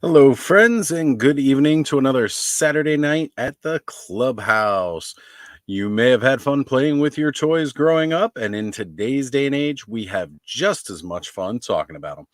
Hello, friends, and good evening to another Saturday night at the clubhouse. You may have had fun playing with your toys growing up, and in today's day and age, we have just as much fun talking about them.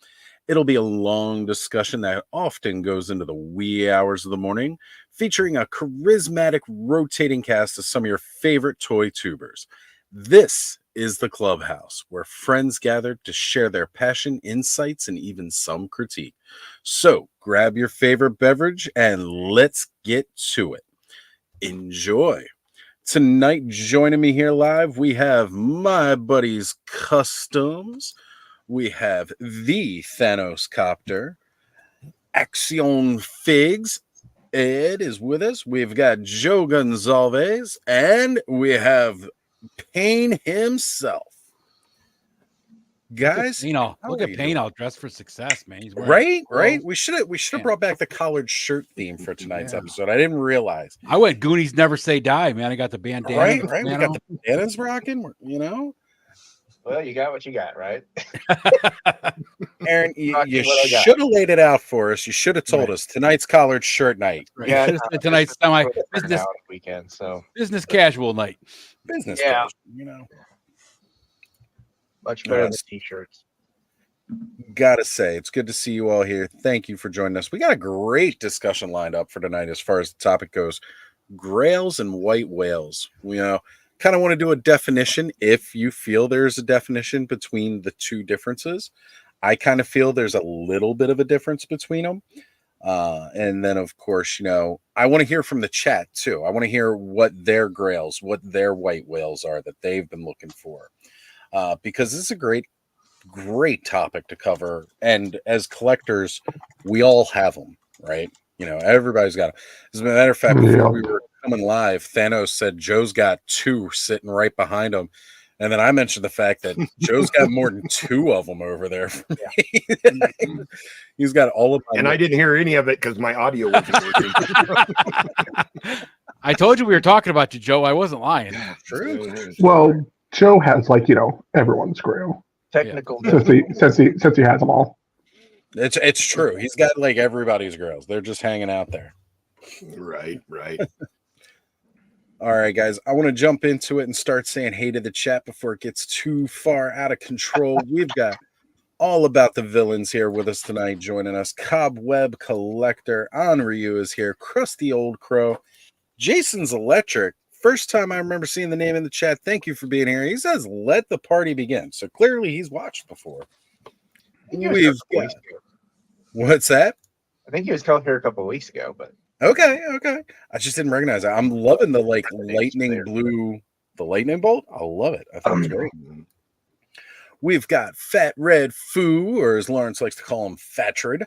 It'll be a long discussion that often goes into the wee hours of the morning, featuring a charismatic rotating cast of some of your favorite toy tubers. This is the clubhouse, where friends gather to share their passion, insights, and even some critique. So grab your favorite beverage and let's get to it. Enjoy. Tonight, joining me here live, we have my buddies Customs. We have the Thanos Copter, Axion Figs. Ed is with us. We've got Joe Gonzalez, and we have Payne himself. Guys, look at Payne all dressed for success, man. He's wearing right. We should have brought back the collared shirt theme for tonight's episode. I didn't realize. I went Goonies Never Say Die, man. I got the bandana. Right. We got the bandanas rocking. Well, you got what you got, right? Aaron, you should have laid it out for us. You should have told us tonight's collared shirt night. Right. Yeah, tonight's semi business weekend, so business casual night. Business casual, much better than t-shirts. Gotta say, it's good to see you all here. Thank you for joining us. We got a great discussion lined up for tonight as far as the topic goes. Grails and white whales. Kind of want to do a definition if you feel there's a definition between the two differences. I kind of feel there's a little bit of a difference between them. And then, of course, I want to hear from the chat too. I want to hear what their grails, what their white whales are that they've been looking for. Because this is a great topic to cover. And as collectors, we all have them, right? Everybody's got them. As a matter of fact, before we were coming live, Thanos said Joe's got two sitting right behind him. And then I mentioned the fact that Joe's got more than two of them over there. He's got all of them. And I didn't hear any of it because my audio wasn't working. I told you we were talking about you, Joe. I wasn't lying. True. Well, Joe has everyone's grail. Technical since he has them all. It's true. He's got everybody's grails. They're just hanging out there. Right. All right, guys. I want to jump into it and start saying hey to the chat before it gets too far out of control. We've got all about the villains here with us tonight. Joining us, Cobweb Collector Ryu is here. Crusty Old Crow, Jason's Electric. First time I remember seeing the name in the chat. Thank you for being here. He says, "Let the party begin." So clearly, he's watched before. What's that? I think he was coming here a couple of weeks ago, but okay. I just didn't recognize it. I'm loving the lightning blue, the lightning bolt. I love it. I thought it was great. We've got Fat Red Foo, or as Lawrence likes to call him, Fatred.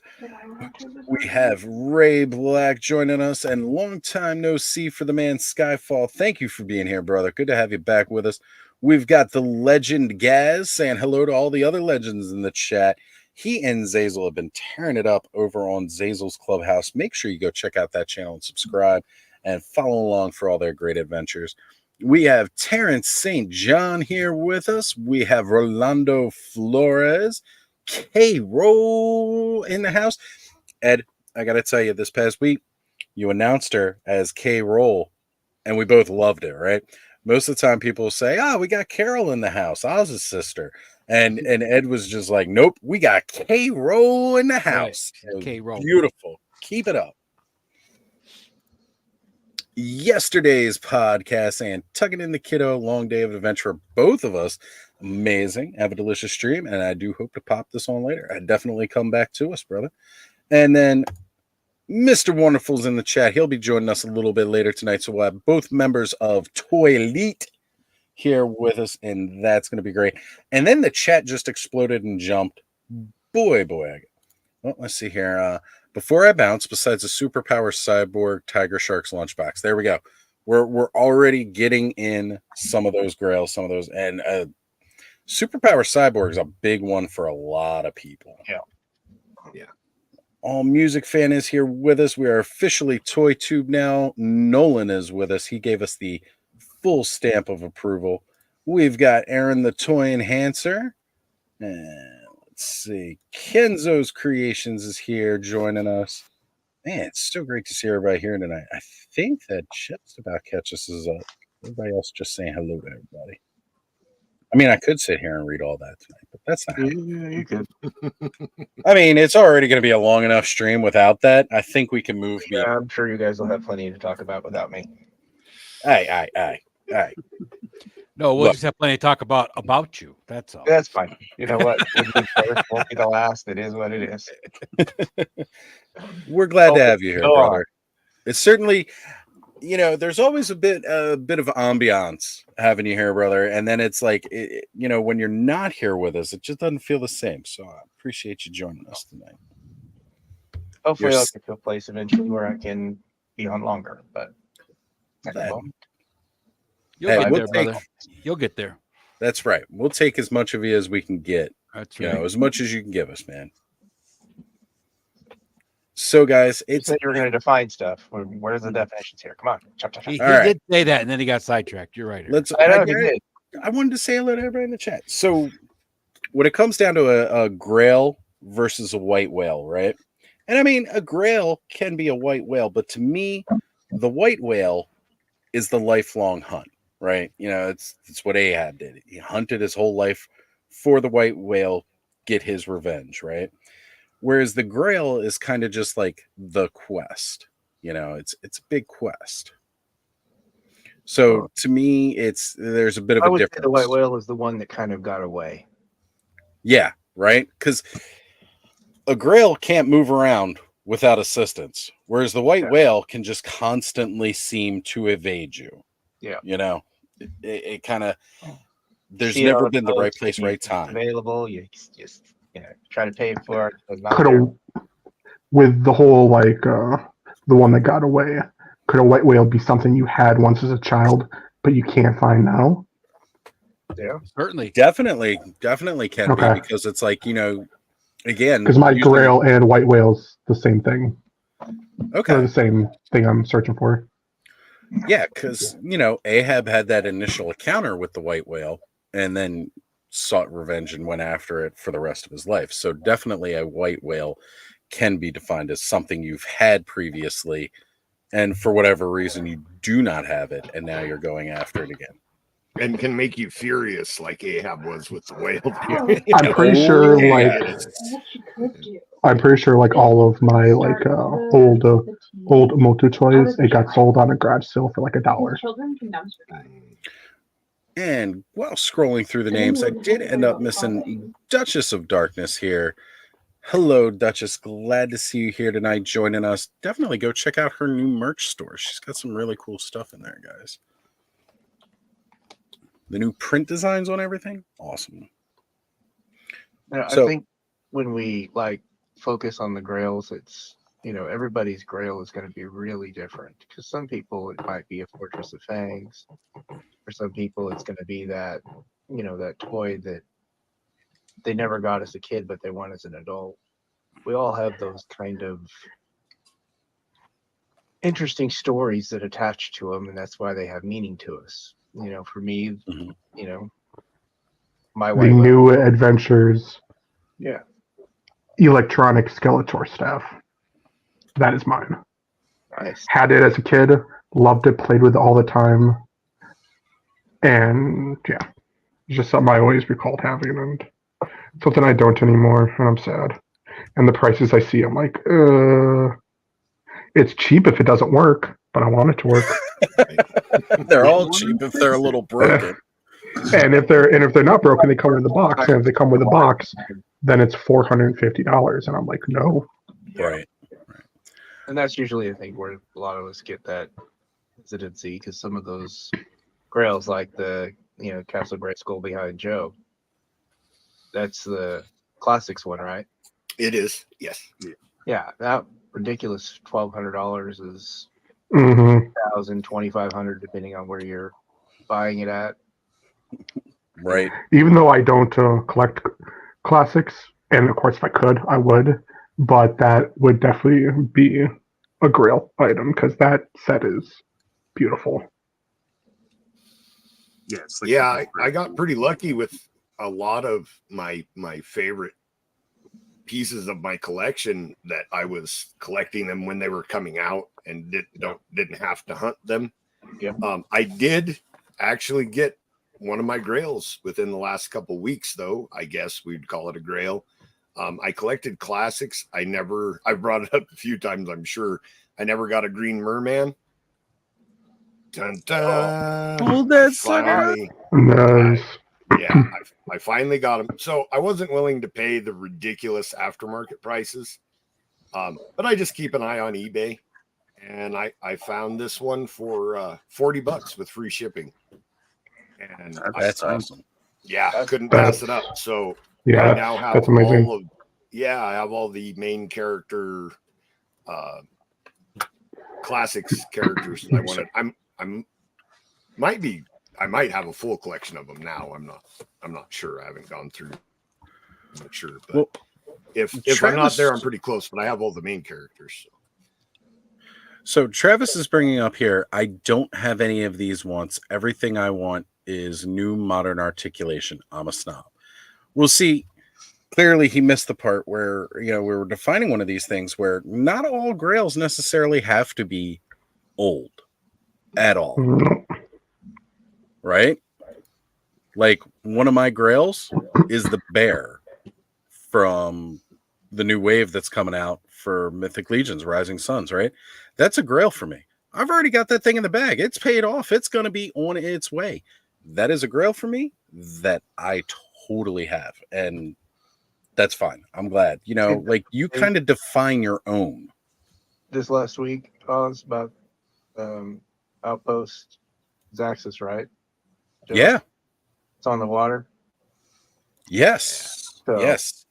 We have Ray Black joining us, and long time no see for the man Skyfall. Thank you for being here, brother. Good to have you back with us. We've got the legend Gaz saying hello to all the other legends in the chat. He and Zazel have been tearing it up over on Zazel's Clubhouse. Make sure you go check out that channel and subscribe and follow along for all their great adventures. We have Terrence St. John here with us. We have Rolando Flores, K-Roll in the house. Ed, I got to tell you, this past week, you announced her as K-Roll, and we both loved it, right? Most of the time people say, we got Carol in the house, Oz's sister. And Ed was just like, nope, we got K-Roll in the house. Right. K-Roll. Beautiful. Keep it up. Yesterday's podcast and tucking in the kiddo, long day of adventure for both of us. Amazing. Have a delicious stream, and I do hope to pop this on later. I'd definitely come back to us, brother. And then Mr. Wonderful's in the chat. He'll be joining us a little bit later tonight, so we'll have both members of Toy Elite here with us, and that's going to be great. And then the chat just exploded and jumped. Boy. Well, let's see here. Before I bounce, besides the superpower cyborg Tiger Shark's lunchbox, there we go. We're already getting in some of those grails, some of those, and superpower cyborg is a big one for a lot of people. Yeah. All Music Fan is here with us. We are officially Toy Tube now. Nolan is with us. He gave us the full stamp of approval. We've got Aaron the Toy Enhancer. And let's see. Kenzo's Creations is here joining us. Man, it's so great to see everybody here tonight. I think that just about catches us up. Everybody else just saying hello to everybody. I mean, I could sit here and read all that tonight, but that's not. Yeah, you could. I mean, it's already going to be a long enough stream without that. I think we can move. Yeah, I'm sure you guys will have plenty to talk about without me. Aye. No, we'll Look. just have plenty to talk about you. That's all. That's fine. You know what? Won't be the first, won't be the last. It is what it is. We're glad to have you here, Go on. brother. It's certainly, there's always a bit of ambiance having you here, brother. And then it's like, when you're not here with us, it just doesn't feel the same. So I appreciate you joining us tonight. Hopefully, I'll get to a place eventually where I can be on longer. But at the moment, You'll Hey, get we'll there, brother. You'll get there. That's right. We'll take as much of you as we can get. That's You right. know, as much as you can give us, man. So, guys, you it's said you were going to define stuff. Where's the definitions here? Come on. Chop, chop, chop. He All right. did say that, and then he got sidetracked. You're right. Eric. let's. I know you did. I wanted to say hello to everybody in the chat. So, when it comes down to a grail versus a white whale, right? And I mean, a grail can be a white whale, but to me, the white whale is the lifelong hunt, right? It's what Ahab did. He hunted his whole life for the white whale, get his revenge, right? Whereas the grail is kind of just like the quest. It's a big quest. So to me, there's a bit of I a would say difference. the white whale is the one that kind of got away. Yeah, right? Because a grail can't move around without assistance, whereas the white whale can just constantly seem to evade you. Yeah. It kind of, there's See never all the been the right posts, place, maybe right it's time. available. You just try to pay for it. It's not Could there. with the whole the one that got away, could a white whale be something you had once as a child, but you can't find now? Yeah. Certainly. Definitely can Okay. be, because it's like, again, Because my using- grail and white whale's the same thing. Or Okay. the same thing I'm searching for. Yeah, because Ahab had that initial encounter with the white whale and then sought revenge and went after it for the rest of his life. So definitely a white whale can be defined as something you've had previously, and for whatever reason you do not have it, and now you're going after it again. And can make you furious like Ahab was with the whale. I'm pretty sure yes. I'm pretty sure all of my old Motu toys, it got sold on a garage sale for $1. And while scrolling through the names, I did end up missing Duchess of Darkness here. Hello, Duchess. Glad to see you here tonight joining us. Definitely go check out her new merch store. She's got some really cool stuff in there, guys. The new print designs on everything. Awesome. I So- think when we focus on the grails, it's everybody's grail is going to be really different. Because some people it might be a Fortress of Fangs. For some people, it's going to be that that toy that they never got as a kid, but they want as an adult. We all have those kind of interesting stories that attach to them, and that's why they have meaning to us. For me, Mhm. My The white new adventures, yeah, electronic Skeletor staff. That is mine. nice. Had it as a kid, loved it, played with it all the time. And yeah, it's just something I always recalled having, and something I don't anymore, and I'm sad. And the prices I see, I'm like, it's cheap if it doesn't work, but I want it to work. They're all cheap if they're a little broken. And if they're not broken, they come in the box. And if they come with a box, then it's $450. And I'm like, no. Right. And that's usually, I think, where a lot of us get that hesitancy, because some of those grails, like the Castle Grayskull behind Joe, that's the classics one, right? It is, yes. Yeah, that ridiculous $1,200 is Mm-hmm. $2,500 depending on where you're buying it at. Right. Even though I don't collect classics, and of course, if I could, I would. But that would definitely be a grail item, because that set is beautiful. Yeah, it's Yeah, I got pretty lucky with a lot of my favorite pieces of my collection that I was collecting them when they were coming out and didn't have to hunt them. Yep. I did actually get one of my grails within the last couple weeks, though. I guess we'd call it a grail. I collected classics. I brought it up a few times, I'm sure. I never got a green merman. Dun, dun. Oh, that sucker. Nice. I finally got them. So I wasn't willing to pay the ridiculous aftermarket prices. But I just keep an eye on eBay. And I found this one for $40 with free shipping. And That's awesome. Yeah, I couldn't pass it up. So Yeah, I now have that's amazing. I have all the main character classics characters that I wanted. I might have a full collection of them now. I'm not sure. I haven't gone through. I'm not sure. But well, if I'm not there, I'm pretty close, but I have all the main characters. So Travis is bringing up here, I don't have any of these wants. Everything I want is new modern articulation. I'm a snob. We'll see. Clearly, he missed the part where, we were defining one of these things where not all grails necessarily have to be old at all. Right? Like, one of my grails is the bear from the new wave that's coming out for Mythic Legions, Rising Suns, right? That's a grail for me. I've already got that thing in the bag. It's paid off. It's going to be on its way. That is a grail for me that I totally have. And that's fine. I'm glad. Like, you kind of define your own. This last week, Oz, about Outpost Zaxxas, right? Joe? Yeah. It's on the water. Yes. So, yes.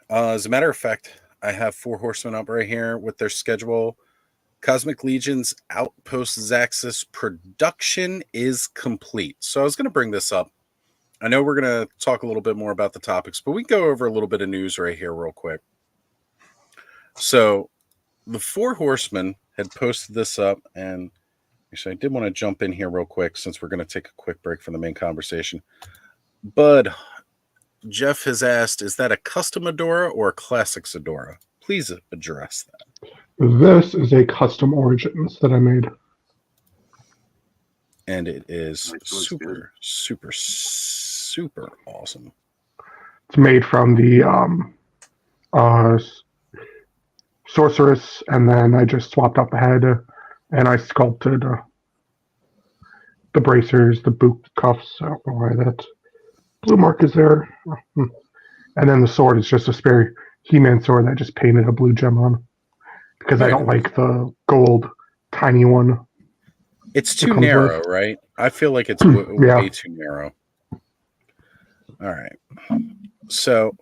As a matter of fact, I have 4 horsemen up right here with their schedule. Cosmic Legion's Outpost Zaxxas production is complete. So I was going to bring this up. I know we're going to talk a little bit more about the topics, but we can go over a little bit of news right here real quick. So the 4 horsemen had posted this up, and actually I did want to jump in here real quick since we're going to take a quick break from the main conversation. Bud, Jeff has asked, is that a custom Adora or a classic Adora? Please address that. This is a custom Origins that I made. And it is super, super, super awesome. It's made from the Sorceress, and then I just swapped out the head, and I sculpted the bracers, the boot cuffs. I don't know why that blue mark is there. And then the sword is just a spare He-Man sword that I just painted a blue gem on. Because I don't like the gold tiny one. It's too narrow, right? I feel like it's way too narrow. All right. So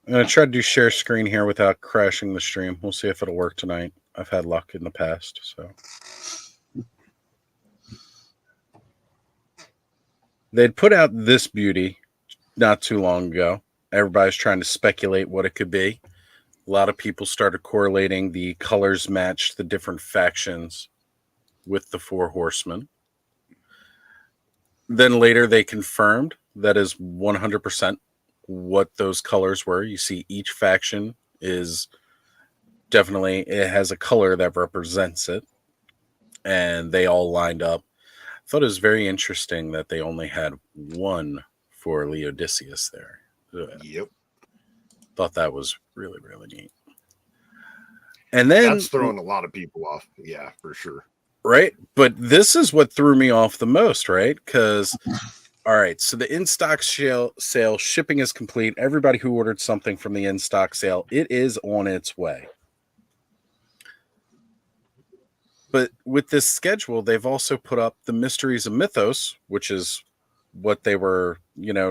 I'm going to try to do share screen here without crashing the stream. We'll see if it'll work tonight. I've had luck in the past, so. They'd put out this beauty not too long ago. Everybody's trying to speculate what it could be. A lot of people started correlating the colors matched the different factions with the 4 horsemen. Then later they confirmed that is 100% what those colors were. You see each faction is definitely, it has a color that represents it. And they all lined up. I thought it was very interesting that they only had one for Leodicius there. Yep. Thought that was really, really neat. And then that's throwing a lot of people off. Yeah, for sure. Right. But this is what threw me off the most, right? Because, all right, so the in-stock sale, shipping is complete. Everybody who ordered something from the in-stock sale, it is on its way. But with this schedule, they've also put up the Mysteries of Mythos, which is what they were,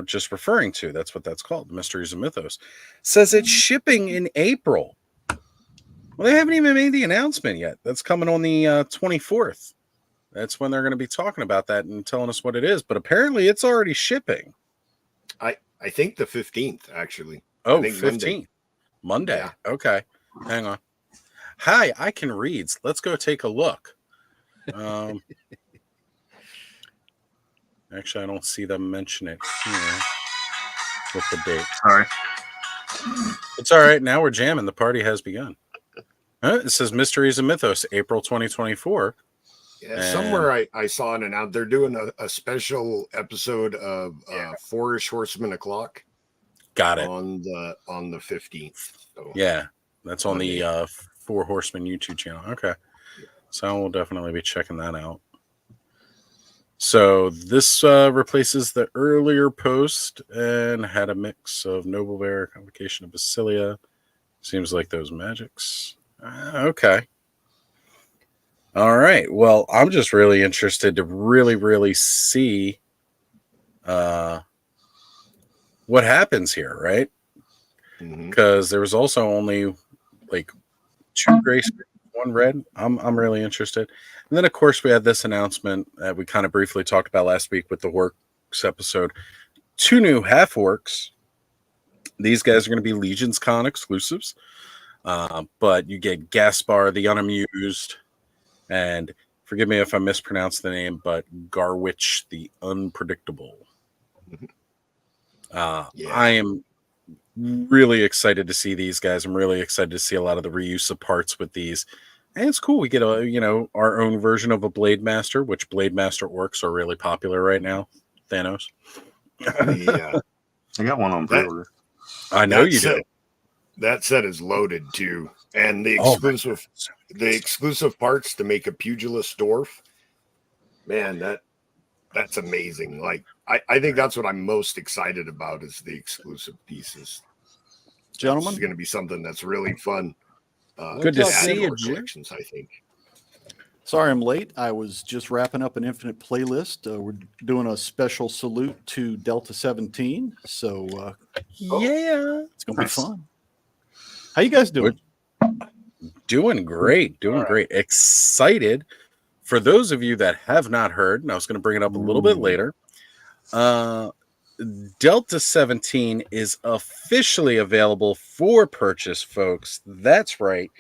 just referring to. That's what that's called, the Mysteries of Mythos. Says it's shipping in April. Well, they haven't even made the announcement yet. That's coming on the 24th. That's when they're going to be talking about that and telling us what it is. But apparently it's already shipping. I think the 15th, actually. Oh, I think 15th. Monday. Yeah. Okay. Hang on. Hi, I can read. Let's go take a look. Actually, I don't see them mention it here with the date. Sorry. It's all right. Now we're jamming. The party has begun. It says Mysteries and Mythos, April 2024. Yeah, somewhere I saw it, and out they're doing a special episode of Four-ish Horsemen O'Clock. Got it. On the 15th. So. Yeah, that's on the Four Horsemen YouTube channel. Okay. So we'll definitely be checking that out. So this replaces the earlier post and had a mix of Noble Bear, Convocation of Basilia. Seems like those magics. Okay. All right. Well, I'm just really interested to really see what happens here, right? Because there was also only like 2 gray, 1 red. I'm really interested. And then, of course, we had this announcement that we kind of briefly talked about last week with the Works episode. 2 new half orcs. These guys are going to be Legion's Con exclusives. But you get Gaspar the Unamused, and forgive me if I mispronounce the name, but Garwich the Unpredictable. I am really excited to see these guys. I'm really excited to see a lot of the reuse of parts with these. And it's cool. We get our own version of a Blade Master, which Blade Master orcs are really popular right now. Thanos. Yeah. I got one on pre-order. I know you do. That set is loaded too. And the exclusive parts to make a pugilist dwarf. Man, that's amazing. Like I think that's what I'm most excited about is the exclusive pieces. Gentlemen, it's going to be something that's really fun. Good to see you, collections, I think. Sorry I'm late. I was just wrapping up an Infinite playlist. We're doing a special salute to Delta 17. So yeah, it's going to be fun. How you guys doing? Doing great. Great. Excited. For those of you that have not heard, and I was going to bring it up a little bit later, Delta 17 is officially available for purchase, folks. That's right.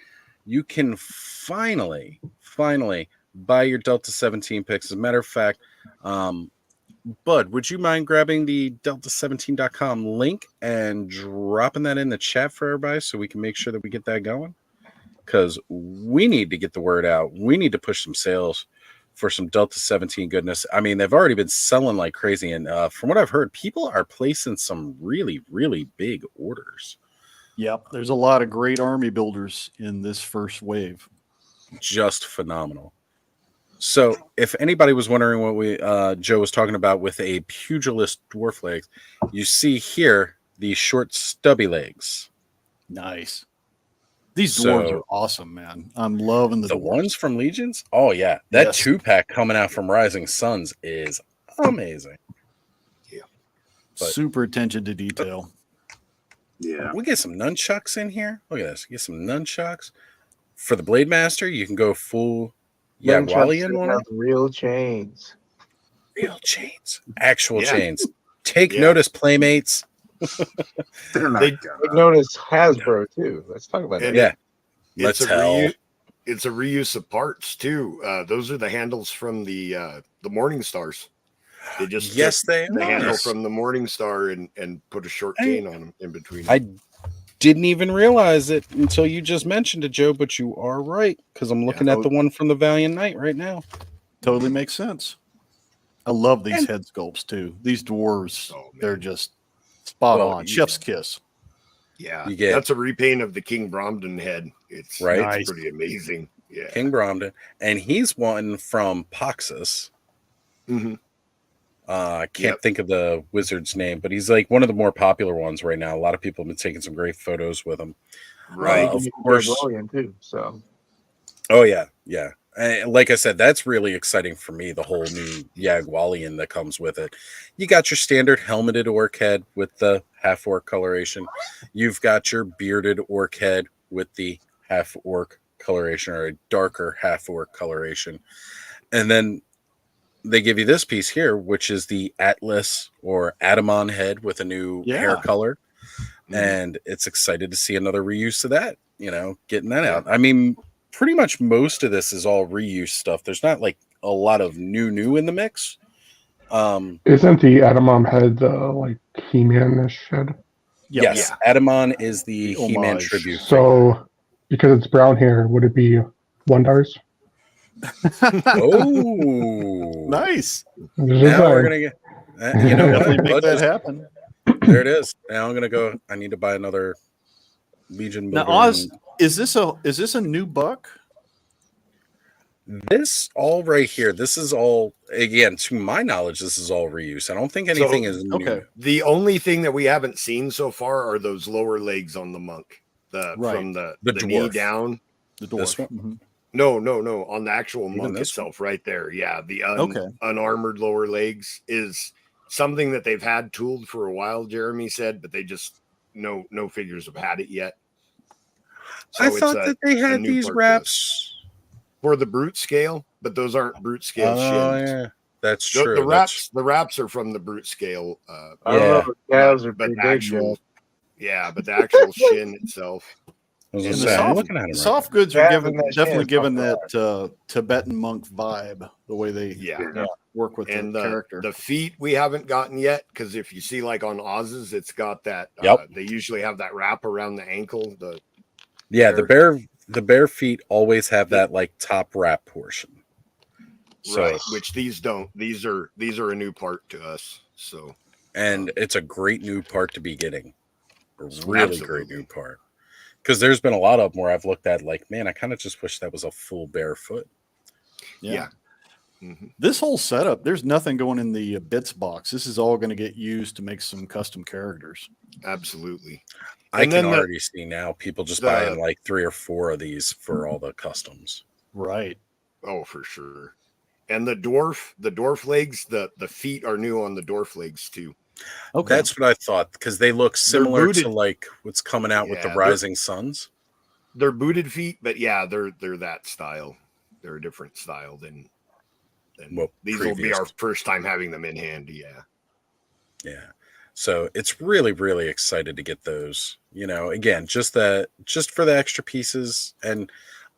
You can finally buy your Delta 17 picks. As a matter of fact, Bud, would you mind grabbing the delta17.com link and dropping that in the chat for everybody so we can make sure that we get that going? Because we need to get the word out. We need to push some sales for some Delta 17 goodness. I mean, they've already been selling like crazy. And from what I've heard, people are placing some really big orders. Yep. There's a lot of great army builders in this first wave. Just phenomenal. So if anybody was wondering what Joe was talking about with a pugilist dwarf legs, you see here the short stubby legs. Nice. These dwarves are awesome, man. I'm loving the ones from Legions. Oh yeah, that 2-pack coming out from Rising Suns is amazing. Yeah, super attention to detail. Yeah, we get some nunchucks in here. Look at this. Get some nunchucks for the Blade Master. You can go full. Yeah, Walian one. Real chains. Actual chains. Take notice, Playmates. Take notice, Hasbro too. Let's talk about that. Yeah, it's a reuse of parts too. Those are the handles from the Morning Stars. They just the handle from the Morning Star and put a short chain on them in between. I didn't even realize it until you just mentioned it, Joe, but you are right, because I'm looking at the one from the Valiant Knight right now. Totally makes sense. I love these head sculpts too. These dwarves, they're just spot on. Chef's kiss. Yeah, that's a repaint of the King Bromden head. It's pretty amazing. Yeah, King Bromden, and he's one from Poxus. Mm-hmm. I can't think of the wizard's name, but he's like one of the more popular ones right now. A lot of people have been taking some great photos with him. Right. Of course. Too, so. Oh, yeah. And like I said, that's really exciting for me, the whole new Yagwalian that comes with it. You got your standard helmeted orc head with the half-orc coloration. You've got your bearded orc head with the half-orc coloration, or a darker half-orc coloration. And then they give you this piece here, which is the Atlas or Adamon head with a new hair color. And it's excited to see another reuse of that, getting that out. I mean, pretty much most of this is all reuse stuff. There's not like a lot of new in the mix. Isn't the Adamon head like He-Man-ish head? Yep. Yes, Adamon is the The He-Man homage. tribute. So, because it's brown hair, would it be Wondars? Oh, Nice. now we're gonna get. You know what? Definitely make I'll that just- happen. There it is. Now I'm gonna go. I need to buy another Legion Now, builder. Oz, and- is this a new buck? This all right here. This is all again, to my knowledge. This is all reuse. I don't think anything is new. Okay. The only thing that we haven't seen so far are those lower legs on the monk. Right. From the The knee dwarf. down. The This dwarf. one? Mhm. No, on the actual Even monk this itself, right there. Yeah, the Okay. unarmored lower legs is something that they've had tooled for a while. Jeremy said, but they just no figures have had it yet. So I thought that they a had new these part to us. wraps. For the brute scale, but those aren't brute scale Oh shins. yeah, that's The, true. the That's- wraps are from the brute scale. I don't know. The calves are but pretty the big, actual, Jeff. but the actual shin itself. I was And gonna the say, I'm soft- looking at The them. Right soft goods are Calves and that definitely shin given is that Tibetan monk vibe, the way they Yeah. work with And the character. the feet we haven't gotten yet, because if you see like on Oz's, it's got that. Yep. They usually have that wrap around the ankle. Yeah, the bare feet always have that like top wrap portion. So, Right, which these don't. These are a new part to us. So, and it's a great new part to be getting. A really Absolutely. great new part. Because there's been a lot of them where I've looked at like, man, I kind of just wish that was a full bare foot. yeah. Mm-hmm. This whole setup, there's nothing going in the bits box. This is all going to get used to make some custom characters. Absolutely. I And can then the- already see now people just the- buying like 3 or 4 of these for all the customs. Right. Oh, for sure. And the dwarf legs, the feet are new on the dwarf legs too. Okay. That's what I thought because they look similar to booted. like what's coming out with the Yeah, Rising Suns. They're booted feet, but yeah, they're that style. They're a different style than Well, these will be previous. our first time having them in hand. Yeah. Yeah. So it's really, really excited to get those. You know, again, just for the extra pieces and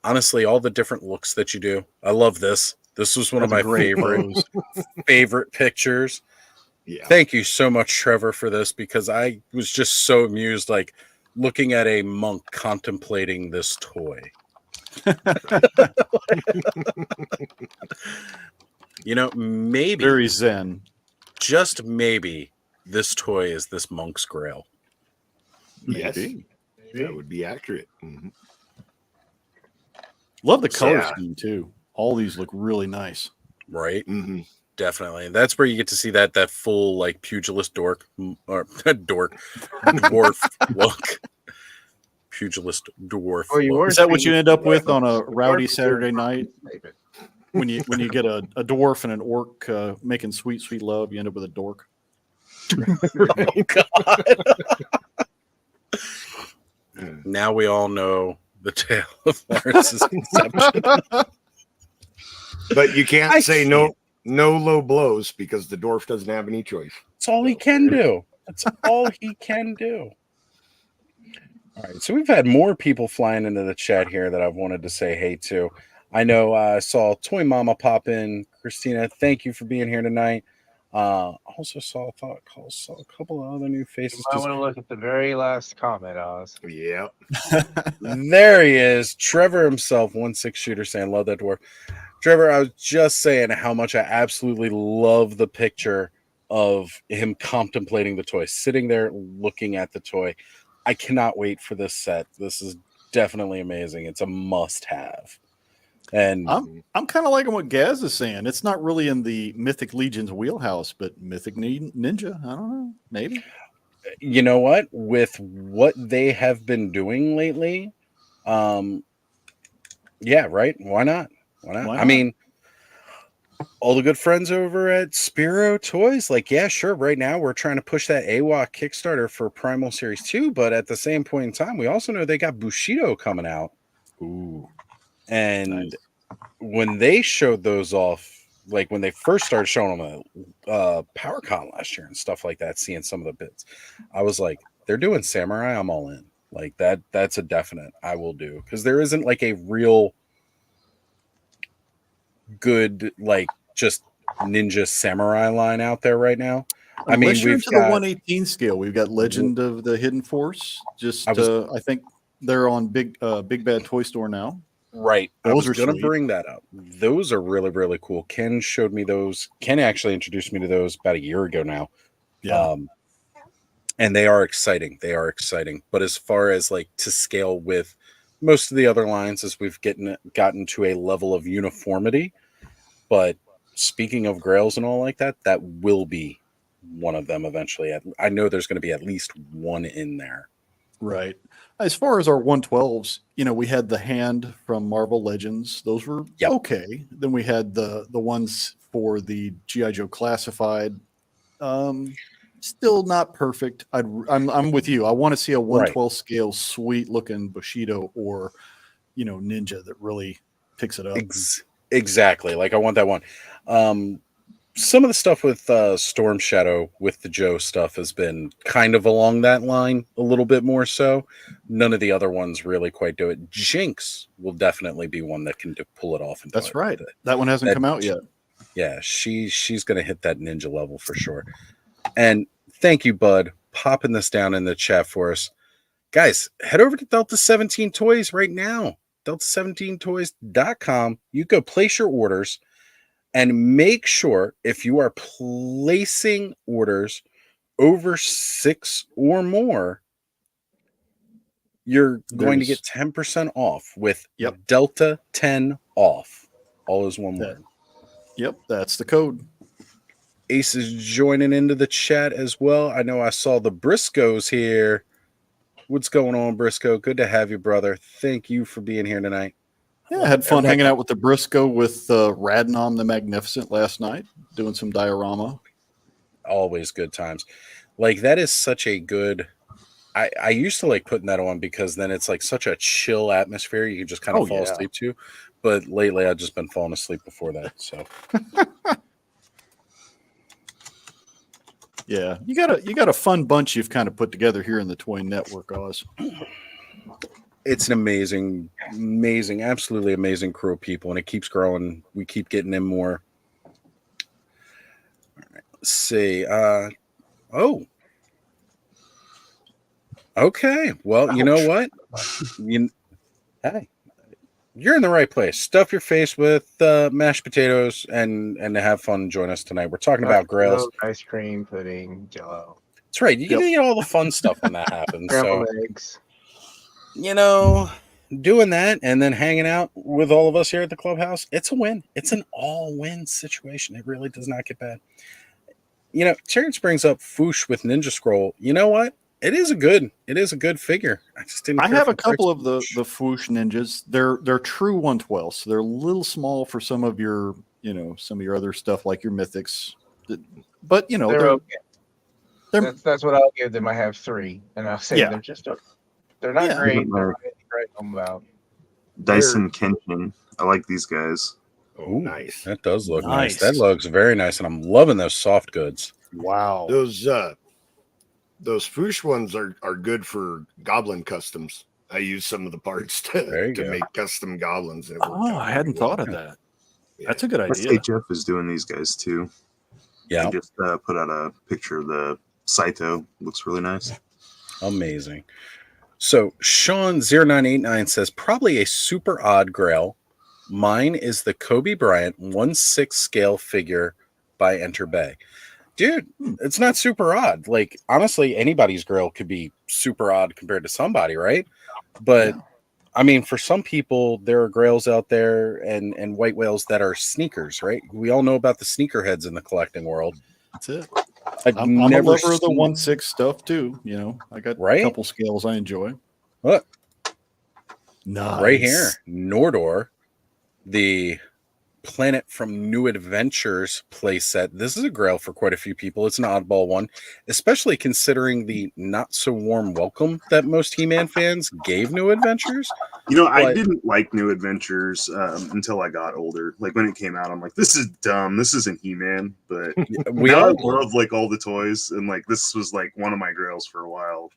honestly, all the different looks that you do. I love this. This was one That's of a my great pose. favorite pictures. Yeah. Thank you so much, Trevor, for this because I was just so amused, like looking at a monk contemplating this toy. You know, maybe Very zen. just maybe this toy is this monk's grail. Yes. Maybe. That would be accurate. Mm-hmm. Love the color Yeah. scheme too. All these look really nice. Right? Mm-hmm. Definitely. That's where you get to see that full like pugilist dwarf look. Pugilist dwarf. Oh, you look. were Is that what seeing- you end up with on a rowdy Dwarf- Saturday night? When you get a dwarf and an orc making sweet, sweet love, you end up with a dork. Oh God. Now we all know the tale of Lawrence's conception. But you can't I say no low blows because the dwarf doesn't have any choice. That's all he can do. That's all he can do. All right. So we've had more people flying into the chat here that I've wanted to say hey to. I know I saw Toy Mama pop in. Christina, thank you for being here tonight. Also saw a couple of other new You faces. might want to look at the very last comment, Oz. Yeah. There he is, Trevor himself, 1-6 shooter, saying, "Love that dwarf." Trevor, I was just saying how much I absolutely love the picture of him contemplating the toy, sitting there looking at the toy. I cannot wait for this set. This is definitely amazing. It's a must-have. And I'm kind of liking what Gaz is saying. It's not really in the Mythic Legion's wheelhouse, but Mythic Ninja. I don't know. Maybe. you know what? With what they have been doing lately, yeah, right. Why not? Why not? Why I not? mean, all the good friends over at Spiro Toys, like, yeah, sure. Right now, we're trying to push that AWA Kickstarter for Primal Series 2, but at the same point in time, we also know they got Bushido coming out. Ooh. And Nice. when they showed those off, like when they first started showing them at PowerCon last year and stuff like that, seeing some of the bits, I was like, they're doing Samurai, I'm all in. Like that's a definite I will do, because there isn't like a real good like just ninja samurai line out there right now. I mean, Unless you're we've into got the 118 scale. We've got Legend of the Hidden Force. Just I think they're on Big Bad Toy Store now. right. I Those was are going to sweet. bring that up. Those are really, really cool. Ken showed me those. Ken actually introduced me to those about a year ago now. Yeah. And they are exciting. They are exciting. But as far as like to scale with most of the other lines, as we've gotten to a level of uniformity. But speaking of grails and all like that, that will be one of them eventually. I know there's going to be at least one in there. Right. As far as our 112s, we had the hand from Marvel Legends. Those were okay. Then we had the ones for the G.I. Joe Classified. Still not perfect. I'm with you. I want to see a 112 scale sweet looking Bushido or Ninja that really picks it up. Exactly. Like I want that one. Some of the stuff with Storm Shadow with the Joe stuff has been kind of along that line a little bit more so. None of the other ones really quite do it. Jinx will definitely be one that can pull it off. And That's right. That one hasn't come out yet. Yeah, she's going to hit that ninja level for sure. And thank you, Bud, popping this down in the chat for us. Guys, head over to Delta 17 Toys right now. Delta17toys.com. You go place your orders. And make sure if you are placing orders over 6 or more, you're going to get 10% off with Delta 10 off. All is one word. Yep, that's the code. Ace is joining into the chat as well. I know I saw the Briscoes here. What's going on, Briscoe? Good to have you, brother. Thank you for being here tonight. Yeah, I had fun hanging out with the Briscoe with Radnom the Magnificent last night, doing some diorama. Always good times. Like that is such a good. I used to like putting that on because then it's like such a chill atmosphere you can just kind of fall asleep to. But lately I've just been falling asleep before that. So yeah, you got a fun bunch you've kind of put together here in the Toy Network, Oz. It's an amazing, absolutely amazing crew of people, and it keeps growing. We keep getting in more. All right, let's see. Okay. Well, you know what? Hey, you're in the right place. Stuff your face with mashed potatoes and have fun. Join us tonight. We're talking about grails, ice cream, pudding, Jello. That's right. You get all the fun stuff when that happens. Scrambled eggs. Doing that and then hanging out with all of us here at the clubhouse, it's a win. It's an all-win situation. It really does not get bad. Terrence brings up Foosh with Ninja Scroll. You know what? It is a good figure. I just didn't. I have a couple of the Foosh Ninjas. They're true 112, so they're a little small for some of your other stuff like your Mythics. But they're okay. That's what I'll give them. I have 3, and I'll say they're just they're not great. They're great about Dyson Kenshin. I like these guys. Oh, nice. That does look nice. That looks very nice, and I'm loving those soft goods. Wow. Those Foosh ones are good for goblin customs. I use some of the parts to make custom goblins. I hadn't thought of that. Yeah. That's a good idea. Say Jeff is doing these guys too. Yeah. He just put out a picture of the Saito. Looks really nice. Amazing. So Sean0989 says probably a super odd grail. Mine is the Kobe Bryant 1/6 scale figure by Enter Bay. Dude, it's not super odd. Like, honestly, anybody's grail could be super odd compared to somebody, right? But, I mean, for some people, there are grails out there and white whales that are sneakers, right? We all know about the sneakerheads in the collecting world. That's it. I'm a lover of the 1/6 stuff, too. I got a couple scales I enjoy. Look. Nice. Right here, Nordor, the Planet from New Adventures playset. This is a grail for quite a few people. It's an oddball one, especially considering the not so warm welcome that most He-Man fans gave New Adventures. I didn't like New Adventures until I got older. Like when it came out, I'm like, this is dumb. This isn't He-Man. But we all love like all the toys, and like this was like one of my grails for a while.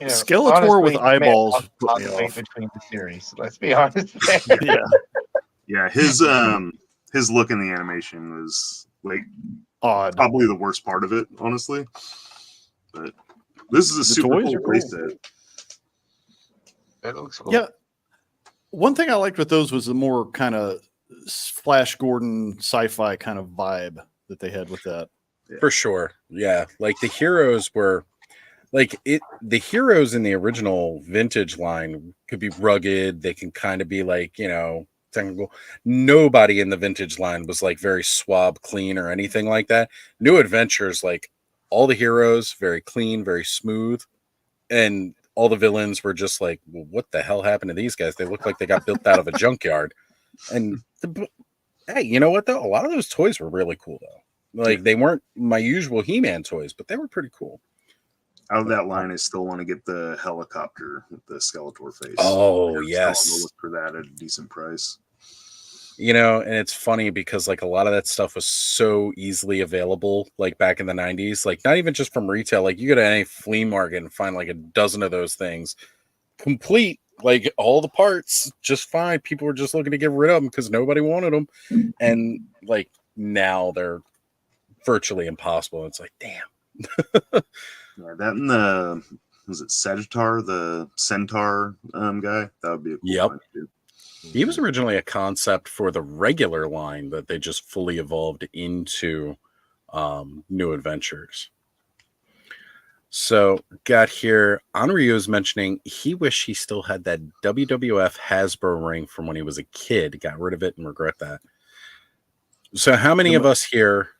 Skeletor honestly, with eyeballs put me off. Between the series. Let's be honest. Yeah, his look in the animation was like odd. Probably the worst part of it, honestly. But this is a super toys cool are cool. playset. It looks cool. Yeah. One thing I liked with those was the more kind of Flash Gordon sci-fi kind of vibe that they had with that. For sure. Yeah. Like the heroes were the heroes in the original vintage line could be rugged. They can kind of be like, technical. Nobody in the vintage line was like very swab clean or anything like that. New Adventures, like all the heroes, very clean, very smooth. And all the villains were just like, well, what the hell happened to these guys? They look like they got built out of a junkyard. And hey, you know what though? A lot of those toys were really cool though. Like they weren't my usual He-Man toys, but they were pretty cool. Out of that line, I still want to get the helicopter with the Skeletor face. Oh, yes. I'll look for that at a decent price. And it's funny because like a lot of that stuff was so easily available, like back in the 90s, like not even just from retail. Like you go to any flea market and find like a dozen of those things complete, like all the parts just fine. People were just looking to get rid of them because nobody wanted them. And like now they're virtually impossible. It's like, damn. Yeah, that and was it Sagittar, the Centaur guy? That would be a cool one too. He was originally a concept for the regular line that they just fully evolved into New Adventures. So got here, Anryu is mentioning he wished he still had that WWF Hasbro ring from when he was a kid. Got rid of it and regret that. So how many of us here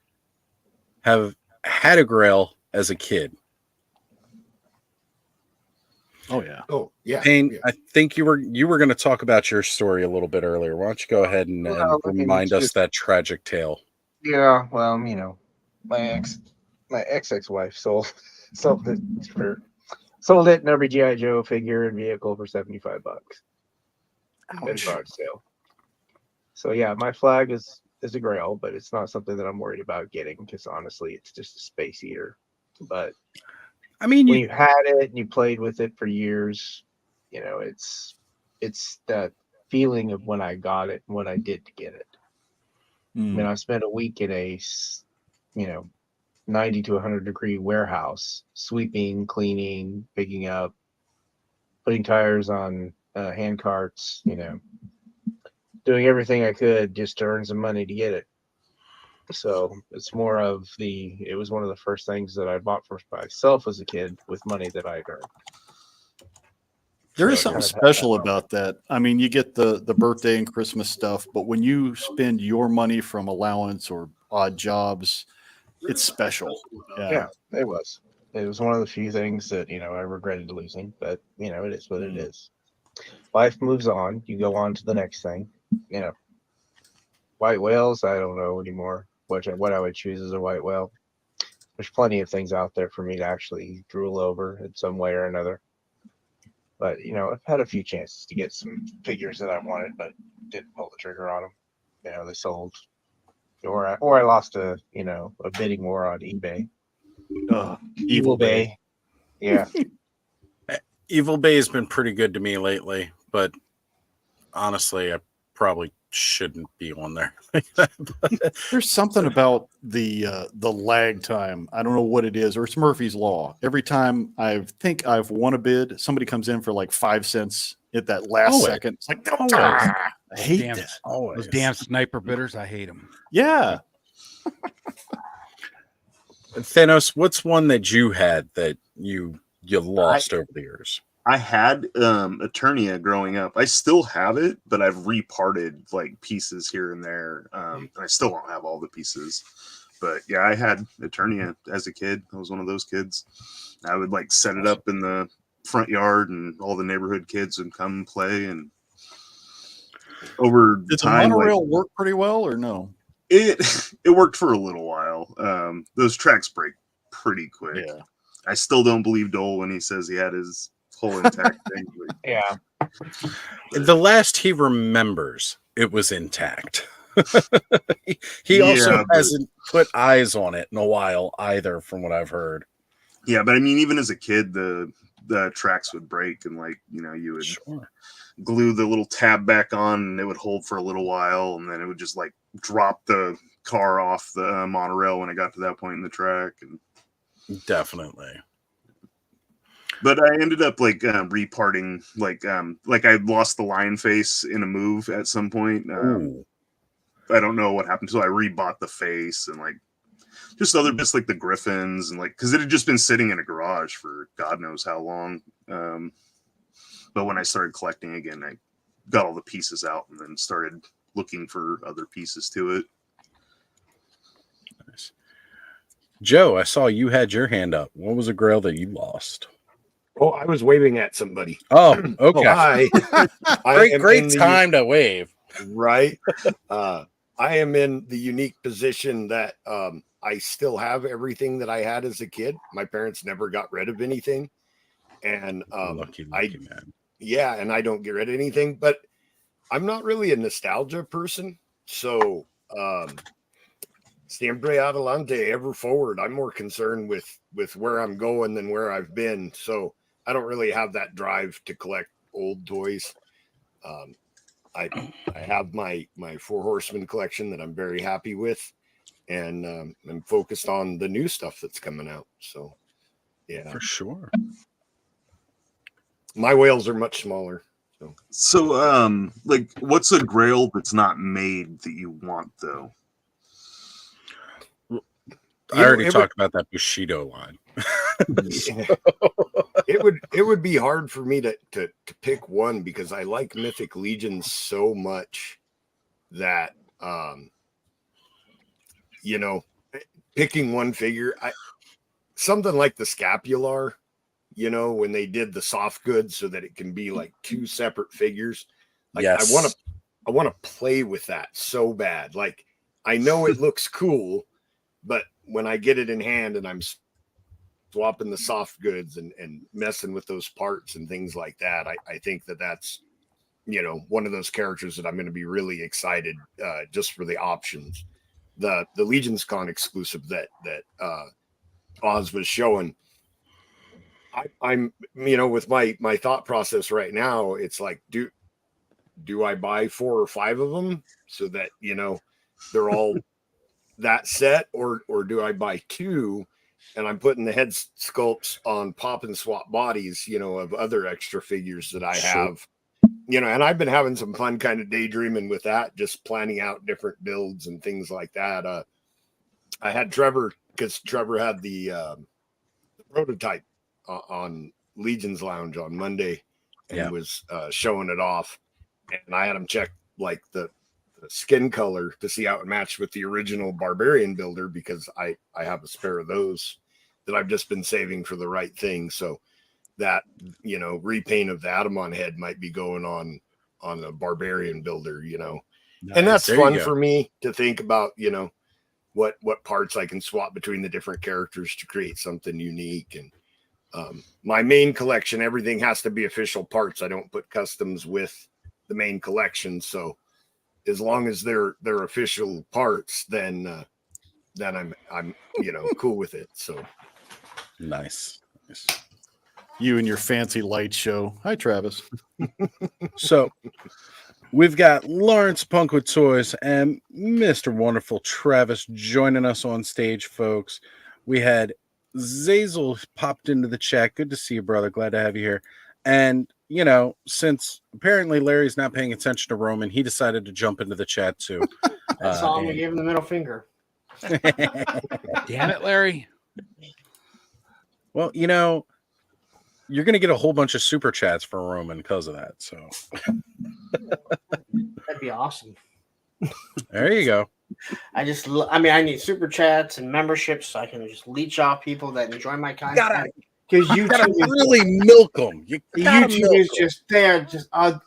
have had a Grail as a kid? Oh yeah. Oh yeah. Payne, yeah. I think you were going to talk about your story a little bit earlier. Why don't you go ahead and remind us that tragic tale? Yeah, well, my ex-wife sold it in every GI Joe figure and vehicle for $75 at a garage sale. So yeah, my flag is a Grail, but it's not something that I'm worried about getting because honestly, it's just a space eater. But I mean, when you had it and you played with it for years, it's that feeling of when I got it and what I did to get it. I mean, I spent a week in a 90 to 100 degree warehouse, sweeping, cleaning, picking up, putting tires on hand carts, doing everything I could just to earn some money to get it. So it's more of it was one of the first things that I bought for myself as a kid with money that I'd earned. There is something special about that. I mean, you get the birthday and Christmas stuff, but when you spend your money from allowance or odd jobs, it's special. Yeah, it was. It was one of the few things that, I regretted losing, but, it is what it is. Life moves on. You go on to the next thing. White whales, I don't know anymore what I would choose as a white whale. There's plenty of things out there for me to actually drool over in some way or another. But, I've had a few chances to get some figures that I wanted, but didn't pull the trigger on them. They sold. Or I lost a bidding war on eBay. Evil Bay. Yeah. Evil Bay has been pretty good to me lately, but honestly, I probably shouldn't be on there. There's something about the lag time. I don't know what it is, or it's Murphy's Law. Every time I think I've won a bid, somebody comes in for like 5 cents at that last second. It's like, I hate that. Those damn sniper bidders, I hate them. Yeah. Thanos, what's one that you had that you lost over the years? I had Eternia growing up. I still have it, but I've reparted like pieces here and there. And I still don't have all the pieces. But yeah, I had Eternia as a kid. I was one of those kids. I would like set it up in the front yard and all the neighborhood kids would come play. And over Did time, the monorail work pretty well or no? It worked for a little while. Those tracks break pretty quick. Yeah. I still don't believe Dole when he says he had his whole intact thing. Yeah. The last he remembers, it was intact. he also hasn't put eyes on it in a while either, from what I've heard. Yeah, but I mean, even as a kid, the tracks would break, and you would glue the little tab back on, and it would hold for a little while, and then it would just like drop the car off the monorail when I got to that point in the track. And Definitely. but I ended up like reparting, like I lost the lion face in a move at some point. I don't know what happened, so I rebought the face and like just other bits like the griffins and like because it had just been sitting in a garage for God knows how long. But when I started collecting again, I got all the pieces out and then started looking for other pieces to it. Nice. Joe, I saw you had your hand up. What was a grail that you lost? Oh, I was waving at somebody. Oh, okay. Hi. Great time to wave. Right. I am in the unique position that I still have everything that I had as a kid. My parents never got rid of anything. And lucky man. Yeah, and I don't get rid of anything, but I'm not really a nostalgia person. So siempre adelante, ever forward. I'm more concerned with where I'm going than where I've been. So I don't really have that drive to collect old toys. I have my Four Horsemen collection that I'm very happy with, and I'm focused on the new stuff that's coming out. So yeah, for sure. My whales are much smaller. So like what's a grail that's not made that you want though? I already talked about that Bushido line. It would be hard for me to pick one because I like Mythic Legions so much that picking one figure, something like the Scapular, when they did the soft goods so that it can be like two separate figures. Like yes. I want to play with that so bad. Like I know it looks cool, but when I get it in hand and I'm swapping the soft goods and messing with those parts and things like that, I think that's one of those characters that I'm going to be really excited just for the options. The Legions Con exclusive that Oz was showing, I'm with my thought process right now, it's like do I buy 4 or 5 of them so that they're all that set, or do I buy 2 and I'm putting the head sculpts on pop and swap bodies, of other extra figures that I have, and I've been having some fun kind of daydreaming with that, just planning out different builds and things like that. I had Trevor, because Trevor had the prototype on Legion's Lounge on Monday and was showing it off, and I had him check like the skin color to see how it matched with the original Barbarian builder, because I have a spare of those that I've just been saving for the right thing. So that repaint of the Atamon head might be going on a Barbarian builder, Nice. And that's fun for me to think about, what parts I can swap between the different characters to create something unique. And my main collection, everything has to be official parts. I don't put customs with the main collection. So as long as they're official parts, then I'm cool with it. So nice. You and your fancy light show. Hi, Travis. So we've got Lawrence Punk with Toys and Mr. Wonderful Travis joining us on stage, folks. We had Zazel popped into the chat. Good to see you, brother. Glad to have you here. And since apparently Larry's not paying attention to Roman, he decided to jump into the chat too. I saw him and gave him the middle finger. Damn it, Larry. Well, you're going to get a whole bunch of super chats from Roman because of that. So that'd be awesome. There you go. I need super chats and memberships so I can just leech off people that enjoy my content. Because YouTube really milk them. YouTube is just there.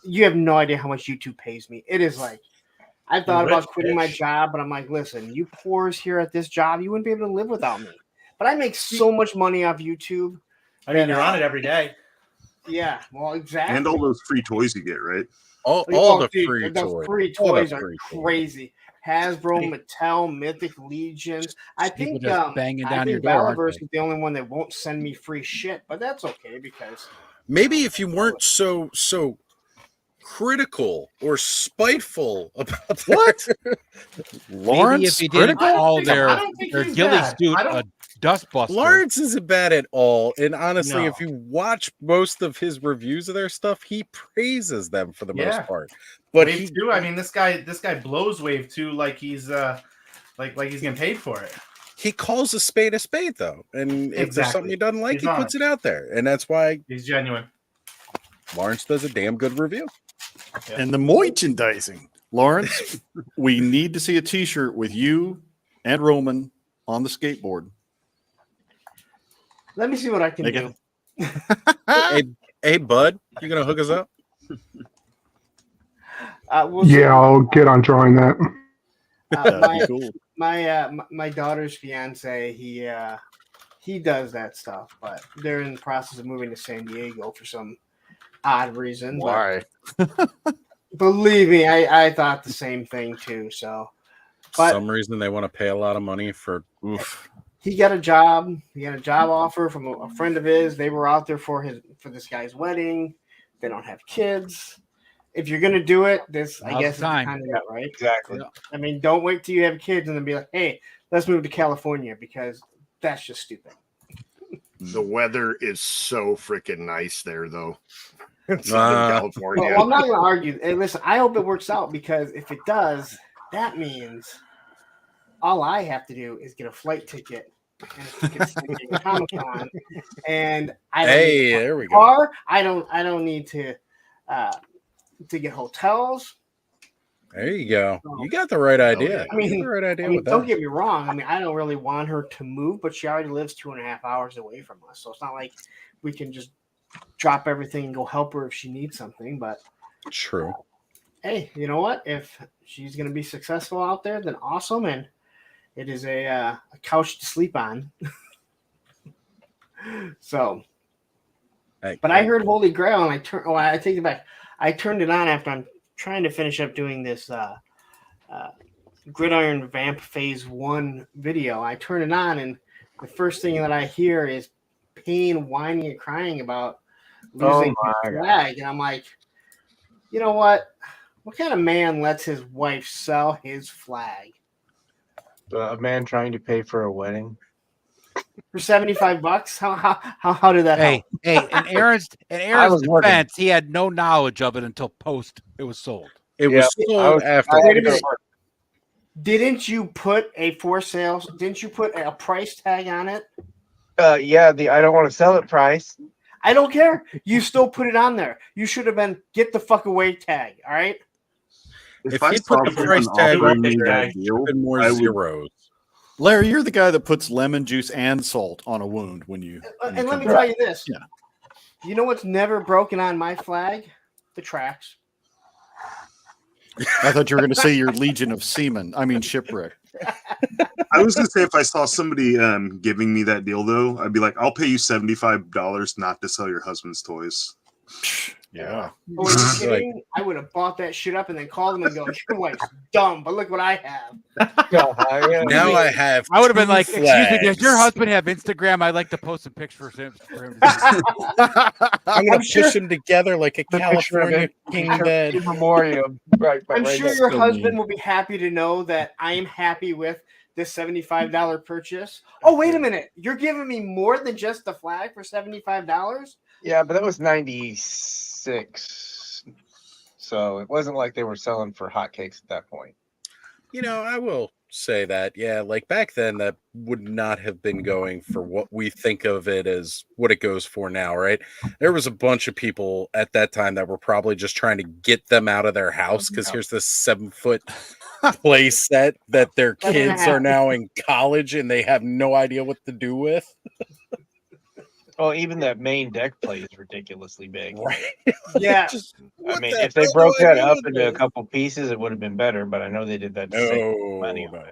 You have no idea how much YouTube pays me. It is like, I thought about quitting my job, but I'm like, listen, you poors here at this job, you wouldn't be able to live without me. But I make so much money off YouTube. I mean, you're on it every day. Yeah, well, exactly. And all those free toys you get, right? All the free toys are crazy. Hasbro, Mattel, Mythic Legions. I think banging down your door. Valaverse is the only one that won't send me free shit, but that's okay because maybe if you weren't so critical or spiteful about What? Maybe Lawrence if he didn't critical? call I their don't think their he's ghillie bad. suit I don't. a dustbuster. Lawrence isn't bad at all. And honestly, No. if you watch most of his reviews of their stuff, he praises them for the Yeah. most part. But Wave 2. I mean, this guy blows Wave 2 like he's like he's getting paid for it. he calls a spade, though. And if there's something Exactly. he doesn't like, He's he puts honest. it out there. And that's why He's genuine. Lawrence does a damn good review. Yeah. And the merchandising. Lawrence, we need to see a t-shirt with you and Roman on the skateboard. Let me see what I can Make do. Hey, bud, you gonna hook us up? We'll see. Yeah, I'll get on drawing that. That'd be cool. My daughter's fiance, he does that stuff, but they're in the process of moving to San Diego for some odd reason. Why? But believe me, I thought the same thing too. So, but Some reason they want to pay a lot of money for. Oof. he got a job. He got a job offer from a friend of his. They were out there for this guy's wedding. They don't have kids. If you're gonna do it, I Now's guess the time. it's kind of that, right? Exactly. Yeah. I mean, don't wait till you have kids and then be like, "Hey, let's move to California," because that's just stupid. The weather is so freaking nice there, though. In Southern Uh, California. Well, I'm not going to argue. And listen, I hope it works out because if it does, that means all I have to do is get a flight ticket and a ticket to Comic-Con, and I don't Hey, need there we a go. car. I don't need to get hotels. There you go. You got the right idea. yeah. I mean, You got the right idea with don't that. get me wrong. I mean, I don't really want her to move, but she already lives 2.5 hours away from us, so it's not like we can just drop everything and go help her if she needs something. But True. hey, you know what? If she's going to be successful out there, then awesome. And it is a couch to sleep on. So, Hey, but I heard Holy Grail, and I take it back. I turned it on after I'm trying to finish up doing this Gridiron Vamp Phase 1 video. I turn it on, and the first thing that I hear is Payne whining and crying about losing his flag. And I'm like, you know what? What kind of man lets his wife sell his flag A man trying to pay for a wedding. for $75? How did that Hey, help? in Aaron's was working. defense, he had no knowledge of it until post it was sold. It Yeah, was sold after. Wait a minute. Didn't you put a for sale? Didn't you put a price tag on it? Yeah, the I don't want to sell it price. I don't care. You still put it on there. You should have been get the fuck away tag. All right. If I he saw put the someone price tag offering on me there, that it should deal, have been more I would- zeros. Larry, you're the guy that puts lemon juice and salt on a wound when you. when you And let come me back. tell you this. Yeah. You know what's never broken on my flag? The tracks. I thought you were going to say your Legion of Seamen. I mean shipwreck. I was gonna say if I saw somebody giving me that deal though, I'd be like, I'll pay you $75 not to sell your husband's toys. Yeah. Oh, are you kidding? I would have bought that shit up and then called them and go, your wife's dumb, but look what I have. Now I have. I would have been two like, "Excuse me, does your flags. husband have Instagram? I'd like to post some pictures for him." I'm gonna I'm sure- push them together like a The picture of California it, king picture bed. in memoriam. Right, I'm right sure next your to husband me. will be happy to know that I am happy with this $75 purchase. Oh, wait a minute. You're giving me more than just the flag for $75? Yeah, but that was 96. So it wasn't like they were selling for hotcakes at that point. You know, I will say that, yeah, like back then, that would not have been going for what we think of it as what it goes for now, right? There was a bunch of people at that time that were probably just trying to get them out of their house because here's this 7-foot play set that their kids are now in college and they have no idea what to do with. Oh, even that main deck play is ridiculously big. Right. Yeah. Just, I what mean, the if they hell broke do I that do up with into a this? couple pieces, it would have been better. But I know they did that to save money on No.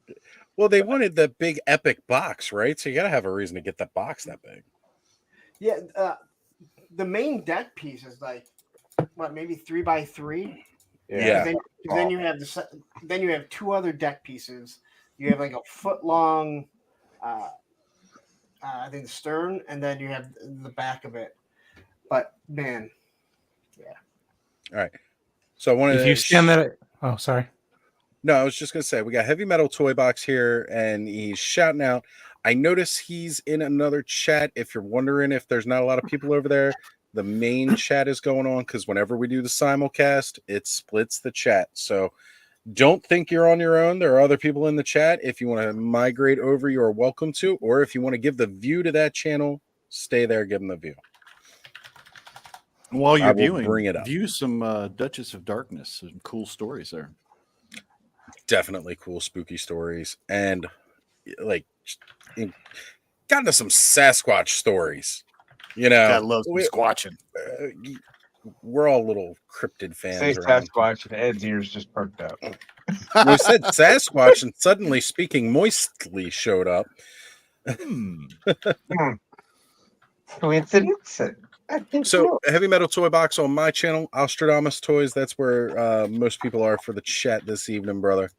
it. Well, they wanted the big epic box, right? So you got to have a reason to get that box that big. Yeah. The main deck piece is like, what, maybe 3x3? Yeah. Then you have then you have two other deck pieces. You have like a foot long, I think the stern, and then you have the back of it. But man, yeah. All right. So I wanted If you stand there, oh, sorry. No, I was just gonna say we got Heavy Metal Toy Box here, and he's shouting out. I notice he's in another chat. If you're wondering if there's not a lot of people over there, the main chat is going on because whenever we do the simulcast, it splits the chat. So don't think you're on your own. There are other people in the chat. If you want to migrate over, you are welcome to. Or if you want to give the view to that channel, stay there, give them the view. While I you're will viewing, bring it up. view some Duchess of Darkness. Some cool stories there. Definitely cool, spooky stories. And like, got into some Sasquatch stories. You know, God loves me squatching. We're all little cryptid fans. Say around. Sasquatch, and Ed's ears just perked up. We said Sasquatch, and suddenly Speaking Moistly showed up. Coincidence? I think So, Heavy Metal Toy Box on my channel, Alstradamus Toys. That's where most people are for the chat this evening, brother.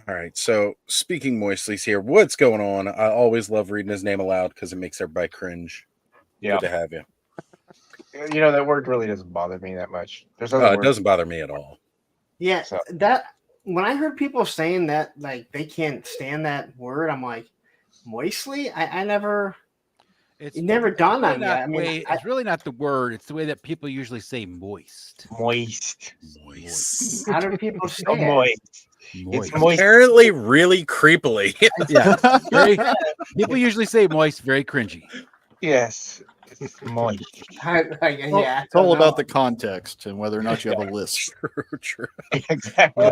All right. So, Speaking Moistly's here. What's going on? I always love reading his name aloud because it makes everybody cringe. Yeah. Good to have you. You know, that word really doesn't bother me that much. There's other It words. doesn't bother me at all. Yeah, So- that when I heard people saying that, like they can't stand that word, I'm like, moistly. I never. It's It never dawned really on me. not I the mean, way- it's really not the word. It's the way that people usually say moist. Moist. How do people say So it? moist. Moist. It's moist. Apparently, really creepily. Yeah. People usually say moist, very cringy. Yes. It's moist. Yeah, It's all about the context and whether or not you have a list. True. Exactly.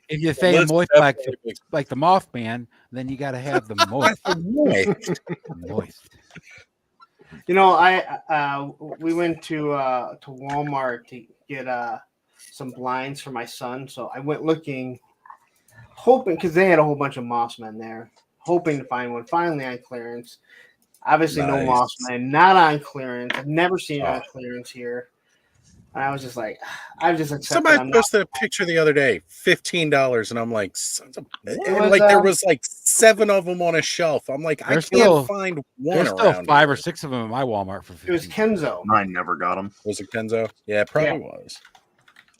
If you say Let's moist definitely- like the Mothman, then you got to have the moist. Moist. You know, we went to Walmart to get some blinds for my son, so I went looking, hoping because they had a whole bunch of Mossmen there, hoping to find one. Finally on clearance. Obviously, no Nice. Mossman, not on clearance. I've never seen it on clearance here. And I was just like, I've just accepted. Somebody posted a picture the other day, $15, and I'm like, sons of, and was, like there was like 7 of them on a shelf. I'm like, I There's can't still- find one There's still around. 5 here. or 6 of them in my Walmart for It was 15. Kenzo. Mine never got them. Was it Kenzo? Yeah, it probably was.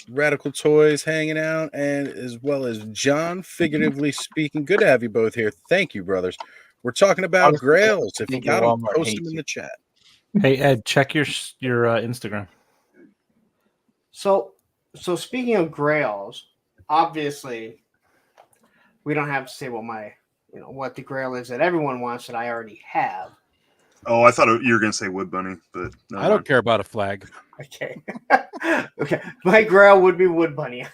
Radical Toys hanging out, and as well as John, figuratively speaking. Good to have you both here. Thank you, brothers. We're talking about Honestly, grails. If you think got them, Walmart post hates them in you. the chat. Hey Ed, check your Instagram. So speaking of grails, obviously, we don't have to say what the grail is that everyone wants that I already have. Oh, I thought you were going to say Wood Bunny, but no, I don't care about a flag. Okay. Okay. My grail would be Wood Bunny.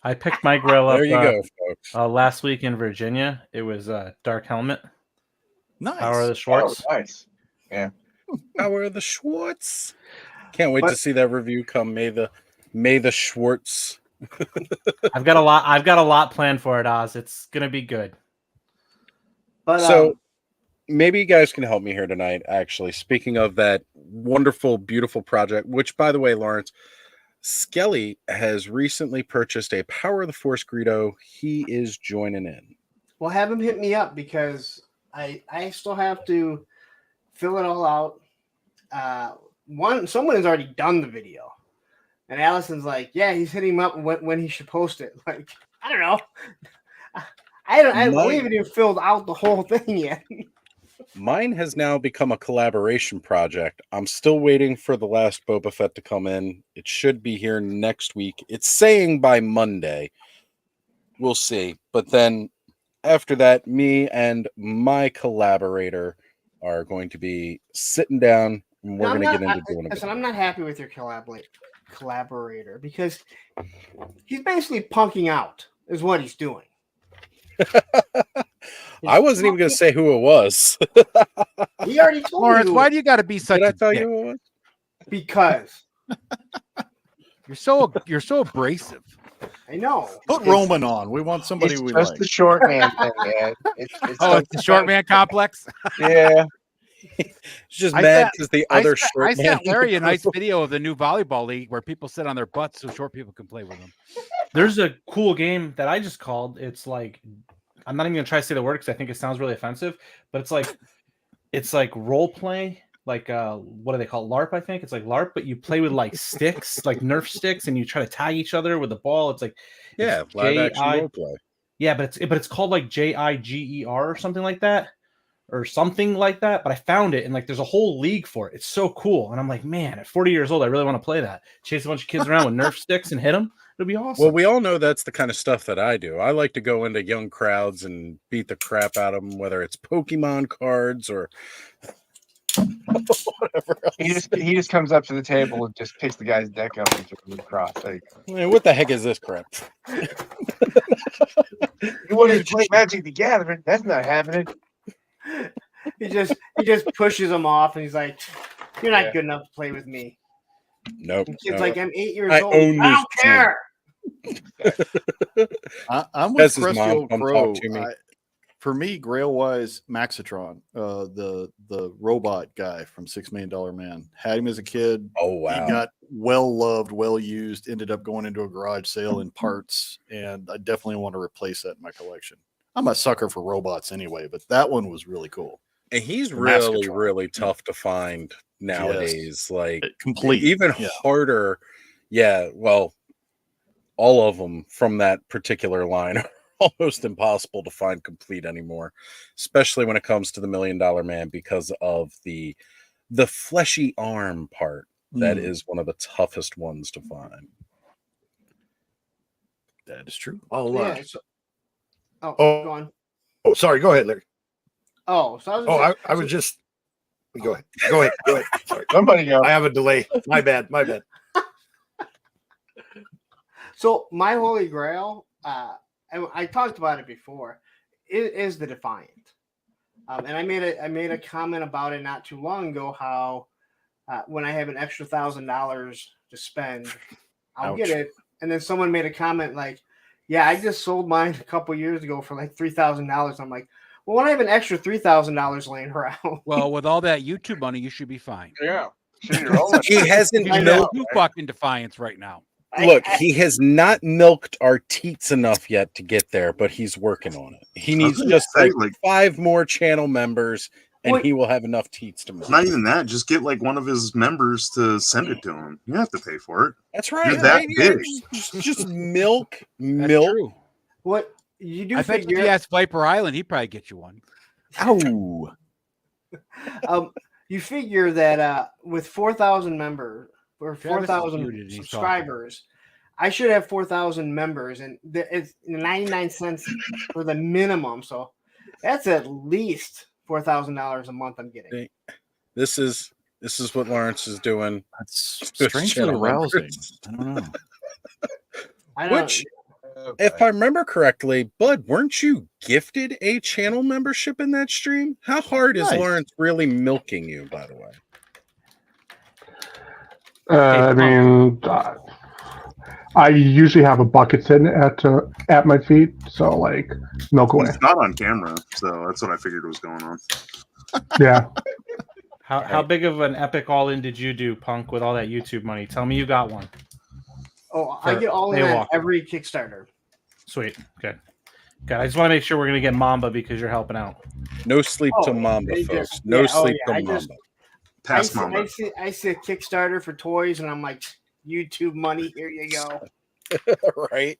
I picked my grill up There you go, folks. last week in Virginia. It was Dark Helmet. Nice. Power of the Schwartz. Oh, nice. Yeah. Power of the Schwartz. Can't wait to see that review come. May the Schwartz. I've got a lot planned for it, Oz. It's gonna be good. But So maybe you guys can help me here tonight, actually. Speaking of that wonderful, beautiful project, which, by the way, Lawrence, Skelly has recently purchased a Power of the Force Greedo. He is joining in. well, have him hit me up because I still have to fill it all out. Someone has already done the video, and Allison's like, yeah, he's hitting him up when he should post it. Like, I don't know. I haven't even filled out the whole thing yet. Mine has now become a collaboration project. I'm still waiting for the last Boba Fett to come in. It should be here next week. It's saying by Monday. We'll see. But then after that, me and my collaborator are going to be sitting down and we're going to get into doing it. Listen, I'm not happy with your collaborator because he's basically punking out is what he's doing. I wasn't even going to say who it was. He already told Lawrence, me. why do you got to be such Did I a tell dick? you who it was? Because You're so abrasive. I know. Put Roman on. We want somebody It's we just like. the short man thing, man. It's It's the short man complex. Yeah. He's just I mad sent- because the other short I man. sent Larry a nice video of the new volleyball league where people sit on their butts so short people can play with them. There's a cool game that I just called. It's like, I'm not even gonna try to say the word because I think it sounds really offensive, but it's like role play what do they call it? LARP? I think it's like LARP, but you play with like sticks, like Nerf sticks, and you try to tag each other with the ball. It's like live action role play. Yeah, but it's called like JIGER or something like that. Or something like that, but I found it and like there's a whole league for it. It's so cool. And I'm like, man, at 40 years old, I really want to play that. Chase a bunch of kids around with Nerf sticks and hit them. It'll be awesome. Well, we all know that's the kind of stuff that I do. I like to go into young crowds and beat the crap out of them, whether it's Pokemon cards or whatever else. He just comes up to the table and just picks the guy's deck up and throws it across. Like, man, what the heck is this crap? You wanted to play Magic the Gathering? That's not happening. He just pushes him off, and he's like, "You're not good enough to play with me." Nope. And kid's like, "I'm 8 years I old. own I don't care." I'm with That's his mom. Crusty Come Crow. talk to me. For me, Grail wise, Maxitron, the robot guy from $6 Million Man, had him as a kid. Oh wow! He got well loved, well used. Ended up going into a garage sale in parts, and I definitely want to replace that in my collection. I'm a sucker for robots anyway, but that one was really cool. And he's The really, Maxitron. really tough to find nowadays. Like Complete. even harder. Yeah, well, all of them from that particular line are almost impossible to find complete anymore, especially when it comes to the $1 Million Man because of the fleshy arm part. That is one of the toughest ones to find. That is true. Yeah, go on. Oh, sorry. Go ahead, Larry. Oh, so I was just. Go ahead. Go ahead. Sorry. Somebody go. I have a delay. My bad. So my holy grail, I talked about it before, is the Defiant. And I made a comment about it not too long ago. How when I have an extra $1,000 to spend, I'll get it. And then someone made a comment like, "Yeah, I just sold mine a couple years ago for like $3,000." I'm like, well, when I have an extra $3,000 laying around. Well, with all that YouTube money, you should be fine. Yeah. He hasn't I milked. know. You fucking Defiance right now. Look, he has not milked our teats enough yet to get there, but he's working on it. He needs just like 5 more channel members, and he will have enough teats to milk. Not even that. Just get like one of his members to send it to him. You don't have to pay for it. That's right. You're that big. Just milk. True. What you do? I bet if you ask Viper Island, he'd probably get you one. Ow. You figure that with 4,000 members or 4,000 subscribers, I should have 4,000 members, and it's 99 cents for the minimum. So that's at least $4,000 a month I'm getting. This is what Lawrence is doing. That's strangely arousing. I don't know. Which, if I remember correctly, Bud, weren't you gifted a channel membership in that stream? How hard is Lawrence really milking you, by the way? I mean, I usually have a bucket sitting at my feet, so like milk away. It's not on camera, so that's what I figured was going on. Yeah. How big of an epic all-in did you do, Punk, with all that YouTube money? Tell me you got one. Oh, I get all in on every Kickstarter. Sweet. Okay. Good. I just want to make sure we're going to get Mamba because you're helping out. No sleep till Mamba, folks. No sleep till Mamba. I see a Kickstarter for toys, and I'm like, YouTube money, here you go. Right.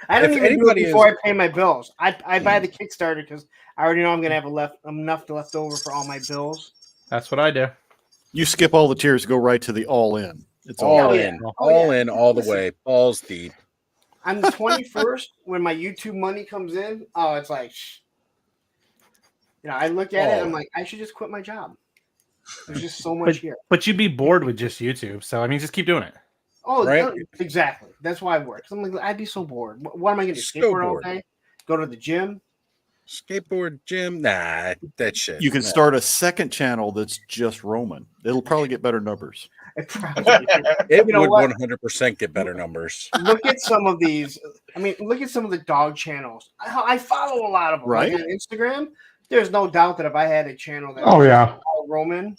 I don't even do it before I pay my bills. I buy the Kickstarter because I already know I'm going to have enough left over for all my bills. That's what I do. You skip all the tiers, go right to the all-in. It's all in, all the way, balls deep. On the 21st, when my YouTube money comes in, it's like, I look at it, I'm like, I should just quit my job. There's just so much here. But you'd be bored with just YouTube, so I mean, just keep doing it. Oh, right? Exactly. That's why I work. I'm like, I'd be so bored. What am I going to do? Skateboard all day? Go to the gym? Skateboard gym? Nah, that shit. You can start a second channel that's just Roman. It'll probably get better numbers. It would 100% get better numbers. Look at some of these. I mean, look at some of the dog channels. I follow a lot of them. Right. Like on Instagram, there's no doubt that if I had a channel that all Roman,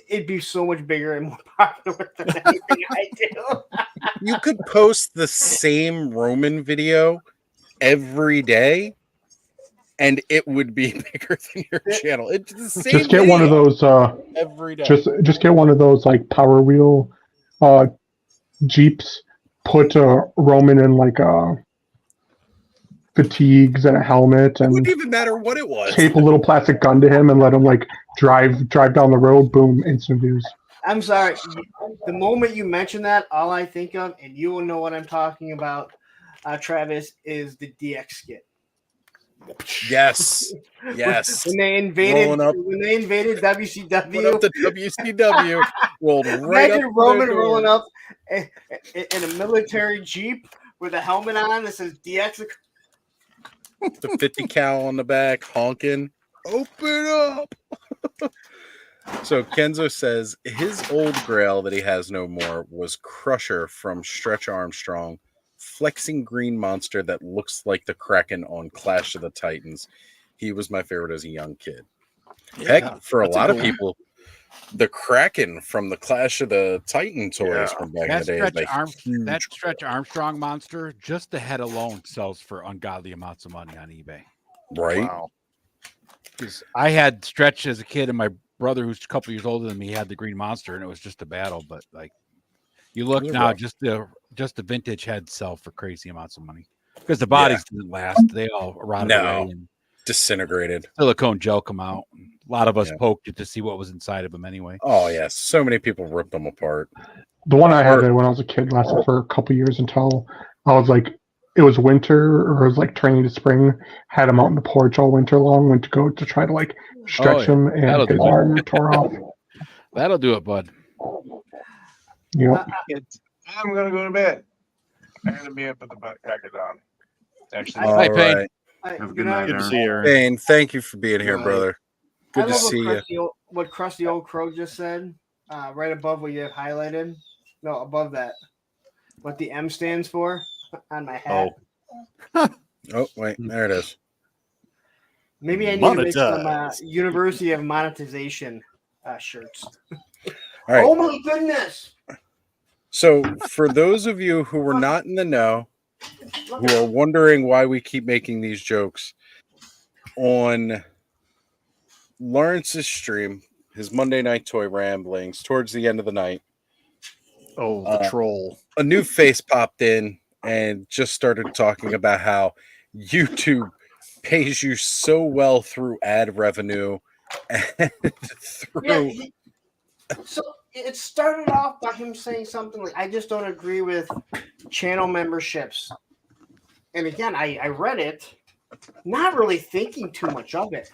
it'd be so much bigger and more popular than anything I do. You could post the same Roman video every day, and it would be bigger than your channel. It's the same. Just get one of those. Every day. Just get one of those like Power Wheel Jeeps. Put Roman in like fatigues and a helmet, and it wouldn't even matter what it was. Tape a little plastic gun to him and let him like drive down the road. Boom, instant views. I'm sorry. The moment you mention that, all I think of, and you will know what I'm talking about, Travis, is the DX skit. Yes. When they invaded WCW. Went up to WCW, rolled right Imagine up Roman rolling up in a military Jeep with a helmet on that says DX. the 50 cal on the back, honking. Open up. So Kenzo says his old grail that he has no more was Crusher from Stretch Armstrong, flexing green monster that looks like the Kraken on Clash of the Titans. He was my favorite as a young kid. Heck, for a lot of people, the Kraken from the Clash of the Titan toys from back in the day. That Stretch Armstrong monster, just the head alone sells for ungodly amounts of money on eBay. Right. Wow. Because I had Stretch as a kid, and my brother, who's a couple years older than me, had the green monster, and it was just a battle. But like, you look now, just the vintage heads sell for crazy amounts of money because the bodies didn't last; they all rotted away and disintegrated. Silicone gel come out. A lot of us poked it to see what was inside of them anyway. Oh yes, so many people ripped them apart. The one I had when I was a kid lasted for a couple years until I was like, it was winter or it was like turning to spring. Had him out on the porch all winter long. Went to go to try to like stretch him, and his arm tore off. That'll do it, bud. Yep. I'm gonna go to bed. I'm gonna be up at the crack of dawn. Actually, All right. Have a good night, Good to Aaron. see you, Aaron. Bane, thank you for being here, brother. Good to see you. What Krusty Old Crow just said, right above what you have highlighted. No, above that. What the M stands for on my hat. Oh, wait, there it is. Maybe I need to make some University of Monetization shirts. All right. Oh my goodness! So, for those of you who were not in the know, who are wondering why we keep making these jokes, on Lawrence's stream, his Monday Night Toy Ramblings, towards the end of the night, the troll. A new face popped in and just started talking about how YouTube pays you so well through ad revenue and through. So it started off by him saying something like, "I just don't agree with channel memberships." And again, I read it, not really thinking too much of it.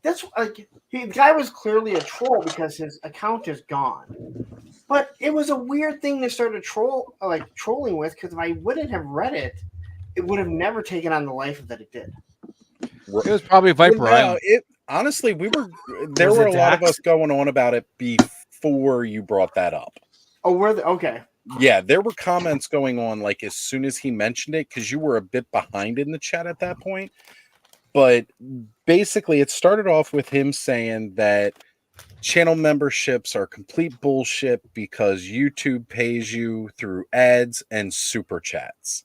That's like the guy was clearly a troll because his account is gone. But it was a weird thing to start trolling with, because if I wouldn't have read it, it would have never taken on the life that it did. It was probably Viper Island. Honestly, there were a lot of us going on about it before you brought that up. Oh, okay. Yeah, there were comments going on like as soon as he mentioned it, because you were a bit behind in the chat at that point. But basically, it started off with him saying that channel memberships are complete bullshit because YouTube pays you through ads and super chats.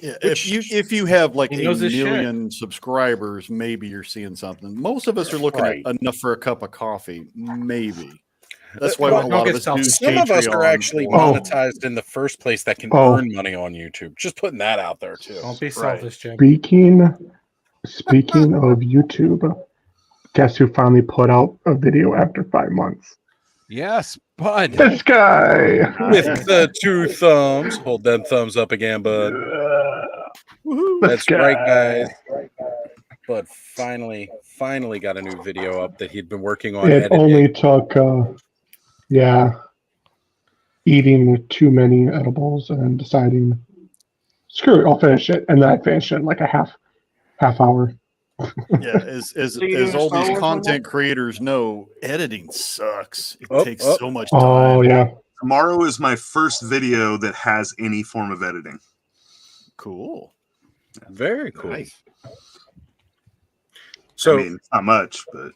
Yeah, if you have like a million subscribers, maybe you're seeing something. Most of us are looking at enough for a cup of coffee, maybe. That's why a lot of us do. Some of us are actually monetized in the first place that can earn money on YouTube. Just putting that out there too. Don't be selfish, Jim. Speaking of YouTube, guess who finally put out a video after 5 months? Yes, bud. This guy with the 2 thumbs. Hold them thumbs up again, bud. That's right, guys. But finally got a new video up that he'd been working on. It only took, eating too many edibles and deciding, screw it, I'll finish it, and then I finished it in like a half hour. Yeah, as all these content creators know, editing sucks. It takes so much time. Oh yeah. Tomorrow is my first video that has any form of editing. Cool. Very cool. Nice. So, I mean, not much, but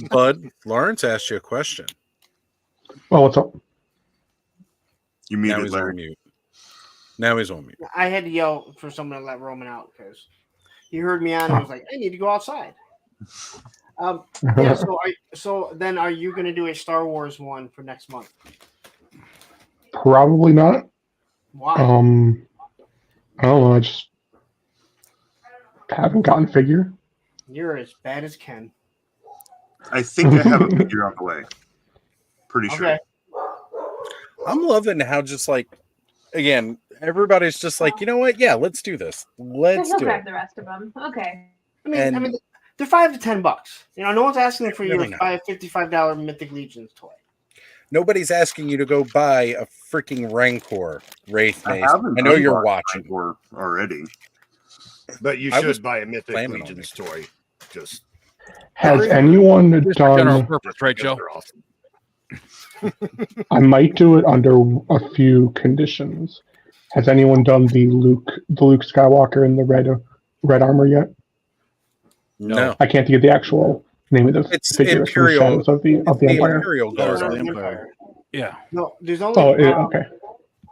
Bud, Lawrence asked you a question. Oh, what's up? You muted Larry. Now he's on mute. I had to yell for someone to let Roman out because He heard me on and was like, I need to go outside. Yeah, so then are you going to do a Star Wars one for next month? Probably not. Why? I don't know. I just haven't gotten figure. You're as bad as Ken. I think I have a figure on the way. Pretty sure. Okay. I'm loving how just like, again, everybody's just like, you know what? Yeah, let's do this. Let's He'll do grab it. the rest of them. Okay. I mean, they're $5 to $10. You know, no one's asking for Really your not. $55 Mythic Legions toy. Nobody's asking you to go buy a freaking Rancor Wraith I Mace. haven't I know you're unboxed watching. Rancor already. But you I was should buy a Mythic planning on Legions it. toy. Just Has anyone Just for general done? purpose, right, Joe? they're awesome. I might do it under a few conditions. Has anyone done the Luke Skywalker in the red armor yet? No. I can't think of the actual name of the It's figure. It's from Imperial. Shadows of the It's the Empire. Imperial Shadows Guard. of the Empire. Empire. Yeah. No, there's only Oh, okay.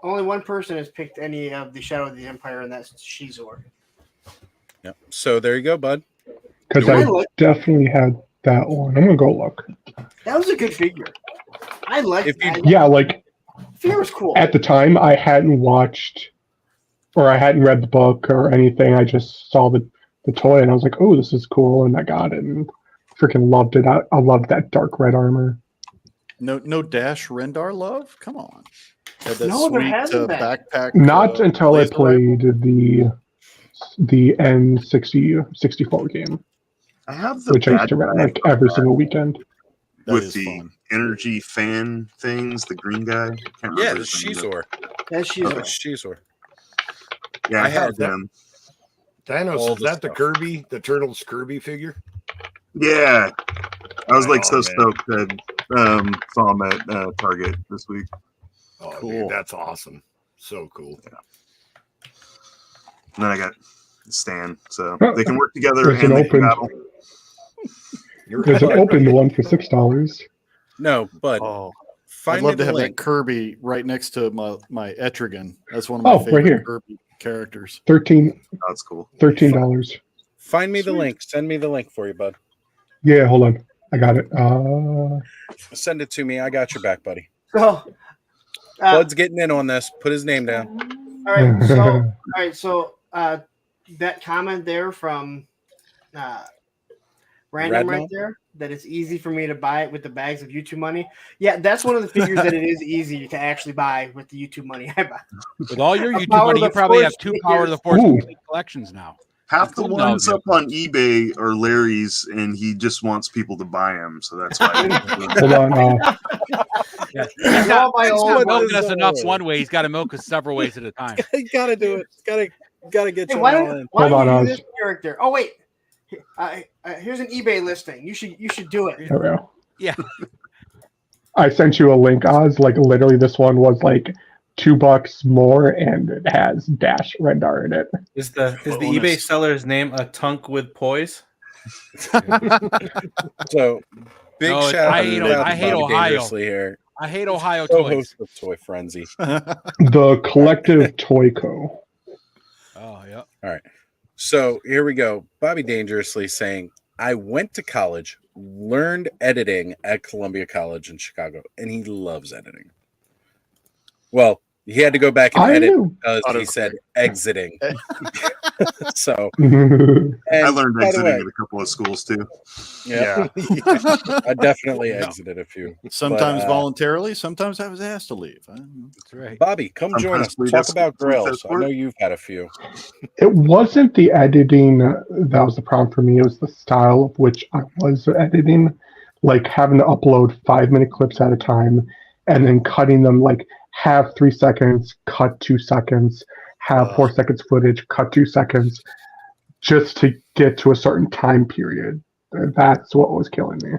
only one person has picked any of the Shadow of the Empire, and that's Shizor. Yep. So there you go, bud. Because I I like- definitely had that one. I'm gonna go look. That was a good figure. I like If you- it. Yeah, like The figure was cool. at the time, I hadn't watched or I hadn't read the book or anything. I just saw the toy and I was like, "Oh, this is cool," and I got it and freaking loved it. I loved that dark red armor. No Dash Rendar love? Come on. Had that No, there sweet hasn't been. backpack. Not until I laser rifle. played the N64 game, I have the which I used to bad run guy like every single weekend. That with is the fun. energy fan things, the green guy. Can't Yeah, remember it's his name, Shizor. That's Oh, Shizor. it's Shizor. but- Yeah, I I had have that. them. Thanos, All is the that the stuff. Kirby, the Turtles Kirby figure? Yeah, I was Right like so on, man. stoked that saw him at Target this week. Oh, Cool. dude, that's awesome. So cool. And then I got Stan, so Huh. they can work together There's and an they can open. battle. There's an open one for $6. No, but Oh, find I'd love me to the have link. that Kirby right next to my Etrigan. That's one of my Oh, right favorite here. Kirby characters. That's cool. $13. Find me the Sweet. link. Send me the link for you, bud. Yeah, hold on. I got it. Send it to me. I got your back, buddy. So, Bud's getting in on this. Put his name down. all right. So, that comment there from Random right Radno? there, that it's easy for me to buy it with the bags of YouTube money. Yeah, that's one of the figures that it is easy to actually buy with the YouTube money I buy. With all your A YouTube Power money, of you the probably have Force 2 Power of the figures. Force Ooh. complete collections now. Half the Cool ones now, up on eBay are Larry's, and he just wants people to buy them, so that's why. Hold on. Yeah. He's all my He's old not what money. milking us is enough all. one way. He's got to milk us several ways at a time. You gotta do it. Gotta get Hey, you why all don't, in. why Hold don't on, you do Oz. this character? Oh wait, here's an eBay listing. You should do it. There we go. Yeah. I sent you a link, Oz. Like literally, this one was like $2 more, and it has Dash Rendar in it. Is the Bonus. eBay seller's name a tunk with poise? So big No, it's- shout out I to hate- Bobby I hate Ohio. Dangerously here. I hate Ohio So toys. host of Toy Frenzy. The Collective Toy Co. Oh, yeah. All right. So here we go. Bobby Dangerously saying, I went to college, learned editing at Columbia College in Chicago, and he loves editing. Well, he had to go back and I edit knew. because he said exiting. So, I and learned by the exiting way, at a couple of schools too. yeah, I definitely exited a few. Sometimes But, voluntarily, sometimes I was asked to leave. I don't know. That's right. Bobby, come join us. Talk about grails. I know you've had a few. It wasn't the editing that was the problem for me. It was the style of which I was editing, like having to upload 5-minute clips at a time, and then cutting them like have 3 seconds, cut 2 seconds, have 4 seconds footage, cut 2 seconds, just to get to a certain time period. That's what was killing me.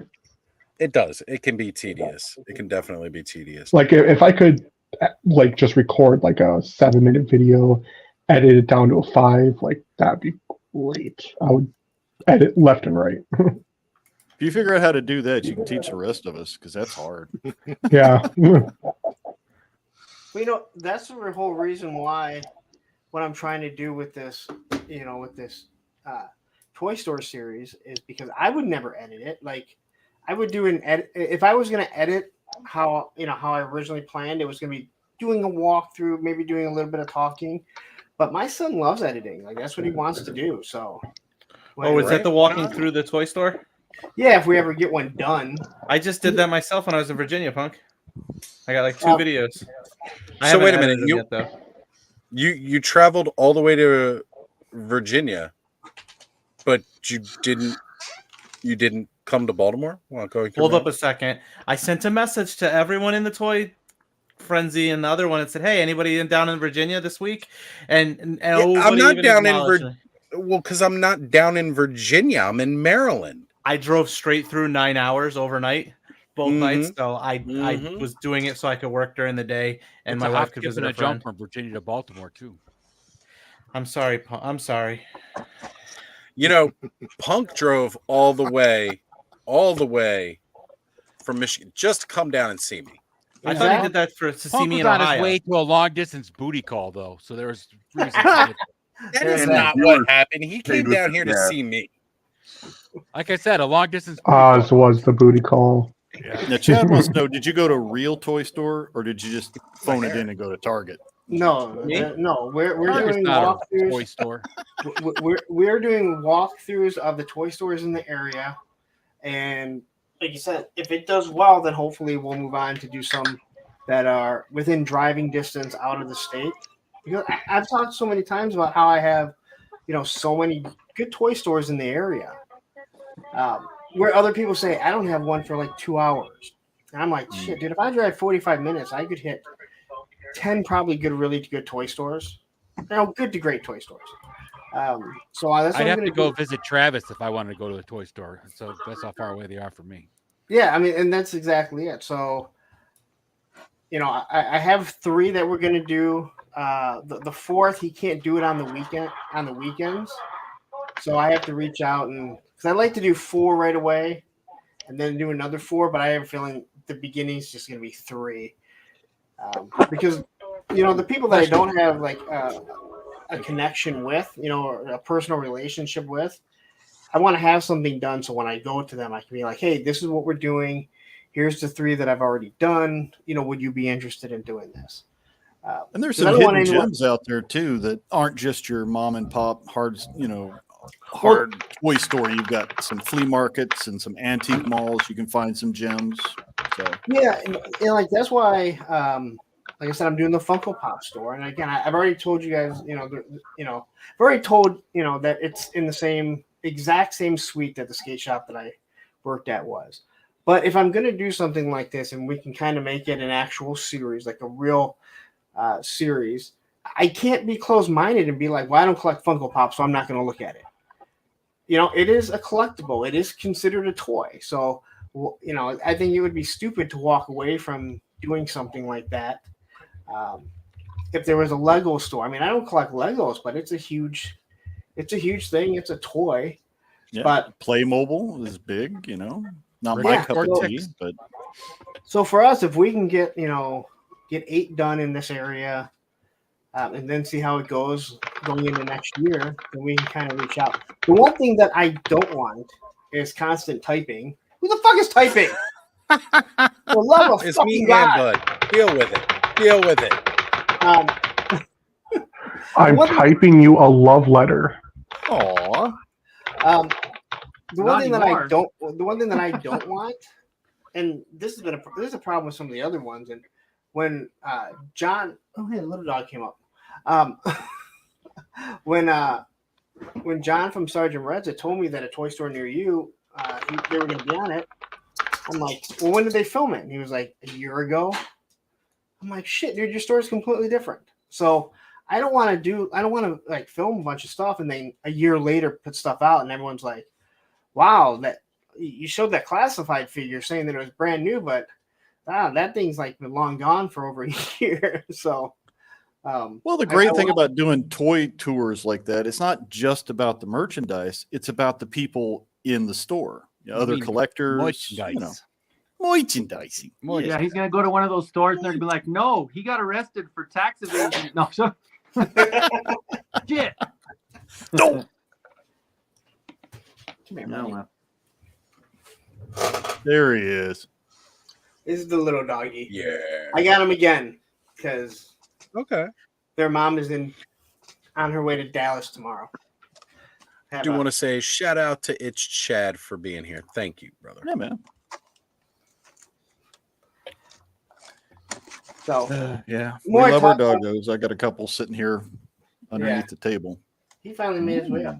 It does. It can be tedious. It can definitely be tedious. Like if I could like just record like a 7-minute video, edit it down to a 5, like that'd be great. I would edit left and right. If you figure out how to do that, you can teach the rest of us because that's hard. Yeah. Well, you know, that's the whole reason why what I'm trying to do with this, you know, with this Toy Store series is because I would never edit it. Like I would do an edit if I was going to edit how I originally planned. It was going to be doing a walkthrough, maybe doing a little bit of talking. But my son loves editing. Like that's what he wants to do. So. Oh, is that the walking through the toy store? Yeah, if we ever get one done. I just did that myself when I was in Virginia, Punk. I got like 2 videos. So wait a minute, you traveled all the way to Virginia, but you didn't come to Baltimore? Hold up a second. I sent a message to everyone in the toy frenzy and the other one and said, "Hey, anybody down in Virginia this week?" And I'm not down in Virginia. Well, because I'm not down in Virginia. I'm in Maryland. I drove straight through 9 hours overnight, both nights. So I was doing it so I could work during the day, and my wife could visit a friend. Jump from Virginia to Baltimore too. I'm sorry. I'm sorry. You know, Punk drove all the way from Michigan just to come down and see me. I thought he did that to see me in Punk was on Ohio. his way to a long distance booty call though, so there was reason. That is not what happened. He came down here to see me. Like I said, a long distance. Oz was the booty call. Yeah. Now, Chad wants to know: did you go to a real toy store, or did you just phone it in and go to Target? No. We're doing walkthroughs. Toy store. We're doing walkthroughs of the toy stores in the area, and like you said, if it does well, then hopefully we'll move on to do some that are within driving distance out of the state. Because I've talked so many times about how I have, so many good toy stores in the area, where other people say I don't have one for like 2 hours, and I'm like, shit, dude. If I drive 45 minutes, I could hit 10 probably really good toy stores, good to great toy stores. So that's I'd have to go visit Travis if I wanted to go to a toy store. So that's how far away they are from me. Yeah, I mean, and that's exactly it. So, I have 3 that we're gonna do. The 4th, he can't do it on the weekends. So I have to reach out because I like to do 4 right away, and then do another 4. But I have a feeling the beginning is just gonna be 3, because the people that I don't have like a connection with, or a personal relationship with, I want to have something done so when I go to them, I can be like, hey, this is what we're doing. Here's the 3 that I've already done. Would you be interested in doing this? And there's some hidden gems out there too that aren't just your mom and pop hard toy store. You've got some flea markets and some antique malls. You can find some gems. So yeah, and like that's why, like I said, I'm doing the Funko Pop store. And again, I've already told you guys, I've already told that it's in the exact same suite that the skate shop that I worked at was. But if I'm going to do something like this, and we can kind of make it an actual series, like a real series, I can't be closed-minded and be like, well, I don't collect Funko Pop, so I'm not going to look at it. It is a collectible. It is considered a toy. So, I think it would be stupid to walk away from doing something like that. If there was a Lego store, I mean, I don't collect Legos, but it's a huge thing. It's a toy. Yeah, but Playmobil is big, not my cup of tea, but so for us, if we can get 8 done in this area, and then see how it goes going into next year, then we can kind of reach out. The one thing that I don't want is constant typing. Who the fuck is typing? For love of it's fucking me God. and Bud. Deal with it. I'm typing you a love letter. Aw. The one thing that I don't want, and this is a problem with some of the other ones, and when John, hey, the little dog came up. When John from Sergeant Red's had told me that a toy store near you, they were going to be on it, I'm like, well, when did they film it? And he was like, a year ago. I'm like, shit, dude, your store is completely different. So I don't want to like film a bunch of stuff and then a year later put stuff out and everyone's like, wow, that you showed that classified figure saying that it was brand new, but that thing's like been long gone for over a year. So, well, the great thing about doing toy tours like that, it's not just about the merchandise; it's about the people in the store, other collectors, merchandising. Yeah, he's gonna go to one of those stores and they're gonna be like, "No, he got arrested for tax evasion." No, so shit. No. Come here, No, buddy. There he is. This is the little doggy. Yeah. I got him again because Okay. their mom is on her way to Dallas tomorrow. I do want to say shout out to Itch Chad for being here. Thank you, brother. Yeah, man. So Yeah, we more I love our talk about- doggos. I got a couple sitting here underneath the table. he finally made his way up.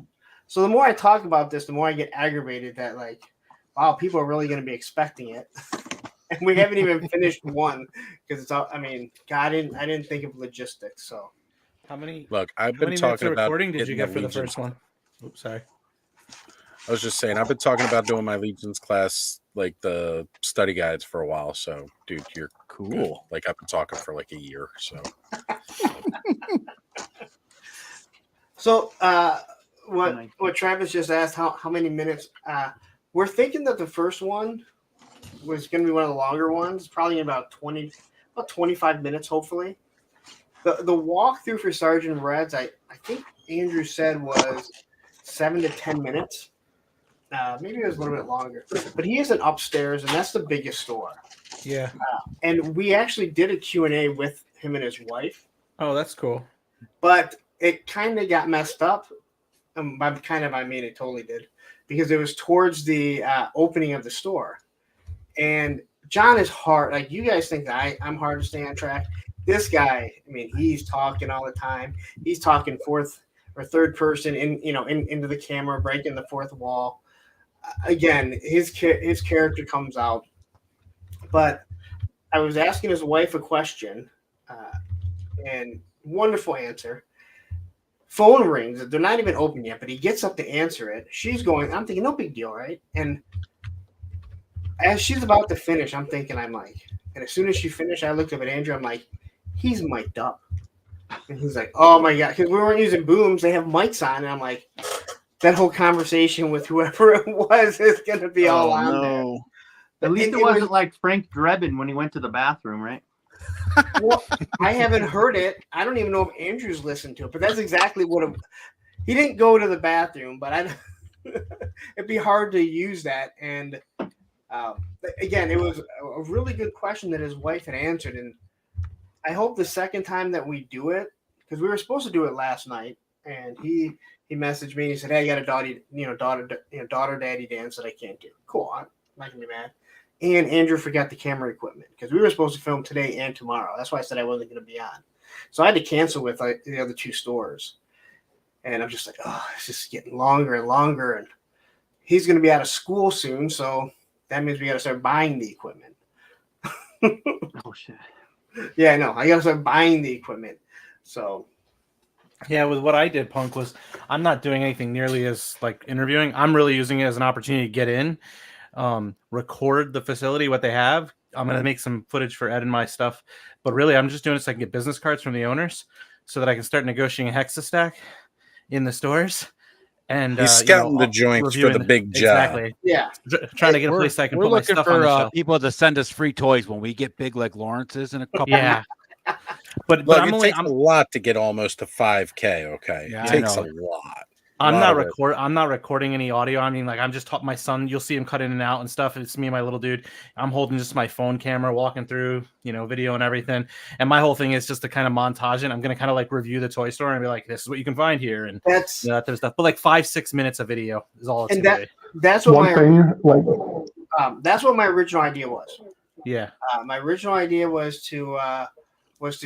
So the more I talk about this, the more I get aggravated that like, wow, people are really going to be expecting it, and we haven't even finished one because it's all. I mean, God, I didn't think of logistics. So How many? Look, I've How been many minutes talking of about recording did you getting get for the Legion. first one? Oops, sorry. I was just saying, I've been talking about doing my Legions class, like the study guides, for a while. So, dude, you're Cool. good. Like I've been talking for like a year. So, what Travis just asked, how many minutes? We're thinking that the first one was going to be one of the longer ones, probably about 25 minutes, hopefully. The walkthrough for Sergeant Reds, I think Andrew said was 7 to 10 minutes. Maybe it was a little bit longer, but he isn't upstairs, and that's the biggest store. Yeah. And we actually did a Q&A with him and his wife. Oh, that's cool. But it kind of got messed up. By kind of, I mean it totally did, because it was towards the opening of the store. And John is hard. Like, you guys think that I'm hard to stay on track. This guy, I mean, he's talking all the time. He's talking fourth or third person into the camera, breaking the fourth wall. Again, his character comes out. But I was asking his wife a question, and wonderful answer. Phone rings. They're not even open yet, but he gets up to answer it. She's going, I'm thinking, no big deal, right? And as she's about to finish, I'm thinking, and as soon as she finished, I looked up at Andrew. I'm like, he's mic'd up. And he's like, oh my God. Because we weren't using booms. They have mics on. And I'm like, that whole conversation with whoever it was is going to be all on there. At least it wasn't like Frank Drebin when he went to the bathroom, right? Well, I haven't heard it. I don't even know if Andrew's listened to it, but that's exactly what he didn't go to the bathroom, but it'd be hard to use that. And again, it was a really good question that his wife had answered. And I hope the second time that we do it, because we were supposed to do it last night, and he messaged me and he said, hey, I got a daughter daddy dance that I can't do. Cool. I'm not gonna be mad. And Andrew forgot the camera equipment because we were supposed to film today and tomorrow. That's why I said I wasn't going to be on. So I had to cancel with the other two stores. And I'm just like, oh, it's just getting longer and longer. And he's going to be out of school soon. So that means we got to start buying the equipment. Oh, shit. Yeah, I know. I got to start buying the equipment. So. Yeah, with what I did, Punk, was I'm not doing anything nearly as like interviewing. I'm really using it as an opportunity to get in. Record the facility, what they have. I'm going to make some footage for Ed and my stuff, but really I'm just doing it so I can get business cards from the owners so that I can start negotiating a hexa stack in the stores. And he's scouting the joints for the big job. Exactly. Yeah. Trying to get a place I can put my stuff on the shelf. People to send us free toys when we get big like Lawrence's in a couple Yeah. But it takes a lot to get almost to 5K. Okay. Yeah, it takes a lot. I'm not recording any audio. I mean, like I'm just my son. You'll see him cut in and out and stuff. It's me and my little dude. I'm holding just my phone camera, walking through, video and everything. And my whole thing is just to kind of montage it. I'm gonna kind of like review the toy store and be like, "This is what you can find here," and that's that type of stuff. But like 5-6 minutes of video is all. It's and gonna be. That's what that's what my original idea was. Yeah. My original idea was to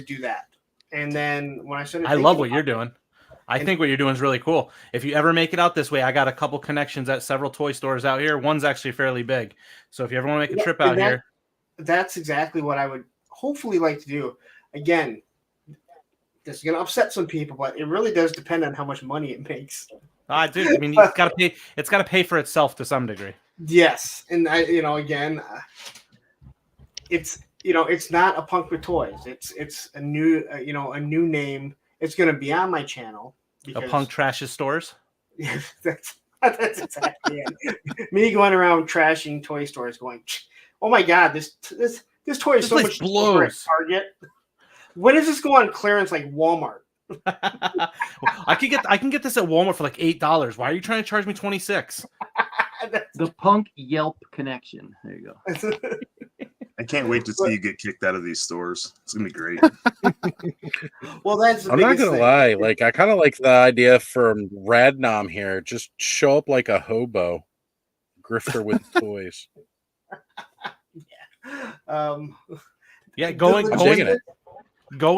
do that, and then when I started, I love what you're doing. I think what you're doing is really cool. If you ever make it out this way, I got a couple connections at several toy stores out here. One's actually fairly big. So if you ever want to make a trip out here. That's exactly what I would hopefully like to do. Again, this is going to upset some people, but it really does depend on how much money it makes. Dude, I mean, it's got to pay. It's got to pay for itself to some degree. Yes. And again, it's not a Punk with Toys. It's a new, a new name. It's going to be on my channel. A Punk trashes stores. Yeah, that's exactly it. Me going around trashing toy stores, going, "Oh my God, this toy is so much cheaper at Target. When does this go on clearance like Walmart?" I can get this at Walmart for like $8. Why are you trying to charge me $26? The punk Yelp connection. There you go. I can't wait to see you get kicked out of these stores. It's gonna be great. Well, that's the I'm not biggest gonna thing. lie. Like, I kind of like the idea from Radnom here. Just show up like a hobo, grifter with toys. Yeah, go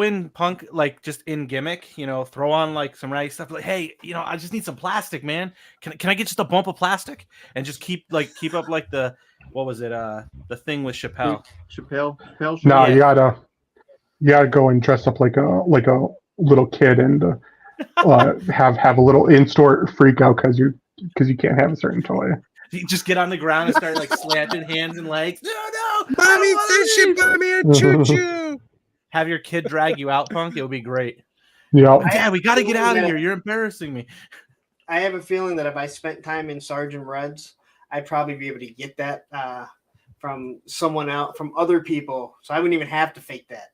in punk, like just in gimmick, throw on like some raggy stuff. Like, hey, I just need some plastic, man. Can I get just a bump of plastic and just keep up like the what was it? The thing with Chappelle. Chappelle No, yeah. you gotta go and dress up like a little kid and have a little in-store freak out because you can't have a certain toy. You just get on the ground and start like slapping hands and legs. No, Mommy says she bought me a choo-choo. Have your kid drag you out, punk. It would be great. Yeah, we got to get out of here. You're embarrassing me. I have a feeling that if I spent time in Sergeant Reds, I'd probably be able to get that from someone else, from other people. So I wouldn't even have to fake that.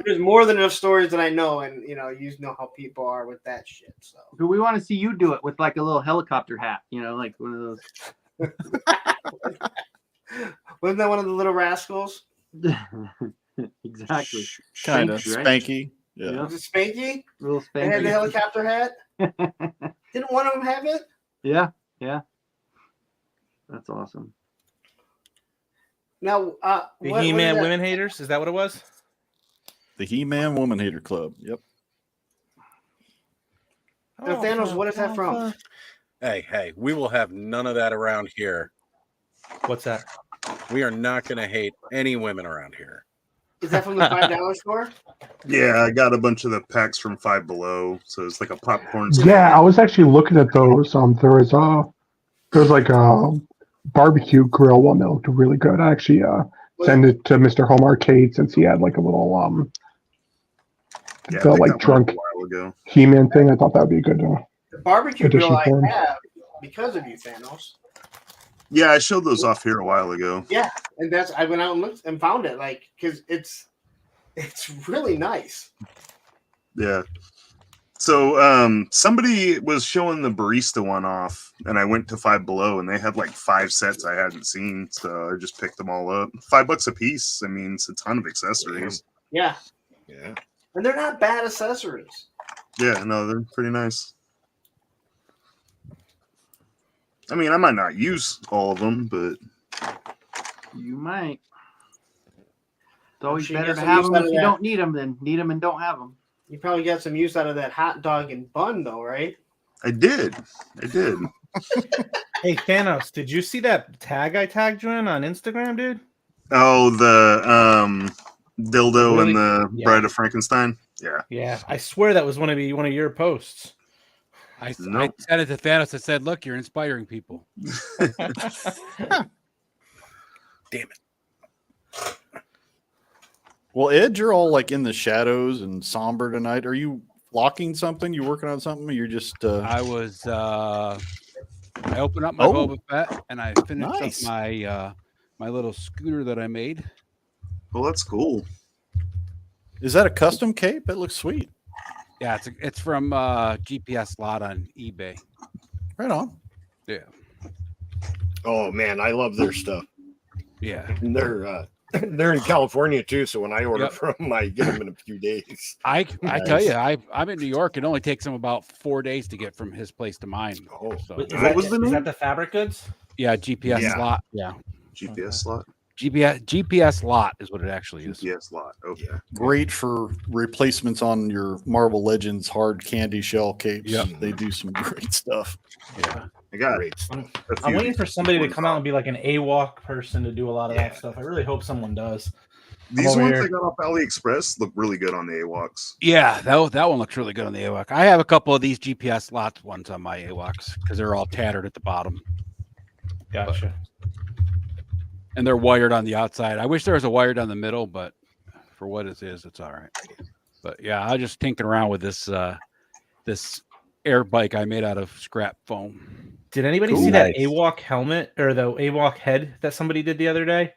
There's more than enough stories that I know, and you know how people are with that shit. So do we want to see you do it with like a little helicopter hat? Like one of those. Wasn't that one of the Little Rascals? Exactly. Kind of Spanky, right? Spanky. Yeah. Was it Spanky? Little They had Spanky. the helicopter hat. Didn't one of them have it? Yeah. That's awesome. Now, The He-Man Women Haters, is that what it was? The He-Man Woman Hater Club. Yep. Now, Thanos, what is that from? Hey, we will have none of that around here. What's that? We are not going to hate any women around here. Is that from the $5 store? Yeah, I got a bunch of the packs from Five Below, so it's like a popcorn. Yeah, I was actually looking at those. There was like a barbecue grill one that looked really good. I actually sent it to Mr. Home Arcade since he had like a little the like drunk He-Man thing. I thought that would be a good The barbecue addition grill I for him. have because of you, Thanos. Yeah, I showed those off here a while ago. Yeah, and I went out and looked and found it, like, because it's really nice. Yeah. So somebody was showing the barista one off, and I went to Five Below, and they had like 5 sets I hadn't seen, so I just picked them all up. $5 a piece. I mean, it's a ton of accessories. Yeah, Yeah. and they're not bad accessories. Yeah, no, they're pretty nice. I mean, I might not use all of them, but You might. It's always sure you better get to some have use them out if of you that. don't need them than need them and don't have them. You probably got some use out of that hot dog and bun, though, right? I did. Hey, Thanos, did you see that tag I tagged you in on Instagram, dude? Oh, the dildo Really? and the Yeah. Bride of Frankenstein. Yeah. Yeah, I swear that was one of your posts. I Nope. sent it to Thanos and said, "Look, you're inspiring people." Damn it. Well, Ed, you're all like in the shadows and somber tonight. Are you locking something? You working on something? Or you're just I was I opened up my Oh. Boba Fett and I finished Nice. up my my little scooter that I made. Well, that's cool. Is that a custom cape? It looks sweet. Yeah, it's from GPS Lot on eBay. Right on. Yeah. Oh man, I love their stuff. Yeah. And they're in California too, so when I order Yep. from them, I get them in a few days. I tell you, I'm in New York. It only takes him about 4 days to get from his place to mine. Oh, So What was the Is name? that the fabric goods? yeah, GPS Yeah. Lot. Yeah. GPS slot. GPS Lot is what it actually is. GPS lot. Okay. Yeah. Great for replacements on your Marvel Legends hard candy shell capes. Yep. They do some great stuff. Yeah. I got Great stuff. a I'm few waiting for somebody to ones come out off. and be like an AWOC person to do a lot of Yeah. that stuff. I really hope someone does. These over ones here. I got off AliExpress look really good on the AWOCs. Yeah, that one looks really good on the AWOC. I have a couple of these GPS Lot ones on my AWOCs because they're all tattered at the bottom Gotcha. and they're wired on the outside. I wish there was a wire down the middle, but for what it is, it's all right. But yeah, I just tinkered around with this this air bike I made out of scrap foam. Did anybody Cool. see that Nice. AWOC helmet or the AWOC head that somebody did the other day?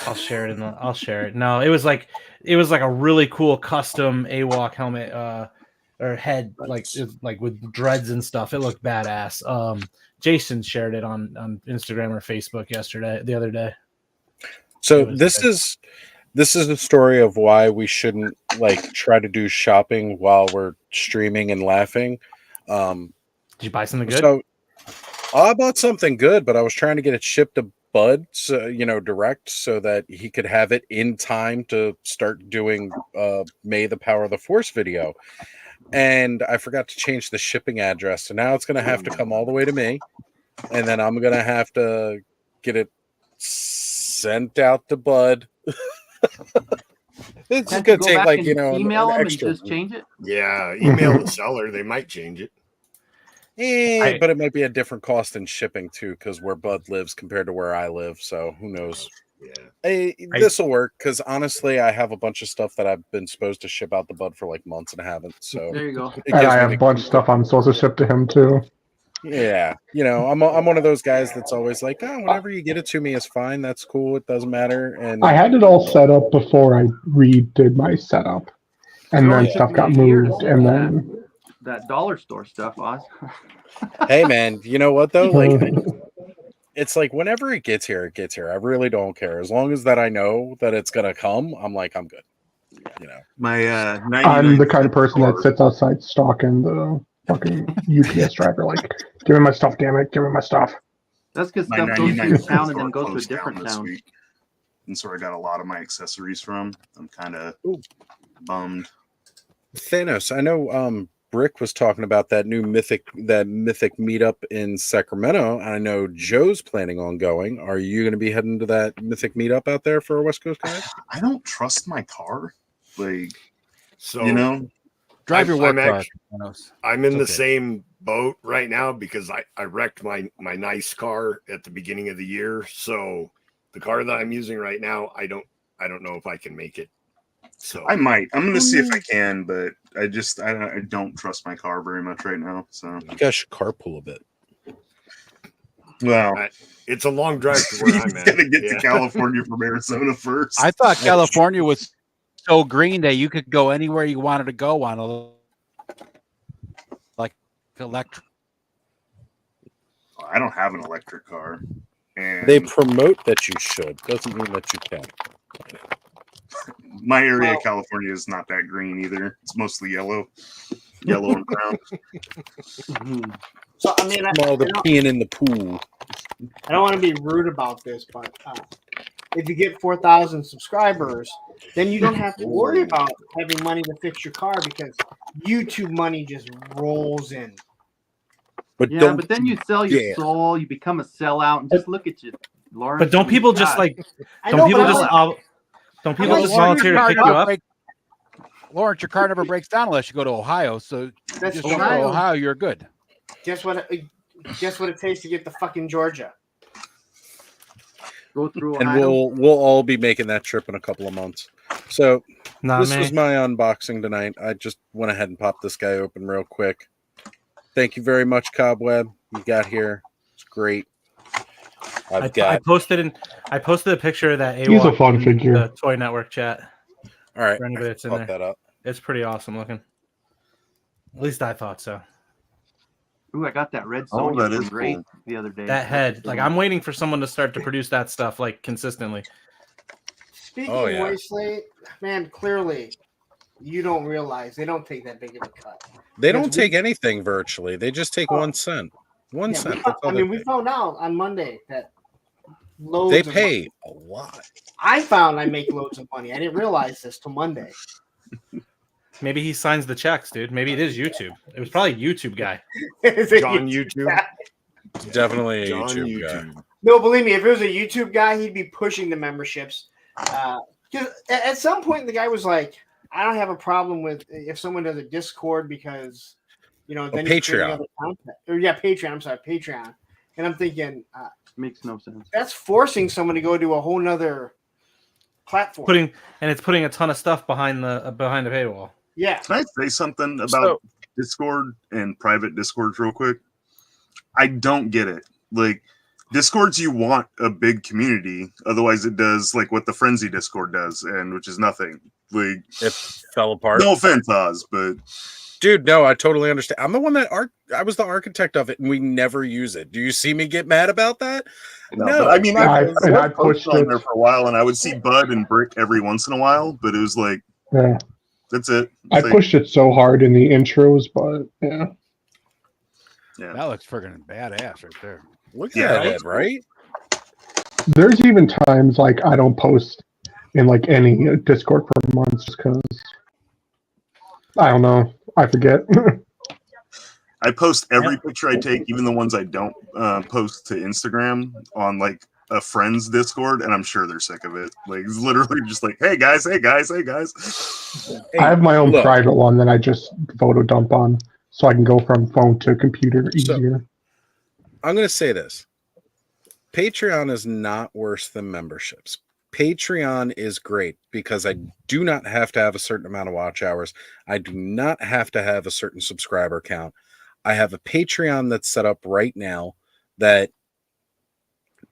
I'll share it I'll share it. No, it was like a really cool custom AWOC helmet. or head, like with dreads and stuff. It looked badass. Jason shared it on Instagram or Facebook the other day. So this is a story of why we shouldn't like try to do shopping while we're streaming and laughing. Did you buy something good? So I bought something good, but I was trying to get it shipped to Bud, so, direct, so that he could have it in time to start doing May the Power of the Force video. And I forgot to change the shipping address. So now it's going to have to come all the way to me. And then I'm going to have to get it sent out to Bud. It's going to take like, email them and extra just change it. Yeah, email the seller. They might change it. But it might be a different cost in shipping too, because where Bud lives compared to where I live. So who knows? Yeah, this will work because honestly, I have a bunch of stuff that I've been supposed to ship out to Bud for like months and haven't. So there you go. And I have a bunch of stuff I'm supposed to ship to him too. Yeah, I'm one of those guys that's always like, oh, whenever you get it to me is fine. That's cool. It doesn't matter. And I had it all set up before I redid my setup, and then stuff got moved, and then that dollar store stuff, Oz. Hey man, you know what though? Like, it's like whenever it gets here, it gets here. I really don't care as long as that I know that it's gonna come. I'm like, I'm good. My I'm the kind of person that sits outside stalking the fucking UPS driver, like, give me my stuff, damn it, give me my stuff. That's because stuff goes to your town and then goes to a different town. Week. And so I got a lot of my accessories from. I'm kind of bummed. Thanos, I know Brick was talking about that new mythic meetup in Sacramento. I know Joe's planning on going. Are you going to be heading to that mythic meetup out there for West Coast guys? I don't trust my car. Like, so drive your work car. I'm in the same boat right now because I wrecked my nice car at the beginning of the year. So the car that I'm using right now, I don't know if I can make it. So I might. I'm going to see if I can, but I don't trust my car very much right now. So you guys should carpool a bit. Well, it's a long drive to where I'm at. Gotta get to California from Arizona first. I thought California was so green that you could go anywhere you wanted to go on a like electric. I don't have an electric car. And they promote that you should. Doesn't mean that you can. My area of California is not that green either. It's mostly yellow and brown. So I mean, all the peeing in the pool. I don't want to be rude about this, but if you get 4,000 subscribers, then you don't have to worry about having money to fix your car because YouTube money just rolls in. But then you sell your soul, you become a sellout, and just look at you, Lawrence. But don't people just don't people just volunteer to pick you up? Lawrence, your car never breaks down unless you go to Ohio. So That's just go to Ohio, you're good. Guess what it takes to get to fucking Georgia. Go through and Ohio. we'll all be making that trip in a couple of months. So this was my unboxing tonight. I just went ahead and popped this guy open real quick. Thank you very much, Cobweb. You got here. It's great. I posted a picture of that AWOC He's a fun in figure. the Toy Network chat. All right, for anybody that's in there. that up. It's pretty awesome looking. At least I thought so. Ooh, I got that red Sonya that is great cool. the other day. That head, like I'm waiting for someone to start to produce that stuff like consistently. Speaking of Wasteland, man, clearly you don't realize they don't take that big of a cut. They don't take anything virtually. They just take 1 cent. 1 cent. We found out on Monday that loads they pay of money. a lot. I found I make loads of money. I didn't realize this till Monday. Maybe he signs the checks, dude. Maybe it is YouTube. It was probably a YouTube guy. John YouTube. Definitely a John YouTube guy. No, believe me, if it was a YouTube guy, he'd be pushing the memberships. Because at some point, the guy was like, I don't have a problem with if someone does a Discord because, then Patreon. Patreon. I'm sorry, Patreon. And I'm thinking, makes no sense. That's forcing someone to go to a whole nother platform. It's putting a ton of stuff behind the paywall. Yeah. Can I say something about Discord and private Discords real quick? I don't get it. Like, Discords, you want a big community. Otherwise, it does like what the Frenzy Discord does, and which is nothing. Like, it fell apart. No offense, Oz, but Dude, no, I totally understand. I'm the one that I was the architect of it, and we never use it. Do you see me get mad about that? No, but I mean, I pushed pushed on it. there for a while, and I would see Bud and Brick every once in a while, but it was like, Yeah. that's it. I It's like, pushed it so hard in the intros, but yeah. Yeah. That looks friggin' badass right there. Look Yeah, at that, right? There's even times like I don't post in like any Discord for months just because I don't know. I forget. I post every picture I take, even the ones I don't post to Instagram on like a friend's Discord, and I'm sure they're sick of it. Like it's literally just like, hey guys, hey guys, hey guys. I have my own look. private one that I just photo dump on, so I can go from phone to computer easier. I'm going to say this. Patreon is not worse than memberships. Patreon is great because I do not have to have a certain amount of watch hours. I do not have to have a certain subscriber count. I have a Patreon that's set up right now that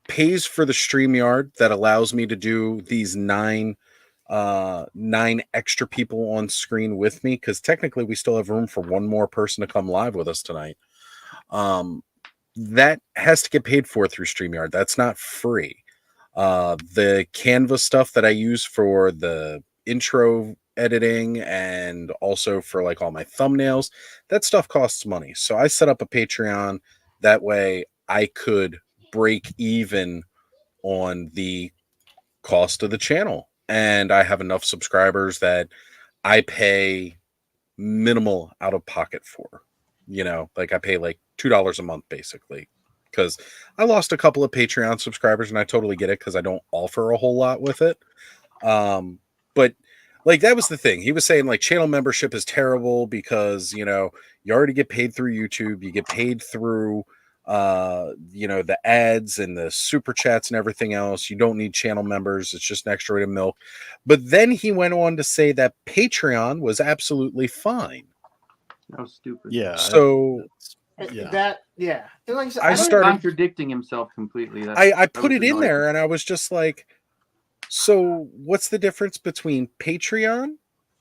pays for the StreamYard that allows me to do these nine extra people on screen with me, because technically we still have room for one more person to come live with us tonight. That has to get paid for through StreamYard. That's not free. The Canva stuff that I use for the intro editing and also for like all my thumbnails, that stuff costs money. So I set up a Patreon that way I could break even on the cost of the channel. And I have enough subscribers that I pay minimal out of pocket for. You know, like I pay like $2 a month basically, because I lost a couple of Patreon subscribers, and I totally get it because I don't offer a whole lot with it. But like that was the thing. He was saying like channel membership is terrible because, you know, you already get paid through YouTube, you get paid through you know, the ads and the super chats and everything else. You don't need channel members. It's just an extra way to milk. But then he went on to say that Patreon was absolutely fine. That was stupid. Yeah. So That and like I said, I He's started contradicting himself completely. I put it in there and I was just like, so what's the difference between Patreon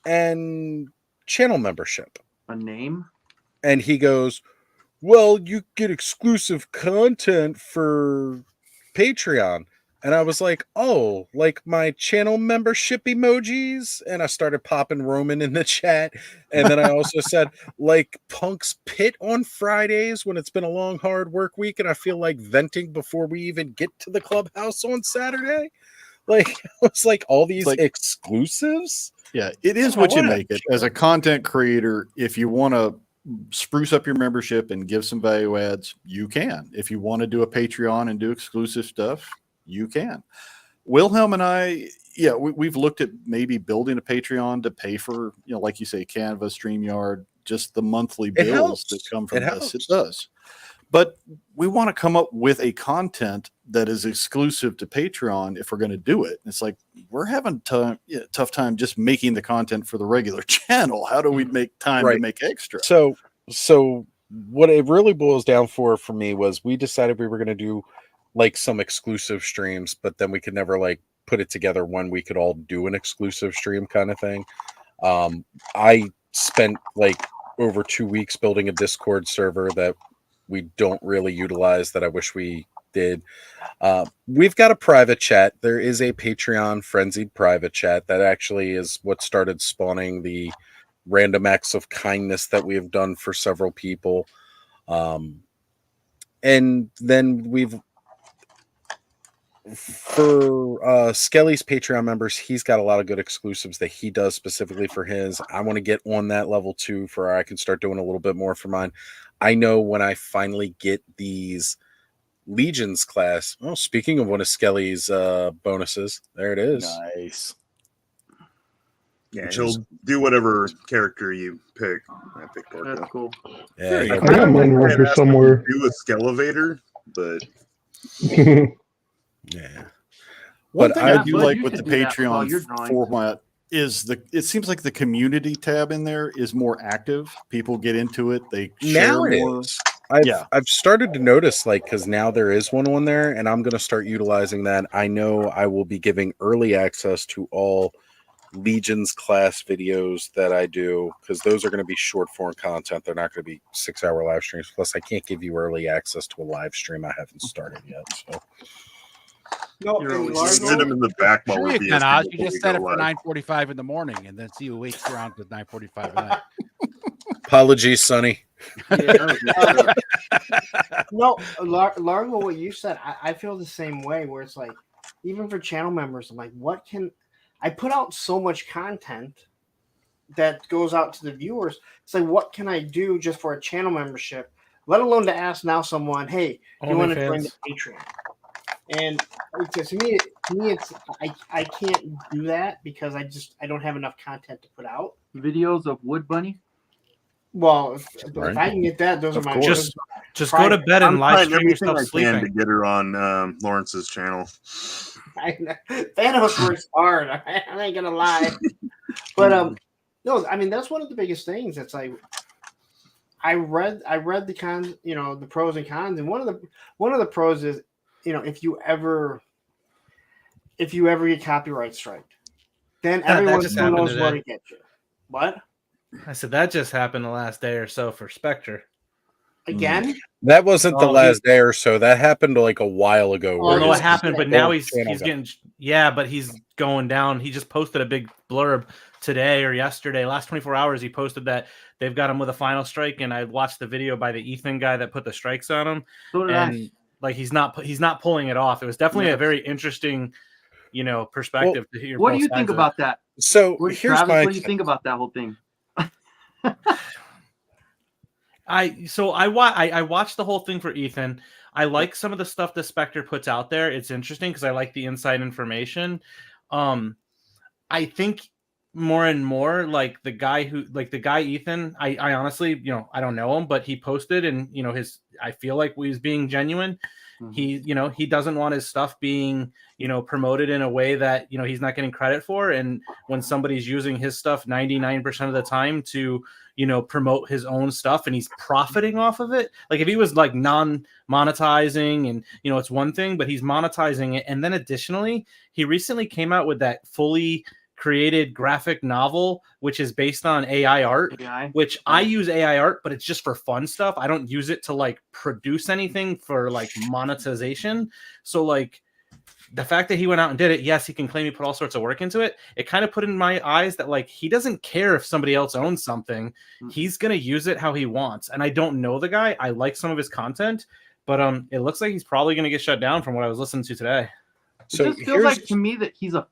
and channel membership? A name? And he goes, well, you get exclusive content for Patreon. And I was like, oh, like my channel membership emojis? And I started popping Roman in the chat. And then I also said, like Punk's Pit on Fridays when it's been a long, hard work week and I feel like venting before we even get to the clubhouse on Saturday. Like, it's like all these like, exclusives. Yeah, it is what you make it. As a content creator, if you want to spruce up your membership and give some value adds, you can. If you want to do a Patreon and do exclusive stuff, you can. Wilhelm and I, we've looked at maybe building a Patreon to pay for, you know, like you say, Canva, StreamYard, just the monthly bills that come from this. It does. But we want to come up with a content that is exclusive to Patreon if we're going to do it. It's like we're having tough time just making the content for the regular channel. How do we make time to make extra? So what it really boils down for me was we decided we were going to do like some exclusive streams, but then we could never like put it together when we could all do an exclusive stream kind of thing. I spent like over 2 weeks building a Discord server that we don't really utilize that I wish we did. We've got a private chat. There is a Patreon frenzied private chat that actually is what started spawning the random acts of kindness that we have done for several people. And then for Skelly's Patreon members, he's got a lot of good exclusives that he does specifically for his. I want to get on that level too, for I can start doing a little bit more for mine. I know when I finally get these Legions class. Oh, speaking of one of Skelly's bonuses, there it is. Nice. Yeah, he'll do whatever character you pick. I picked Orca. That's cool. Yeah, I got mine right here somewhere. Do a Skelevator, but yeah. One But thing I do like with the Patreon format is it seems like the community tab in there is more active. People get into it. They share now it more. is. I've started to notice, like, because now there is one on there, and I'm going to start utilizing that. I know I will be giving early access to all Legion's class videos that I do, because those are going to be short form content. They're not going to be 6-hour live streams. Plus, I can't give you early access to a live stream. I haven't started yet. So No, Just hit them in the back while Sure we're you can, Oz. You before just we set go it for live. 9:45 in the morning, and then see who waits around to 9:45 at night. apologies, Sonny. No, Largo, what you said, I feel the same way. Where it's like, even for channel members, I'm like, what can I put out so much content that goes out to the viewers? It's like, what can I do just for a channel membership? Let alone to ask now someone, hey, you want to join the Patreon? And to me, it's I can't do that because I don't have enough content to put out. Videos of Wood Bunny. Well, if I can get that, those are my just go to bed and live stream yourself sleeping. To get her on Lawrence's channel. Thanos works hard. I ain't gonna lie, but no, I mean that's one of the biggest things. It's like I read the cons, the pros and cons, and one of the pros is, if you ever get copyright striked, then everyone knows where to get you. What? I said that just happened the last day or so for Spectre. Again? That wasn't the last day or so. That happened like a while ago. Oh no, it happened, but now he's getting but he's going down. He just posted a big blurb today or yesterday. Last 24 hours, he posted that they've got him with a final strike, and I watched the video by the Ethan guy that put the strikes on him, and like he's not pulling it off. It was definitely a very interesting, perspective to hear. What do you think about that? So here's Travis, what do you think about that whole thing? I watched the whole thing for Ethan. I like some of the stuff that Spectre puts out there. It's interesting because I like the inside information. I think more and more like the guy Ethan, I honestly, I don't know him, but he posted and I feel like he's being genuine. Mm-hmm. He doesn't want his stuff being, promoted in a way that, he's not getting credit for. And when somebody's using his stuff 99% of the time to, promote his own stuff and he's profiting off of it. Like if he was like non-monetizing and, it's one thing, but he's monetizing it. And then additionally, he recently came out with that fully created graphic novel, which is based on AI art, which I use AI art, but it's just for fun stuff. I don't use it to like produce anything for like monetization. So like the fact that he went out and did it, yes, he can claim he put all sorts of work into it. It kind of put in my eyes that like he doesn't care if somebody else owns something. He's going to use it how he wants. And I don't know the guy. I like some of his content, but it looks like he's probably going to get shut down from what I was listening to today. So it just feels like to me that he's a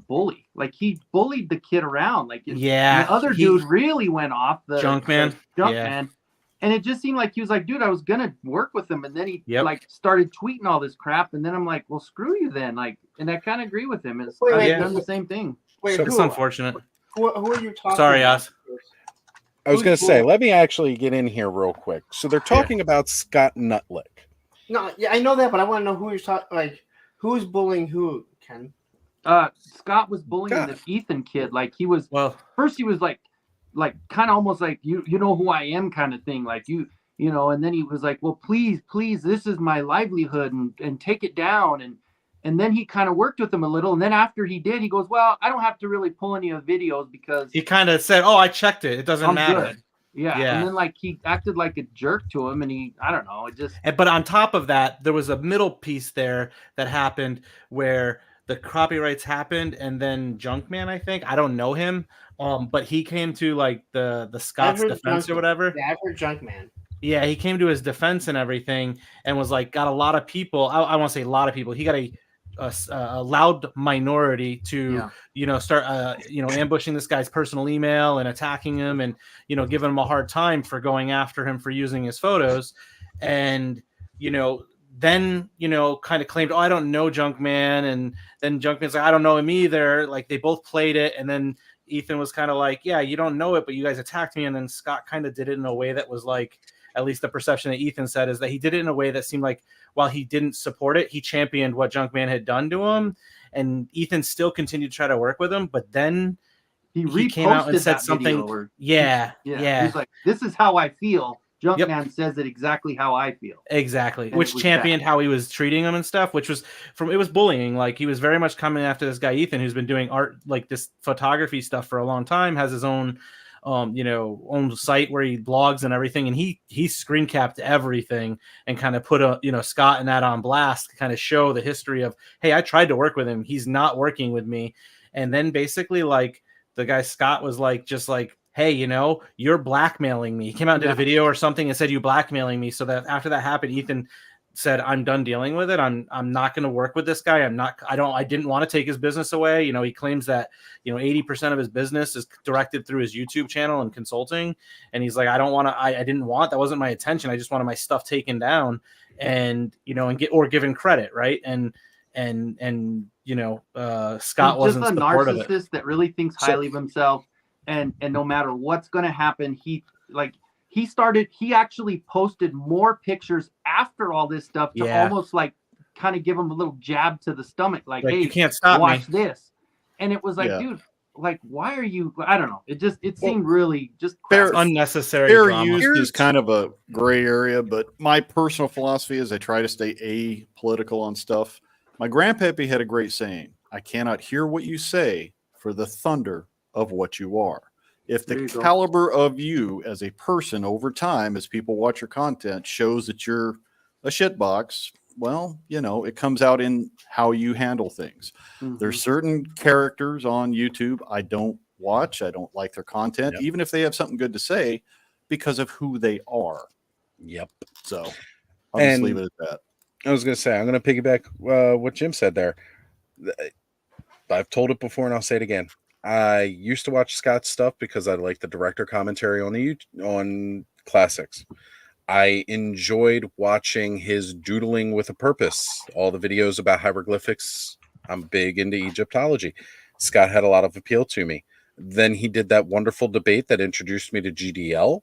bully. Like he bullied the kid around. Like the other dude really went off the Junkman. Junkman. And it just seemed like he was like, dude, I was gonna work with him, and then he like started tweeting all this crap, and then I'm like, well, screw you then. Like, and I kind of agree with him. It's done the same thing. Wait, it's unfortunate. Who are you talking? Sorry, about? Oz. I was going to say, let me actually get in here real quick. So they're talking about Scott Nutlick. No, yeah, I know that, but I want to know who you're talking. Like, who's bullying who? Ken? Scott was bullying this Ethan kid. Like he was. Well, first he was like kind of almost like you know who I am kind of thing. Like and then he was like, well, please, this is my livelihood and take it down. And then he kind of worked with him a little. And then after he did, he goes, well, I don't have to really pull any of the videos because he kind of said, oh, I checked it. It doesn't matter. Good. Yeah. And then like he acted like a jerk to him and I don't know. It just. But on top of that, there was a middle piece there that happened where the copyrights happened and then Junkman, I think, I don't know him. But he came to like the Scott's defense or whatever. Yeah, I've heard Junkman. Yeah, he came to his defense and everything, and was like, got a lot of people. I won't say a lot of people. He got a loud minority to start ambushing this guy's personal email and attacking him and giving him a hard time for going after him for using his photos, and then kind of claimed, oh, I don't know Junkman, and then Junkman's like, I don't know him either. Like they both played it, and then Ethan was kind of like, yeah, you don't know it, but you guys attacked me. And then Scott kind of did it in a way that was like, at least the perception that Ethan said is that he did it in a way that seemed like while he didn't support it, he championed what Junkman had done to him. And Ethan still continued to try to work with him. But then he came out and said something. Yeah. He's like, this is how I feel. Junkman says it exactly how I feel. Exactly, And which it was championed bad. how he was treating him and stuff, which was it was bullying. Like he was very much coming after this guy Ethan, who's been doing art, like this photography stuff for a long time, has his own own site where he blogs and everything, and he screen capped everything and kind of put Scott and that on blast to kind of show the history of, hey, I tried to work with him, he's not working with me. And then basically like the guy Scott was like, just like, hey, you're blackmailing me. He came out and did a video or something and said, you blackmailing me. So that after that happened, Ethan said, I'm done dealing with it. I'm not going to work with this guy. I didn't want to take his business away. He claims that, 80% of his business is directed through his YouTube channel and consulting. And he's like, that wasn't my intention. I just wanted my stuff taken down and given credit. Right. And Scott wasn't just a supportive of it. narcissist that really thinks highly of himself. And no matter what's going to happen, he actually posted more pictures after all this stuff to almost like kind of give him a little jab to the stomach. Like, hey, you can't stop watch me. this. And it was like, dude, like, why are you, I don't know. It seemed really just unnecessary. Fair drama. use is kind of a gray area, but my personal philosophy is I try to stay apolitical on stuff. My grandpappy had a great saying, I cannot hear what you say for the thunder of what you are. If the caliber of you as a person over time, as people watch your content, shows that you're a shitbox, well, it comes out in how you handle things. Mm-hmm. There's certain characters on YouTube I don't watch. I don't like their content, even if they have something good to say, because of who they are. Yep. So I'll just leave it at that. I was going to say, I'm going to piggyback what Jim said there. I've told it before and I'll say it again. I used to watch Scott's stuff because I like the director commentary on classics. I enjoyed watching his doodling with a purpose, all the videos about hieroglyphics. I'm big into Egyptology. Scott had a lot of appeal to me. Then he did that wonderful debate that introduced me to GDL.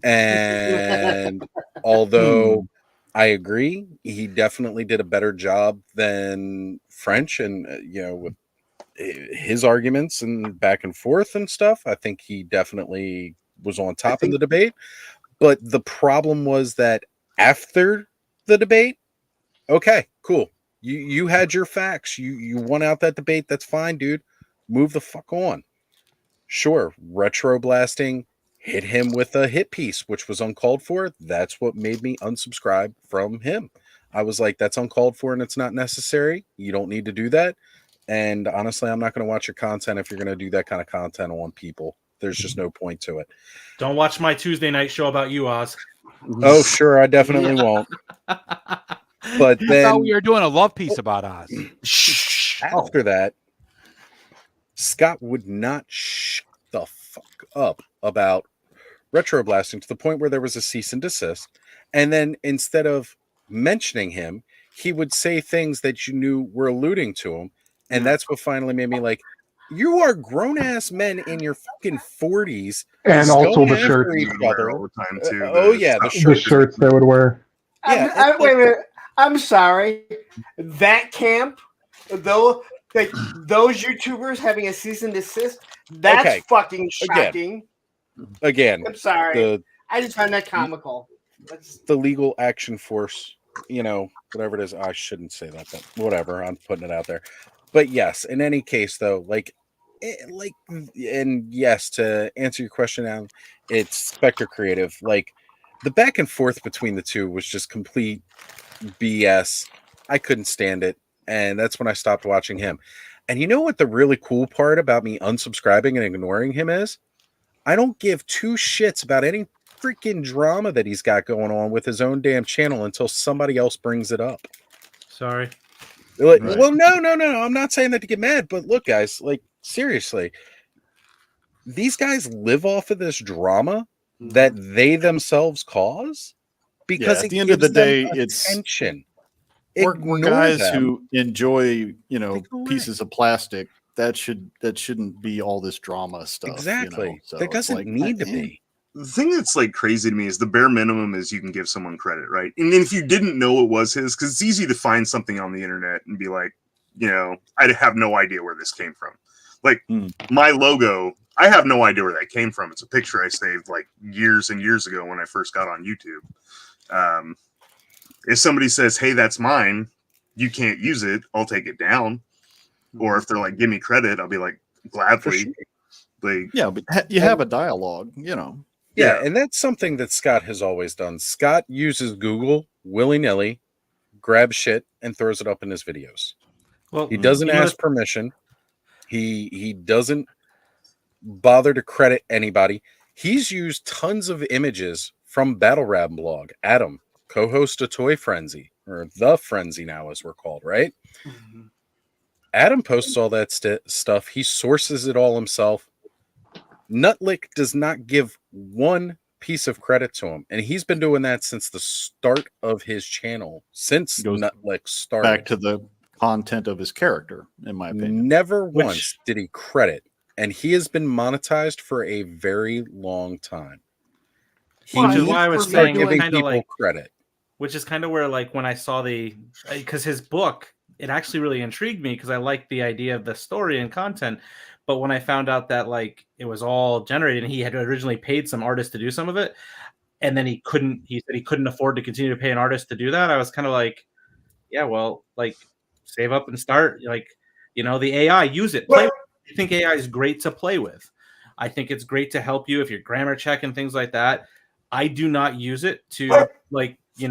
And although I agree, he definitely did a better job than French and, with his arguments and back and forth and stuff. I think he definitely was on top of the debate. But the problem was that after the debate, okay, cool. You had your facts. You won out that debate. That's fine, dude. Move the fuck on. Sure, retro blasting hit him with a hit piece, which was uncalled for. That's what made me unsubscribe from him. I was like, that's uncalled for and it's not necessary. You don't need to do that. And honestly, I'm not going to watch your content if you're going to do that kind of content on people. There's just no point to it. Don't watch my Tuesday night show about you, Oz. Oh, sure. I definitely won't. But then I thought we were doing a love piece about Oz. After that, Scott would not shut the fuck up about retro blasting to the point where there was a cease and desist. And then instead of mentioning him, he would say things that you knew were alluding to him. And that's what finally made me like, you are grown ass men in your fucking 40s, and also the shirts all the time too. The shirts they would wear. Wait a minute. I'm sorry. That camp, though, like those YouTubers having a cease and desist. That's fucking shocking. Again, I'm sorry. I just find that comical. The legal action force, whatever it is. I shouldn't say that, but whatever. I'm putting it out there. But yes, in any case, though, and yes, to answer your question now, it's Spectre Creative. Like, the back and forth between the two was just complete BS. I couldn't stand it. And that's when I stopped watching him. And you know what the really cool part about me unsubscribing and ignoring him is? I don't give two shits about any freaking drama that he's got going on with his own damn channel until somebody else brings it up. Sorry. Like, right. Well, no. I'm not saying that to get mad, but look, guys, like, seriously, these guys live off of this drama that they themselves cause because at the end of the day, attention. We're guys who enjoy, pieces of plastic. That shouldn't be all this drama stuff. Exactly. So that doesn't need to be. The thing that's like crazy to me is the bare minimum is you can give someone credit, right? And if you didn't know it was his, because it's easy to find something on the internet and be like, I have no idea where this came from. Like my logo, I have no idea where that came from. It's a picture I saved like years and years ago when I first got on YouTube. If somebody says, "Hey, that's mine," you can't use it, I'll take it down. Or if they're like, "Give me credit," I'll be like, "Gladly." Sure. Like, yeah, but you have a dialogue, Yeah, and that's something that Scott has always done. Scott uses Google willy-nilly, grabs shit, and throws it up in his videos. Well, He doesn't ask permission. He doesn't bother to credit anybody. He's used tons of images from Battle Rap blog. Adam, co-host of Toy Frenzy, or The Frenzy now as we're called, right? Mhm. Adam posts all that stuff. He sources it all himself. Nutlick does not give one piece of credit to him, and he's been doing that since the start of his channel, since Goes Nutlick started. back to the content of his character, in my opinion. Never once did he credit, and he has been monetized for a very long time. Which is why I was saying giving kind of people like credit. Which is kind of where, like, when I saw because his book, it actually really intrigued me because I liked the idea of the story and content. But when I found out that like it was all generated, and he had originally paid some artist to do some of it, and then he said he couldn't afford to continue to pay an artist to do that. I was kind of like, yeah, well, like save up and start. Like, the AI, use it. Play with it. I think AI is great to play with. I think it's great to help you if you're grammar check and things like that. I do not use it to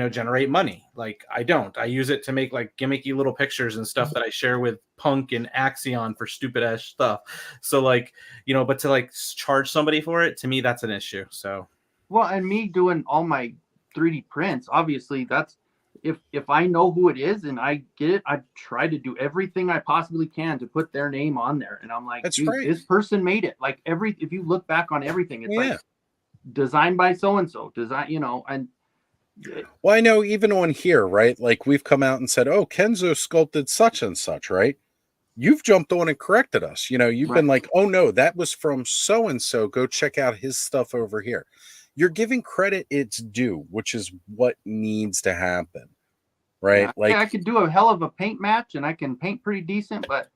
generate money. Like I don't. I use it to make like gimmicky little pictures and stuff that I share with Punk and Axion for stupid ass stuff. So like, but to like charge somebody for it, to me, that's an issue. So, well, and me doing all my 3D prints, obviously that's if I know who it is and I get it, I try to do everything I possibly can to put their name on there. And I'm like, that's dude, right. This person made it. Like if you look back on everything, it's Yeah. like designed by so and so, and well, I know even on here, right? Like we've come out and said, "Oh, Kenzo sculpted such and such," right? You've jumped on and corrected us. You've been like, "Oh no, that was from so and so. Go check out his stuff over here." You're giving credit its due, which is what needs to happen, right? Yeah, like I could do a hell of a paint match, and I can paint pretty decent, but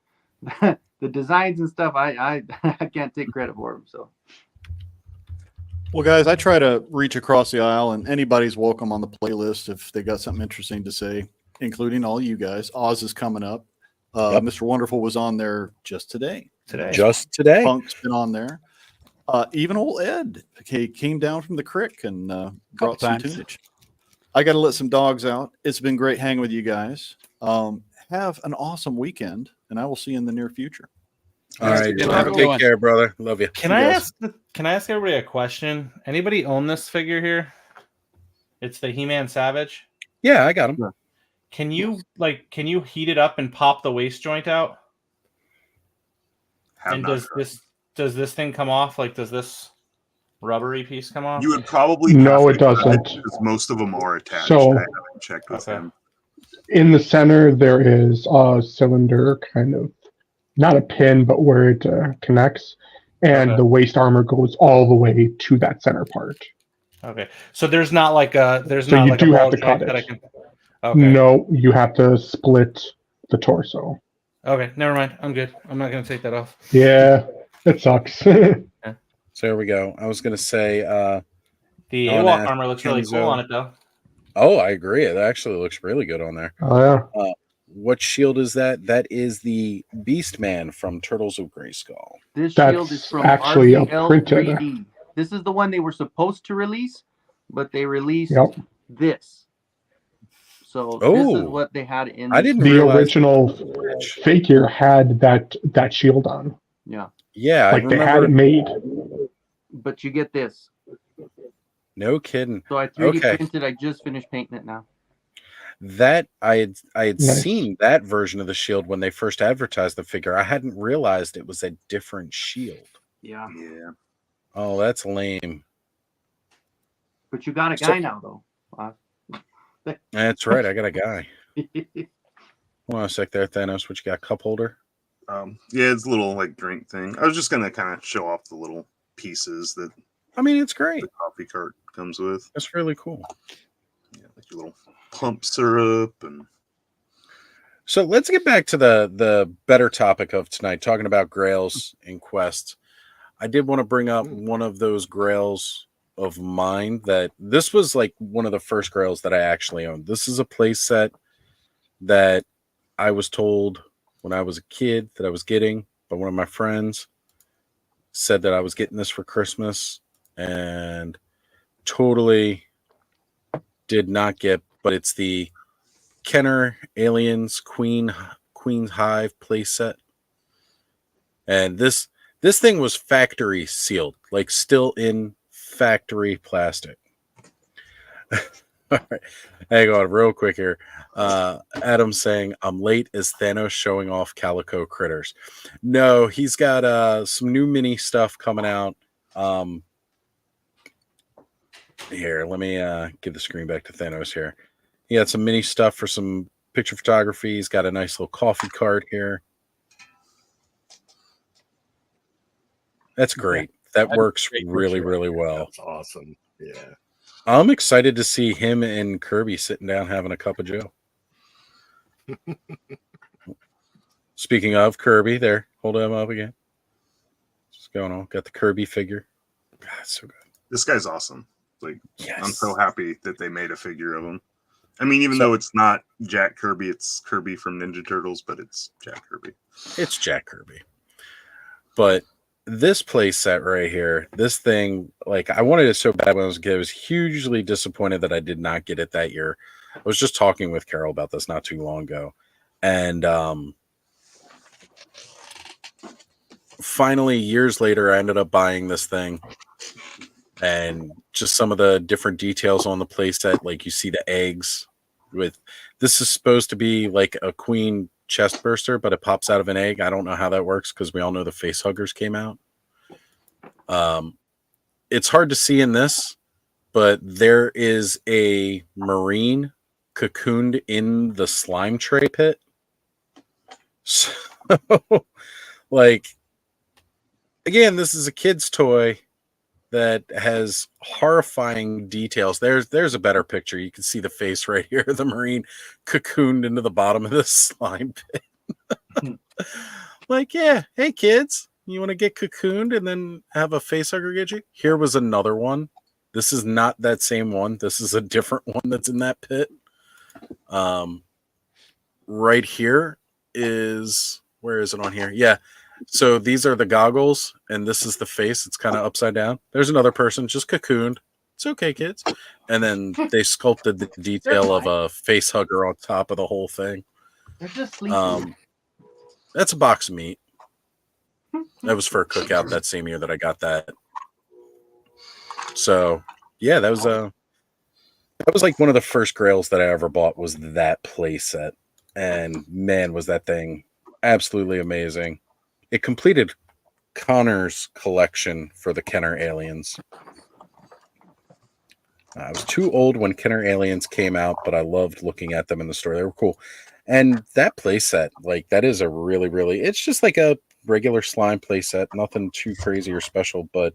the designs and stuff, I can't take credit for them. So. Well, guys, I try to reach across the aisle, and anybody's welcome on the playlist if they got something interesting to say, including all you guys. Oz is coming up. Yep. Mr. Wonderful was on there just today. Just today. Punk's been on there. Even old Ed came down from the crick and brought some tunage. I got to let some dogs out. It's been great hanging with you guys. Have an awesome weekend, and I will see you in the near future. All right, take care, brother. Love you. Can I ask everybody a question? Anybody own this figure here? It's the He-Man Savage. Yeah, I got him. Can you heat it up and pop the waist joint out? And does this thing come off? Like, does this rubbery piece come off? You would probably no, it doesn't. Because most of them are attached. So, I haven't checked with him. In the center, there is a cylinder, kind of not a pin, but where it connects, and the waist armor goes all the way to that center part. Okay, so there's not like a So you do have to cut it. Okay. No, you have to split the torso. Okay, never mind. I'm good. I'm not going to take that off. Yeah, it sucks. So there we go. I was going to say the AWOC armor looks really cool on it, though. Oh, I agree. It actually looks really good on there. Oh yeah. What shield is that? That is the Beast Man from Turtles of Grayskull. This That's shield is from actually a RDL printed. 3D. This is the one they were supposed to release, but they released this. So this is what they had in. I didn't the realize original figure had that shield on. Yeah. Yeah, like they had it made. But you get this. No kidding. So I 3D printed. I just finished painting it now. That I had seen that version of the shield when they first advertised the figure. I hadn't realized it was a different shield. Yeah. Yeah. Oh, that's lame. But you got a guy now, though. That's right. I got a guy. Hold on a sec there, Thanos. What you got? Cup holder? Yeah, it's a little like drink thing. I was just gonna kind of show off the little pieces that. I mean, it's great. The coffee cart comes with. That's really cool. Yeah, like your little pump syrup and. So let's get back to the better topic of tonight, talking about grails and quests. I did want to bring up one of those grails of mine that this was like one of the first grails that I actually owned. This is a play set that I was told when I was a kid that I was getting, but one of my friends said that I was getting this for Christmas and totally did not get, but it's the Kenner Aliens Queen's Hive playset. And this thing was factory sealed, like still in factory plastic. All right. Hang on real quick here. Adam saying, I'm late as Thanos showing off Calico Critters. No, he's got some new mini stuff coming out. Here, let me give the screen back to Thanos here. He had some mini stuff for some picture photography. He's got a nice little coffee cart here. That's great. That works really, really well. That's awesome. Yeah. I'm excited to see him and Kirby sitting down having a cup of Joe. Speaking of Kirby, there, hold him up again. What's going on? Got the Kirby figure. God, so good. This guy's awesome. Like, yes. I'm so happy that they made a figure of him. I mean, even though it's not Jack Kirby, it's Kirby from Ninja Turtles, but it's Jack Kirby. It's Jack Kirby. But this play set right here, this thing, like, I wanted it so bad when I was a kid. I was hugely disappointed that I did not get it that year. I was just talking with Carol about this not too long ago. And finally, years later, I ended up buying this thing. And just some of the different details on the play set, like you see the eggs with, this is supposed to be like a queen chest burster, but it pops out of an egg. I don't know how that works because we all know the face huggers came out. It's hard to see in this, but there is a marine cocooned in the slime tray pit. So, like, again, this is a kid's toy that has horrifying details. There's a better picture. You can see the face right here. The marine cocooned into the bottom of the slime pit. Like, yeah, hey kids, you want to get cocooned and then have a face hugger get you? Here was another one. This is not that same one. This is a different one that's in that pit. Right here is, where is it on here? Yeah. So these are the goggles, and this is the face. It's kind of upside down. There's another person just cocooned. It's okay, kids. And then they sculpted the detail of a face hugger on top of the whole thing. They're just sleeping. That's a box of meat. That was for a cookout that same year that I got that. So yeah, that was like one of the first grails that I ever bought was that play set. And man, was that thing absolutely amazing. It completed Connor's collection for the Kenner Aliens. I was too old when Kenner Aliens came out, but I loved looking at them in the store. They were cool. And that playset, like, that is a really, really, it's just like a regular slime playset, nothing too crazy or special. But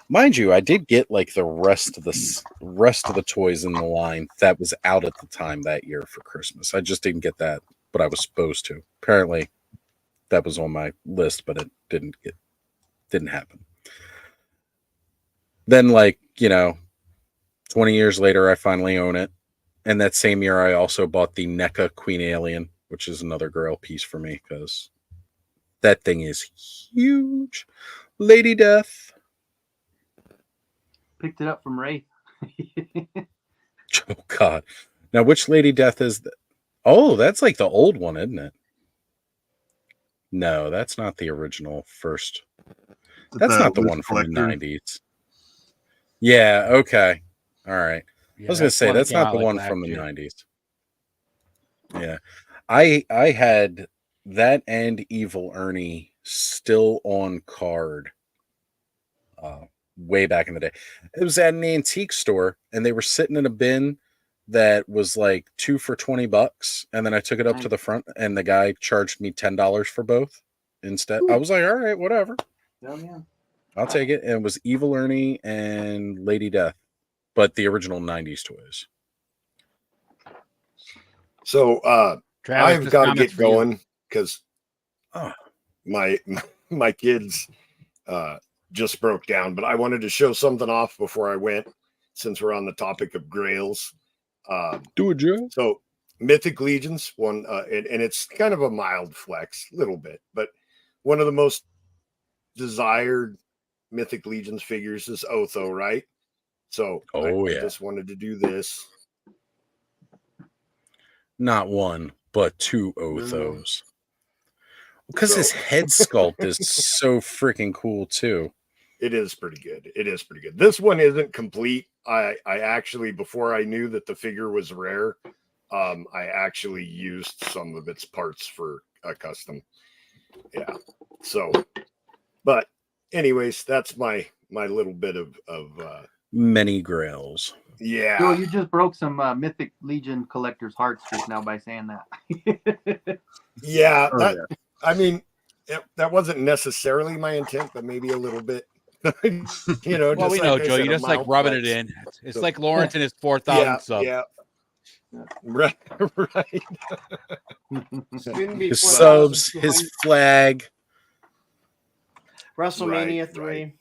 mind you, I did get like the rest of the toys in the line that was out at the time that year for Christmas. I just didn't get that, but I was supposed to. Apparently, that was on my list, but it didn't happen. Then, like, 20 years later, I finally own it. And that same year, I also bought the NECA Queen Alien, which is another grail piece for me because that thing is huge. Lady Death. Picked it up from Ray. Oh, God. Now, which Lady Death is that? Oh, that's like the old one, isn't it? No, that's not the original first. That's not the one from the 90s. Yeah, okay. All right. Yeah, I was going to say, that's not the one from the 90s. Yeah. I had that and Evil Ernie still on card way back in the day. It was at an antique store, and they were sitting in a bin that was like 2 for $20, and then I took it up to the front, and the guy charged me $10 for both instead. I was like, all right, whatever. Oh, yeah. I'll take it. And it was Evil Ernie and Lady Death, but the original 90s toys. So I've got to get going because my kids just broke down, but I wanted to show something off before I went, since we're on the topic of grails. Do it, Joe. So Mythic Legions, one, and it's kind of a mild flex, little bit, but one of the most desired Mythic Legions figures is Otho, right? So I just wanted to do this. Not one, but two Othos. Because his head sculpt is so freaking cool too. It is pretty good. It is pretty good. This one isn't complete. I actually, before I knew that the figure was rare, I actually used some of its parts for a custom. Yeah. So, but anyways, that's my little bit of many grails. Yeah. So you just broke some Mythic Legion collectors' hearts just now by saying that. Yeah. I mean, that wasn't necessarily my intent, but maybe a little bit. You know, well, just we know, like Joe. You just like rubbing it in. It's like Lawrence and his 4,000 sub. Yeah. Right. His subs, his flag. WrestleMania 3.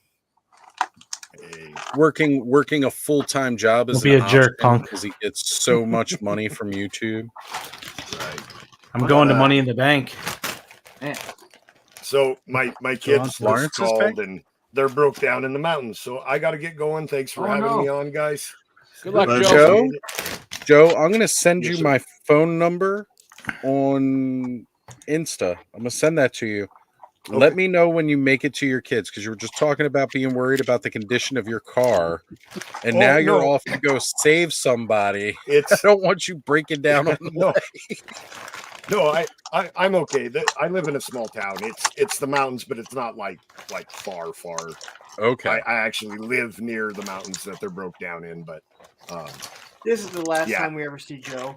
Working a full-time job as be a jerk, punk, because he gets so much money from YouTube. Right. I'm going to Money in the Bank. Man. So my kids just called and they're broke down in the mountains. So I got to get going. Thanks for having me on, guys. Good luck, Joe. Joe, I'm going to send you my phone number on Insta. I'm going to send that to you. Okay. Let me know when you make it to your kids, because you were just talking about being worried about the condition of your car, and now you're off to go save somebody. I don't want you breaking down on the way. No, I'm okay. I live in a small town. It's the mountains, but it's not like far. Okay. I actually live near the mountains that they're broke down in, but this is the last time we ever see Joe.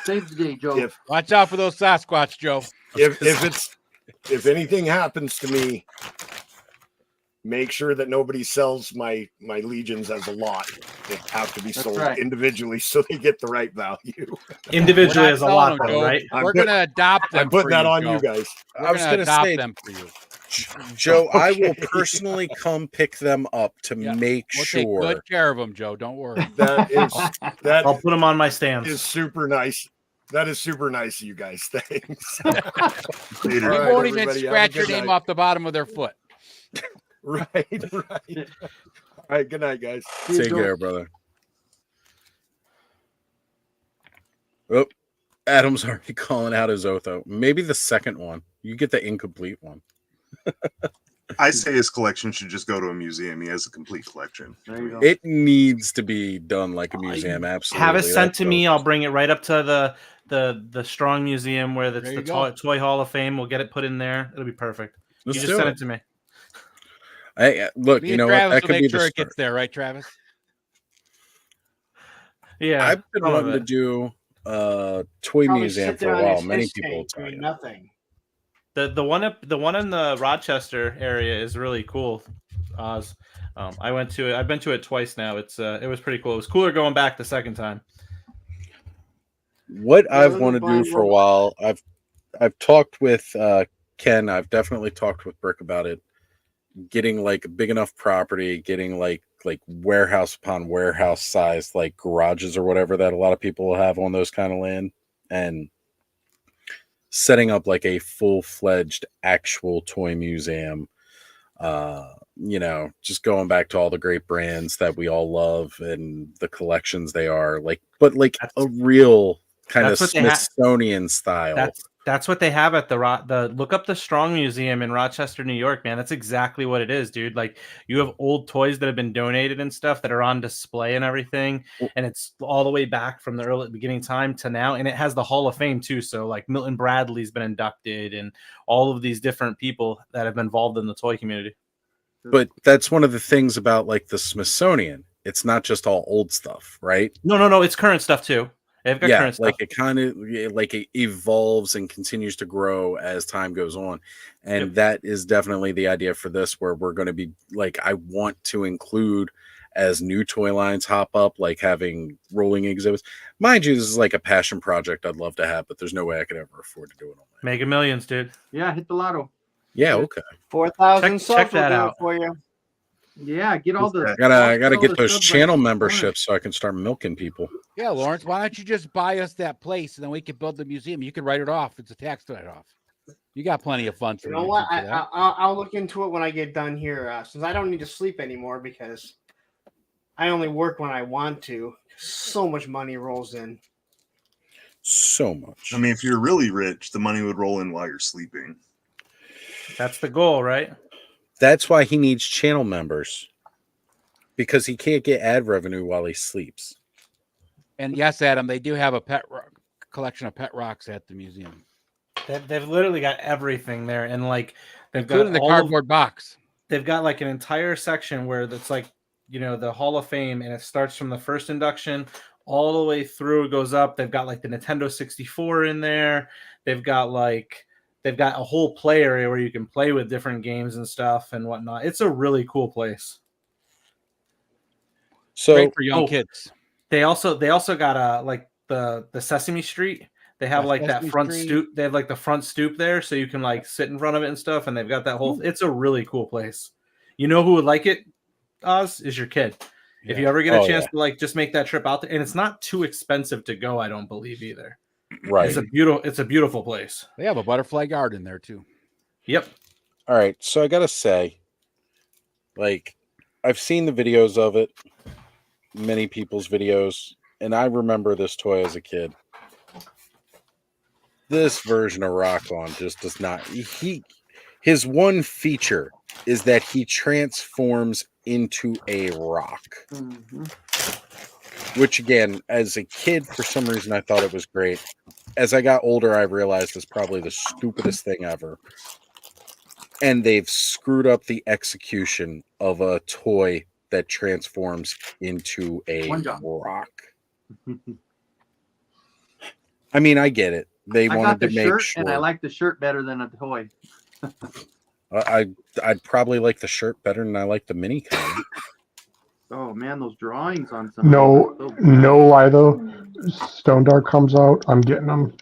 Save the day, Joe. Watch out for those Sasquatch, Joe. If anything happens to me, make sure that nobody sells my legions as a lot. They have to be sold individually so they get the right value. Individually as a lot, though, right? We're going to adopt them. I'm putting that on you guys. I was going to say them for you. Joe, I will personally come pick them up to make sure. We'll take good care of them, Joe. Don't worry. I'll put them on my stands. Is super nice. That is super nice of you guys. Thanks. We won't even scratch your name off the bottom of their foot. Right. All right. Good night, guys. Take care, brother. Oh, Adam's already calling out his Otho. Maybe the second one. You get the incomplete one. I say his collection should just go to a museum. He has a complete collection. There you go. It needs to be done like a museum. Absolutely. Have it sent to me. I'll bring it right up to the Strong Museum where it's the Toy Hall of Fame. We'll get it put in there. It'll be perfect. You just send it to me. Look, you know what? That could be sure it gets there, right, Travis? Yeah, I've been wanting to do toy museum for a while. Many people tell you nothing. The one in the Rochester area is really cool. Oz, I went to it. I've been to it twice now. It was pretty cool. It was cooler going back the second time. What I've wanted to do for a while, I've talked with Ken. I've definitely talked with Brick about it. Getting like a big enough property, getting like warehouse upon warehouse size, like garages or whatever that a lot of people have on those kind of land, and setting up like a full-fledged actual toy museum. You know, just going back to all the great brands that we all love and the collections they are like, but like a real kind of Smithsonian style. That's what they have at the look up the Strong Museum in Rochester, New York, man. That's exactly what it is, dude. Like you have old toys that have been donated and stuff that are on display and everything. And it's all the way back from the early beginning time to now. And it has the Hall of Fame too. So like Milton Bradley's been inducted and all of these different people that have been involved in the toy community. But that's one of the things about like the Smithsonian. It's not just all old stuff, right? No. It's current stuff too. They've got current stuff. Like it kind of like it evolves and continues to grow as time goes on. And that is definitely the idea for this, where we're going to be like, I want to include as new toy lines hop up, like having rolling exhibits. Mind you, this is like a passion project I'd love to have, but there's no way I could ever afford to do it. Mega Millions, dude. Yeah, hit the lotto. Yeah, okay. 4,000 subs check will that do out. it for you. Yeah, get all the. I gotta get those subs channel like memberships so I can start milking people. Yeah, Lawrence, why don't you just buy us that place and then we can build the museum? You can write it off. It's a tax write-off. You got plenty of funds. You know what? I'll look into it when I get done here, since I don't need to sleep anymore because I only work when I want to. So much money rolls in. So much. I mean, if you're really rich, the money would roll in while you're sleeping. That's the goal, right? That's why he needs channel members, because he can't get ad revenue while he sleeps. And yes, Adam, they do have a collection of pet rocks at the museum. They've literally got everything there, and like they've including got the cardboard box. They've got like an entire section where it's like, you know, the Hall of Fame, and it starts from the first induction all the way through. It goes up. They've got like the Nintendo 64 in there. They've got a whole play area where you can play with different games and stuff and whatnot. It's a really cool place. So great for young kids. They also got like the Sesame Street. They have like that front stoop. They have like the front stoop there, so you can like sit in front of it and stuff. And they've got that whole. It's a really cool place. You know who would like it? Oz is your kid. If you ever get a chance to like just make that trip out there, and it's not too expensive to go, I don't believe either. Right. It's a beautiful place. They have a butterfly garden there too. Yep. All right. So I gotta say, like, I've seen the videos of it, many people's videos, and I remember this toy as a kid. This version of Rock On just does not. His one feature is that he transforms into a rock. Mm-hmm. Which, again, as a kid, for some reason, I thought it was great. As I got older, I realized it's probably the stupidest thing ever. And they've screwed up the execution of a toy that transforms into a rock. I mean, I get it. They wanted to make sure. And I like the shirt better than a toy. I'd probably like the shirt better than I like the mini comic. Oh man, those drawings on some. No lie though. Stone Dark comes out, I'm getting them.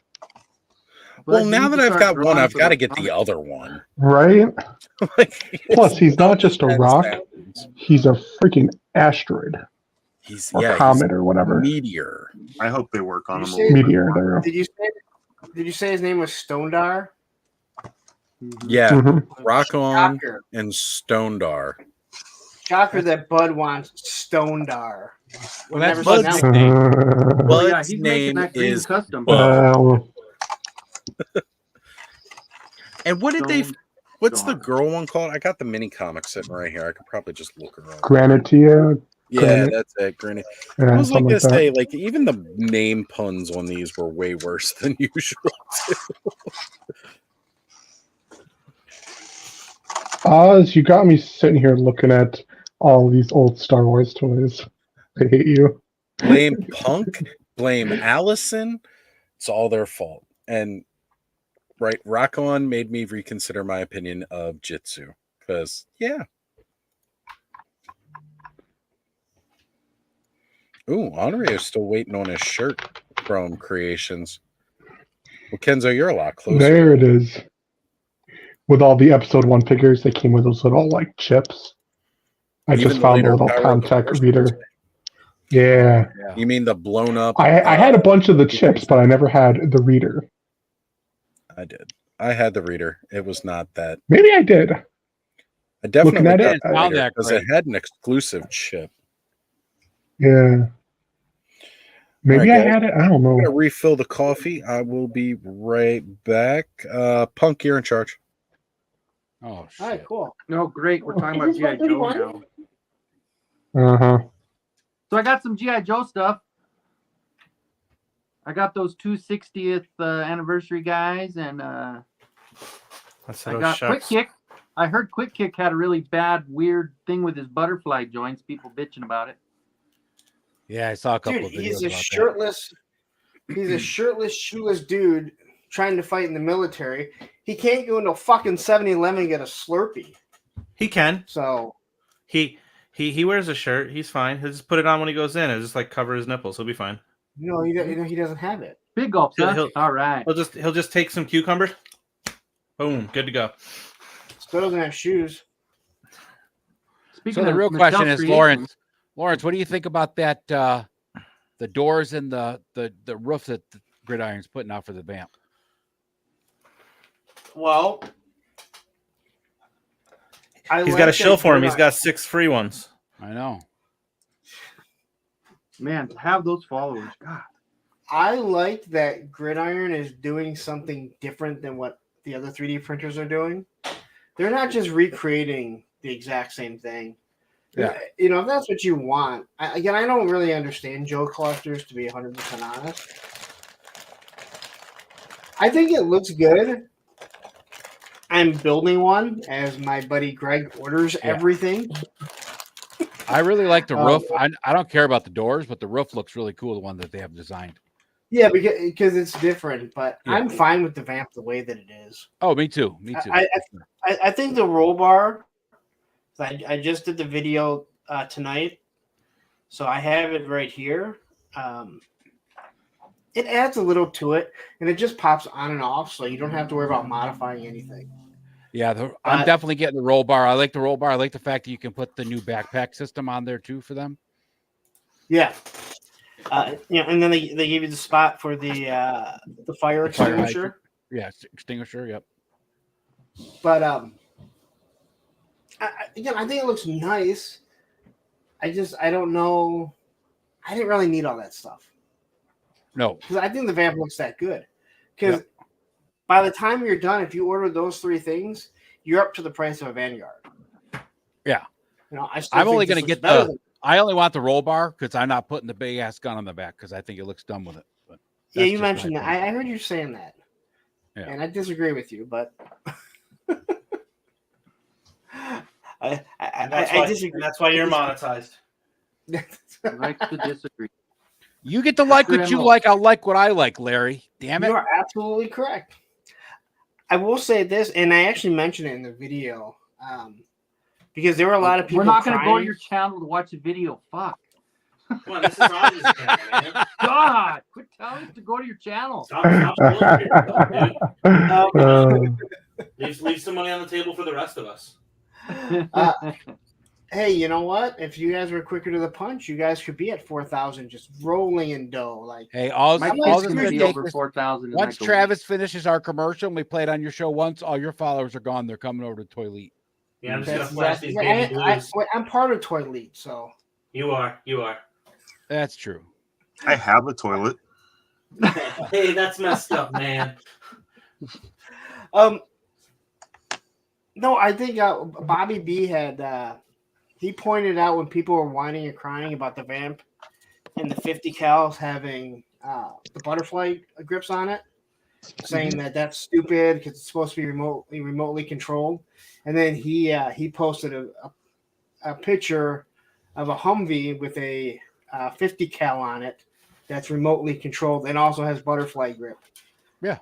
Well, now that I've got one, I've got to get the other one. Right? Plus, he's not just a rock; he's a freaking asteroid. He's or comet or whatever. Meteor. I hope they work on him. Meteor. There. Did you say his name was Stondar? Yeah, Mm-hmm. Rock On Shocker. and Stondar. Shocker that Bud wants Stondar. Well, that's Bud's name. Bud's he's making name that green is custom. And what did they? What's the girl one called? I got the mini comic sitting right here. I could probably just look her up. Granitia. Yeah, that's it. Granite. Yeah, I was like something to like say, like even the name puns on these were way worse than usual. Too. Oz, you got me sitting here looking at all these old Star Wars toys. I hate you. Blame Punk, blame Allison. It's all their fault. And right, Rock On made me reconsider my opinion of Jitsu. Because, yeah. Ooh, Henri is still waiting on his shirt from Creations. Well, Kenzo, you're a lot closer. There it is. With all the episode 1 figures, they came with those little like chips. I Even just found the little Power of the contact Force reader. ones? Yeah. You mean the blown up? I had a bunch of the chips, but I never had the reader. I did. I had the reader. It was not that. Maybe I did. I definitely Looking at got it, the reader because it had an exclusive chip. Yeah. Maybe All I right, had it. I don't know. I'm gonna refill the coffee. I will be right back. Punk, you're in charge. Oh, shit. All right, cool. No, great. We're talking about G.I. Joe now. Uh-huh. So I got some G.I. Joe stuff. I got those 260th anniversary guys, and I got Quick Kick. I heard Quick Kick had a really bad, weird thing with his butterfly joints. People bitching about it. Yeah, I saw a couple Dude, of videos he's a about shirtless, he's a shirtless, shoeless dude trying to fight in the military. He can't go into a fucking 7-Eleven and get a Slurpee. He can. So He He wears a shirt. He's fine. He'll just put it on when he goes in. It'll just like cover his nipples. He'll be fine. No, he doesn't have it. Big gulps, huh? He'll- All right. He'll just take some cucumbers. Boom, good to go. Still doesn't have shoes. Speaking So the of real Michelle's question is, creation, Lawrence, what do you think about that? The doors and the roof that the Gridiron's putting out for the vamp. Well, He's got a show for him. He's got 6 free ones. I know. man, to have those followers, God. I like that Gridiron is doing something different than what the other 3D printers are doing. They're not just recreating the exact same thing. Yeah. You know, if that's what you want. I don't really understand Joe collectors, to be 100% honest. I think it looks good. I'm building one as my buddy Greg orders everything. I really like the roof. I don't care about the doors, but the roof looks really cool, the one that they have designed. Yeah, because it's different, but I'm fine with the vamp the way that it is. Oh, me too. Me too. I think the roll bar, I just did the video tonight, so I have it right here. It adds a little to it, and it just pops on and off, so you don't have to worry about modifying anything. Yeah, I'm definitely getting the roll bar. I like the roll bar. I like the fact that you can put the new backpack system on there too for them. Yeah. And then they give you the spot for the fire extinguisher. Yeah, extinguisher. Yep. But I think it looks nice. I don't know. I didn't really need all that stuff. No, because I think the vamp looks that good. Because by the time you're done, if you order those 3 things, you're up to the price of a Vanguard. Yeah. You know, I'm only going to get I only want the roll bar because I'm not putting the big ass gun on the back because I think it looks dumb with it. But yeah, you mentioned that. I heard you saying that. Yeah. And I disagree with you, but I disagree. That's why you're monetized. Like to disagree. You get to like what you like. I'll like what I like, Larry. Damn it. You are absolutely correct. I will say this, and I actually mentioned it in the video, because there were a lot of people. We're not going to go to your channel to watch a video. Fuck. Come on, this is Roger's channel, man. God, quit telling us to go to your channel. Stop leave some money on the table for the rest of us. Hey, you know what? If you guys were quicker to the punch, you guys could be at 4,000, just rolling in dough. Like, hey, all My this place is is going be to take over is 4,000. once Travis finishes our commercial and we play it on your show once, all your followers are gone. They're coming over to Toilet. Yeah, I'm just going to flash these baby blues. I'm part of Toilet, so. You are. That's true. I have a toilet. Hey, that's messed up, man. No, I think Bobby B had he pointed out when people were whining and crying about the vamp and the 50 cals having the butterfly grips on it, saying that that's stupid because it's supposed to be remotely controlled. And then he posted a picture of a Humvee with a 50 cal on it that's remotely controlled and also has butterfly grip. Yeah,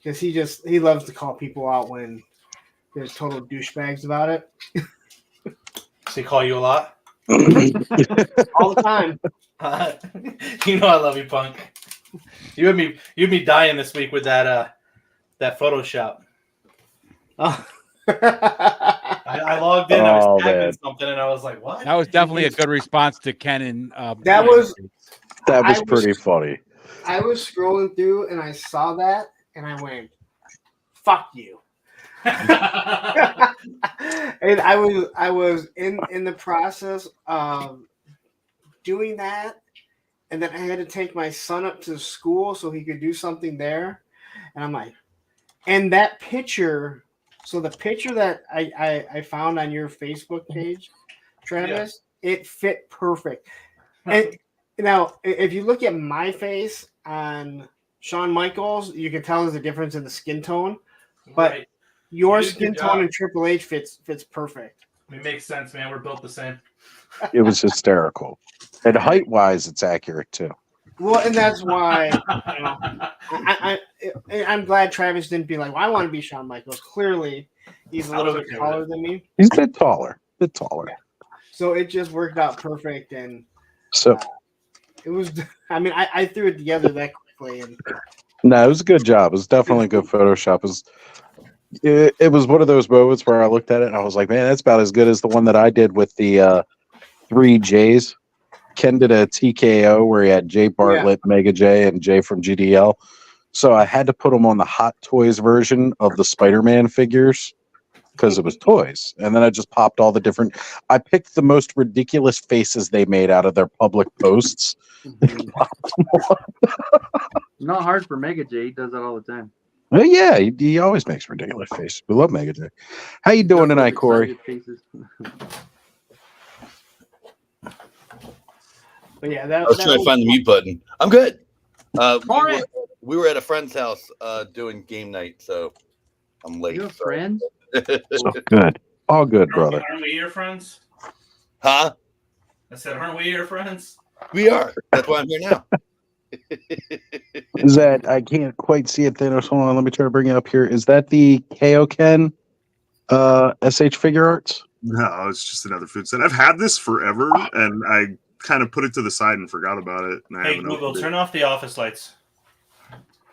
because he loves to call people out when there's total douchebags about it. Does he call you a lot? All the time. You know I love you, punk. You'd be dying this week with that Photoshop. Oh. I logged in, I was typing something, and I was like, "What?" That was definitely a good response to Ken and that was pretty funny. I was scrolling through and I saw that and I went, "Fuck you." And I was in the process of doing that, and then I had to take my son up to school so he could do something there, and I'm like, and that picture. So the picture that I found on your Facebook page, Travis, it fit perfect. And now, if you look at my face on Shawn Michaels, you can tell there's a difference in the skin tone, but your skin tone and Triple H fits perfect. It makes sense, man. We're built the same. It was hysterical, and height-wise, it's accurate too. Well, and that's why I'm glad Travis didn't be like, well, I want to be Shawn Michaels. Clearly, he's a little bit taller than me. He's a bit taller. Yeah. So it just worked out perfect, and So it was. I mean, I threw it together that quickly, and no, it was a good job. It was definitely good Photoshop. It was one of those moments where I looked at it and I was like, man, that's about as good as the one that I did with the 3 J's. Ken did a TKO where he had Jay Bartlett, Mega J, and Jay from GDL. So I had to put them on the Hot Toys version of the Spider-Man figures because it was toys. And then I just popped all the different. I picked the most ridiculous faces they made out of their public posts. And popped them on. Not hard for Mega J. He does that all the time. Well, yeah, he always makes ridiculous faces. We love Mega J. How you doing tonight, Corey? But yeah, I was trying to find the mute button. I'm good. We were at a friend's house doing game night, so I'm late. You're a friend? So good. All good, brother. Aren't we your friends? Huh? I said, aren't we your friends? We are. That's why I'm here now. Is that, I can't quite see it, Thanos. Hold on, let me try to bring it up here. Is that the Kaioken SH Figure Arts? No, it's just another food set. I've had this forever, and I kind of put it to the side and forgot about it. And I Hey, haven't Google, opened it. turn off the office lights.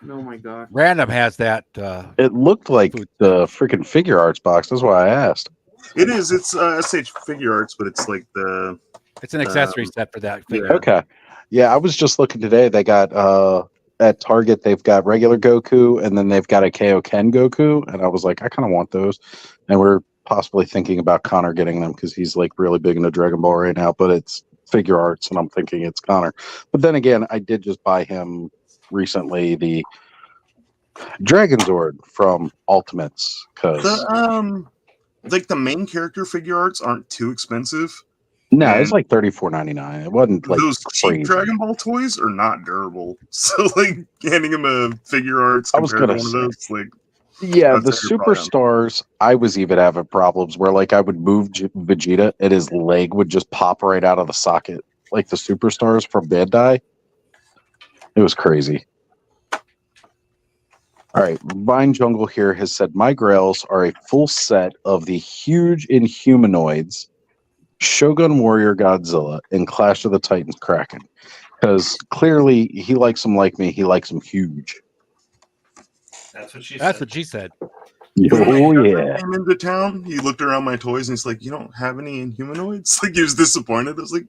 Oh my god. Random has that. It looked like the freaking Figure Arts box. That's why I asked. It is. It's SH Figure Arts, but it's like the. It's an accessory set for that figure. Yeah. Okay. Yeah, I was just looking today. They got at Target, they've got regular Goku, and then they've got a Kaioken Goku, and I was like, I kind of want those. And we're possibly thinking about Connor getting them because he's like really big into Dragon Ball right now, but it's Figure Arts, and I'm thinking it's Connor. But then again, I did just buy him recently the Dragon Zord from Ultimates because Like the main character figure arts aren't too expensive. no, And it's like $34.99. It wasn't like those crazy. cheap Dragon Ball toys are not durable. So like handing him a figure arts I was compared to gonna one say. of those, like Yeah, the that's a good buy on. superstars, I was even having problems where, like, I would move Vegeta and his leg would just pop right out of the socket, like the superstars from Bandai. It was crazy. All right, Vine Jungle here has said, my grails are a full set of the huge Inhumanoids, Shogun Warrior Godzilla, and Clash of the Titans Kraken. Because clearly he likes them like me, he likes them huge. That's what she That's said. what she said. When my Oh, cousin yeah. came into town, he looked around my toys and he's like, "You don't have any Inhumanoids?" Like he was disappointed. I was like,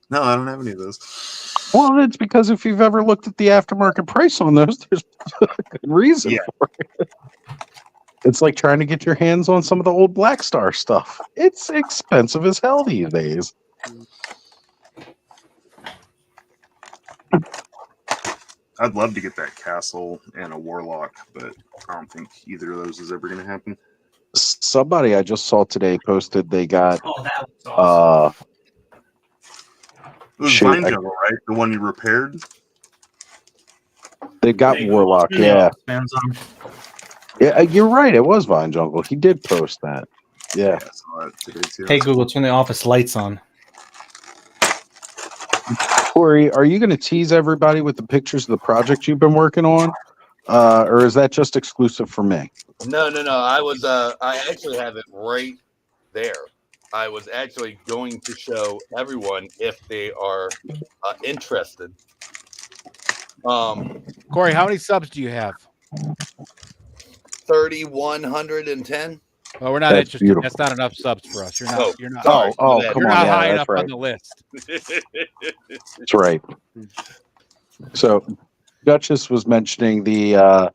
"No, I don't have any of those." Well, it's because if you've ever looked at the aftermarket price on those, there's a good reason for it. It's like trying to get your hands on some of the old Black Star stuff. It's expensive as hell these days. I'd love to get that castle and a warlock, but I don't think either of those is ever going to happen. Somebody I just saw today posted they got Oh, that was awesome. It was shoot, Vine Jungle, right? The one you repaired. they got Hey, Warlock, turn the yeah. office fans on. Yeah, you're right. It was Vine Jungle. He did post that. Yeah. I saw it today too. Hey Google, turn the office lights on. Corey, are you going to tease everybody with the pictures of the project you've been working on? Or is that just exclusive for me? No. I actually have it right there. I was actually going to show everyone if they are interested. Corey, how many subs do you have? 3,110. Well, we're not That's interested. beautiful. That's not enough subs for us. You're not. Oh, You're not. sorry. Oh, You're come You're on. not Yeah, high that's enough right. on the list. That's right. So, Duchess was mentioning the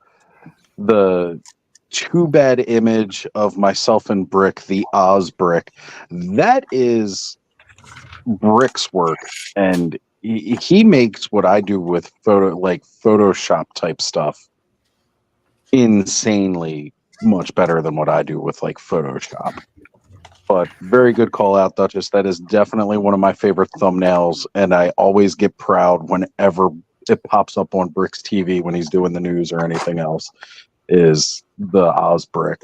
too bad image of myself and Brick, the Oz Brick. That is Brick's work, and he makes what I do with Photoshop type stuff insanely much better than what I do with like Photoshop. But very good call out, Duchess. That is definitely one of my favorite thumbnails, and I always get proud whenever it pops up on Brick's TV when he's doing the news or anything else. Is the Oz Brick.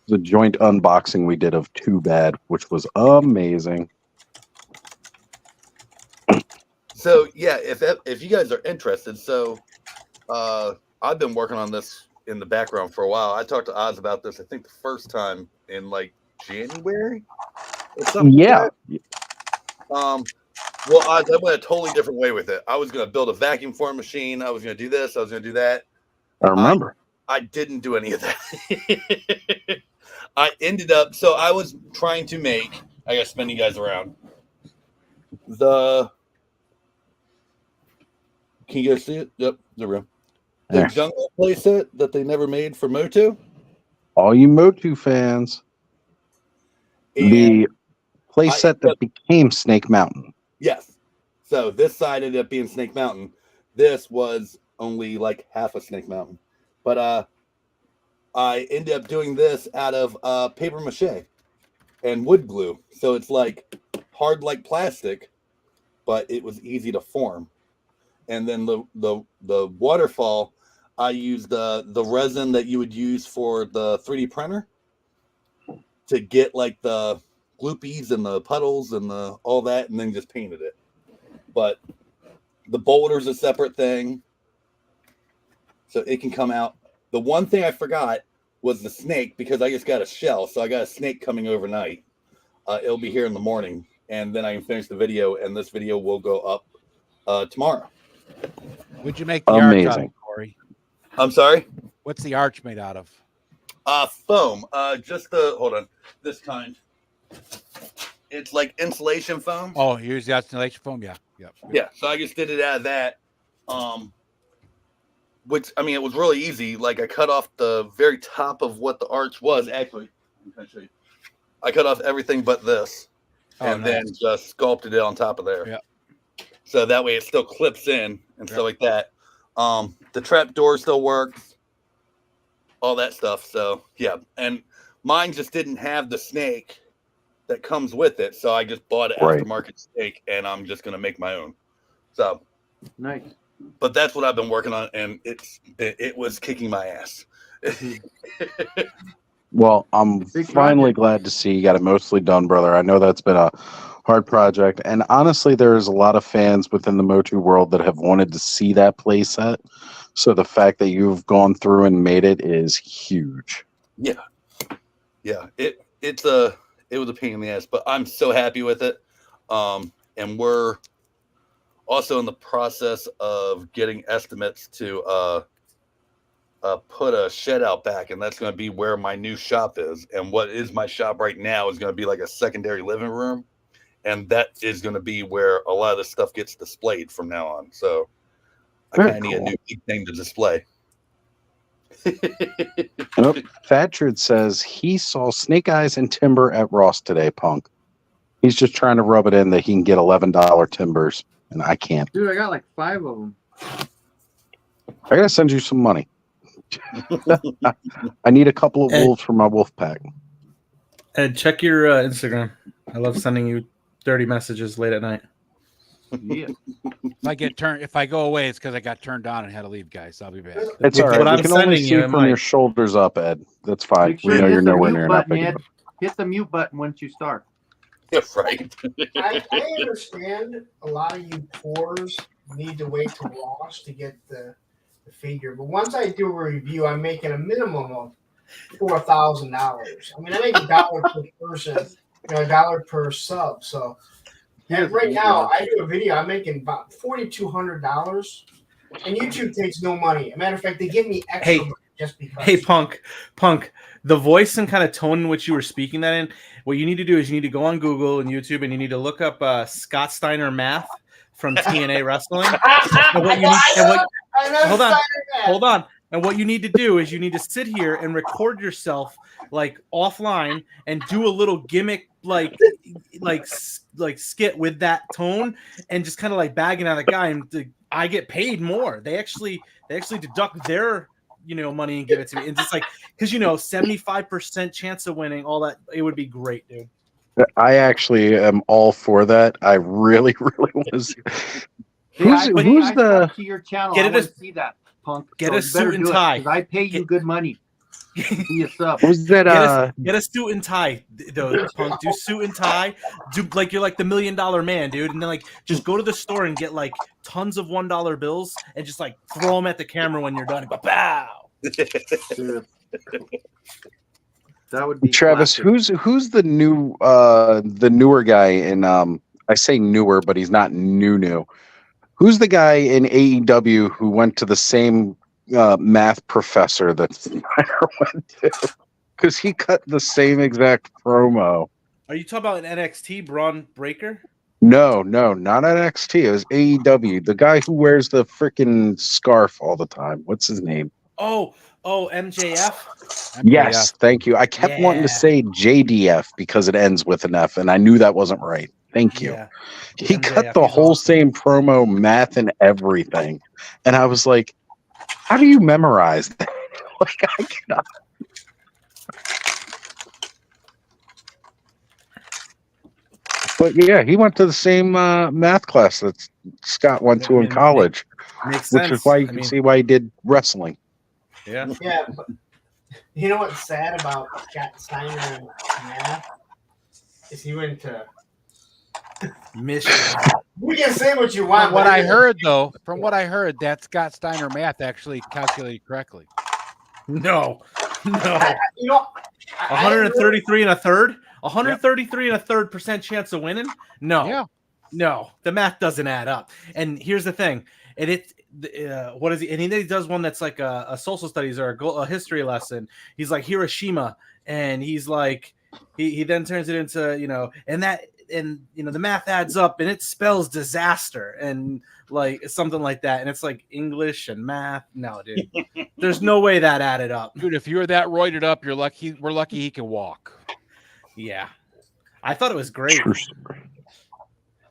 The joint unboxing we did of Too Bad, which was amazing. So yeah, if you guys are interested, I've been working on this in the background for a while. I talked to Oz about this, I think the first time in like January. or something. Yeah. Well, I went a totally different way with it. I was going to build a vacuum form machine. I was going to do this. I was going to do that. I remember. I didn't do any of that. I ended up, so I was trying to make, I got to spin you guys around. Can you guys see it? Yep, there we go. The jungle playset that they never made for Motu. All you Motu fans. The playset that became Snake Mountain. Yes. So this side ended up being Snake Mountain. This was only like half of Snake Mountain. But I ended up doing this out of paper mache and wood glue. So it's like hard like plastic, but it was easy to form. And then the waterfall, I used the resin that you would use for the 3D printer to get like the gloopies and the puddles and all that, and then just painted it. But the boulder's a separate thing, so it can come out. The one thing I forgot was the snake, because I just got a shell, so I got a snake coming overnight. It'll be here in the morning, and then I can finish the video, and this video will go up tomorrow. Would you make the arch out of, Corey? I'm sorry? What's the arch made out of? Foam. Just hold on. This kind. It's like insulation foam. Oh, here's the insulation foam. Yeah. Yeah. So I just did it out of that. Which, I mean, it was really easy. Like I cut off the very top of what the arch was. Actually, let me show you. I cut off everything but this, and then just sculpted it on top of there. Yeah. So that way it still clips in and stuff like that. The trap door still works. All that stuff. So yeah, and mine just didn't have the snake that comes with it, so I just bought an aftermarket snake, and I'm just gonna make my own. So nice. But that's what I've been working on, and it was kicking my ass. Well, I'm finally glad to see you got it mostly done, brother. I know that's been a hard project, and honestly, there's a lot of fans within the Motu world that have wanted to see that play set. So the fact that you've gone through and made it is huge. Yeah. It was a pain in the ass, but I'm so happy with it. And we're also in the process of getting estimates to put a shed out back, and that's going to be where my new shop is. And what is my shop right now is going to be like a secondary living room, and that is going to be where a lot of the stuff gets displayed from now on. So I kind of need a new thing to display. Fatchard says he saw Snake Eyes and Timber at Ross today, Punk. He's just trying to rub it in that he can get $11 timbers, and I can't. Dude, I got like 5 of them. I gotta send you some money. I need a couple of wolves for my wolf pack. Ed, check your Instagram. I love sending you dirty messages late at night. Yeah. If I go away, it's because I got turned on and had to leave, guys. I'll be back. It's all right. We can only see from your shoulders up, Ed. That's fine. Make sure We know you you're hit the nowhere mute near button, enough. Ed. Hit the mute button once you start. Yeah, right. I understand a lot of you poors need to wait till Ross to get the figure, but once I do a review, I'm making a minimum of $4,000. I mean, I make $1 per person, $1 per sub. So right now, I do a video, I'm making about $4,200, and YouTube takes no money. As a matter of fact, they give me extra money just because. Hey, Punk, the voice and kind of tone in which you were speaking that in, what you need to do is you need to go on Google and YouTube, and you need to look up Scott Steiner Math from TNA Wrestling. And what you need, hold on. And what you need to do is you need to sit here and record yourself like offline and do a little gimmick like skit with that tone and just kind of like bagging on the guy. And I get paid more. They actually deduct their money and give it to me. And just like because 75% chance of winning, all that, it would be great, dude. I actually am all for that. I really, really want to see. Who's the? To your channel, get I it want to see that, Punk. Get a suit and tie. I pay you good money. Be a sub. Who's that? Get a suit and tie, though, Punk. Do suit and tie. Do like you're like the $1 million man, dude. And then like just go to the store and get like tons of $1 bills and just like throw them at the camera when you're done. And go, pow. That would be Travis, classic. who's the newer guy in I say newer, but he's not new. Who's the guy in AEW who went to the same math professor that Snyder went to? Because he cut the same exact promo. Are you talking about an NXT Braun Breaker? No, not NXT. It was AEW. The guy who wears the freaking scarf all the time. What's his name? Oh, MJF. Yes, thank you. I kept wanting to say JDF because it ends with an F, and I knew that wasn't right. Thank you. Yeah. He MJF, cut the he's whole awesome. same promo, math, and everything. And I was like, how do you memorize that? Like, I cannot. But yeah, he went to the same math class that Scott went to in college, Makes which sense. is why you can see why he did wrestling. Yeah. Yeah, but you know what's sad about Scott Steiner and math is he went to Michigan. You can say what you want. From what but I heard, though, that Scott Steiner math actually calculated correctly. No. you know, 133 and a third? 133 and a third % chance of winning? No. Yeah. No, the math doesn't add up. And here's the thing. And what is he? And he does one that's like a social studies or a history lesson. He's like Hiroshima, and he's like he then turns it into the math adds up and it spells disaster and like something like that. And it's like English and math. No, dude, there's no way that added up, dude. If you're that roided up, you're lucky. We're lucky he can walk. Yeah, I thought it was great.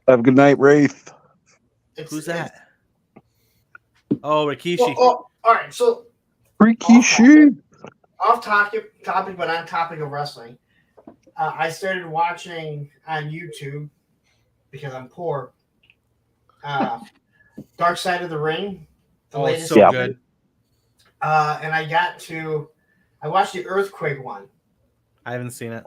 Have a good night, Wraith. Who's that? Oh, Rikishi. All right, so Rikishi. Off topic, but on topic of wrestling. I started watching on YouTube because I'm poor. Dark Side of the Ring. The latest so good. And I watched the Earthquake one. I haven't seen it.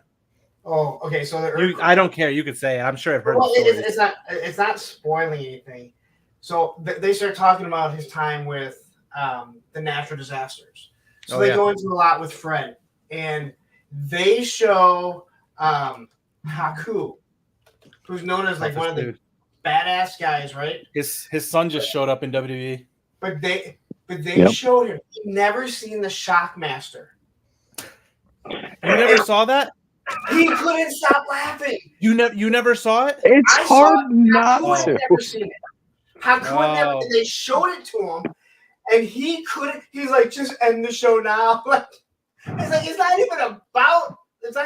Oh, okay. So I don't care. You could say it. I'm sure I've heard. Well, it's not spoiling anything. So they start talking about his time with the natural disasters. So they go into a lot with Fred, and they show Haku, who's known as like one of the badass guys, right? His son just showed up in WWE. But they showed him. He'd never seen the Shockmaster. You never saw that? He couldn't stop laughing. You never saw it? It's hard not to. Never seen it. Never. They showed it to him, and he couldn't. He's like, just end the show now. Like, it's not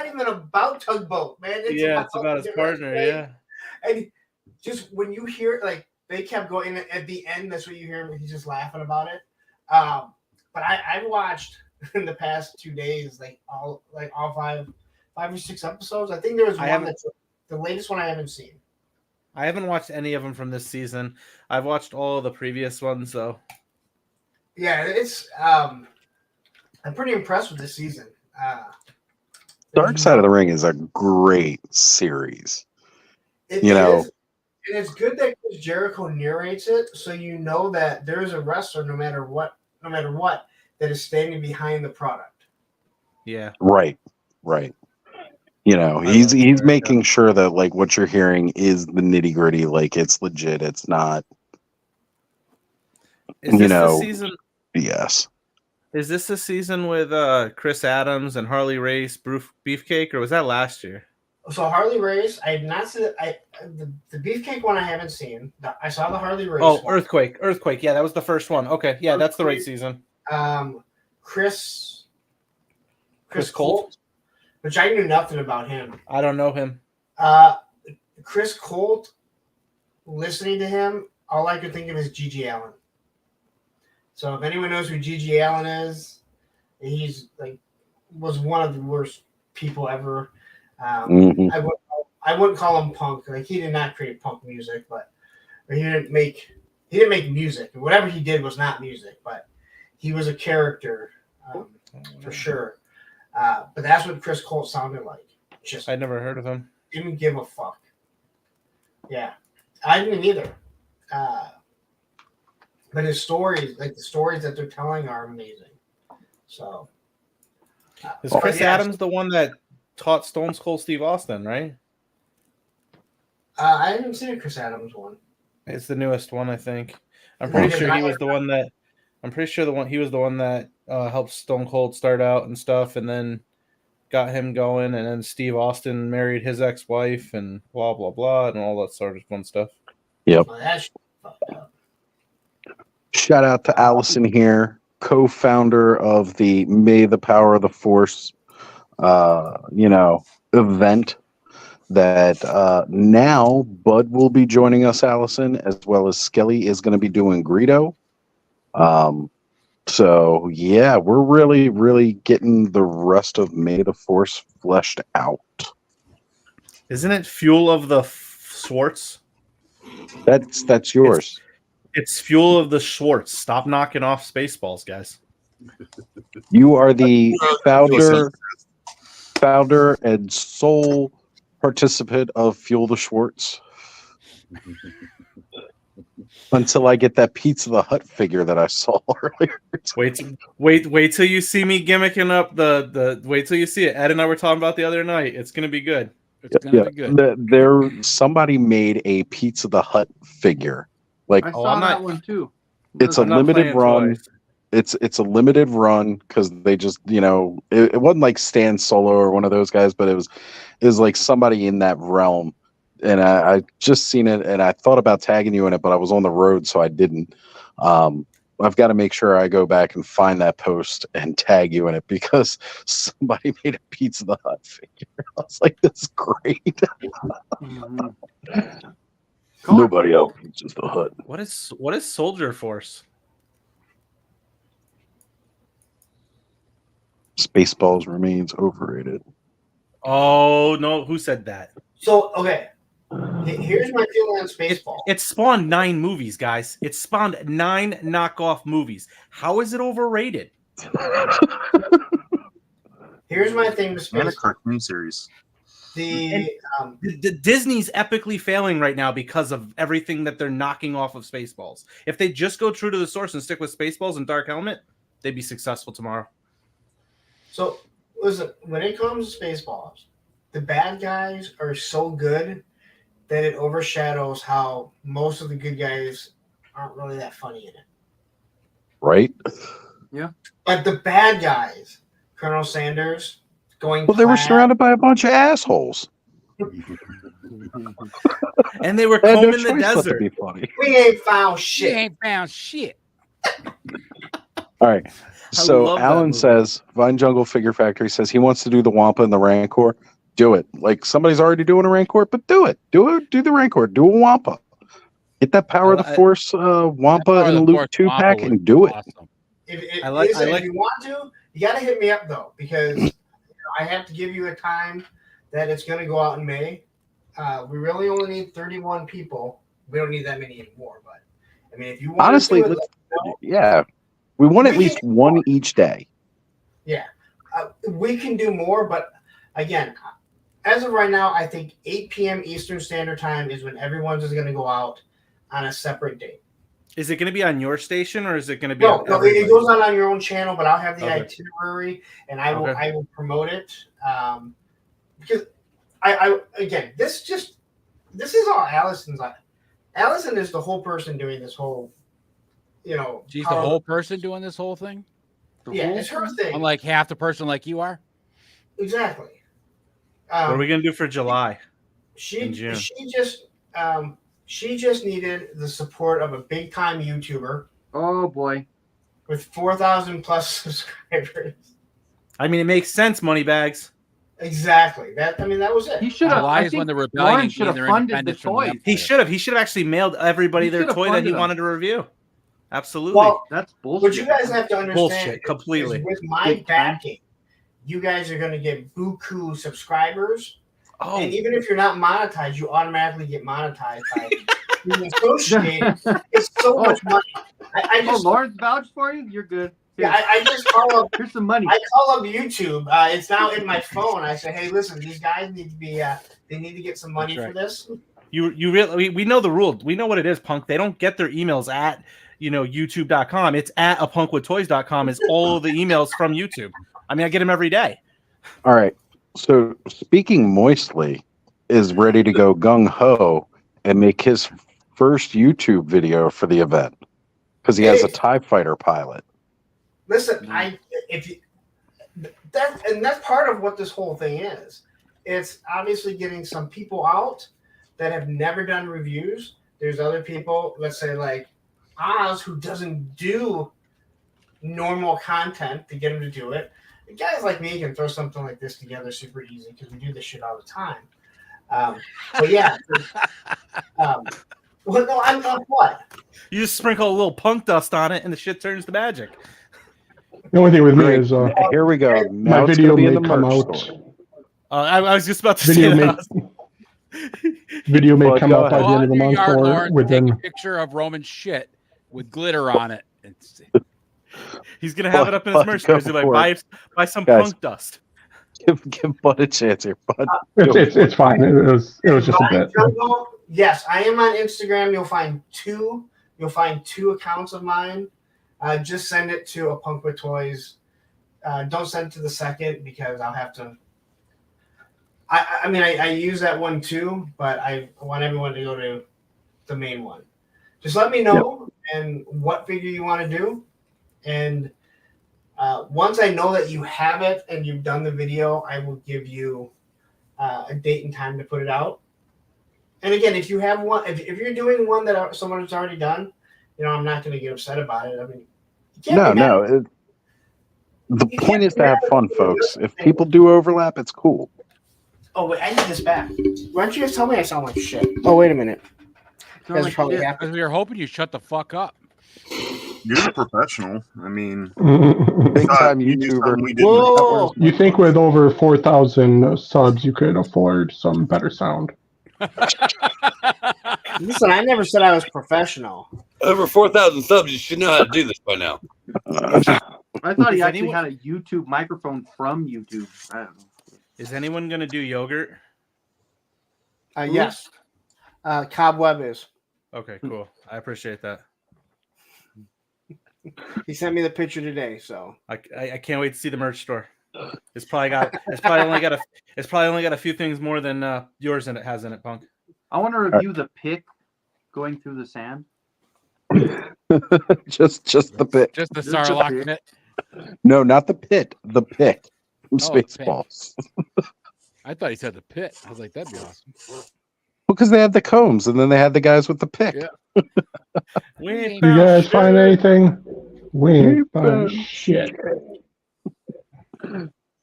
even about Tugboat, man. It's about his partner. Yeah. And just when you hear like they kept going at the end, that's what you hear him. He's just laughing about it. But I watched in the past 2 days all five or six episodes. I think there was one that's the latest one I haven't seen. I haven't watched any of them from this season. I've watched all the previous ones, though. Yeah, it's I'm pretty impressed with this season. Dark Side of the Ring is a great series. It is, and it's good that Chris Jericho narrates it, so you know that there is a wrestler, no matter what, that is standing behind the product. Yeah. Right. He's making sure that like what you're hearing is the nitty gritty, like it's legit. It's not. Is this the season? Yes. Is this the season with Chris Adams and Harley Race, Beefcake, or was that last year? So Harley Race, I have not seen the Beefcake one. I haven't seen. I saw the Harley Race. Oh, one. Earthquake. Yeah, that was the first one. Okay, yeah, that's the right season. Chris Colt, which I knew nothing about him. I don't know him. Chris Colt. Listening to him, all I could think of is Gigi Allen. So if anyone knows who Gigi Allen is, he's was one of the worst people ever. I wouldn't call him punk. Like he did not create punk music, but he didn't make music. Whatever he did was not music, but he was a character for sure. But that's what Chris Colt sounded like. Just I'd never heard of him. Didn't give a fuck. Yeah, I didn't either. But his stories, the stories that they're telling, are amazing. So, Is Chris Adams the one that taught Stone Cold Steve Austin, right? I haven't seen a Chris Adams one. It's the newest one, I think. I'm Very pretty good. sure he was the one that. I'm pretty sure he was the one that helped Stone Cold start out and stuff, and then got him going. And then Steve Austin married his ex-wife, and blah blah blah, and all that sort of fun stuff. Yep. Oh, that's fucked up. Shout out to Allison here, co-founder of the May the Power of the Force, event. That now Bud will be joining us, Allison, as well as Skelly is going to be doing Greedo. So yeah, we're really, really getting the rest of May the Force fleshed out. Isn't it Fuel of the Schwartz? That's yours. It's Fuel of the Schwartz. Stop knocking off Spaceballs, guys. You are the founder and sole participant of Fuel the Schwartz. Until I get that Pizza the Hut figure that I saw earlier. Wait till you see me gimmicking up the wait till you see it. Ed and I were talking about the other night. It's gonna be good. It's gonna be good. Somebody made a Pizza the Hut figure. Like I saw that one too. It's a limited run. It's a limited run because they just it wasn't like Stan Solo or one of those guys, but it was like somebody in that realm. And I just seen it, and I thought about tagging you in it, but I was on the road, so I didn't. I've got to make sure I go back and find that post and tag you in it because somebody made a Pizza the Hut figure. I was like, "This is great." Nobody else Pizza the Hut. What is Soldier Force? Spaceballs remains overrated. Oh no, who said that? So okay. Here's my feeling on Spaceball. It spawned 9 movies, guys. It spawned 9 knockoff movies. How is it overrated? Here's my thing with Spaceball. And a cartoon series. The Disney's epically failing right now because of everything that they're knocking off of Spaceballs. If they just go true to the source and stick with Spaceballs and Dark Helmet, they'd be successful tomorrow. So listen, when it comes to Spaceballs, the bad guys are so good that it overshadows how most of the good guys aren't really that funny in it. Right? Yeah. But the bad guys, Colonel Sanders, going Well, they were surrounded by a bunch of assholes. And they were They had no combing the choice but to desert. be funny. We ain't found shit. You ain't found shit. All right. So love that Alan movie. says, Vine Jungle Figure Factory says he wants to do the Wampa and the Rancor. Do it. Like somebody's already doing a Rancor, but do it. Do the Rancor. Do a Wampa. Get that Power of the Force Wampa and Luke 2-pack and do it. Awesome. If you want to, you got to hit me up though, because I have to give you a time that it's going to go out in May. We really only need 31 people. We don't need that many anymore, but I mean, if you want Honestly, to do it, yeah. We want at least one each day. yeah, we can do more, but again, as of right now, I think 8 p.m. Eastern Standard Time is when everyone's is going to go out on a separate date. Is it going to be on your station or is it going to be No, on no, it goes on your own channel, but I'll have the Okay. itinerary and I will Okay. I will promote it because I again this is all Allison's. Allison is the whole person doing this whole, She's the whole person doing this whole thing? Yeah, it's her thing. Unlike half the person like you are? Exactly. What are we going to do for July? She in June? she just needed the support of a big time YouTuber. Oh boy. With 4,000 plus subscribers. I mean, it makes sense, Moneybags. Exactly. That was it. He should have. July I is when think the rebellion Lauren should have gained their funded the independence from the toys. He should have. He should have actually mailed everybody He their should have toy that he funded them. wanted to review. Absolutely. Well, That's bullshit. what you guys have to understand Bullshit, is completely. with my backing, you guys are going to get buku subscribers. Oh. And even if you're not monetized, you automatically get monetized by being associated. It's so much money. I just, Lawrence vouched for you? You're good. yeah, I just call up. Here's some money. I call up YouTube. It's now in my phone. I say, hey, listen, these guys need to be. They need to get some money That's for this. You really we know the rule. We know what it is, Punk. They don't get their emails at youtube.com. It's at apunkwithtoys.com is all the emails from YouTube. I mean, I get him every day. All right. So speaking moistly is ready to go gung ho and make his first YouTube video for the event because he has a TIE fighter pilot. Listen, that's part of what this whole thing is. It's obviously getting some people out that have never done reviews. There's other people, let's say like Oz, who doesn't do normal content to get him to do it. Guys like me can throw something like this together super easy because we do this shit all the time. But yeah. Well, no, I'm not what? You just sprinkle a little punk dust on it and the shit turns to magic. The only thing with me is here we go. My Now it's video gonna be in may the come merch out. store. I was just about to Video say may that. video may Well, come go out by ahead. the end of the month Yard or Lord, take within. a picture of Roman shit with glitter on it. He's gonna have it up in his merch store. He's like, buy some Guys. punk dust. Give Bud a chance here, Bud. It's fine. It was just a bit. Yes, I am on Instagram. You'll find two accounts of mine. Just send it to A Punk with Toys. Don't send it to the second because I'll have to. I mean, I use that one too, but I want everyone to go to the main one. Just let me know and what figure you want to do, and once I know that you have it and you've done the video, I will give you a date and time to put it out. And again, if you have one, if you're doing one that someone has already done, I'm not going to get upset about it. I mean, The point is to have fun, folks. If people do overlap, it's cool. Oh wait, I need this back. Why don't you guys tell me I sound like shit? Oh wait a minute. You guys are probably happy. We were hoping you shut the fuck up. You're a professional. I mean, big time YouTuber. Whoa! You think with over 4,000 subs, you could afford some better sound? Listen, I never said I was professional. Over 4,000 subs, you should know how to do this by now. I thought he actually had a YouTube microphone from YouTube. I don't know. Is anyone gonna do yogurt? Yes. Cobweb is. Okay, cool. I appreciate that. He sent me the picture today, so I can't wait to see the merch store. It's probably only got a few things more than yours in it has in it, Punk. I want to review the pick going through the sand. just the pit. Just the Sarlacc pit. No, not the pit. The pit from Oh, the pit. Spaceballs. I thought he said the pit. I was like, that'd be awesome. Because they had the combs, and then they had the guys with the pick. Yeah. You guys find anything? We ain't found shit.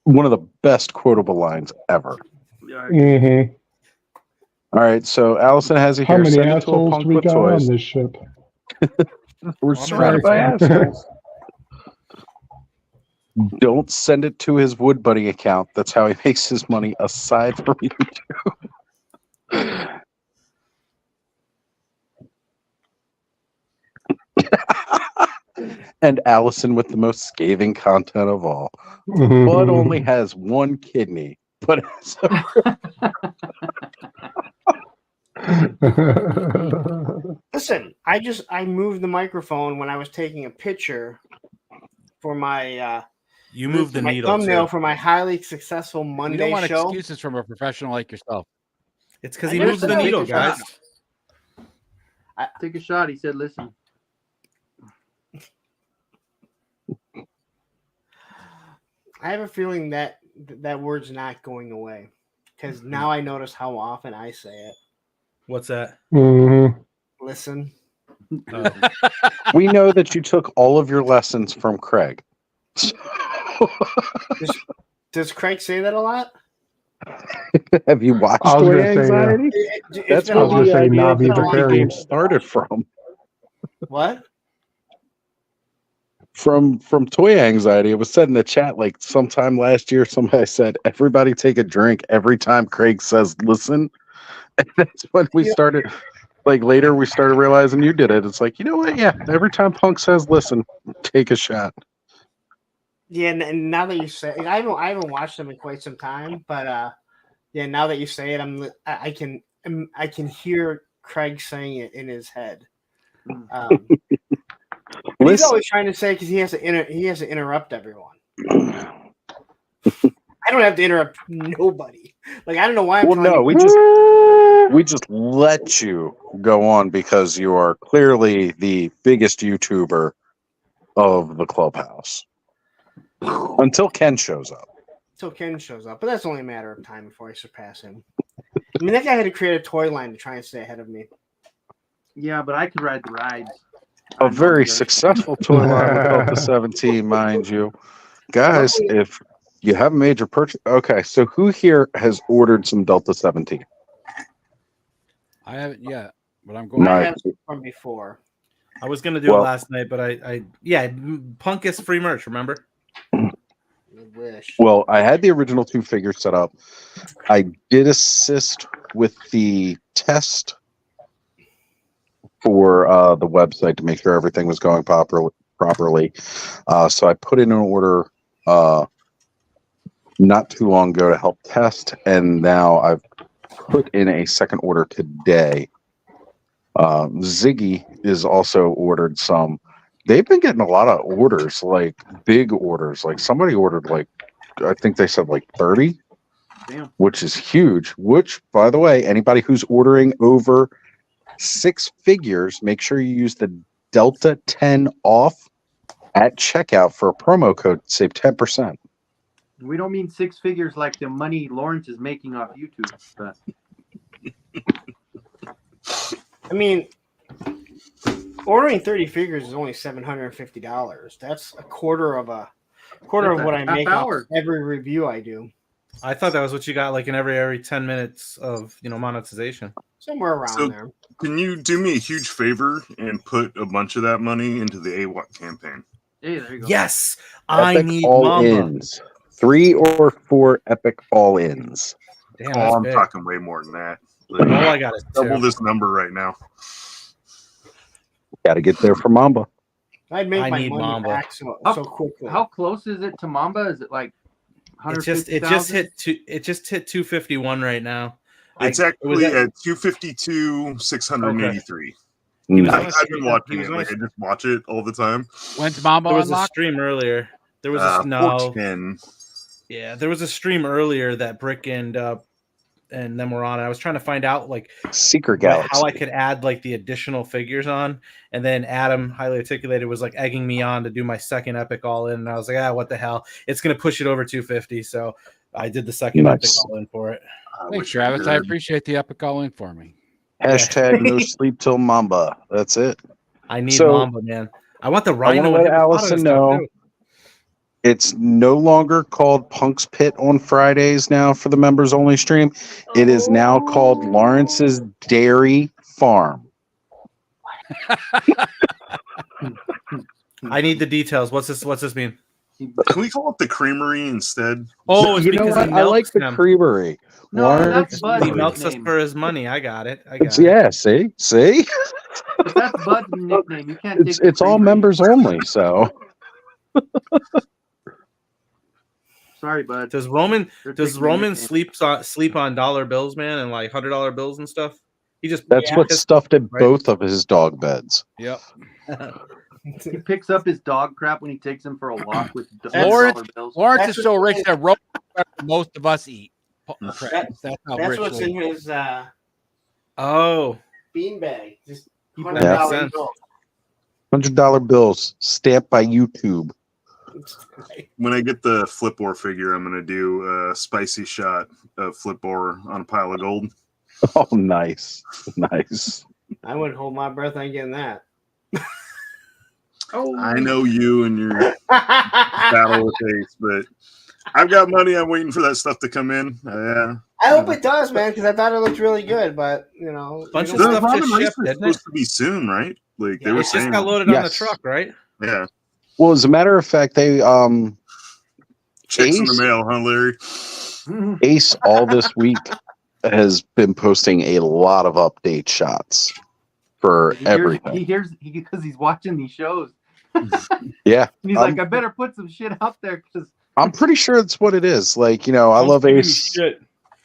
One of the best quotable lines ever. Mm-hmm. All right, so Allison has it How here. many Send it to a assholes Punk do we with got Toys. on this ship? We're surrounded by assholes. Don't send it to his Wood Buddy account. That's how he makes his money aside from YouTube. And Allison with the most scathing content of all. Bud only has one kidney, but listen, I moved the microphone when I was taking a picture for my you moved the my needle thumbnail too. for my highly successful Monday You don't want show. excuses from a professional like yourself. It's because he moves the needle, guys. Take a shot. He said, "Listen." I have a feeling that that word's not going away because now I notice how often I say it. What's that? Listen. we know that you took all of your lessons from Craig. Does Craig say that a lot? Have you watched I was Toy gonna say, Anxiety? That's I was where gonna say the Navi the idea fairy. game started from. What? From Toy Anxiety, it was said in the chat like sometime last year. Somebody said, "Everybody take a drink every time Craig says listen." And that's when we started. Like later, we started realizing you did it. It's like, you know what? Yeah, every time Punk says listen, take a shot. Yeah, and now that you say, I haven't watched them in quite some time, but yeah, now that you say it, I can hear Craig saying it in his head. He's always trying to say because he has to interrupt everyone. don't have to interrupt nobody. Like I don't know why I'm Well, telling no, you. we just let you go on because you are clearly the biggest YouTuber of the clubhouse. Until Ken shows up. Until Ken shows up, but that's only a matter of time before I surpass him. I mean, that guy had to create a toy line to try and stay ahead of me. Yeah, but I could ride the rides. A very successful toy line with Delta 17, mind you. Guys, if you have a major purchase... Okay, so who here has ordered some Delta 17? I haven't yet, but I'm going. I have from before. I was gonna do it last night, but I Punk is free merch. Remember? I wish. Well, I had the original 2 figures set up. I did assist with the test for the website to make sure everything was going properly. So I put in an order not too long ago to help test, and now I've put in a second order today. Ziggy is also ordered some. They've been getting a lot of orders, like big orders. Like somebody ordered, like I think they said like 30, which is huge. Which, by the way, anybody who's ordering over 6 figures, make sure you use the Delta 10 off at checkout for a promo code to save 10%. We don't mean 6 figures like the money Lawrence is making off YouTube. But I mean, ordering 30 figures is only $750. That's a quarter of what I make off every review I do. I thought that was what you got, like in every 10 minutes of monetization. Somewhere around there. Can you do me a huge favor and put a bunch of that money into the AWOT campaign? Hey, there you go. Yes, I need all-ins. 3 or 4 epic all-ins. Damn, I'm big. talking way more than that. All I got is double 2. this number right now. Got to get there for Mamba. I'd make I my need money Mamba. back so quickly. How close is it to Mamba? Is it like It just hit 251 right now. It's actually at 252, 683. He was on a I've stream- been watching he it. was on Like a- I just watch it all the time. When's Mamba There was a unlocked? stream earlier. There was a 410. Yeah, there was a stream earlier that Brick and them were on. I was trying to find out like Secret Galaxy. how I could add like the additional figures on, and then Adam, highly articulated, was like egging me on to do my second epic all in, and I was like, what the hell? It's gonna push it over 250, so I did the second epic all in for it. Thanks, Travis. I appreciate the epic all in for me. Hashtag no sleep till Mamba. That's it. I need Mamba, man. I want the Rhino. I want to let and Allison stuff, know too. it's no longer called Punk's Pit on Fridays now for the members only stream. It is now called Lawrence's Dairy Farm. I need the details. What's this mean? Can we call it the Creamery instead? Oh, it's You know because what? he I like milks the them. creamery. No, Lawrence, that's Bud's He milks us nickname. for his money. I got it. yeah, see? But that's Bud's nickname. You can't. It's take the it's all creamery. members only, so Sorry, Bud. Does Roman They're taking my nickname. sleep on dollar bills, man, and like $100 bills and stuff? He just that's what's stuffed in right? both of his dog beds. Yep. He picks up his dog crap when he takes him for a walk with Lawrence, dollar bills. Lawrence That's is so what- rich that Roman most of us eat. That's how That's rich what's he in is. his Oh, beanbag. Just That $100 makes sense. bill. $100 bills stamped by YouTube. When I get the Flipboard figure, I'm going to do a spicy shot of Flipboard on a pile of gold. Oh, nice. Nice. I wouldn't hold my breath on getting that. Oh, I know you and your battle with Ace, but I've got money. I'm waiting for that stuff to come in. Yeah. I hope it does, man, because I thought it looked really good, but Bunch you of know, stuff Robin just Race shipped, was didn't it? supposed to be soon, right? Like they It were just saying. got loaded on the Yes. truck, right? Yeah. Well, as a matter of fact, they Checks in Ace? the mail, huh, Larry? Ace all this week has been posting a lot of update shots for everything. He hears because he's watching these shows. Yeah. And he's like, I better put some shit out there because I'm pretty sure it's what it is. Like, I love Don't give me Ace. shit.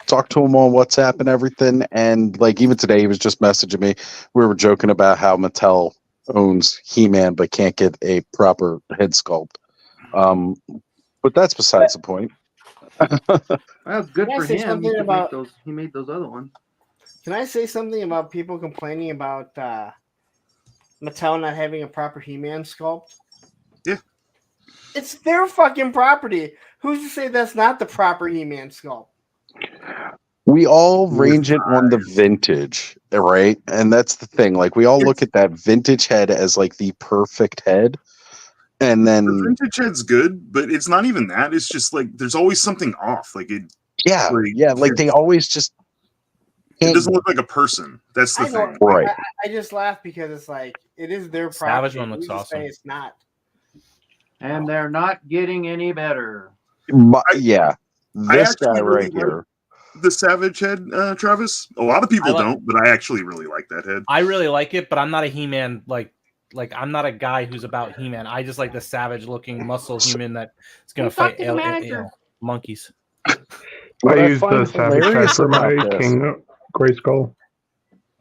Talk to him on WhatsApp and everything. And like even today, he was just messaging me. We were joking about how Mattel owns He-Man but can't get a proper head sculpt. But that's besides the point. Well, good Can I for say him. something He, about- he made those other ones. Can I say something about people complaining about Mattel not having a proper He-Man sculpt? Yeah. It's their fucking property. Who's to say that's not the proper He-Man sculpt? We all range it on the vintage, right? And that's the thing. Like we all look at that vintage head as like the perfect head. And then the vintage head's good, but it's not even that. It's just like there's always something off. Like it like they always just it doesn't look like a person. That's the thing. Right. I just laugh because it's like it is their property. Savage one looks Who's to awesome. say it's not. And they're not getting any better. Yeah. This actually guy really right here. The Savage head, Travis. A lot of people don't, but I actually really like that head. I really like it, but I'm not a He-Man like I'm not a guy who's about He-Man. I just like the savage looking muscle He-Man that's gonna fight monkeys. I use the Savage head for my King Grayskull.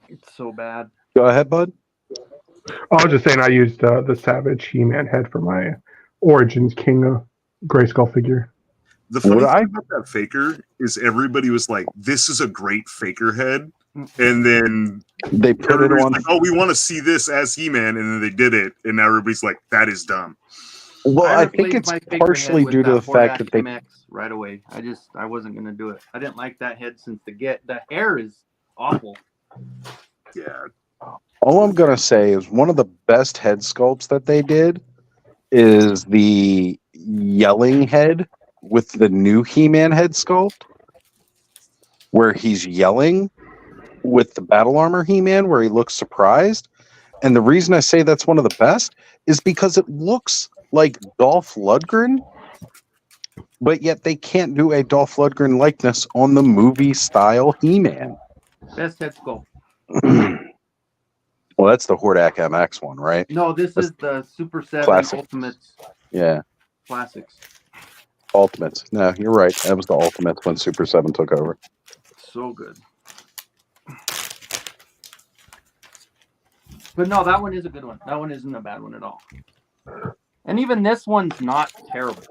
It's so bad. Go ahead, bud. I was just saying I used the Savage He-Man head for my Origins King Grayskull figure. The funny thing about that faker is everybody was like, "This is a great faker head," and then they put it on. Like, "Oh, we want to see this as He-Man," and then they did it, and now everybody's like, "That is dumb." Well, I think it's partially due to the fact that they right away. I wasn't gonna do it. I didn't like that head since the hair is awful. Yeah. All I'm gonna say is one of the best head sculpts that they did is the yelling head with the new He-Man head sculpt, where he's yelling with the battle armor He-Man, where he looks surprised. And the reason I say that's one of the best is because it looks like Dolph Lundgren, but yet they can't do a Dolph Lundgren likeness on the movie style He-Man. Best head sculpt. Well, that's the Hordak MX one, right? No, this is the Super 7 Classic. Ultimates Yeah. Classics. Ultimates. No, you're right. That was the Ultimates when Super 7 took over. So good. But no, that one is a good one. That one isn't a bad one at all. And even this one's not terrible.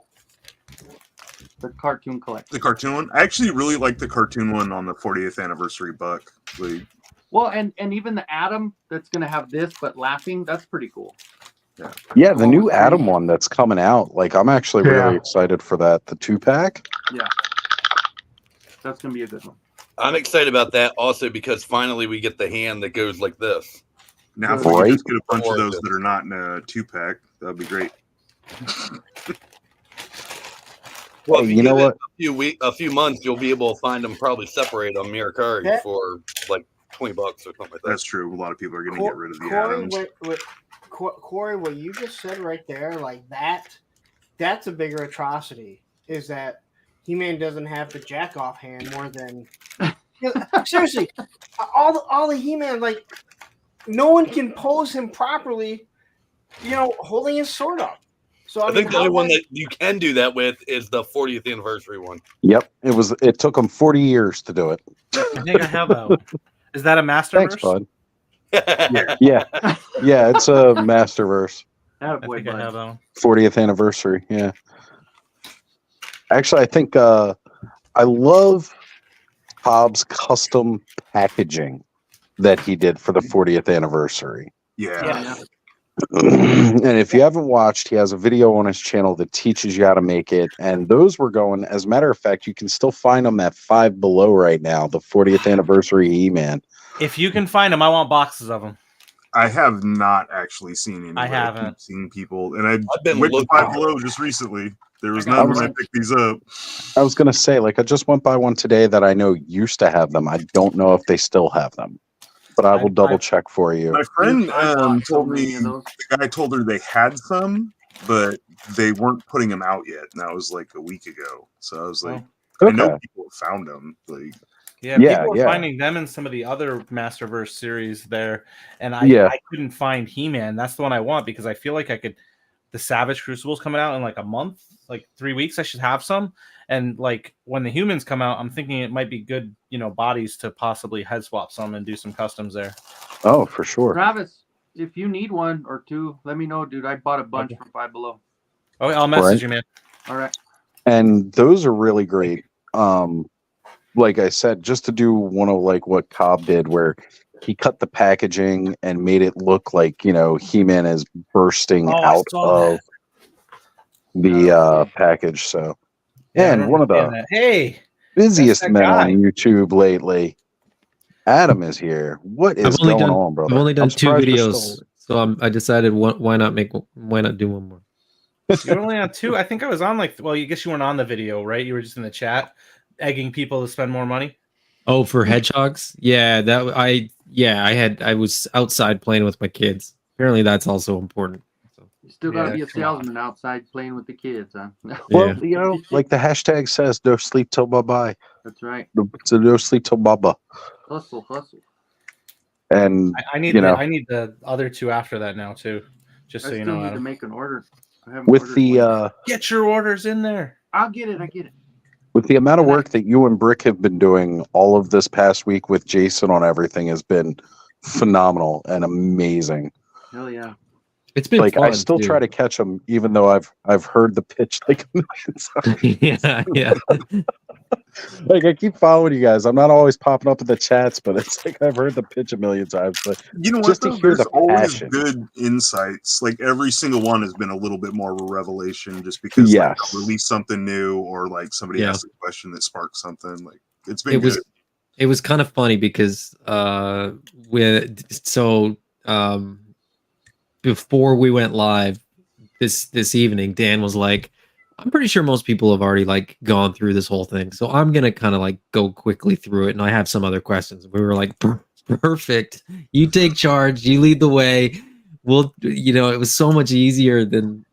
The cartoon collection. The cartoon one? I actually really like the cartoon one on the 40th anniversary buck. Like, Well, and even the Atom that's going to have this, but laughing, that's pretty cool. Yeah, the new Atom one that's coming out. Like, I'm actually really excited for that. The 2-pack. Yeah. That's going to be a good one. I'm excited about that also because finally we get the hand that goes like this. now if we could just get a bunch of those that are not in a 2-pack, that'd be great. Well, Hey, if you know give what? it a few months, you'll be able to find them probably separate on Miracari Yeah. for like $20 or something like that. That's true. A lot of people are going to get rid of the Corey, Atoms. Corey, what you just said right there, like that's a bigger atrocity. Is that He-Man doesn't have the jack off hand more than seriously, all the He-Man, like no one can pose him properly, holding his sword up. So I think the only one that you can do that with is the 40th anniversary one. Yep. It took them 40 years to do it. I think I have that one. Is that a Masterverse? Thanks, bud. Yeah. Yeah, it's a Masterverse. I think I have that one. 40th anniversary. Yeah. Actually, I think I love Hobbs' custom packaging that he did for the 40th anniversary. Yeah. And if you haven't watched, he has a video on his channel that teaches you how to make it. And those were going, as a matter of fact, you can still find them at Five Below right now, the 40th anniversary He-Man. If you can find them, I want boxes of them. I have not actually seen any. I haven't. I've seen people, and I've been went to looking. Five Below just recently. There was none when I picked these up. I was going to say, like, I just went by one today that I know used to have them. I don't know if they still have them, but I will double check for you. My friend told me the guy told her they had some, but they weren't putting them out yet, and that was like a week ago. So I was like, I know Okay. people have found them. Like, Yeah, people were finding them in some of the other Masterverse series there, and I couldn't find He-Man. That's the one I want because I feel like I could. The Savage Crucible's coming out in like a month, like 3 weeks. I should have some, and like when the humans come out, I'm thinking it might be good, bodies to possibly head swap some and do some customs there. Oh, for sure. Travis, if you need one or two, let me know, dude. I bought a bunch from Five Below. Oh, I'll message you, man. All right. And those are really great. Like I said, just to do one of like what Cobb did, where he cut the packaging and made it look like, He-Man is bursting Oh, I out saw of that. the package. So, Yeah, I and one remember of seeing the that. Hey, busiest that men on guy. YouTube lately, Adam is here. What is going on, brother? I've only done 2 surprised you're videos, still- so I decided why not do one more. You were only on 2. I think I was on well, you guess you weren't on the video, right? You were just in the chat, egging people to spend more money. Oh, for hedgehogs? Yeah, I was outside playing with my kids. Apparently, that's also important. You still got to be a salesman outside playing with the kids, huh? Well, like the hashtag says, no sleep till bye-bye. That's right. So no sleep till baba. Hustle. And I need the other 2 after that now too. Just so you know, I still need to Adam. make an order. I haven't with ordered the one. Get your orders in there. I'll get it. with the amount of work that you and Brick have been doing all of this past week with Jason on everything has been phenomenal and amazing. Hell yeah. It's been like fun, I still too. try to catch them, even though I've heard the pitch like a million times. yeah. Like I keep following you guys. I'm not always popping up in the chats, but it's like I've heard the pitch a million times. But You know what? just to Though? hear There's the always passion. good insights. Like every single one has been a little bit more of a revelation, just because like, they'll release something new, or like somebody asks a question that sparks something. Like it's been good. It was kind of funny because before we went live this evening, Dan was like, I'm pretty sure most people have already like gone through this whole thing, so I'm gonna kind of like go quickly through it, and I have some other questions. We were like, perfect, you take charge, you lead the way. It was so much easier than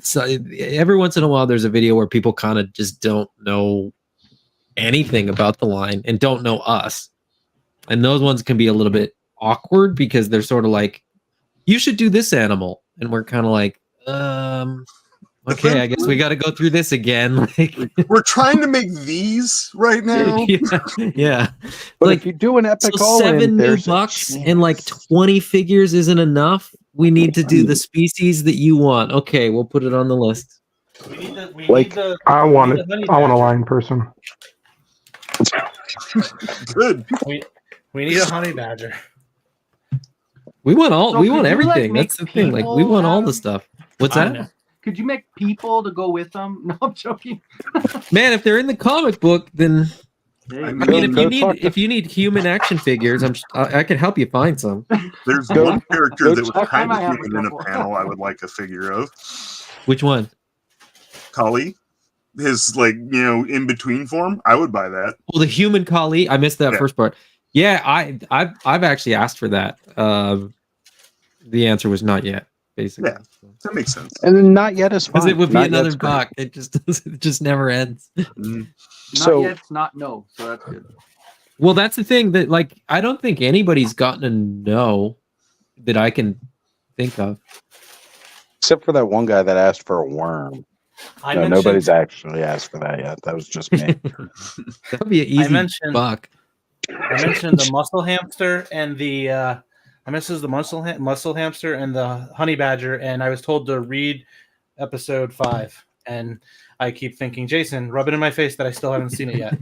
so every once in a while there's a video where people kind of just don't know anything about the line and don't know us, and those ones can be a little bit awkward because they're sort of like, you should do this animal, and we're kind of like, okay, I guess we got to go through this again. Like, we're trying to make these right now. yeah. But like, if you do an epic so all-in, 7 new there's a bucks and like 20 figures isn't enough. We need to do the species that you want. Okay, we'll put it on the list. I want a lion person. Good. We need a honey badger. We want So we could want you, everything. make That's the thing. Like we people, want all the Adam? stuff. What's that? Could you make people to go with them? No, I'm joking. Man, if they're in the comic book, then I mean, if you need human action figures, I can help you find some. There's one character that was kind of human in a panel I would like a figure of. Which one? Kali. His in between form. I would buy that. Well, the human Kali. I missed that first part. Yeah, I've actually asked for that. The answer was not yet. Basically, yeah, that makes sense. And then not yet is fine. Because it would be Not another yet's great. buck. It just never ends. Not So- yet, it's not no. So that's good. Well, that's the thing that like I don't think anybody's gotten a no that I can think of. Except for that one guy that asked for a worm. Nobody's actually asked for that yet. That was just me. That'd be an easy buck. I mentioned the muscle hamster and the muscle hamster and the honey badger, and I was told to read episode 5, and I keep thinking, Jason, rub it in my face that I still haven't seen it yet.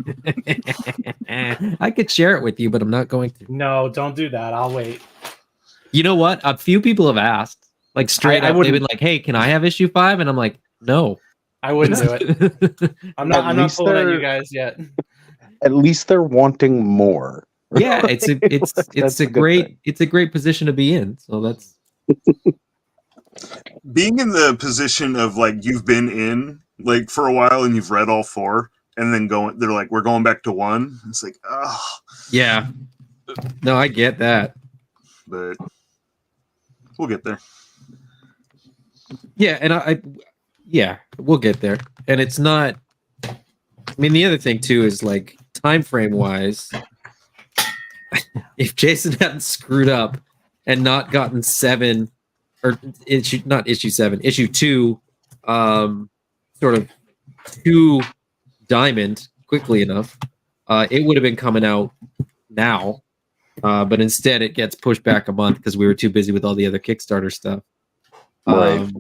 I could share it with you, but I'm not going to. No, don't do that. I'll wait. You know what? A few people have asked, like straight up. They've been like, "Hey, can I have issue 5?" And I'm like, "No, I wouldn't do it. I'm not pulling at you guys yet. At least they're wanting more. Yeah, it's a great position to be in. So that's being in the position of like you've been in like for a while and you've read all 4 and then they're like, we're going back to 1. It's like, oh yeah. No, I get that. But we'll get there. Yeah, and yeah, we'll get there. And it's not. I mean, the other thing too is like time frame wise. If Jason hadn't screwed up and not gotten 7 or issue 7, issue 2, sort of 2 diamond quickly enough, it would have been coming out now. But instead it gets pushed back a month because we were too busy with all the other Kickstarter stuff. Right.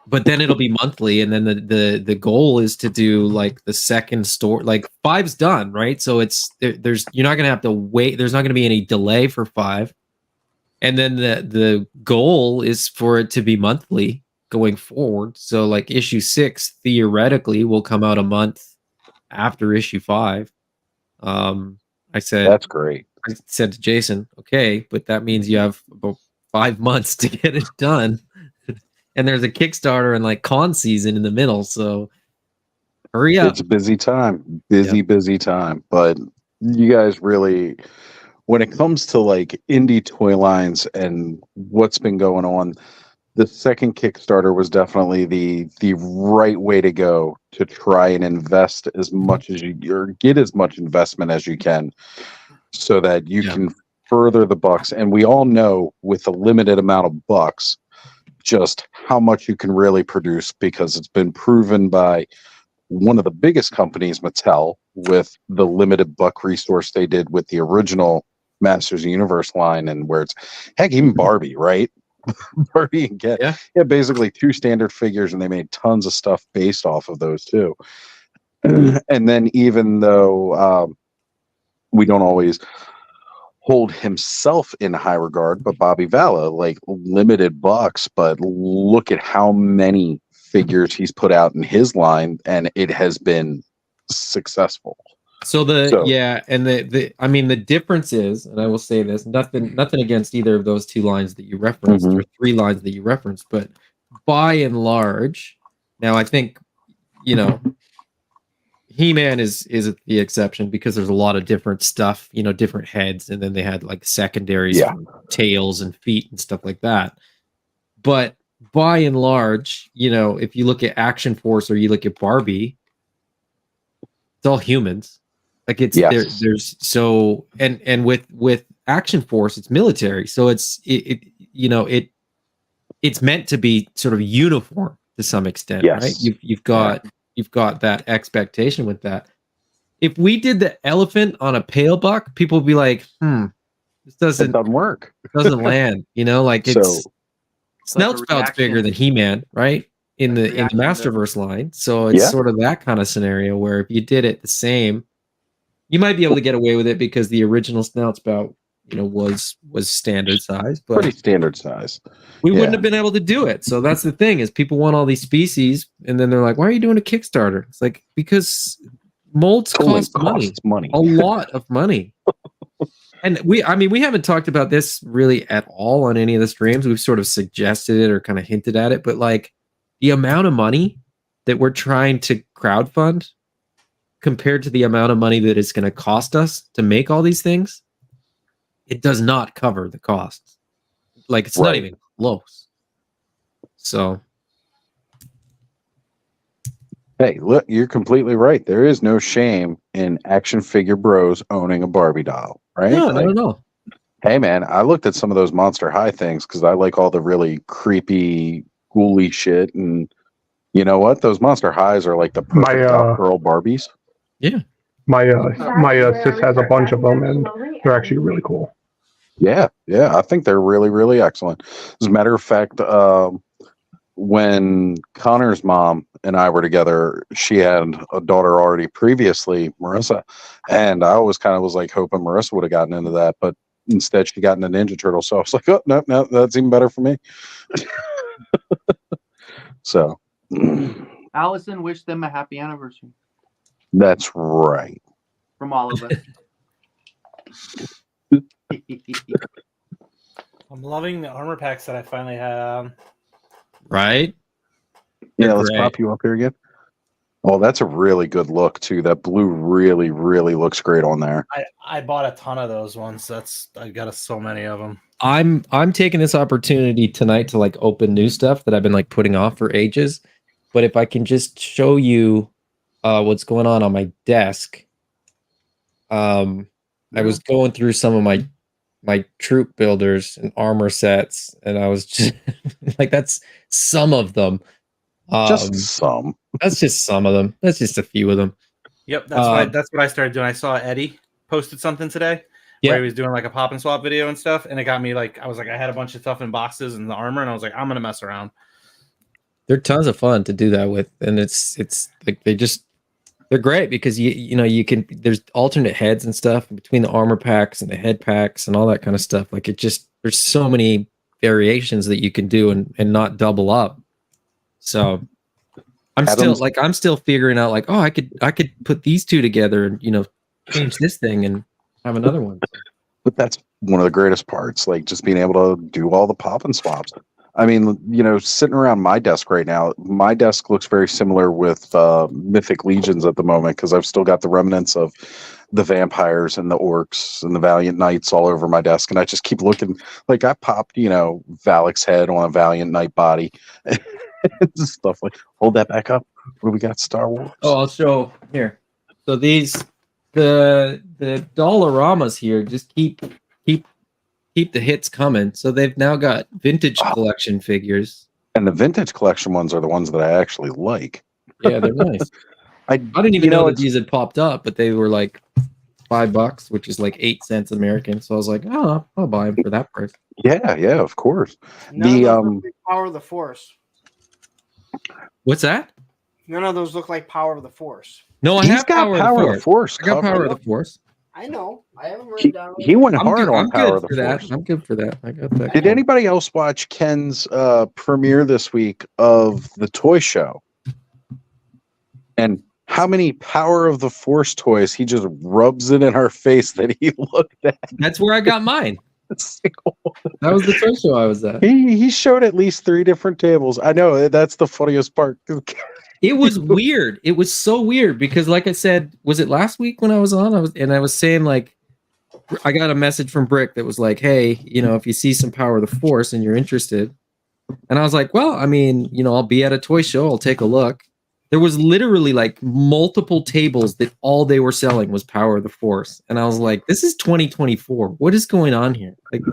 but then it'll be monthly, and then the goal is to do like the second store. Like 5's done, right? So it's there's you're not gonna have to wait. There's not gonna be any delay for 5, and then the goal is for it to be monthly going forward. So like issue 6 theoretically will come out a month after issue 5. I said that's great. I said to Jason, okay, but that means you have about 5 months to get it done. And there's a Kickstarter and like con season in the middle, so hurry up. It's a busy time, busy time. But you guys really, when it comes to like indie toy lines and what's been going on, the second Kickstarter was definitely the right way to go to try and invest as much as you or get as much investment as you can, so that you can further the bucks. And we all know with a limited amount of bucks just how much you can really produce, because it's been proven by one of the biggest companies, Mattel, with the limited buck resource they did with the original Masters of the Universe line, and where it's heck, even Barbie, right? Barbie and Ken, basically 2 standard figures, and they made tons of stuff based off of those too. And then even though we don't always hold himself in high regard, but Bobby Valla, like limited bucks, but look at how many figures he's put out in his line, and it has been successful. So and I mean the difference is, and I will say this, nothing against either of those 2 lines that you referenced, or 3 lines that you referenced, but by and large, now I think, you know, He-Man is the exception, because there's a lot of different stuff, you know, different heads, and then they had like secondaries, tails and feet and stuff like that. But by and large, you know, if you look at Action Force or you look at Barbie, it's all humans. Like it's there's so and with Action Force, it's military, so it's meant to be sort of uniform to some extent, right? You've got that expectation with that. If we did the elephant on a pale buck, people would be like, this doesn't work. It doesn't land, you know, like it's Snoutspout's bigger than He-Man, right? In the Masterverse line. So it's sort of that kind of scenario where if you did it the same, you might be able to get away with it because the original Snoutspout, you know, was standard size, but pretty standard size. We wouldn't have been able to do it. So that's the thing, is people want all these species, and then they're like, why are you doing a Kickstarter? It's like, because molds cost money, a lot of money. And we haven't talked about this really at all on any of the streams. We've sort of suggested it or kind of hinted at it, but like the amount of money that we're trying to crowdfund compared to the amount of money that it's going to cost us to make all these things, it does not cover the costs. Like it's not even close. So, hey, look, you're completely right. There is no shame in action figure bros owning a Barbie doll, right? No, I don't know. Hey, man, I looked at some of those Monster High things because I like all the really creepy, ghouly shit. And you know what? Those Monster Highs are like the perfect girl Barbies. Yeah. My sis has a bunch of them, and they're actually really cool. Yeah, I think they're really, really excellent. As a matter of fact, when Connor's mom and I were together, she had a daughter already previously, Marissa, and I always kind of was like hoping Marissa would have gotten into that, but instead she got into Ninja Turtle. So I was like, oh, no, that's even better for me. So Allison wished them a happy anniversary. That's right. From all of us. I'm loving the armor packs that I finally have. Right? Yeah, let's pop you up here again. Oh, that's a really good look too. That blue really, really looks great on there. I bought a ton of those ones. I got so many of them. I'm taking this opportunity tonight to like open new stuff that I've been like putting off for ages. But if I can just show you what's going on my desk. I was going through some of my troop builders and armor sets, and I was just like, that's some of them. Just some. That's just some of them. That's just a few of them. Yep, that's what I started doing. I saw Eddie posted something today where he was doing like a pop and swap video and stuff, and it got me like, I was like, I had a bunch of stuff in boxes and the armor, and I was like, I'm gonna mess around. They're tons of fun to do that with, and it's like they're great because you can there's alternate heads and stuff between the armor packs and the head packs and all that kind of stuff. Like there's so many variations that you can do and not double up. So I'm still figuring out like, oh, I could put these two together and change this thing and have another one. But that's one of the greatest parts, like just being able to do all the pop and swaps. I mean, sitting around my desk right now, my desk looks very similar with Mythic Legions at the moment because I've still got the remnants of the vampires and the orcs and the Valiant Knights all over my desk. And I just keep looking, like I popped, Valak's head on a Valiant Knight body. Stuff like, hold that back up. What do we got? Star Wars. Oh, I'll show here. So the Dollaramas here just keep the hits coming. So they've now got vintage collection figures. And the vintage collection ones are the ones that I actually like. Yeah, they're nice. I didn't even know that these had popped up, but they were like $5, which is like 8 cents American. So I was like, oh, I'll buy them for that price. Yeah, of course. Power of the Force. What's that? None of those look like Power of the Force. No, I have Power of the Force. I got covered. Power of the Force. I know. I haven't written down. He went hard on Power of the Force. I'm good for that. I got that. Did anybody else watch Ken's premiere this week of the toy show? And how many Power of the Force toys he just rubs it in our face that he looked at? That's where I got mine. That was the toy show I was at. He showed at least 3 different tables. I know that's the funniest part. It was weird. It was so weird because, like I said, was it last week when I was on? I was saying like, I got a message from Brick that was like, "Hey, if you see some Power of the Force and you're interested," and I was like, "Well, I mean, I'll be at a toy show. I'll take a look." There was literally like multiple tables that all they were selling was Power of the Force, and I was like, "This is 2024. What is going on here? Like,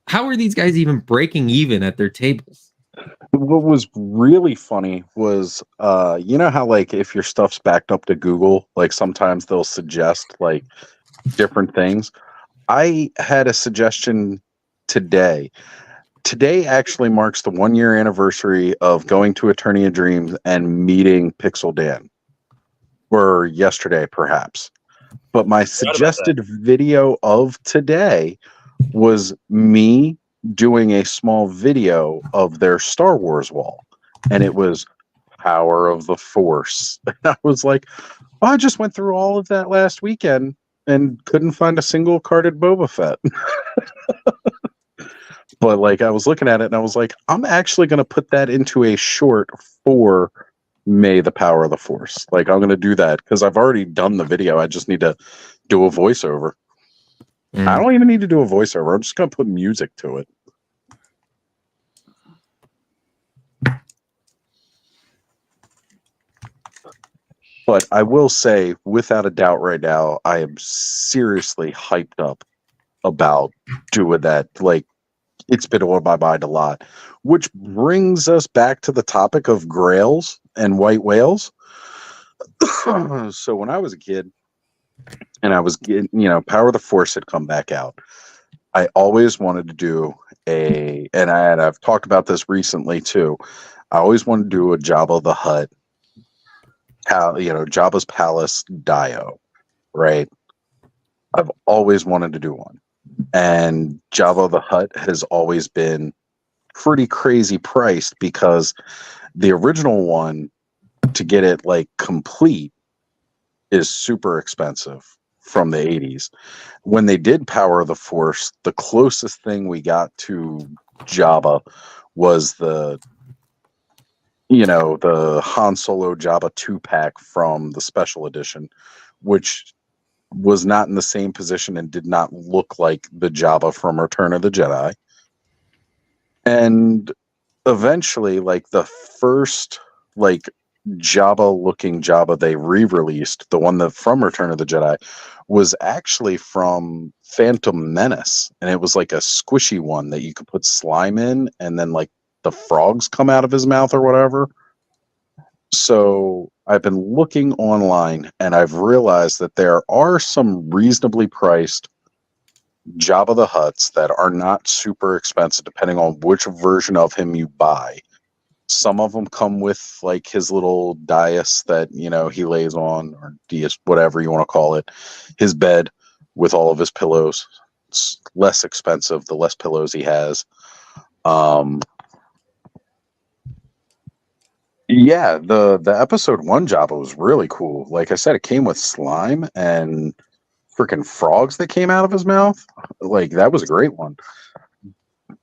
how are these guys even breaking even at their tables?" What was really funny was, how like if your stuff's backed up to Google, like sometimes they'll suggest like different things. I had a suggestion today. Today actually marks the 1-year anniversary of going to Attorney of Dreams and meeting Pixel Dan, or yesterday perhaps. But my suggested video of today was me doing a small video of their Star Wars wall, and it was Power of the Force. And I was like, I just went through all of that last weekend and couldn't find a single carded Boba Fett. But like I was looking at it and I was like, I'm actually going to put that into a short for May the Power of the Force. Like I'm going to do that because I've already done the video. I just need to do a voiceover. I don't even need to do a voiceover. I'm just going to put music to it. But I will say, without a doubt right now, I am seriously hyped up about doing that. Like, it's been on my mind a lot. Which brings us back to the topic of grails and white whales. So when I was a kid, and I was getting, Power of the Force had come back out, I always wanted to do I've talked about this recently too. I always wanted to do a Jabba the Hutt, Jabba's Palace Dio, right? I've always wanted to do one. And Jabba the Hutt has always been pretty crazy priced because the original one, to get it like complete, is super expensive from the 80s. When they did Power of the Force, the closest thing we got to Jabba was the Han Solo Jabba 2-pack from the special edition, which was not in the same position and did not look like the Jabba from Return of the Jedi. And eventually, like the first Jabba-looking Jabba they re-released, the one that from Return of the Jedi, was actually from Phantom Menace, and it was like a squishy one that you could put slime in, and then like the frogs come out of his mouth or whatever. So I've been looking online, and I've realized that there are some reasonably priced Jabba the Hutts that are not super expensive, depending on which version of him you buy. Some of them come with like his little dais that he lays on, or dais, whatever you want to call it, his bed with all of his pillows. It's less expensive the less pillows he has. Yeah, the episode 1 Jabba was really cool. Like I said, it came with slime and freaking frogs that came out of his mouth. Like that was a great one.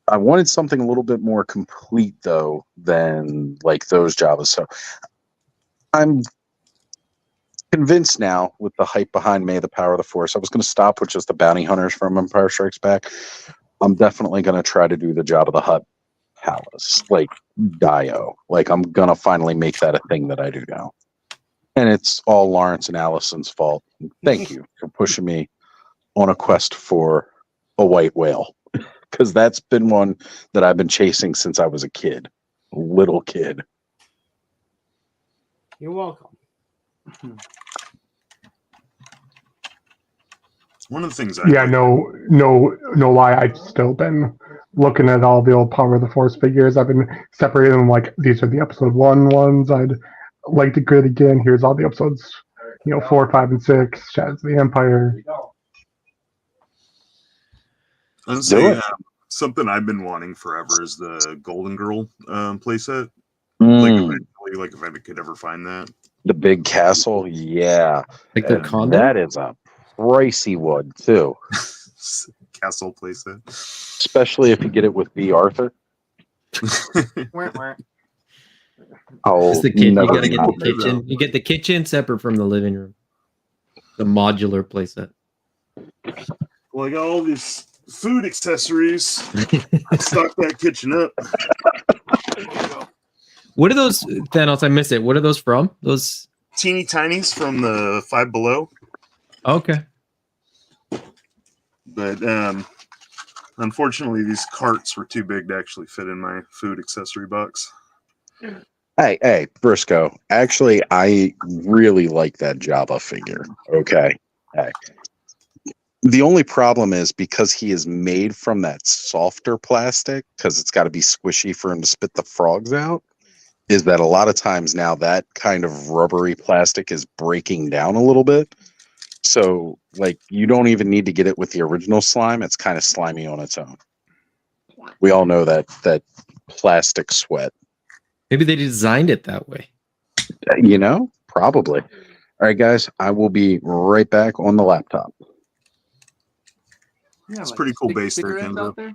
I wanted something a little bit more complete though than like those Jabbas. So I'm convinced now with the hype behind May the Power of the Force. I was going to stop with just the bounty hunters from Empire Strikes Back. I'm definitely going to try to do the Jabba the Hutt palace, like Dio. Like I'm going to finally make that a thing that I do now. And it's all Lawrence and Allison's fault. Thank you for pushing me on a quest for a white whale, because that's been one that I've been chasing since I was a kid, a little kid. You're welcome. One of the things no lie. I've still been looking at all the old Power of the Force figures. I've been separating them like these are the episode 1 ones. I'd like to grid again. Here's all the episodes, 4, 5, and 6. Shadows of the Empire. I'd say something I've been wanting forever is the Golden Girl playset. Like eventually, like if I could ever find that. The big castle, yeah. Like their condo? That is a pricey one too. Castle playset. Especially if you get it with B. Arthur. Oh, It's the kitchen. You gotta get the kitchen. You get the kitchen separate from the living room. The modular playset. Well, I got all these food accessories. Stock that kitchen up. What are those, Thanos? I missed it. What are those from? Those teeny tinies from the Five Below. Okay. But unfortunately, these carts were too big to actually fit in my food accessory box. Hey, Briscoe. Actually, I really like that Jabba figure. Okay. Hey. The only problem is because he is made from that softer plastic, because it's got to be squishy for him to spit the frogs out, is that a lot of times now that kind of rubbery plastic is breaking down a little bit. So, like, you don't even need to get it with the original slime. It's kind of slimy on its own. We all know that plastic sweat. Maybe they designed it that way. Probably. All right, guys, I will be right back on the laptop. Yeah, it's pretty cool base there, Kendra.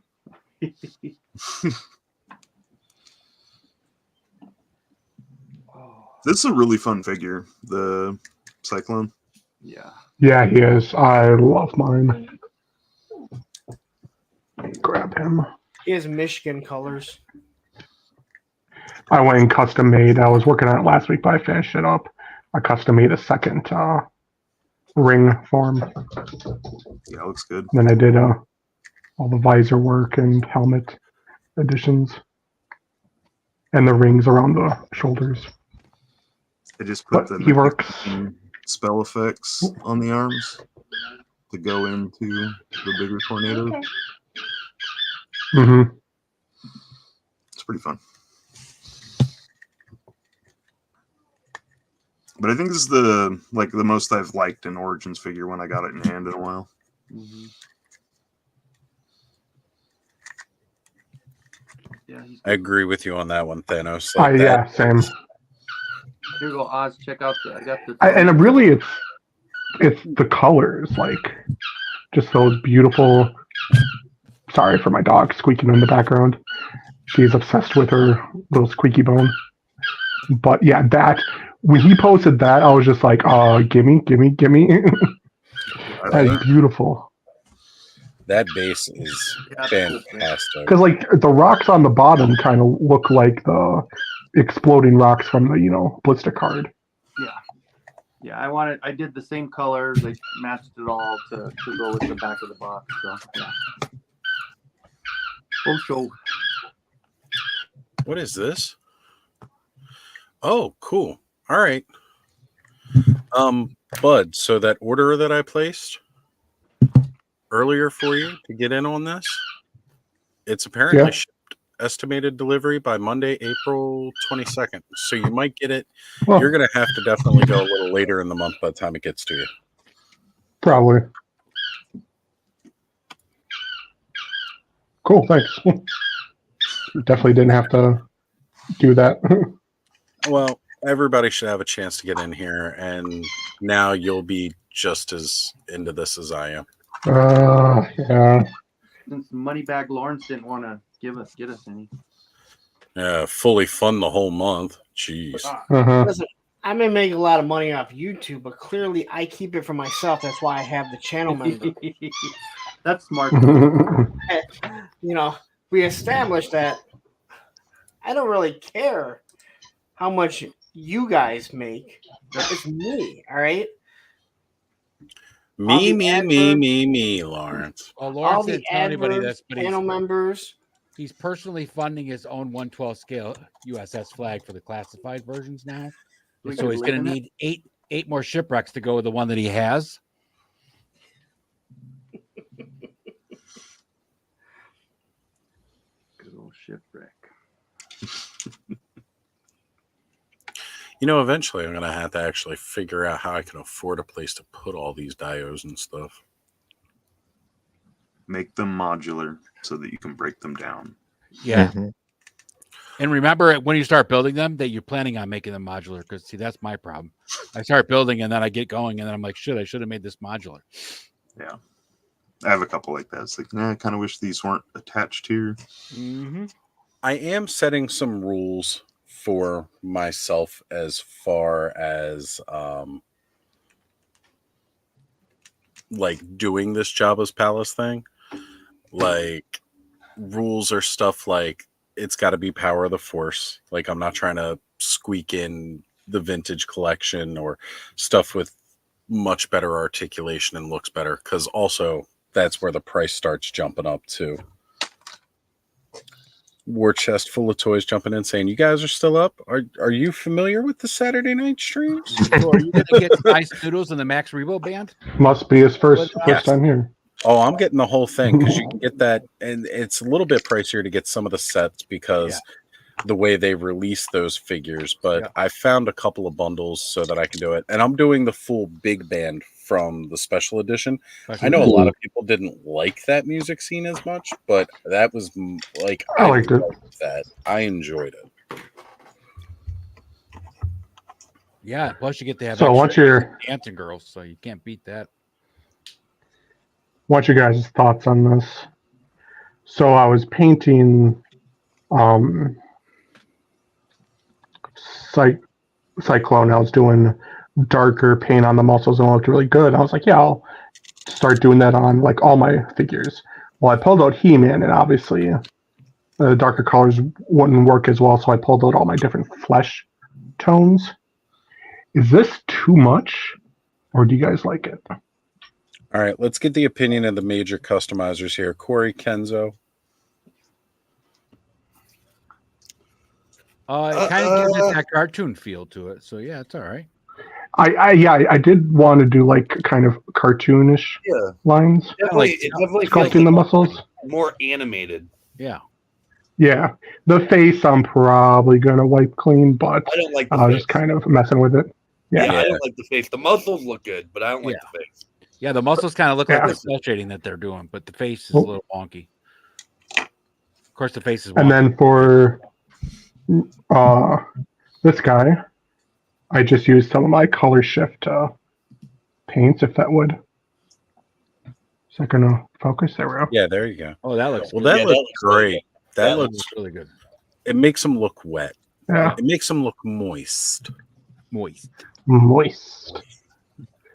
This is a really fun figure, the Cyclone. Yeah. Yeah, he is. I love mine. Grab him. He has Michigan colors. I went and custom made. I was working on it last week, but I finished it up. I custom made a second ring form. Yeah, it looks good. Then I did all the visor work and helmet additions, and the rings around the shoulders. I just put But he works. Spell effects on the arms to go into the bigger tornado. Mm-hmm. It's pretty fun. But I think this is the most I've liked an Origins figure when I got it in hand in a while. Mm-hmm. Yeah, I agree with you on that one, Thanos. Yeah, same. Here you go, Oz. Check out I got the. And really, it's the colors, like just those beautiful. Sorry for my dog squeaking in the background. She's obsessed with her little squeaky bone. But yeah, that when he posted that, I was just like, gimme. That's beautiful. That base is fantastic. Because like the rocks on the bottom kind of look like the exploding rocks from the blister card. Yeah, I did the same colors. I matched it all to go with the back of the box. So yeah. Oh, show. What is this? Oh, cool. All right. Bud, so that order that I placed earlier for you to get in on this, it's apparently shipped. estimated delivery by Monday, April 22nd. So you might get it. Well, You're going to have to definitely go a little later in the month by the time it gets to you. probably. Cool, thanks. Definitely didn't have to do that. Well, everybody should have a chance to get in here, and now you'll be just as into this as I am. Yeah. Since Moneybag Lawrence didn't want to get us any. Fully fund the whole month. Jeez. Listen, I may make a lot of money off YouTube, but clearly I keep it for myself. That's why I have the channel member. That's smart. We established that I don't really care how much you guys make. It's me, all right? Me, Lawrence. Well, All Lawrence the didn't tell anybody adverts, this, but channel members. he's personally funding his own 112 scale USS flag for the classified versions now. And so he's going to need eight more shipwrecks to go with the one that he has. Good old shipwreck. Eventually I'm going to have to actually figure out how I can afford a place to put all these dios and stuff. Make them modular so that you can break them down. Yeah. And remember, when you start building them, that you're planning on making them modular. Because, see, that's my problem. I start building, and then I get going, and then I'm like, shit, I should have made this modular. Yeah. I have a couple like that. It's like, I kind of wish these weren't attached here. I am setting some rules for myself as far as like doing this Jabba's Palace thing. Like, rules are stuff like it's got to be Power of the Force. Like, I'm not trying to squeak in the vintage collection or stuff with much better articulation and looks better, because also that's where the price starts jumping up too. War chest full of toys jumping in saying, you guys are still up? Are you familiar with the Saturday night streams? So are you going to get Nice Noodles and the Max Rebo band? Must be his first time here. Oh, I'm getting the whole thing, because you can get that, and it's a little bit pricier to get some of the sets because the way they release those figures. But I found a couple of bundles so that I can do it, and I'm doing the full big band from the special edition. I know a lot of people didn't like that music scene as much, but that was like I liked it. That I enjoyed it. Yeah, plus you get to have So what's your dancing girls, so you can't beat that. What's your guys' thoughts on this? So I was painting Cyclone. I was doing darker paint on the muscles and it looked really good. I was like, yeah, I'll start doing that on like all my figures. Well, I pulled out He-Man, and obviously the darker colors wouldn't work as well, so I pulled out all my different flesh tones. Is this too much, or do you guys like it? All right, let's get the opinion of the major customizers here. Corey, Kenzo. It kind of gives it that cartoon feel to it, so yeah, it's all right. I did want to do like kind of cartoonish lines. It definitely sculpting feels the muscles. more animated. Yeah. Yeah, the face I'm probably gonna wipe clean, but I don't like the I was face. just kind of messing with it. Yeah, I don't like the face. The muscles look good, but I don't like the face. Yeah, the muscles kind of look like the cell shading that they're doing, but the face is a little wonky. Of course, the face is wonky. And then for this guy, I just used some of my color shift paints, if that would. Is that gonna focus? There we go. Yeah, there you go. Oh, that looks well. good. That Yeah, looks that looks great. really good. That That looks looks really good. It makes them look wet. Yeah. It makes them look moist. Moist.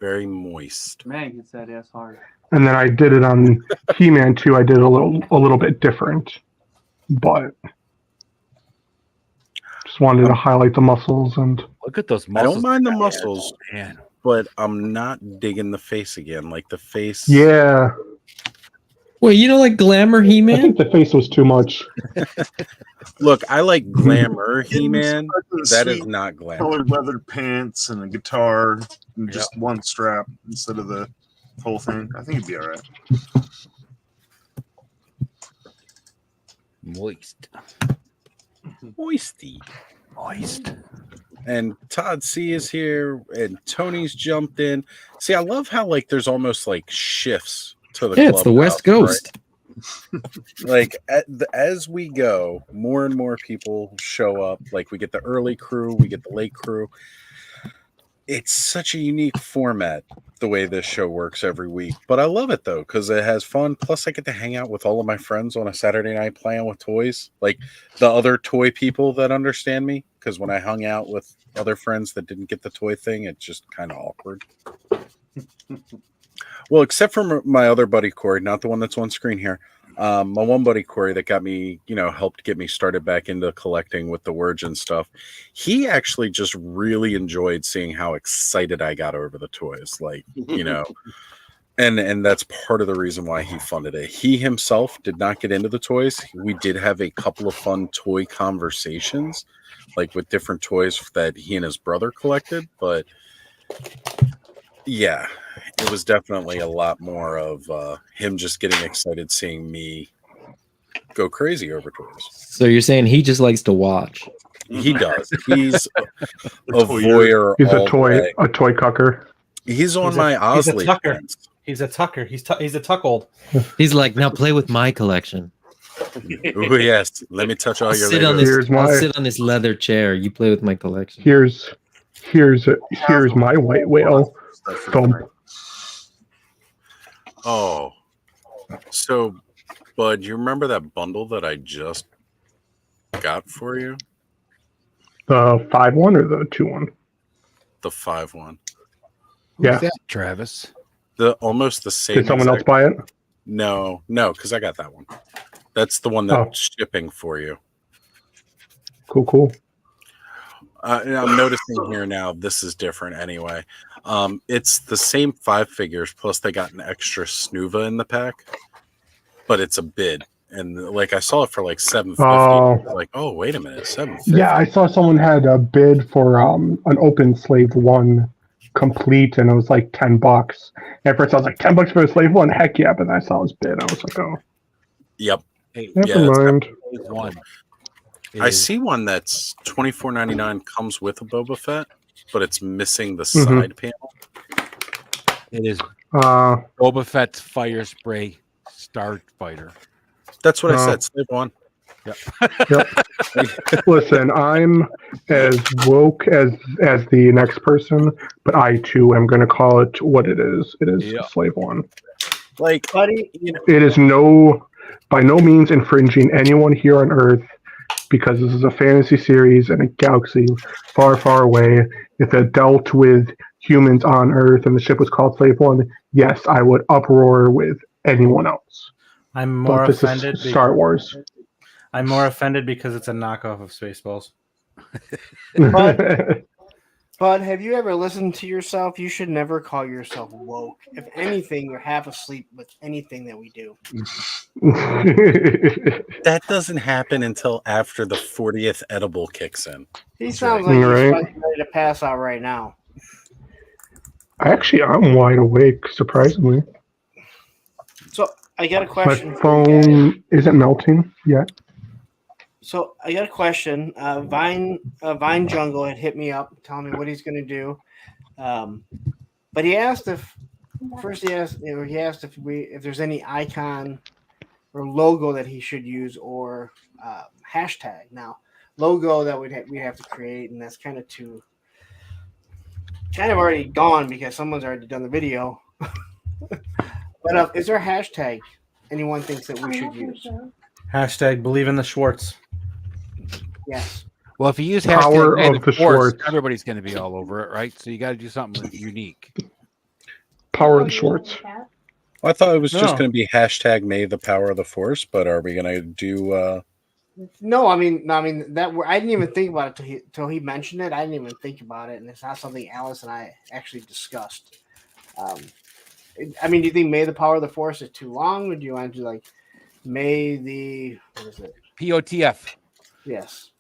Very moist. Man gets that ass hard. And then I did it on He-Man too. I did a little bit different, but just wanted to highlight the muscles and look at those I muscles. don't mind the muscles, man, but I'm not digging the face again. Like the face. Yeah. Wait, you know, like glamour I He-Man? think the face was too much. Look, I like glamour He-Man. That is not glamour. Colored leather pants and a guitar and just one strap instead of the whole thing. I think it'd be all right. Moist. Moisty. Moist. And Todd C is here, and Tony's jumped in. See, I love how like there's almost like shifts to the Yeah, it's the West Coast. Right? Like as we go, more and more people show up. Like we get the early crew, we get the late crew. It's such a unique format the way this show works every week, but I love it though because it has fun. Plus, I get to hang out with all of my friends on a Saturday night playing with toys, like the other toy people that understand me. Because when I hung out with other friends that didn't get the toy thing, it's just kind of awkward. Well, except for my other buddy Corey, not the one that's on screen here. My one buddy Corey that got me, helped get me started back into collecting with the words and stuff. He actually just really enjoyed seeing how excited I got over the toys, and that's part of the reason why he funded it. He himself did not get into the toys. We did have a couple of fun toy conversations, like with different toys that he and his brother collected, but yeah. It was definitely a lot more of him just getting excited seeing me go crazy over toys. So you're saying he just likes to watch? He does. He's a voyeur. He's a toy cucker. He's on my Osley. He's a tucker. He's a tuckold. He's like, now play with my collection. Oh yes, let me touch all your. I'll sit on this leather chair. You play with my collection. Here's my white whale. Thump. Oh, so, Bud, you remember that bundle that I just got for you? The 5-1 or the 2-1? The 5-1. Yeah, Who's that, Travis. Almost the same. Did someone else buy it? No, because I got that one. That's the one that's shipping for you. Cool. I'm noticing here now. This is different anyway. It's the same 5 figures plus they got an extra Snuva in the pack, but it's a bid, and like I saw it for like $750. Like, oh wait a minute, $750. Yeah, I saw someone had a bid for an Open Slave 1 complete, and it was like $10. At first, I was like, $10 for a Slave 1. Heck yeah! But then I saw his bid. I was like, oh. Yep. Never mind. I see one that's $24.99 comes with a Boba Fett, but it's missing the side panel. It is Boba Fett's fire spray starfighter. That's what I said. Slave 1. Yep. Listen, I'm as woke as the next person, but I too am going to call it what it is. It is Slave 1. Like, buddy, it is by no means infringing anyone here on Earth. Because this is a fantasy series in a galaxy far, far away. If it dealt with humans on Earth and the ship was called Slave 1, yes, I would uproar with anyone else. I'm more offended. Star Wars. I'm more offended because it's a knockoff of Spaceballs. Bud, have you ever listened to yourself? You should never call yourself woke. If anything, you're half asleep with anything that we do. That doesn't happen until after the 40th edible kicks in. He sounds like he's ready to pass out right now. Actually, I'm wide awake, surprisingly. So, I got a question. My phone isn't melting yet. So I got a question. Vine Jungle had hit me up, telling me what he's going to do. But he asked if there's any icon or logo that he should use or hashtag. Now, logo that we'd have to create, and that's kind of already gone because someone's already done the video. But is there a hashtag anyone thinks that we should use? Hashtag believe in the Schwartz. Yes. Well, if you use Power hashtag of the Schwartz, Schwartz. everybody's going to be all over it, right? So you got to do something unique. Power of the Schwartz. I thought it was just going to be hashtag May the Power of the Force, but are we going to do? No, I mean that I didn't even think about it till he mentioned it. I didn't even think about it, and it's not something Alice and I actually discussed. I mean, do you think May the Power of the Force is too long, or do you want to do like May the what is it? POTF. Yes.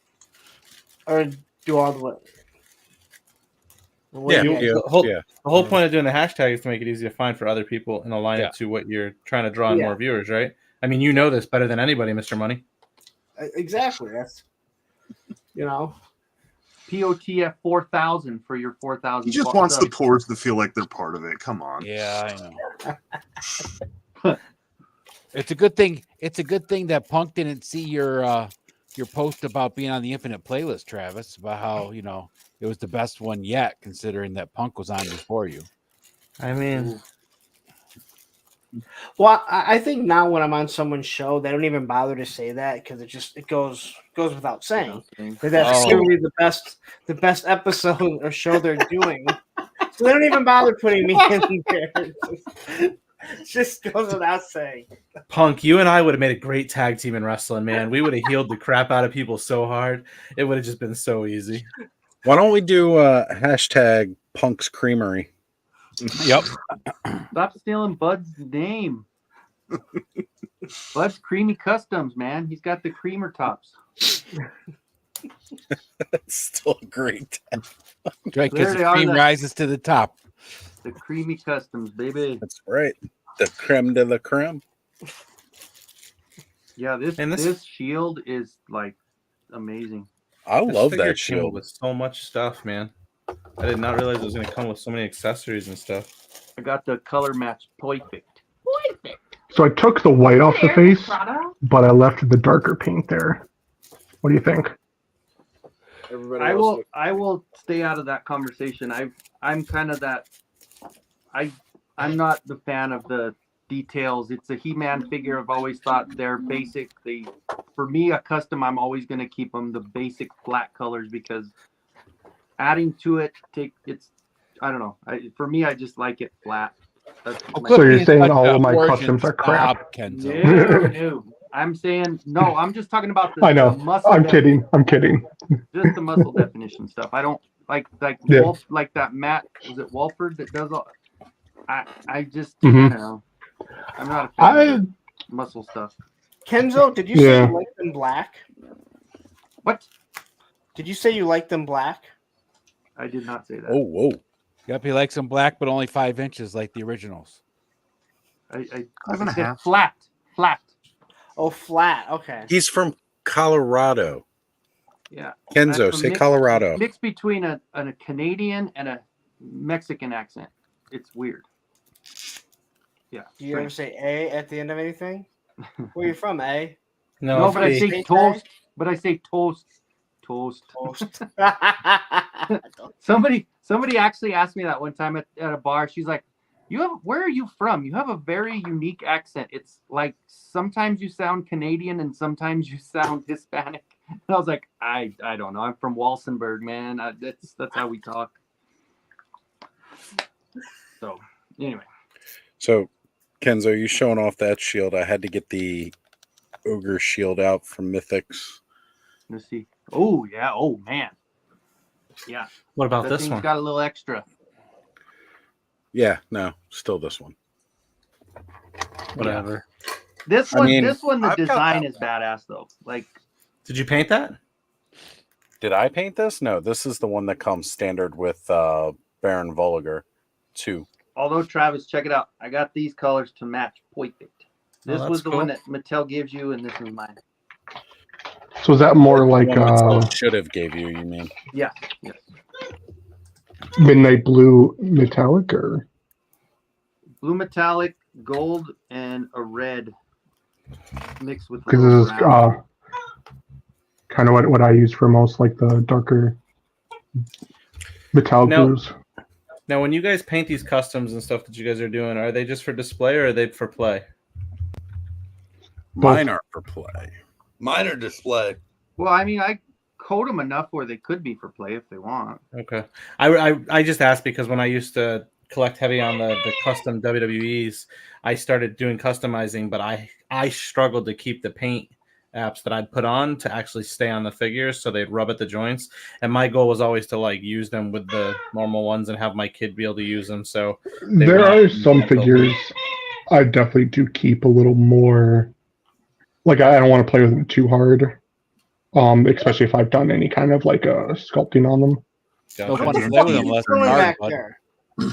Or do all the way. The whole point of doing the hashtag is to make it easy to find for other people and align it to what you're trying to draw in more viewers, right? I mean, you know this better than anybody, Mr. Money. Exactly. That's POTF 4000 for your 4000. He just wants the pores to feel like they're part of it. Come on. Yeah, I know. It's a good thing. It's a good thing that Punk didn't see your post about being on the Infinite playlist, Travis, about how it was the best one yet, considering that Punk was on before you. I mean, well, I think now when I'm on someone's show, they don't even bother to say that because it goes without saying that that's clearly the best episode or show they're doing. So they don't even bother putting me in there. It just goes without saying. Punk, you and I would have made a great tag team in wrestling, man. We would have healed the crap out of people so hard. It would have just been so easy. Why don't we do hashtag Punk's Creamery? Yep. Stop stealing Bud's name. Bud's Creamy Customs, man. He's got the creamer tops. That's still a great tag. Right, because the cream rises to the top. The Creamy Customs, baby. That's right. The creme de la creme. Yeah, this shield is like amazing. I love figure that came shield. with so much stuff, man. I did not realize it was going to come with so many accessories and stuff. I got the color match perfect. So I took the white off the face, but I left the darker paint there. What do you think? I will stay out of that conversation. I'm kind of that. I'm not the fan of the details. It's a He-Man figure. I've always thought they're basic. For me, a custom, I'm always going to keep them the basic flat colors because adding to it I don't know. For me, I just like it flat. So you're saying all of my customs are crap? No. I'm saying no. I'm just talking about the. I know. The muscle I'm kidding. Just the muscle definition stuff. I don't like Yeah. Wolf, like that Matt. Was it Walford that does all? I just I Mhm. don't know. I'm not a fan of muscle stuff. Kenzo, did you say you like them black? What? Did you say you like them black? I did not say that. Oh, whoa. Yep, he likes them black, but only 5 inches, like the originals. I 5.5. said flat. Oh, flat. Okay. He's from Colorado. Yeah. Kenzo, say Colorado. Mix between a Canadian and a Mexican accent. It's weird. Yeah. Do you ever say A at the end of anything? Where are you from, A? No, but I say toast. But I say toast. Toast. Somebody actually asked me that one time at a bar. She's like, where are you from? You have a very unique accent. It's like sometimes you sound Canadian and sometimes you sound Hispanic. And I was like, I don't know. I'm from Walsenburg, man. That's how we talk. So anyway. So, Kenzo, you showing off that shield. I had to get the ogre shield out from Mythics. Let's see. Oh, yeah. Oh, man. Yeah. What about that this thing's one? Got a little extra. Yeah, no, still this one. Whatever. This one, the design is badass though. Like, did you paint that? Did I paint this? No, this is the one that comes standard with Baron Voliger 2. Although Travis, check it out. I got these colors to match perfect. This was the one that Mattel gives you, and this is mine. So is that more like should have gave you? You mean? Yeah. Yes. Midnight Blue metallic or Blue metallic, gold, and a red mixed with. Because this is kind of what I use for most, like the darker metallic blues. Now, when you guys paint these customs and stuff that you guys are doing, are they just for display or are they for play? Mine are for play. Mine are display. Well, I mean, I coat them enough where they could be for play if they want. Okay. I just asked because when I used to collect heavy on the custom WWEs, I started doing customizing, but I struggled to keep the paint apps that I'd put on to actually stay on the figures so they'd rub at the joints. And my goal was always to like use them with the normal ones and have my kid be able to use them. So there are some figures I definitely do keep a little more. Like I don't want to play with them too hard, especially if I've done any kind of like sculpting on them. No fun to play with them unless they're hard, bud.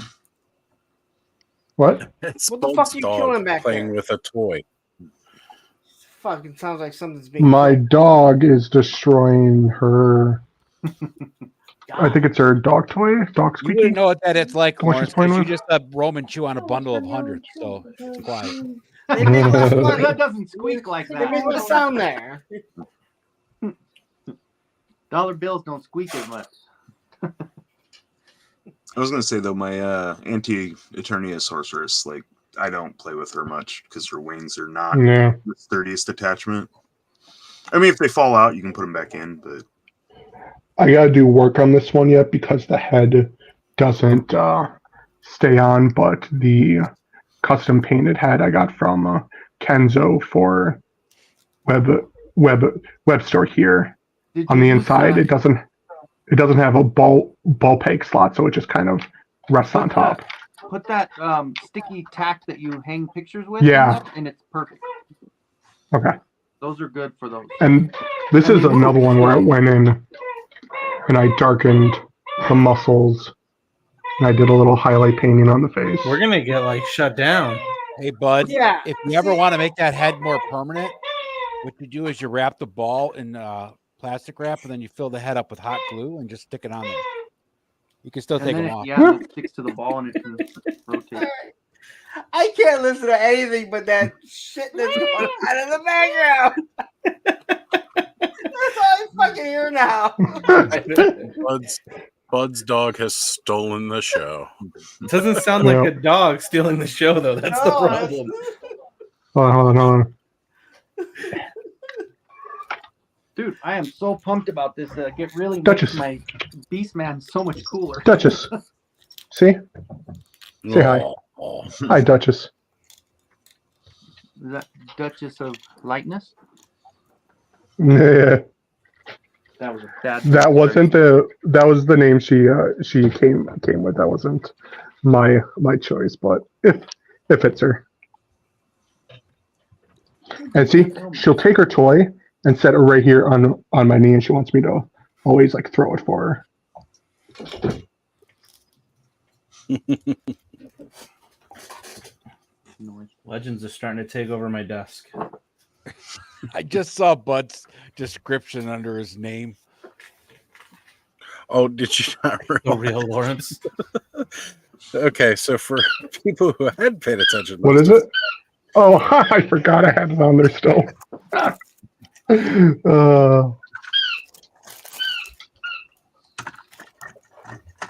What? It's What the fuck are you killing back playing there? with a toy. fucking sounds like something's being. My dog is destroying her. I think it's her dog toy, dog You squeaky. wouldn't know what that it's like, The one Lawrence, she's playing because you with? just let Roman chew on a bundle of hundreds, so it's quiet. They make less money. That doesn't squeak like They that. make less sound there. Dollar bills don't squeak as much. I was gonna say though, my anti-Eternia sorceress, like I don't play with her much because her wings are not Yeah. the sturdiest attachment. I mean, if they fall out, you can put them back in, but I gotta do work on this one yet because the head doesn't stay on, but the custom painted head I got from Kenzo for web store here. Did On you the use, inside, it doesn't have a ball peg slot, so it just kind of rests on top. Put that sticky tack that you hang pictures with, Yeah. in there, and it's perfect. Okay. Those are good for those. And this is another one where I went in and I darkened the muscles and I did a little highlight painting on the face. We're gonna get like shut down. Hey, bud. Yeah. If you ever want to make that head more permanent, what you do is you wrap the ball in plastic wrap, and then you fill the head up with hot glue and just stick it on there. You can still And take then them off. yeah, it sticks to the ball and it can rotate. I can't listen to anything but that shit that's going on in the background. That's all I fucking hear now. Bud's dog has stolen the show. It doesn't sound like a dog stealing the show, though. That's the No, problem. Hold on. Dude, I am so pumped about this. It really Duchess. makes my Beast Man so much cooler. Duchess. See? Say hi. Hi, Duchess. Is that Duchess of Lightness? Yeah. That was a bad. That was the name she came with. That wasn't my choice, but if it's her. And see, she'll take her toy and set it right here on my knee, and she wants me to always like throw it for her. Legends are starting to take over my desk. I just saw Bud's description under his name. Oh, did you not realize? The real Lawrence. Okay, so for people who had paid attention, What is it? Oh, I forgot I had it on there still.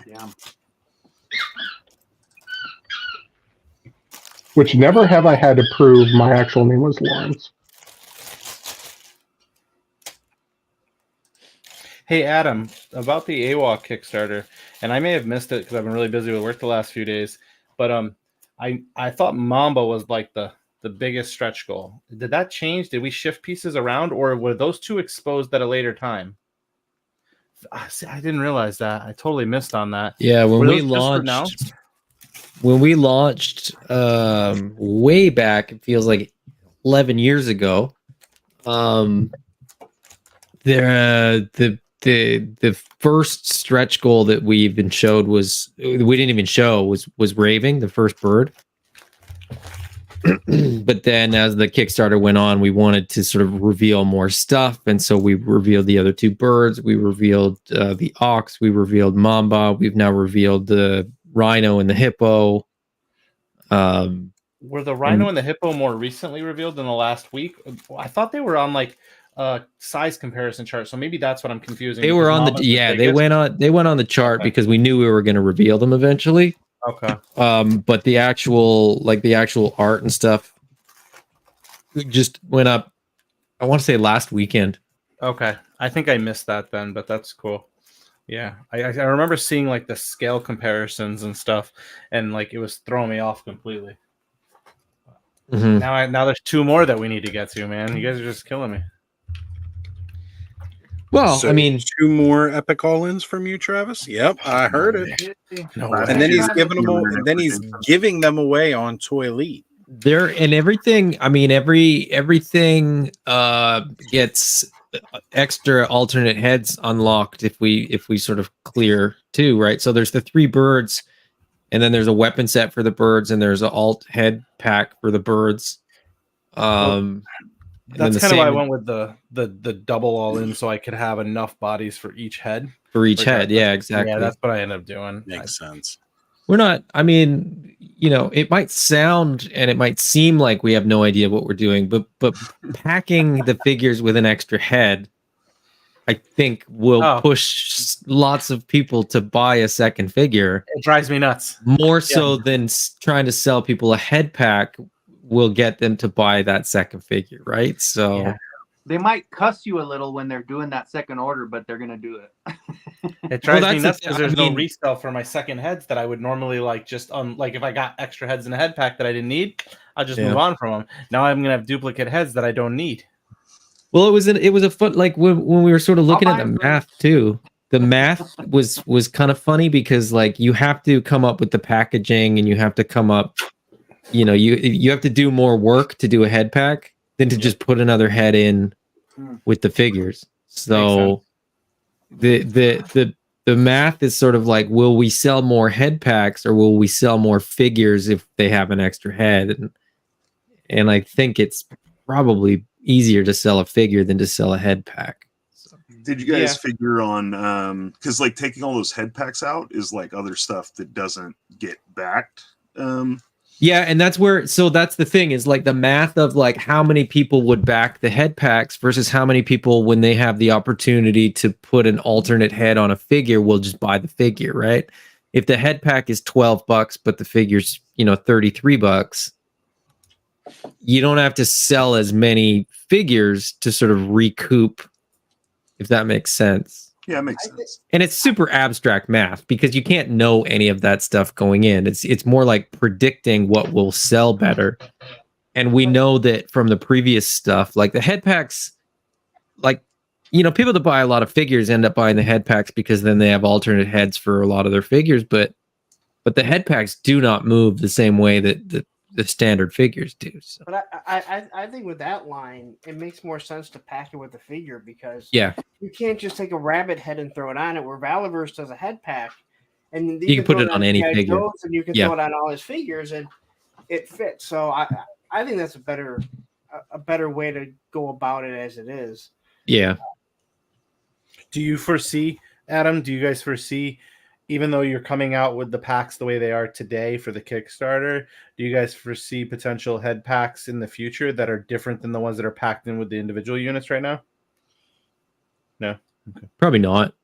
Yeah. Which never have I had to prove my actual name was Lawrence. Hey, Adam, about the AWOC Kickstarter, and I may have missed it because I've been really busy with work the last few days, but I thought Mamba was like the biggest stretch goal. Did that change? Did we shift pieces around, or were those two exposed at a later time? See, I didn't realize that. I totally missed on that. Yeah, when Were we those just for now? launched way back, it feels like 11 years ago. The first stretch goal that we even showed was Raving, the first bird. But then as the Kickstarter went on, we wanted to sort of reveal more stuff, and so we revealed the other two birds. We revealed the ox. We revealed Mamba. We've now revealed the rhino and the hippo. Were the rhino and the hippo more recently revealed in the last week? I thought they were on like size comparison chart, so maybe that's what I'm confusing. They were on they went on the chart because we knew we were going to reveal them eventually. Okay. But the actual art and stuff just went up, I want to say last weekend. Okay. I think I missed that then, but that's cool. Yeah. I remember seeing like the scale comparisons and stuff, and like it was throwing me off completely. Mhm. Now there's two more that we need to get to, man. You guys are just killing me. Well, So I mean, 2 more epic all-ins from you, Travis. Yep, I heard it. No And then he's giving them away on Toy Elite. there and everything. I mean, everything gets extra alternate heads unlocked if we sort of clear too, right? So there's the 3 birds, and then there's a weapon set for the birds, and there's an alt head pack for the birds. That's kind of why I went with the double all in, so I could have enough bodies for each head. For each head, yeah, exactly. Yeah, that's what I ended up doing. Makes sense. We're not, I mean, you know, it might sound and it might seem like we have no idea what we're doing, but packing the figures with an extra head, I think will push lots of people to buy a second figure. It drives me nuts. More so than trying to sell people a head pack will get them to buy that second figure, right? So they might cuss you a little when they're doing that second order, but they're gonna do it. It drives me nuts because there's no resale for my second heads that I would normally like just like if I got extra heads in a head pack that I didn't need, I'll just move on from them. Now I'm gonna have duplicate heads that I don't need. Well, it was a fun, like when we were sort of looking at the math too. The math was kind of funny because like you have to come up with the packaging and you have to come up, you know, you have to do more work to do a head pack than to just put another head in with the figures. So the math is sort of like, will we sell more head packs or will we sell more figures if they have an extra head? And I think it's probably easier to sell a figure than to sell a head pack. Did you guys figure on because like taking all those head packs out is like other stuff that doesn't get backed? Yeah, and that's where, so that's the thing is like the math of like how many people would back the head packs versus how many people, when they have the opportunity to put an alternate head on a figure, will just buy the figure, right? If the head pack is $12, but the figure's, you know, $33, you don't have to sell as many figures to sort of recoup, if that makes sense. Yeah, it makes sense. And it's super abstract math because you can't know any of that stuff going in. It's more like predicting what will sell better. And we know that from the previous stuff, like the head packs, like, you know, people that buy a lot of figures end up buying the head packs because then they have alternate heads for a lot of their figures. But the head packs do not move the same way that the standard figures do. So. But I think with that line, it makes more sense to pack it with the figure because you can't just take a rabbit head and throw it on it. Where Valiverse does a head pack, and you can put it on any figure, and you can throw it on all his figures, and it fits. So I think that's a better way to go about it as it is. Yeah. Do you foresee, Adam? Do you guys foresee? Even though you're coming out with the packs the way they are today for the Kickstarter, do you guys foresee potential head packs in the future that are different than the ones that are packed in with the individual units right now? No? Okay. Probably not.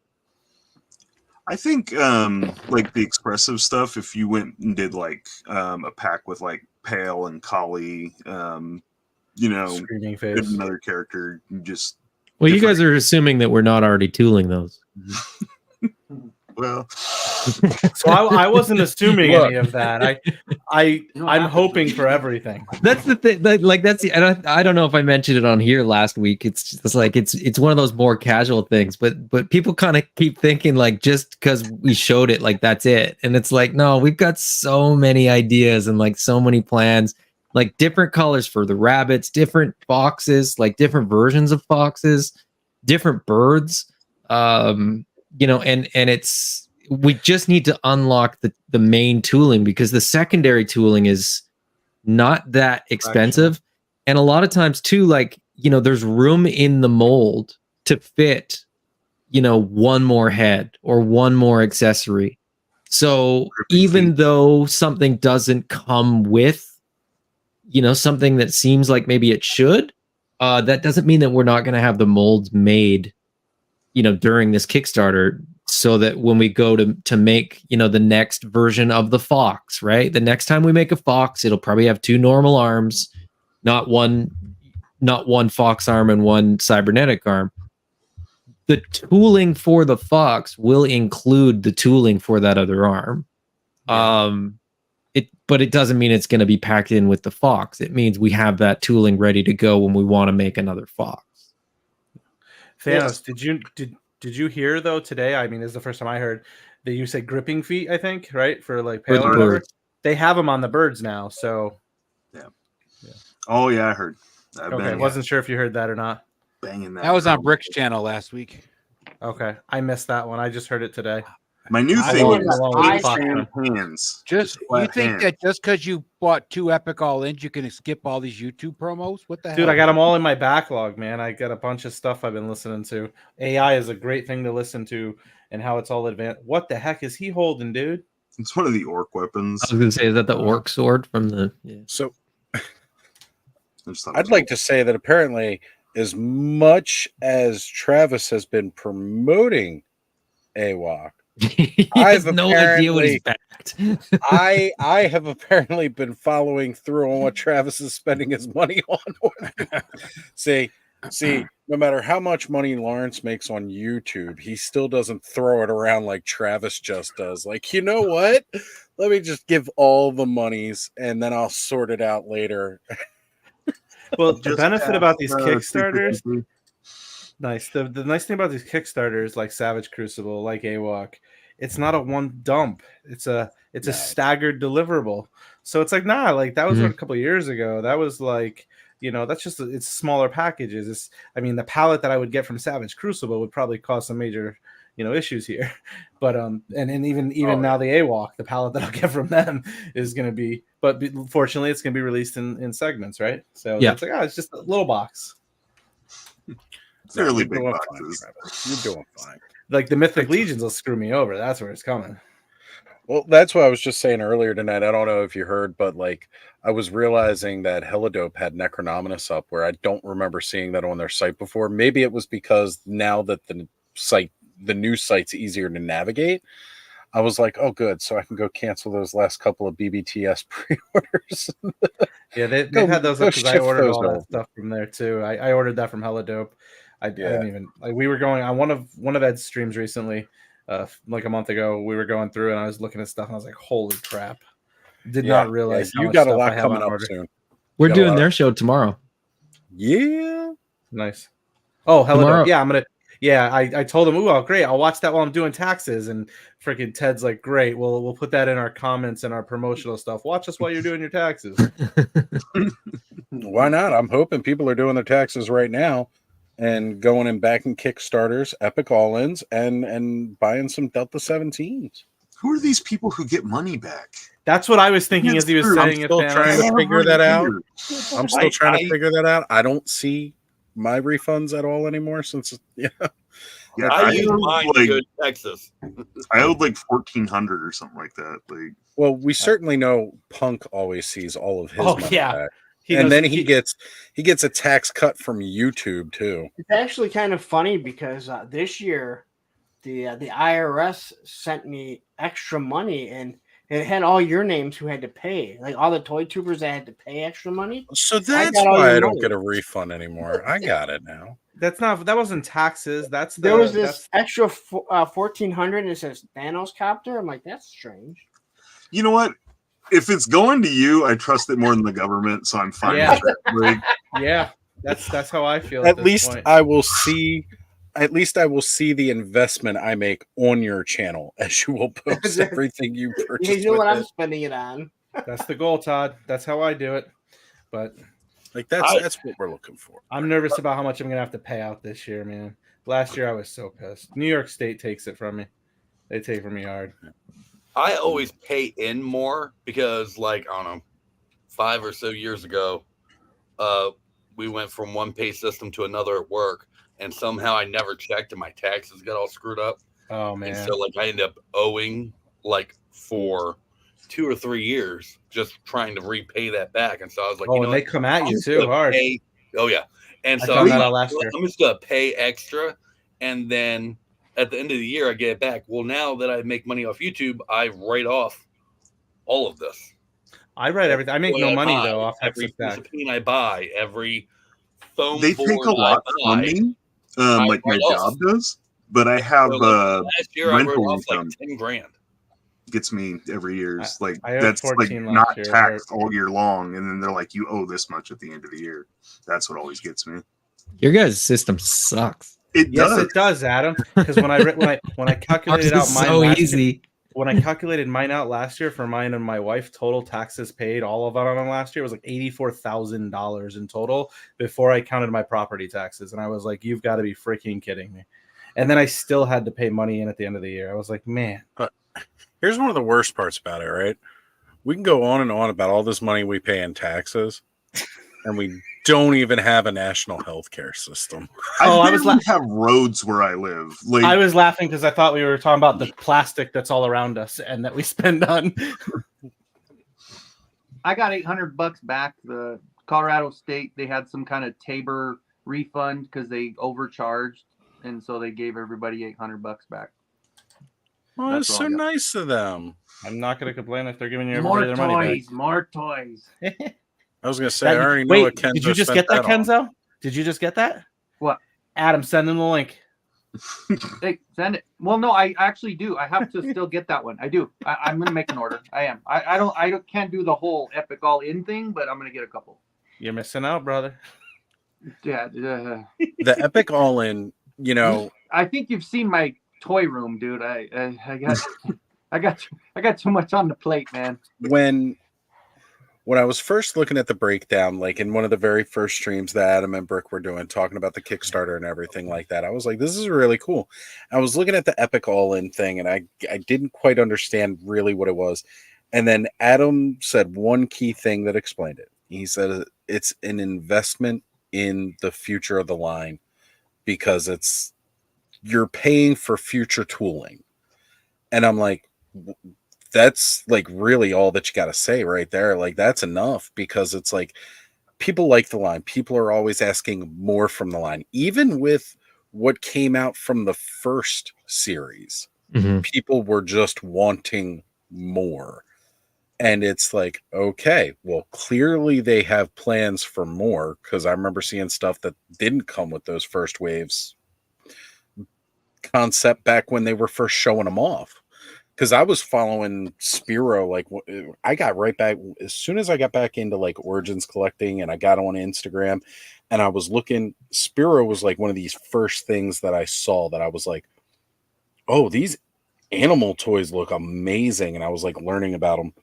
I think like the expressive stuff, if you went and did like a pack with like Pale and Kali, you know, another character, just... Well, you guys are assuming that we're not already tooling those. Well, so I wasn't assuming any of that. I'm hoping for everything. That's the thing. Like that's the, I don't know if I mentioned it on here last week. It's just like it's one of those more casual things. But people kind of keep thinking like just because we showed it, like that's it. And it's like no, we've got so many ideas and like so many plans. Like different colors for the rabbits, different foxes, like different versions of foxes, different birds. You know, and it's we just need to unlock the main tooling because the secondary tooling is not that expensive. And a lot of times too, like, you know, there's room in the mold to fit, you know, one more head or one more accessory. So even though something doesn't come with, you know, something that seems like maybe it should, that doesn't mean that we're not going to have the molds made, you know, during this Kickstarter, so that when we go to make, you know, the next version of the fox, right? The next time we make a fox, it'll probably have two normal arms, not one fox arm and one cybernetic arm. The tooling for the fox will include the tooling for that other arm. But it doesn't mean it's going to be packed in with the fox. It means we have that tooling ready to go when we want to make another fox. Thanos, did you hear though today? I mean, this is the first time I heard that you said gripping feet. I think right for like Pale or whatever. They have them on the birds now. So yeah. Oh yeah, I heard. Okay, wasn't sure if you heard that or not. Banging that. That was on Brick's channel last week. Okay, I missed that one. I just heard it today. My new I thing want is the face iPad. and hands. Just you Flat think hands. that just because you bought 2 Epic All-Ins, you can skip all these YouTube promos? What the hell? Dude, I got them all in my backlog, man. I got a bunch of stuff I've been listening to. AI is a great thing to listen to, and how it's all advanced. What the heck is he holding, dude? It's one of the orc weapons. I was gonna say, is that the orc sword from the? Yeah. So I just thought it I'd was like to say that apparently, as much as Travis has been promoting AWOC, He has no idea what he's backed. I have apparently been following through on what Travis is spending his money on. see, no matter how much money Lawrence makes on YouTube, he still doesn't throw it around like Travis just does. Like, you know what? Let me just give all the monies and then I'll sort it out later. Well, the Just benefit about these ask, Kickstarters, 50-50. nice. The nice thing about these Kickstarters, like Savage Crucible, like AWOC, it's not a one dump. It's a staggered deliverable. So it's like, nah, like that was what a couple of years ago. That was like, that's just it's smaller packages. The palette that I would get from Savage Crucible would probably cause some major issues here. But and even now the AWOC, the palette that I'll get from them is going to be, but fortunately it's going to be released in segments, right? So Yeah. it's like, it's just a little box. Fairly You're big doing boxes. fine, Travis. You're doing fine. Like the Mythic Legions will screw me over. That's where it's coming. Well, that's what I was just saying earlier tonight. I don't know if you heard, but like I was realizing that Helidope had Necronominus up where I don't remember seeing that on their site before. Maybe it was because now that the new site's easier to navigate, I was like, oh, good. So I can go cancel those last couple of BBTS pre-orders. Yeah, they've had those up because I shift ordered those all that over. stuff from there too. I ordered that from Helidope. I didn't even like. We were going on one of Ed's streams recently, like a month ago. We were going through and I was looking at stuff and I was like, holy crap! Did not realize how you much got a stuff lot I have coming on up order. soon. We're Got a doing lot their of- show tomorrow. Yeah, Nice. Oh, Helidope. Tomorrow- Yeah, I'm gonna. Yeah, I told him, "Ooh, great! I'll watch that while I'm doing taxes." And freaking Ted's like, "Great, we'll put that in our comments and our promotional stuff. Watch us while you're doing your taxes." Why not? I'm hoping people are doing their taxes right now and going and backing Kickstarters, Epic All-Ins, and buying some Delta 17s. Who are these people who get money back? That's what I was thinking Yes, as he was sir. I'm saying it. Still trying to figure that out. I'm still I- trying to I- figure that out. I don't see my refunds at all anymore since Yeah, I I use owed, mine to like, go to Texas. I owed like 1,400 or something like that. Like, well, we certainly know Punk always sees all of his Oh, money yeah. back. He And knows then he- he gets a tax cut from YouTube too. It's actually kind of funny because this year, the IRS sent me extra money, and it had all your names who had to pay, like all the toy troopers that had to pay extra money. So I that's got all why your I don't money. get a refund anymore. I got it now. that wasn't taxes. There was this extra 1,400, and it says Thanos copter. I'm like, that's strange. you know what? If it's going to you, I trust it more than the government, so I'm fine Yeah. with it. Like, Yeah, that's how I feel. At this least point. I will see. At least I will see the investment I make on your channel as you will post everything you purchase. You know with what I'm it. spending it on. That's the goal, Todd. That's how I do it. But Like that's what we're looking for. I'm nervous about how much I'm gonna have to pay out this year, man. Last year I was so pissed. New York State takes it from me. They take it from me hard. I always pay in more because, like, I don't know, 5 or so years ago, we went from one pay system to another at work, and somehow I never checked, and my taxes got all screwed up. Oh man! And so, like, I ended up owing like for 2 or 3 years, just trying to repay that back. And so I was like, Oh, you know and they what? come at I'm you just too gonna hard. pay- Oh yeah, and I so found I'm that like, out last year. I'm just gonna pay extra, and then at the end of the year I get it back. Well, now that I make money off YouTube, I write off all of this. I write everything. I make no money buy, though off every Texas piece Tech. of paint I buy, every phone they board take a lot I from buy. me, I like my write off. job does, but I have So, like, last year I wrote rental off like income 10 grand. gets me every year. It's like I owed that's like 14 last not year. taxed all year long, and then they're like, you owe this much at the end of the year. That's what always gets me. Your guys' system sucks. It Yes, does. it does, Adam. Because when I calculated Ours out is mine so last year, easy. when I calculated mine out last year for mine and my wife, total taxes paid, all of it on them last year was like $84,000 in total before I counted my property taxes, and I was like, "You've got to be freaking kidding me!" and then I still had to pay money in at the end of the year. I was like, man. But here's one of the worst parts about it, right? We can go on and on about all this money we pay in taxes, and we don't even have a national health care system. I barely have roads where I live. Like, I was laughing because I thought we were talking about the plastic that's all around us and that we spend on. I got $800 back. The Colorado State, they had some kind of Tabor refund because they overcharged, and so they gave everybody $800 back. Oh, that's so nice of them. I'm not going to complain if they're giving you more everybody their money back. More toys. I was going to say, I already know what Kenzo did you just get that, Kenzo? Did you just get that? What? Adam, send him the link. Hey, send it. Well, no, I actually do. I have to still get that one. I do. I'm going to make an order. I am. I can't do the whole Epic All-In thing, but I'm going to get a couple. You're missing out, brother. Yeah. The Epic All-In, you know. I think you've seen my toy room, dude. I got too much on the plate, man. When I was first looking at the breakdown, like in one of the very first streams that Adam and Brick were doing, talking about the Kickstarter and everything like that, I was like, this is really cool. I was looking at the Epic All-In thing, and I didn't quite understand really what it was. And then Adam said one key thing that explained it. He said it's an investment in the future of the line because you're paying for future tooling. And I'm like, that's like really all that you got to say right there. Like, that's enough, because it's like people like the line. People are always asking more from the line. Even with what came out from the first series, people were just wanting more. And it's like, okay, well, clearly they have plans for more, because I remember seeing stuff that didn't come with those first waves concept back when they were first showing them off. Because I was following Spiro, like I got right back as soon as I got back into like Origins collecting, and I got on Instagram and I was looking. Spiro was like one of these first things that I saw that I was like, oh, these animal toys look amazing. And I was like learning about them.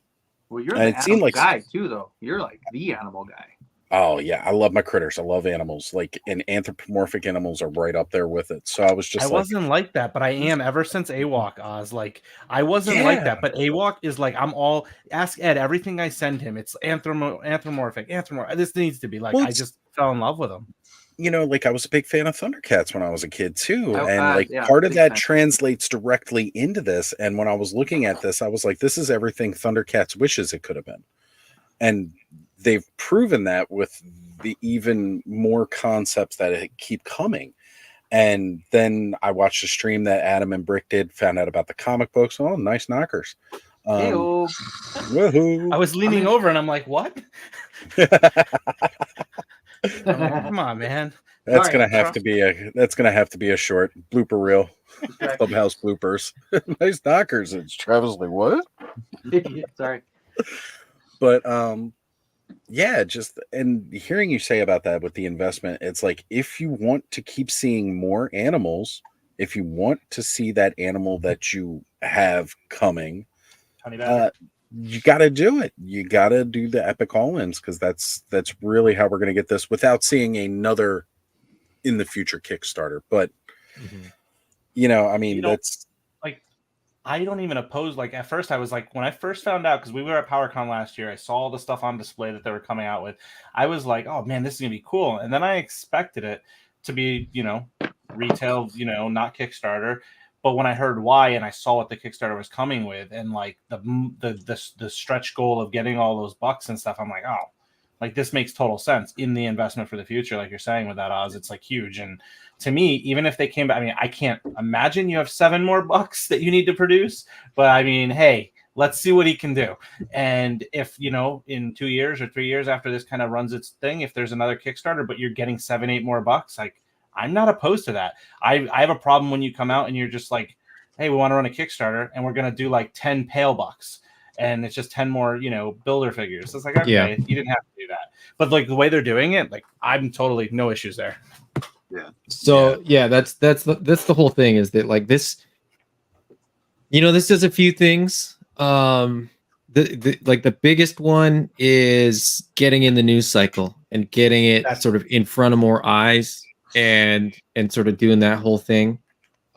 Well, you're the animal guy too, though. You're like the animal guy. Oh yeah, I love my critters. I love animals. Like, and anthropomorphic animals are right up there with it. So I was just I wasn't like that, but I am ever since AWOC, Oz. Like, I wasn't like that, but AWOC is like, I'm all, ask Ed, everything I send him, it's anthropomorphic. This needs to be like, I just fell in love with them. You know, like I was a big fan of Thundercats when I was a kid too. And part of that translates directly into this. And when I was looking at this, I was like, this is everything Thundercats wishes it could have been. And they've proven that with the even more concepts that keep coming. And then I watched a stream that Adam and Brick did, found out about the comic books. Oh, nice knockers. Woohoo. I was leaning over and I'm like, what? Come on, man. That's gonna have to be a short blooper reel. Clubhouse bloopers. Nice knockers. It's Travis like, what? Sorry. But yeah, just and hearing you say about that with the investment, it's like if you want to keep seeing more animals, if you want to see that animal that you have coming, you got to do it. You got to do the Epic All-Ins, because that's really how we're going to get this without seeing another in the future Kickstarter. But you know, I mean, that's like, I don't even oppose. Like, at first I was like, when I first found out, because we were at PowerCon last year, I saw all the stuff on display that they were coming out with. I was like, oh man, this is gonna be cool. And then I expected it to be, you know, retail, you know, not Kickstarter. But when I heard why and I saw what the Kickstarter was coming with, and like the stretch goal of getting all those bucks and stuff, I'm like, oh, like this makes total sense in the investment for the future. Like you're saying with that, Oz, it's like huge. And to me, even if they came back, I mean, I can't imagine you have 7 more bucks that you need to produce. But I mean, hey, let's see what he can do. And if, you know, in 2 years or 3 years after this kind of runs its thing, if there's another Kickstarter, but you're getting 7-8 more bucks, like, I'm not opposed to that. I have a problem when you come out and you're just like, hey, we want to run a Kickstarter and we're going to do like 10 pale bucks. And it's just 10 more, you know, builder figures. So it's like, okay, you didn't have to do that. But like the way they're doing it, like I'm totally no issues there. Yeah. So that's the whole thing, is that like this, you know, this does a few things. The biggest one is getting in the news cycle and getting it sort of in front of more eyes and sort of doing that whole thing.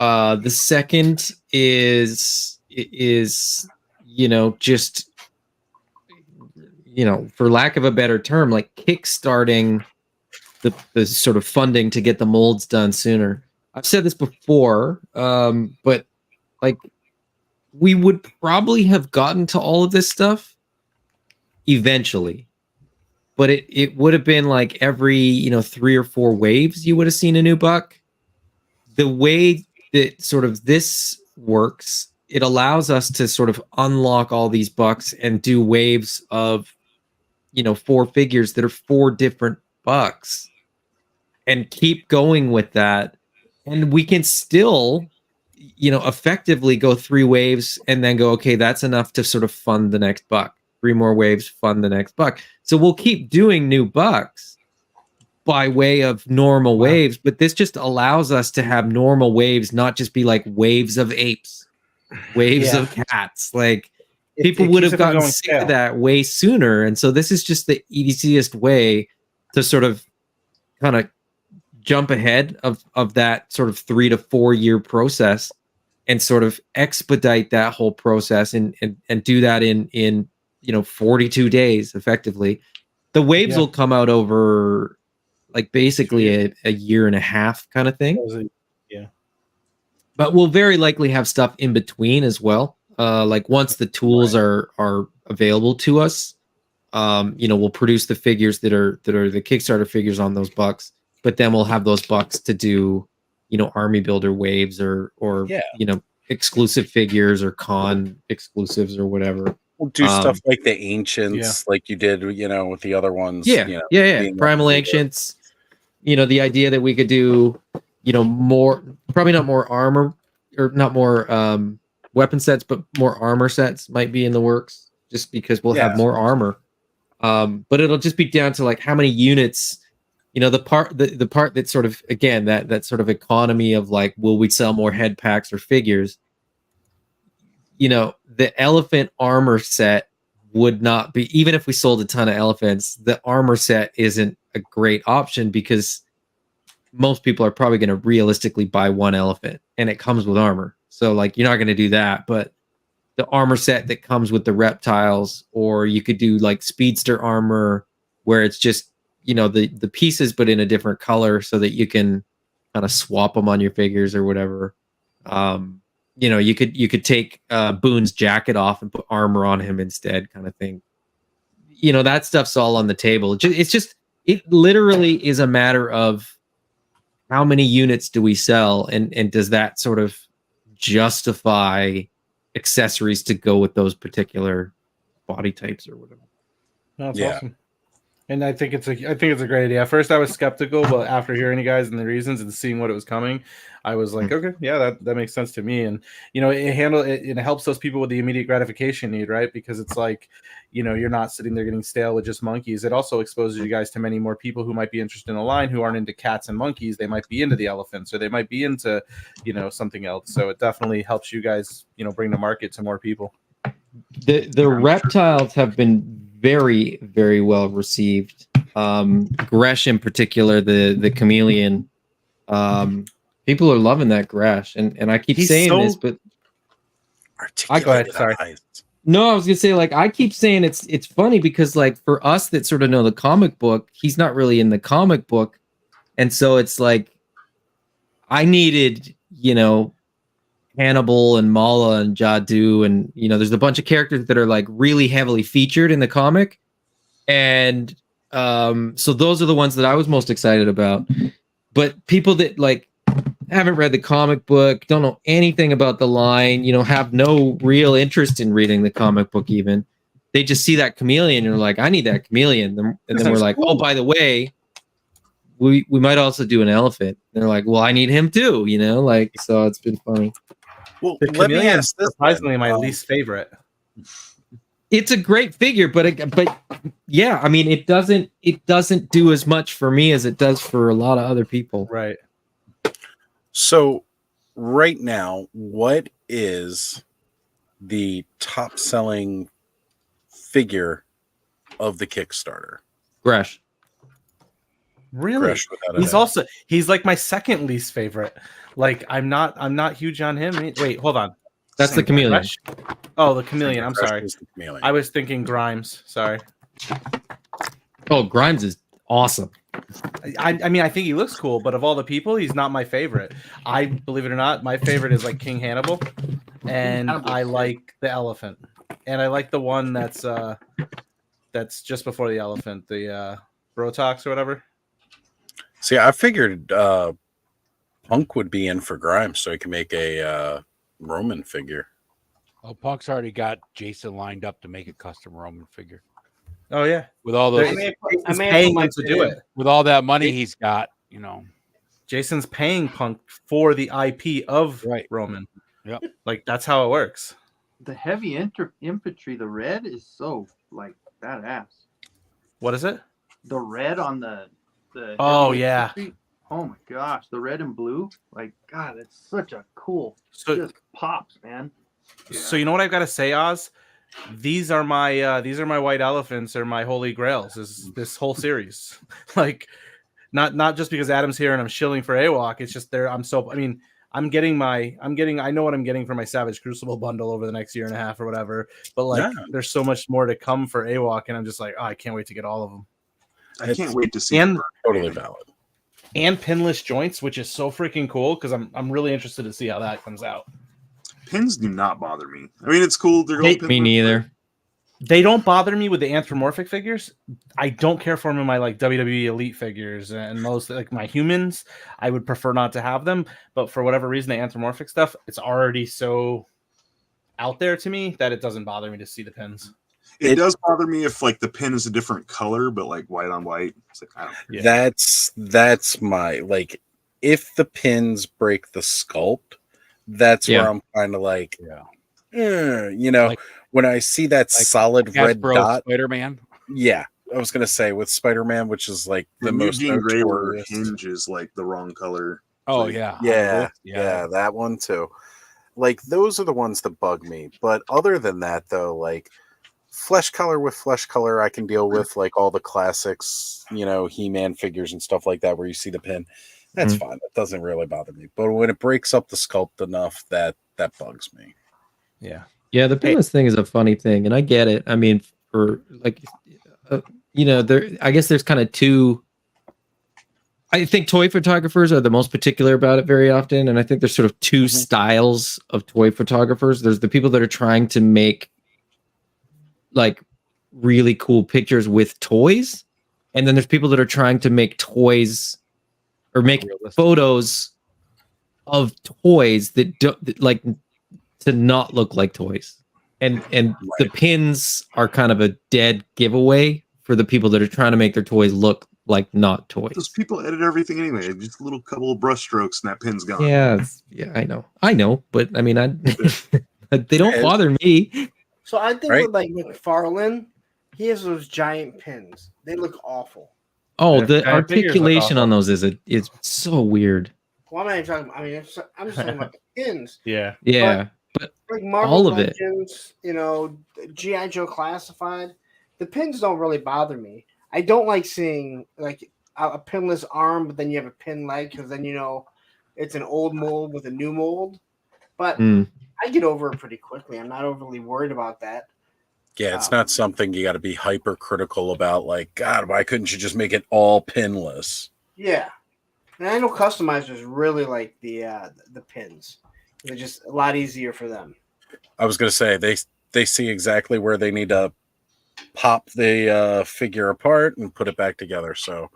The second is just for lack of a better term, like kickstarting the sort of funding to get the molds done sooner. I've said this before, but like we would probably have gotten to all of this stuff eventually, but it would have been like every 3 or 4 waves you would have seen a new buck. The way that sort of this works, it allows us to sort of unlock all these bucks and do waves of 4 figures that are 4 different bucks and keep going with that, and we can still effectively go 3 waves and then go, okay, that's enough to sort of fund the next buck. 3 more waves, fund the next buck. So we'll keep doing new bucks by way of normal waves, but this just allows us to have normal waves, not just be like waves of apes, waves of cats. Like people would have gotten sick of that way sooner, and so this is just the easiest way to sort of kind of jump ahead of that sort of 3 to 4 year process and sort of expedite that whole process and do that in 42 days effectively. The waves will come out over like basically a year and a half kind of thing. Yeah. But we'll very likely have stuff in between as well. Like once the tools are available to us, we'll produce the figures that are the Kickstarter figures on those bucks, but then we'll have those bucks to do, army builder waves or exclusive figures or con exclusives or whatever. We'll do stuff like the ancients, like you did, with the other ones. Primal ancients. The idea that we could do, more, probably not more armor or not more weapon sets, but more armor sets might be in the works, just because we'll have more armor. But it'll just be down to like how many units, the part that sort of, again, that sort of economy of like, will we sell more head packs or figures? The elephant armor set would not be, even if we sold a ton of elephants, the armor set isn't a great option because most people are probably going to realistically buy 1 elephant and it comes with armor. So like, you're not going to do that, but the armor set that comes with the reptiles, or you could do like speedster armor where it's just, the pieces, but in a different color so that you can kind of swap them on your figures or whatever. You could take Boone's jacket off and put armor on him instead, kind of thing. That stuff's all on the table. It literally is a matter of how many units do we sell, and does that sort of justify accessories to go with those particular body types or whatever. That's awesome. And I think it's a great idea. At first I was skeptical, but after hearing you guys and the reasons and seeing what it was coming, I was like, okay, yeah, that makes sense to me. And it helps those people with the immediate gratification need, right? Because it's like, you're not sitting there getting stale with just monkeys. It also exposes you guys to many more people who might be interested in a line who aren't into cats and monkeys. They might be into the elephants, or they might be into, something else. So it definitely helps you guys, bring the market to more people. The reptiles have been very, very well received. Gresh in particular, the chameleon. People are loving that Gresh, and I keep saying this, but go ahead. Sorry. No, I was gonna say, like, I keep saying it's funny because, like, for us that sort of know the comic book, he's not really in the comic book, and so it's like I needed, Hannibal and Mala and Jadu, and there's a bunch of characters that are like really heavily featured in the comic, and so those are the ones that I was most excited about. But people that like haven't read the comic book, don't know anything about the line, have no real interest in reading the comic book, even they just see that chameleon and are like, I need that chameleon, and then we're like, oh, by the way, we might also do an elephant. And they're like, well, I need him too, so it's been funny. Well, let me ask this. Surprisingly, my least favorite. It's a great figure, but yeah, I mean, it doesn't do as much for me as it does for a lot of other people. Right. So, right now, what is the top selling figure of the Kickstarter? Gresh. Really? He's like my second least favorite. Like I'm not huge on him. Wait, hold on. That's the chameleon. Oh, the chameleon. I'm Crush sorry. is the chameleon. I was thinking Grimes. Sorry. Oh, Grimes is awesome. I mean, I think he looks cool, but of all the people, he's not my favorite. I believe it or not, my favorite is like King Hannibal, and I like the elephant, and I like the one that's just before the elephant, the Brotox or whatever. See, I figured Punk would be in for Grimes so he can make a Roman figure. Oh, Punk's already got Jason lined up to make a custom Roman figure. Oh yeah, with all those, he's paying him to do it. With all that money he's got, you know, Jason's paying Punk for the IP of Roman. Yep, like that's how it works. The heavy infantry, the red is so like badass. What is it? The red on the oh yeah. Infantry. Oh my gosh, the red and blue, like God, it's such a cool. So just pops, man. So you know what I've got to say, Oz? These are my white elephants or my holy grails. This whole series, like, not just because Adam's here and I'm shilling for AWOC. It's just there. I know what I'm getting for my Savage Crucible bundle over the next year and a half or whatever. But like, there's so much more to come for AWOC, and I'm just like, oh, I can't wait to get all of them. I can't wait to see. And totally valid. And pinless joints, which is so freaking cool because I'm really interested to see how that comes out. Pins do not bother me. I mean, it's cool. They're going me neither. They don't bother me with the anthropomorphic figures. I don't care for them in my like WWE Elite figures and most like my humans. I would prefer not to have them, but for whatever reason, the anthropomorphic stuff, it's already so out there to me that it doesn't bother me to see the pins. It does bother me if like the pin is a different color, but like white on white. It's like I don't. Yeah. That's my like. If the pins break the sculpt, that's where I'm kind of like, you know, like, when I see that like solid red dot, Spider-Man. Yeah, I was gonna say with Spider-Man, which is like the most notorious. Hinge is like the wrong color. Oh like, yeah, yeah, that one too. Like those are the ones that bug me. But other than that, though, like flesh color with flesh color, I can deal with like all the classics, you know, He-Man figures and stuff like that, where you see the pin. That's fine. That doesn't really bother me. But when it breaks up the sculpt enough, that bugs me. Yeah. Yeah, the pinless thing is a funny thing, and I get it. I mean, for like, you know, I guess there's kind of two. I think toy photographers are the most particular about it very often, and I think there's sort of two styles of toy photographers. There's the people that are trying to make like really cool pictures with toys, and then there's people that are trying to make toys or make photos of toys that don't like to not look like toys. And the pins are kind of a dead giveaway for the people that are trying to make their toys look like not toys. Those people edit everything anyway. Just a little couple of brush strokes and that pin's gone. Yeah, I know, but I mean, they don't bother me. So I think with like McFarlane, he has those giant pins. They look awful. Oh, the articulation on those is so weird. Well, I'm not even talking about, I mean, I'm just talking about the pins. Yeah. Yeah. But like Marvel all of Legends, you know, G.I. Joe Classified, the pins don't really bother me. I don't like seeing like a pinless arm, but then you have a pin leg because then you know it's an old mold with a new mold. But I get over it pretty quickly. I'm not overly worried about that. Yeah, it's not something you got to be hypercritical about. Like, God, why couldn't you just make it all pinless? Yeah, and I know customizers really like the pins. They're just a lot easier for them. I was going to say they see exactly where they need to pop the figure apart and put it back together. So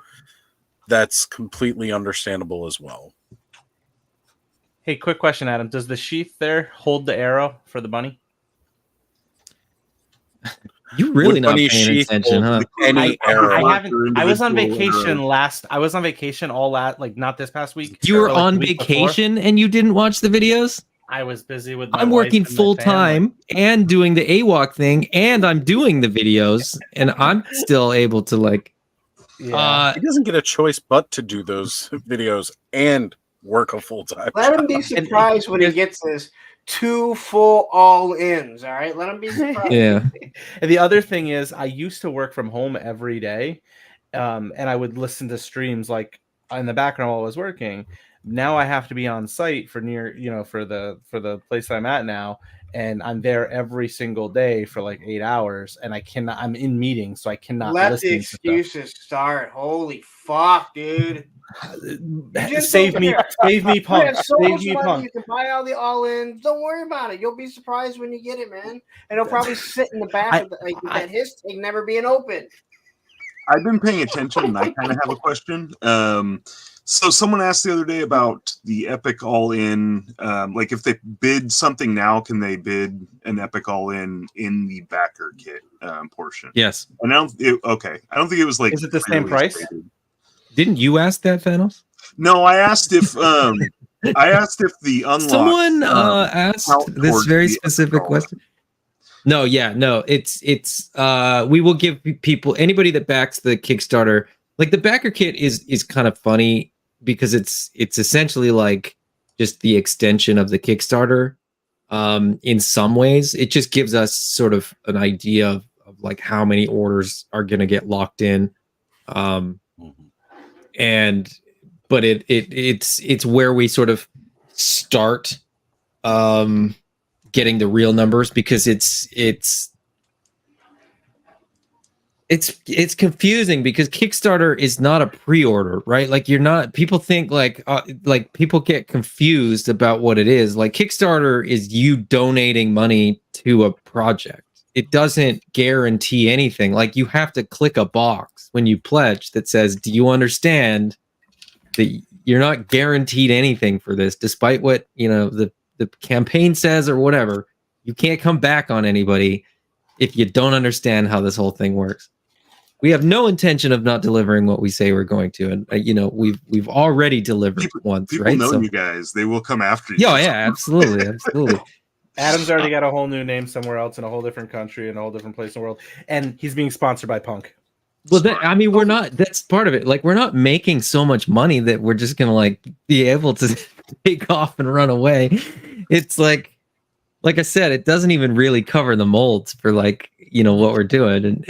that's completely understandable as well. Hey, quick question, Adam. Does the sheath there hold the arrow for the bunny? You really not paying attention, huh? I haven't. I was on vacation like not this past week. You were on vacation and you didn't watch the videos? I was busy with. I'm working full time and doing the AWOC thing, and I'm doing the videos, and I'm still able to like. Yeah. He doesn't get a choice but to do those videos and work a full time. Let him be surprised when he gets his 2 full all-ins. All right, let him be surprised. Yeah. And the other thing is, I used to work from home every day, and I would listen to streams like in the background while I was working. Now I have to be on site for for the place I'm at now, and I'm there every single day for like 8 hours, and I'm in meetings, so I cannot Let listen the to stuff. excuses start. Holy fuck, dude. Save me, punk. You have so Save much me, money. punk. You can buy all the all-ins. Don't worry about it. You'll be surprised when you get it, man. And it'll probably sit in the back of that his thing never being opened. I've been paying attention, and I kind of have a question. So someone asked the other day about the Epic All-In. Like, if they bid something now, can they bid an Epic All-In in the backer kit portion? Yes. And I don't think it was like. Is it the same price? Stated. Didn't you ask that, Thanos? No, I asked if the unlock. Someone asked this very specific question. No, it's we will give people, anybody that backs the Kickstarter, like the backer kit is kind of funny because it's essentially like just the extension of the Kickstarter. In some ways, it just gives us sort of an idea of like how many orders are going to get locked in. But it's where we sort of start getting the real numbers, because it's confusing because Kickstarter is not a pre-order, right? Like people think like people get confused about what it is. Like Kickstarter is you donating money to a project. It doesn't guarantee anything. Like you have to click a box when you pledge that says, do you understand that you're not guaranteed anything for this, despite what, the campaign says or whatever. You can't come back on anybody if you don't understand how this whole thing works. We have no intention of not delivering what we say we're going to, and we've already delivered once, people right? Know you guys, they will come after you. Yeah, absolutely. Adam's already got a whole new name somewhere else in a whole different country and a whole different place in the world, and he's being sponsored by Punk. Well, we're not. That's part of it. Like, we're not making so much money that we're just gonna like be able to take off and run away. It's like I said, it doesn't even really cover the molds for like what we're doing.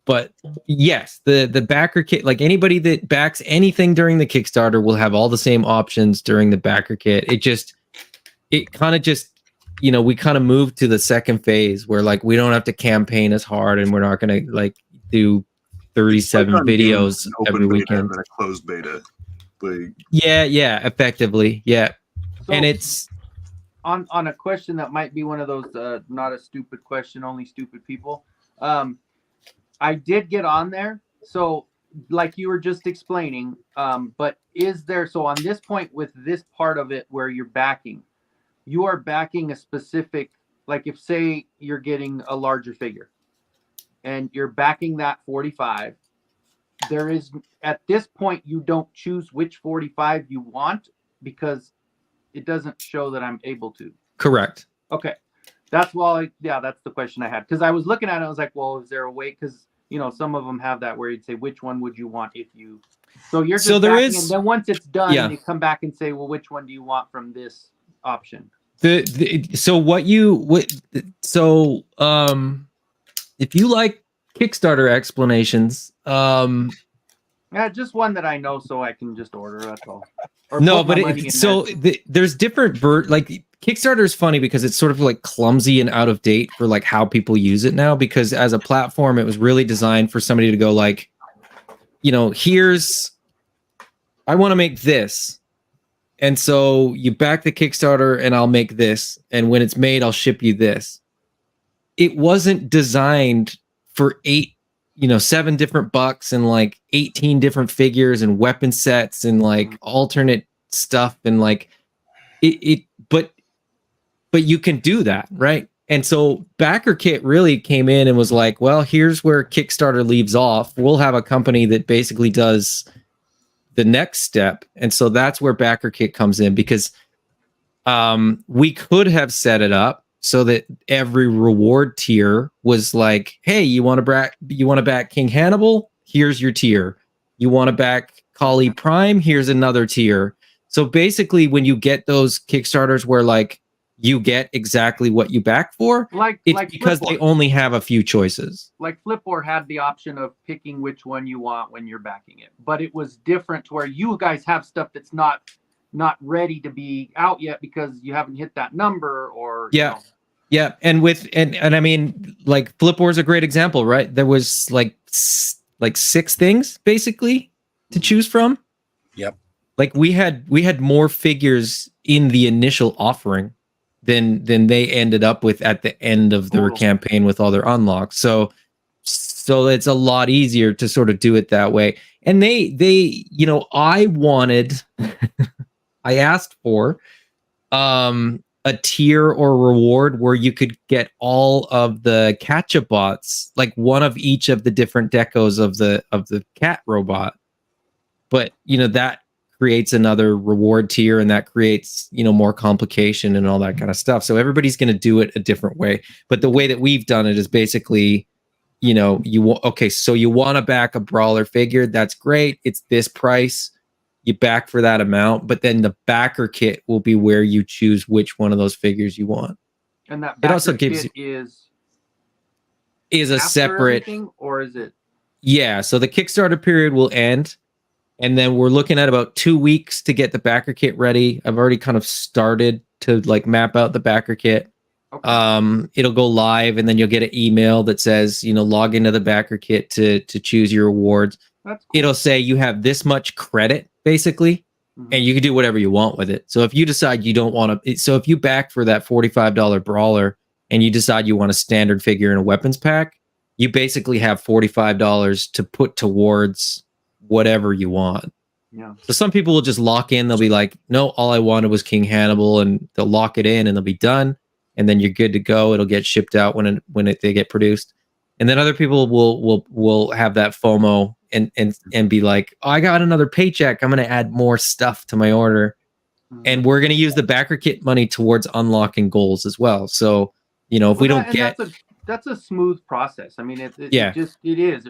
But yes, the backer kit, like anybody that backs anything during the Kickstarter will have all the same options during the backer kit. It kind of just we kind of moved to the second phase where like we don't have to campaign as hard, and we're not gonna like do 37 videos every weekend. A closed beta. Like, yeah, effectively, yeah. So, and it's on a question that might be one of those not a stupid question, only stupid people. I did get on there, so like you were just explaining. But is there, so on this point with this part of it where you are backing a specific, like if say you're getting a larger figure and you're backing that 45, there is, at this point, you don't choose which 45 you want because it doesn't show that I'm able to. Correct. Okay. That's that's the question I had. Because I was looking at it, I was like, well, is there a way? Because, some of them have that where you'd say, which one would you want if you. So you're just there backing, is, and then once it's done, yeah. you come back and say, well, which one do you want from this option? If you like Kickstarter explanations, Yeah, just one that I know so I can just order, that's all. Or no, put my but money in there's different like Kickstarter is funny because it's sort of like clumsy and out of date for like how people use it now, because as a platform it was really designed for somebody to go like, I want to make this. And so you back the Kickstarter and I'll make this, and when it's made I'll ship you this. It wasn't designed for 7 different bucks and like 18 different figures and weapon sets and like alternate stuff and like but you can do that, right? And so Backer Kit really came in and was like, well, here's where Kickstarter leaves off. We'll have a company that basically does the next step. And so that's where Backer Kit comes in, because we could have set it up so that every reward tier was like, hey, you want to back King Hannibal? Here's your tier. You want to back Kali Prime? Here's another tier. So basically, when you get those Kickstarters where like you get exactly what you back for. It's because they only have a few choices. Like Flipboard had the option of picking which one you want when you're backing it, but it was different to where you guys have stuff that's not ready to be out yet because you haven't hit that number or yeah. You know. Yeah, and I mean, like Flipboard's a great example, right? There was like 6 things basically to choose from. Yep. Like we had more figures in the initial offering than they ended up with at the end of their campaign with all their unlocks. So it's a lot easier to sort of do it that way. And they I asked for a tier or reward where you could get all of the catch-up bots, like one of each of the different decos of the cat robot. But that creates another reward tier, and that creates more complication and all that kind of stuff. So everybody's going to do it a different way. But the way that we've done it is basically, so you want to back a brawler figure, that's great. It's this price. You back for that amount, but then the backer kit will be where you choose which one of those figures you want. And that it also gives kit is a separate, or is it? Yeah, so the Kickstarter period will end, and then we're looking at about 2 weeks to get the backer kit ready. I've already kind of started to map out the backer kit. Okay. It'll go live, and then you'll get an email that says, log into the backer kit to choose your awards. That's cool. It'll say you have this much credit, basically, and you can do whatever you want with it. So if you decide you don't want to, so if you back for that $45 brawler and you decide you want a standard figure in a weapons pack, you basically have $45 to put towards whatever you want. Yeah. So some people will just lock in. They'll be like, no, all I wanted was King Hannibal, and they'll lock it in and they'll be done. And then you're good to go. It'll get shipped out when they get produced. And then other people will have that FOMO and be like, oh, I got another paycheck. I'm going to add more stuff to my order. And we're going to use the backer kit money towards unlocking goals as well. So, if we don't get... That's a smooth process. I mean, it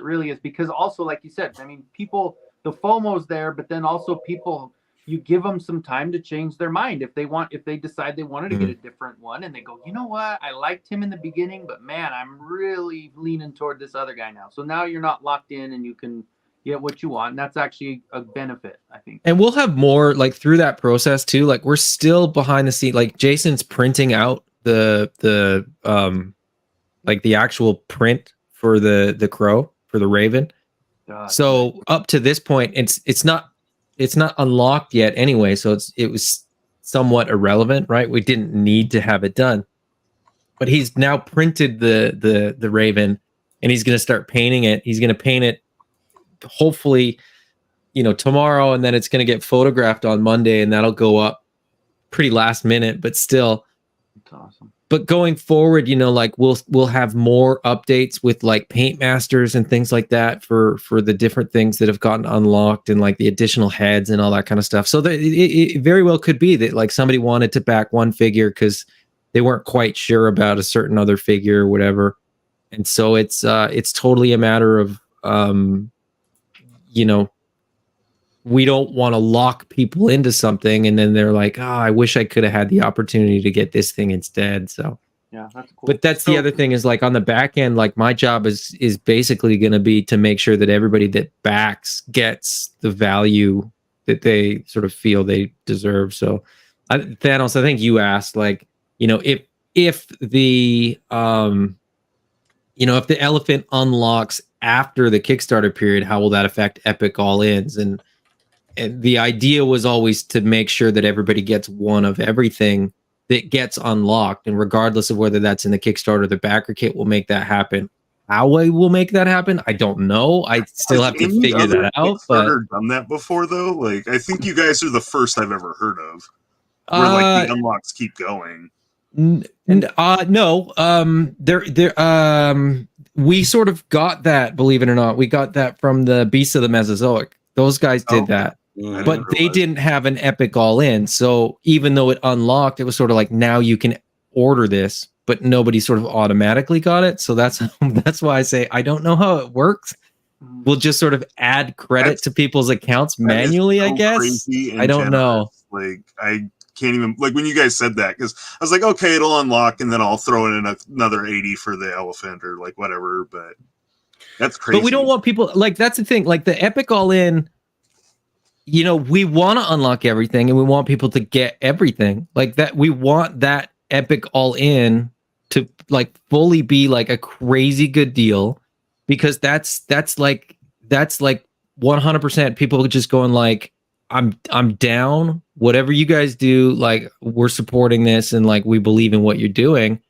really is. Because also, like you said, I mean, people, the FOMO's there, but then also people, you give them some time to change their mind. If they decide they wanted to get a different one and they go, you know what, I liked him in the beginning, but man, I'm really leaning toward this other guy now. So now you're not locked in and you can get what you want. And that's actually a benefit, I think. And we'll have more through that process too. Like we're still behind the scene. Like Jason's printing out the actual print for the crow, for the raven. So up to this point, it's not unlocked yet anyway, so it was somewhat irrelevant, right? We didn't need to have it done. But he's now printed the raven, and he's going to start painting it. He's going to paint it hopefully tomorrow, and then it's going to get photographed on Monday, and that'll go up pretty last minute, but still. That's awesome. But going forward, we'll have more updates with paint masters and things like that for the different things that have gotten unlocked and the additional heads and all that kind of stuff. So it very well could be that somebody wanted to back one figure because they weren't quite sure about a certain other figure or whatever. And so it's totally a matter of we don't want to lock people into something and then they're like, oh, I wish I could have had the opportunity to get this thing instead. So yeah, that's cool. But that's the other thing is on the back end, my job is basically going to be to make sure that everybody that backs gets the value that they sort of feel they deserve. So Thanos, I think you asked if the if the elephant unlocks after the Kickstarter period, how will that affect Epic All-Ins? And the idea was always to make sure that everybody gets one of everything that gets unlocked. And regardless of whether that's in the Kickstarter or the backer kit will make that happen. How I will make that happen, I don't know. I still have to figure that out. But done that before, though. I think you guys are the first I've ever heard of where the unlocks keep going. No. We sort of got that, believe it or not. We got that from the Beasts of the Mesozoic. Those guys did that. But they didn't have an Epic All-In. So even though it unlocked, it was sort of now you can order this, but nobody sort of automatically got it. So that's why I say I don't know how it works. We'll just sort of add credit to people's accounts manually, I guess. I don't know. I can't even like when you guys said that, because I was like, okay, it'll unlock, and then I'll throw in another 80 for the elephant or like whatever. But that's crazy. But we don't want people like that's the thing. Like the Epic All In, you know, we want to unlock everything, and we want people to get everything like that. We want that Epic All In to like fully be like a crazy good deal, because that's like 100% people just going like, I'm down, whatever you guys do, like we're supporting this, and like we believe in what you're doing.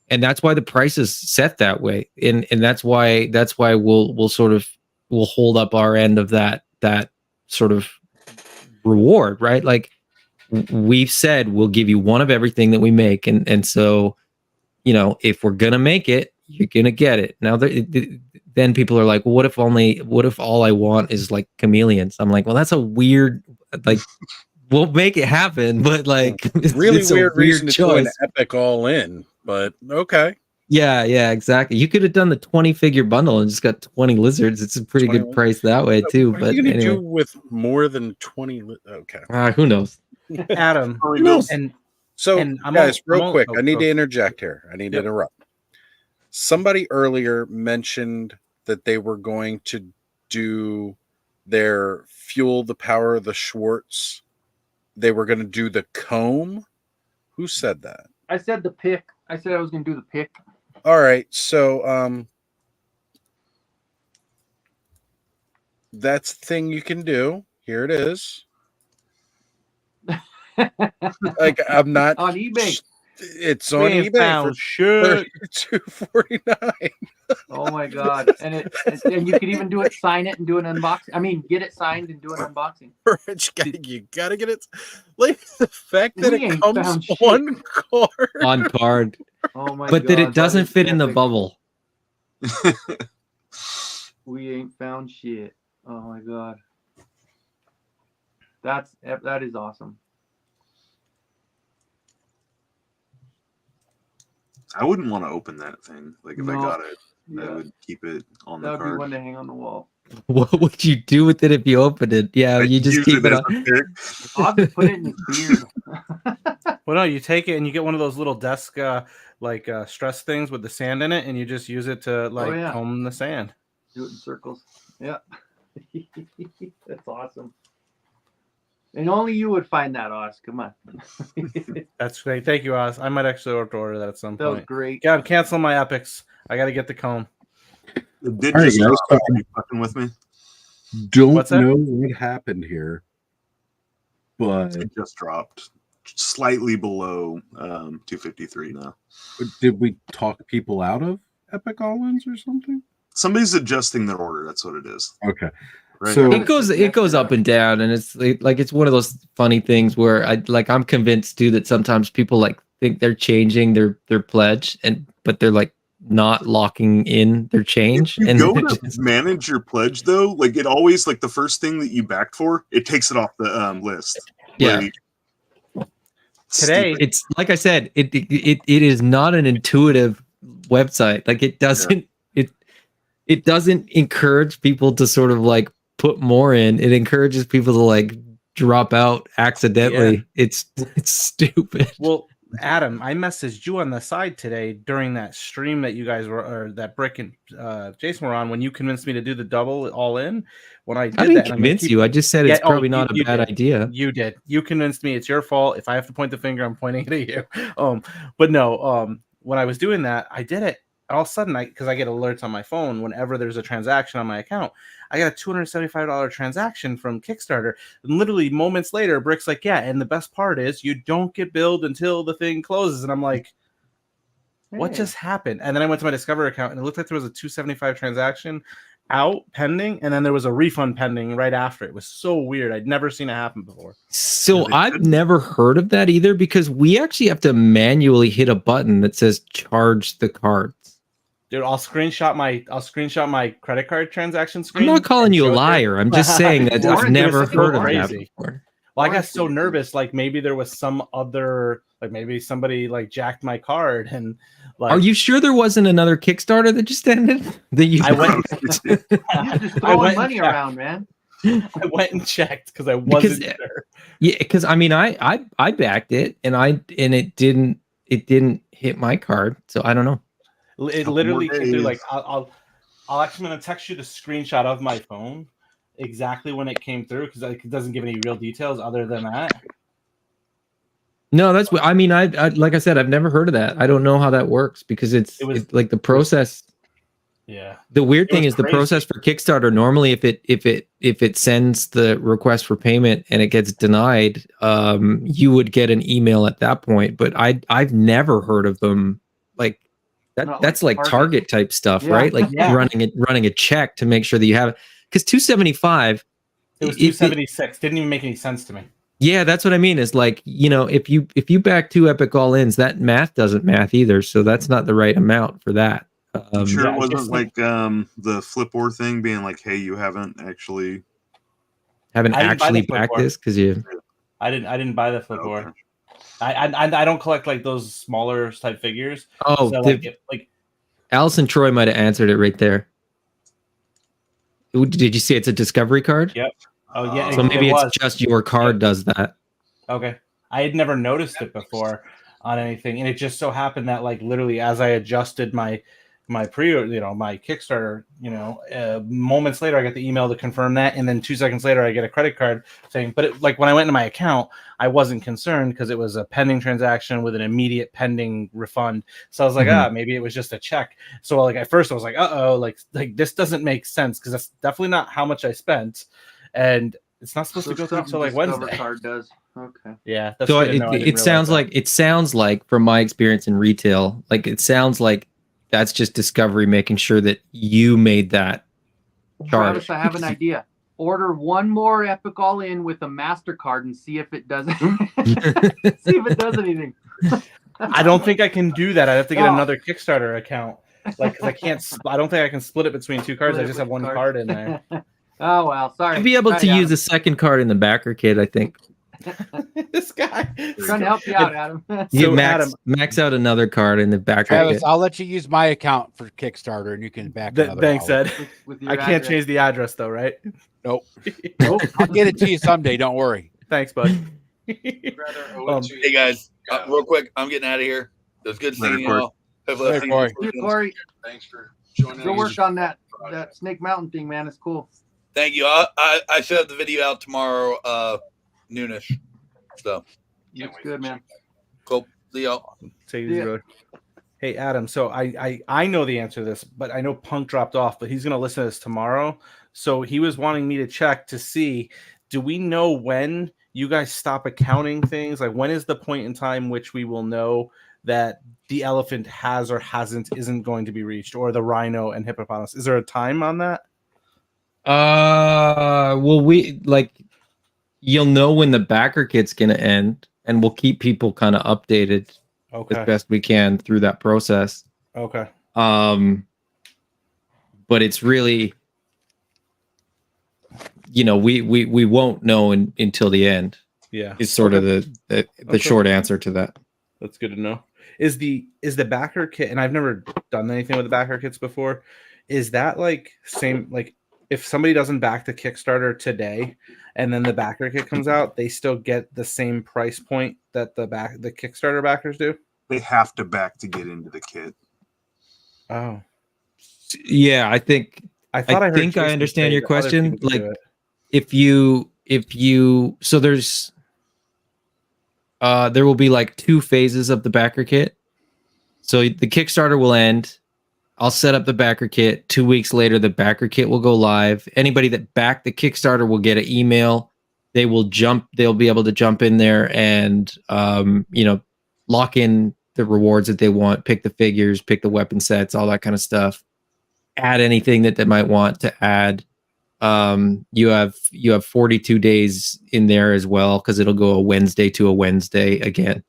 And that's why the price is set that way. And that's why we'll hold up our end of that sort of reward, right? Like we've said, we'll give you one of everything that we make. And so, you know, if we're going to make it, you're going to get it. Now, then people are like, well, what if all I want is like chameleons? I'm like, well, that's a weird, like, we'll make it happen, but like, really it's weird reason to do an choice. Epic All In, but okay. Yeah, exactly. You could have done the 20-figure bundle and just got 20 lizards. It's a pretty good price that way too. What But are you gonna anyway, do with more than 20? Okay. Who knows? Adam, And guys, real quick, I need to interject here. I need to interrupt. Somebody earlier mentioned that they were going to do their Fuel the Power of the Schwartz. They were going to do the comb. Who said that? I said the pick. I said I was going to do the pick. All right, so that's the thing you can do. Here it is. Like I'm not on eBay. It's on eBay for $32.49. Oh my god! And you could even do it, sign it, and do an unboxing. I mean, get it signed and do an unboxing. Rich guy, you gotta get it. Like the fact that it comes on card. On card. Oh my god! But that it doesn't fit in the bubble. We ain't found shit. Oh my god. That is awesome. I wouldn't want to open that thing. Like if I got it, I would keep it on the That would card. be one to hang on the wall. What would you do with it if you opened it? Yeah, you just keep it on. I'll just put it in his beard. Well, no, you take it and you get one of those little desk stress things with the sand in it, and you just use it to comb the sand. Do it in circles. Yeah. That's awesome. And only you would find that, Oz. Come on. That's great. Thank you, Oz. I might actually order that at some point. That was great. Yeah, I'm canceling my epics. I got to get the comb. Did All right, just guys, are you fucking with me? Don't What's that? know what happened here, but It just dropped slightly below 253 now. did we talk people out of Epic All-Ins or something? Somebody's adjusting their order. That's what it is. Okay. Right. So It goes up and down, and it's like it's one of those funny things where I'm convinced too that sometimes people like think they're changing their pledge, but they're like not locking in their change. If you And go to manage your pledge though, like it always like the first thing that you backed for, it takes it off the list. Yeah. Like, Today, it's like I said, it is not an intuitive website. Like it doesn't it doesn't encourage people to sort of like put more in. It encourages people to like drop out accidentally. Yeah. It's stupid. Well, Adam, I messaged you on the side today during that stream that you guys were, or that Brick and Jason were on, when you convinced me to do the double all in. When I did I didn't that, convince you. I just said it's probably not a bad idea. You did. You convinced me. It's your fault. If I have to point the finger, I'm pointing it at you. But no. When I was doing that, I did it. All of a sudden, because I get alerts on my phone whenever there's a transaction on my account, I got a $275 transaction from Kickstarter. And literally moments later, Brick's like, yeah, and the best part is you don't get billed until the thing closes. And I'm like, what just happened? And then I went to my Discover account, and it looked like there was a $275 transaction out pending, and then there was a refund pending right after. It was so weird. I'd never seen it happen before. So I've never heard of that either, because we actually have to manually hit a button that says charge the cards. Dude, I'll screenshot my credit card transaction screen. I'm not calling you a liar. I'm just saying that I've never heard of that before. Well, I got so nervous, like maybe there was some other, like maybe somebody like jacked my card, and like. Are you sure there wasn't another Kickstarter that just ended? That you I went. You're just throwing money around, man. I went and checked because I wasn't sure. Yeah, because I mean, I backed it, and it didn't hit my card, so I don't know. It literally came through. Like I'll actually gonna text you the screenshot of my phone exactly when it came through because it doesn't give any real details other than that. No, that's what I mean. I like I said, I've never heard of that. I don't know how that works because it's like the process. Yeah. The weird thing is crazy. the process for Kickstarter. Normally, if it sends the request for payment and it gets denied, you would get an email at that point. But I've never heard of them like that. Not That's like like Target type stuff, Yeah. right? Like Yeah. running a check to make sure that you have it. Because 275. It was 276. Didn't even make any sense to me. Yeah, that's what I mean. Is like, you know, if you back 2 Epic All-Ins, that math doesn't math either. So that's not the right amount for that. Sure, Yeah, it wasn't like the Flipboard thing being like, "Hey, you haven't actually I didn't buy actually the backed Flipboard. this because you." I didn't buy the Flipboard. I don't collect like those smaller type figures. Oh, so the- like Allison Troy might have answered it right there. Did you see it's a discovery card? Yep. Oh yeah. So maybe it's just your card does that. Okay. I had never noticed it before on anything, and it just so happened that like literally as I adjusted my my Kickstarter, moments later I get the email to confirm that, and then 2 seconds later I get a credit card saying, but it, like when I went into my account, I wasn't concerned because it was a pending transaction with an immediate pending refund. So I was like, maybe it was just a check. So like at first I was like, like this doesn't make sense because that's definitely not how much I spent, and it's not supposed to go through until like Discover Wednesday. card does. Okay. Yeah. That's So good to know. I didn't it sounds realize like from my experience in retail, like it sounds like that's just discovery making sure that you made that charge. Travis, I have an idea. Order one more Epic All In with a MasterCard and see if it does see if it does anything. I don't think I can do that. I have to get Oh. another Kickstarter account. Like, cause I can't. I don't think I can split it between 2 cards. I just have one card in there. Oh well, sorry. I'd be able to use a second card in the backer kit, I think. This guy trying to help you out, Adam. You max out another card in the backer Travis, kit. I'll let you use my account for Kickstarter, and you can back another. Thanks, wallet. Ed. With your I can't address. change the address though, right? Nope. Nope. I'll get it to you someday. Don't worry. Thanks, bud. Hey guys, real quick, I'm getting out of here. It was good seeing you all. Hopefully I'll see you Dude, Corey, thanks for joining go us. work on that Snake Mountain thing, man. It's cool. Thank you. I should have the video out tomorrow, noonish. So It's good, man. Cool. See y'all. Take it easy, brother. Hey, Adam. So I know the answer to this, but I know Punk dropped off, but he's gonna listen to this tomorrow. So he was wanting me to check to see, do we know when you guys stop accounting things? Like when is the point in time which we will know that the elephant has or isn't going to be reached, or the rhino and hippopotamus? Is there a time on that? Well, you'll know when the backer kit's gonna end, and we'll keep people kind of updated Okay. as best we can through that process. Okay. But it's really, we won't know until the end. Yeah. It's sort of the short answer to that. That's good to know. Is the backer kit, and I've never done anything with the backer kits before, is that like same, like if somebody doesn't back the Kickstarter today and then the backer kit comes out, they still get the same price point that the Kickstarter backers do? They have to back to get into the kit. Oh. Yeah, I think I heard think I Jason understand say your that other question. people do Like it. if you so there's there will be like 2 phases of the backer kit. So the Kickstarter will end. I'll set up the backer kit. 2 weeks later, the backer kit will go live. Anybody that backed the Kickstarter will get an email. They'll be able to jump in there and lock in the rewards that they want, pick the figures, pick the weapon sets, all that kind of stuff. Add anything that they might want to add. You have 42 days in there as well, because it'll go a Wednesday to a Wednesday again.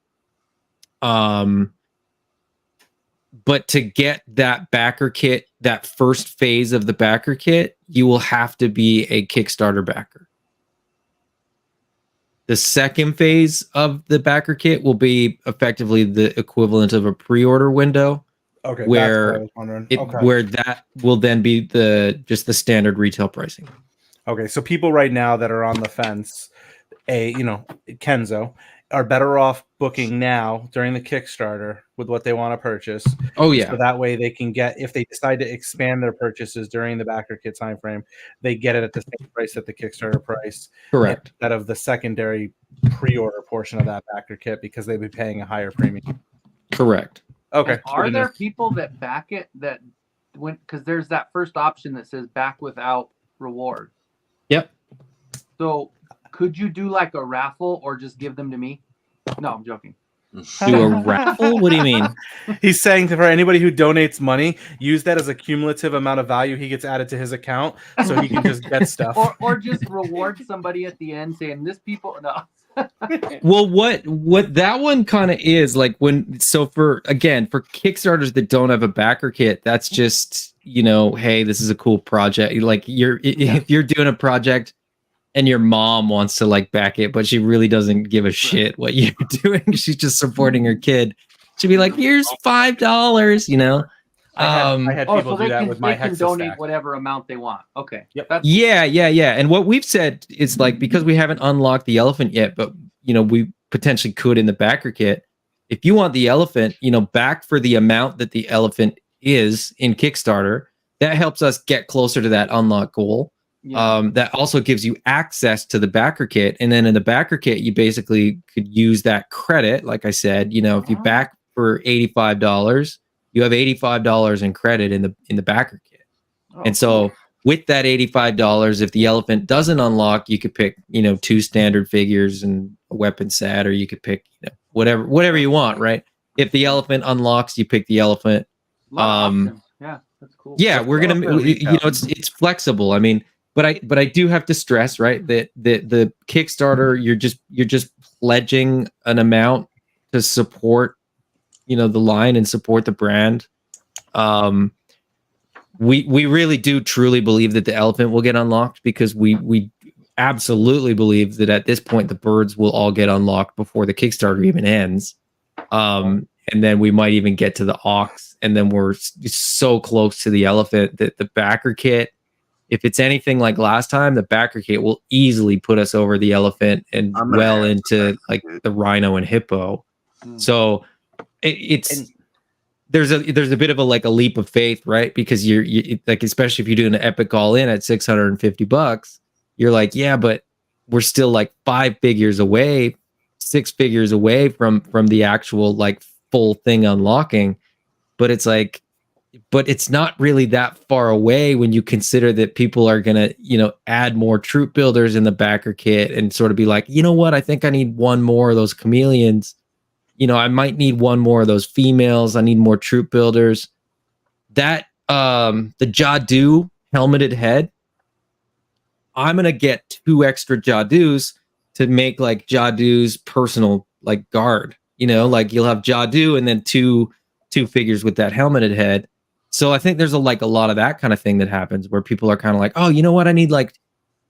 But to get that backer kit, that first phase of the backer kit, you will have to be a Kickstarter backer. The second phase of the backer kit will be effectively the equivalent of a pre-order window. Okay, where that's what I was wondering. where that will then be just the standard retail pricing. Okay, so people right now that are on the fence, Kenzo, are better off booking now during the Kickstarter with what they want to purchase. Oh, yeah. So that way they can get, if they decide to expand their purchases during the backer kit time frame, they get it at the same price at the Kickstarter price. Correct. Instead of the secondary pre-order portion of that backer kit because they'd be paying a higher premium. Correct. Okay. And are there people that back it that when, because there's that first option that says back without reward. Yep. So could you do like a raffle or just give them to me? No, I'm joking. Do a raffle? What do you mean? He's saying for anybody who donates money, use that as a cumulative amount of value he gets added to his account so he can just get stuff. Or just reward somebody at the end saying this people no. Well, what that one kind of is like for Kickstarters that don't have a backer kit, that's just, hey, this is a cool project. Like if you're doing a project and your mom wants to like back it, but she really doesn't give a shit what you're doing. She's just supporting her kid. She'd be like, here's $5, I had people do that with my They can Hexa donate stack. whatever amount they want. Okay. Yep. Yeah. And what we've said is like, because we haven't unlocked the elephant yet, but we potentially could in the backer kit. If you want the elephant, back for the amount that the elephant is in Kickstarter, that helps us get closer to that unlock goal. Yeah. That also gives you access to the backer kit. And then in the backer kit, you basically could use that credit. Like I said, if you back for $85, you have $85 in credit in the backer kit. And so with that $85, if the elephant doesn't unlock, you could pick, 2 standard figures and a weapon set, or you could pick, whatever you want, right? If the elephant unlocks, you pick the elephant. Yeah, that's cool. Yeah, we're gonna, it's flexible. I mean, but I do have to stress, right, that the Kickstarter, you're just pledging an amount to support, the line and support the brand. We really do truly believe that the elephant will get unlocked, because we absolutely believe that at this point the birds will all get unlocked before the Kickstarter even ends. And then we might even get to the ox, and then we're so close to the elephant that the backer kit, if it's anything like last time, the backer kit will easily put us over the elephant and well into like the rhino and hippo. So there's a bit of a leap of faith, right? Because you like, especially if you're doing an epic all in at $650, you're like, yeah, but we're still like 5 figures away, 6 figures away from the actual like full thing unlocking. But it's like, but it's not really that far away when you consider that people are going to, add more troop builders in the backer kit and sort of be like, you know what? I think I need one more of those chameleons. I might need one more of those females. I need more troop builders. That, the Jadu helmeted head, I'm going to get 2 extra Jadus to make like Jadu's personal like guard, like you'll have Jadu and then two figures with that helmeted head. So I think there's a lot of that kind of thing that happens where people are kind of like, oh, you know what? I need like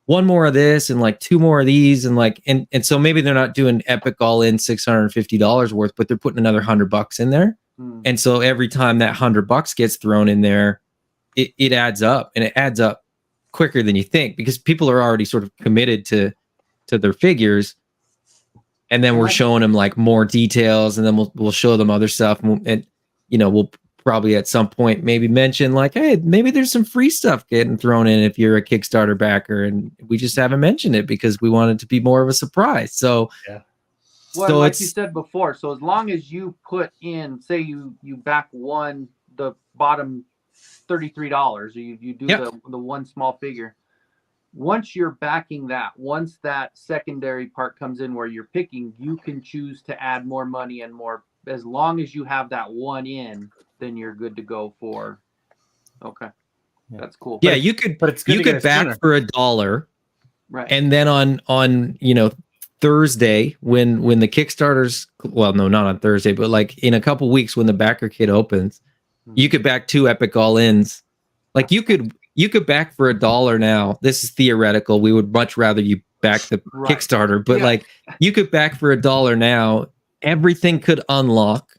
1 more of this and like 2 more of these. And like, and so maybe they're not doing epic all in $650 worth, but they're putting another $100 in there. And so every time that $100 gets thrown in there, it adds up, and it adds up quicker than you think, because people are already sort of committed to their figures. And then we're showing them like more details, and then we'll show them other stuff. And we'll probably at some point maybe mention like, hey, maybe there's some free stuff getting thrown in if you're a Kickstarter backer, and we just haven't mentioned it because we want it to be more of a surprise. So yeah. Well, so like you said before, so as long as you put in, say you back the bottom $33, or you do the one small figure. Once you're backing that, once that secondary part comes in where you're picking, you can choose to add more money and more. As long as you have that one in, then you're good to go for. Okay, that's cool. Yeah, you could back for $1, right? And then on Thursday when the Kickstarters, well, no, not on Thursday, but like in a couple weeks when the backer kit opens, you could back 2 epic all-ins. Like you could back for $1 now. This is theoretical. We would much rather you back the Kickstarter, but like you could back for $1 now. Everything could unlock,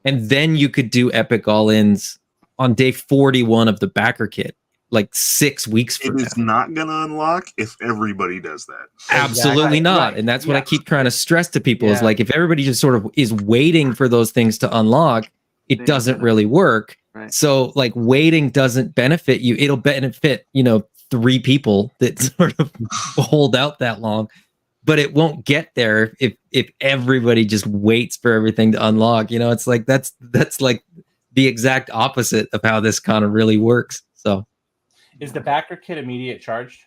and then you could do epic all-ins on day 41 of the backer kit. like 6 weeks from It now. is not going to unlock if everybody does that. Absolutely not. Right. And that's what Yeah. I keep trying to stress to people is Yeah. like, if everybody just sort of is waiting for those things to unlock, it They don't doesn't get it. really work. Right. So like waiting doesn't benefit you. It'll benefit, 3 people that sort of hold out that long, but it won't get there if everybody just waits for everything to unlock. It's like, that's like the exact opposite of how this kind of really works. So Is the backer kit immediate charged?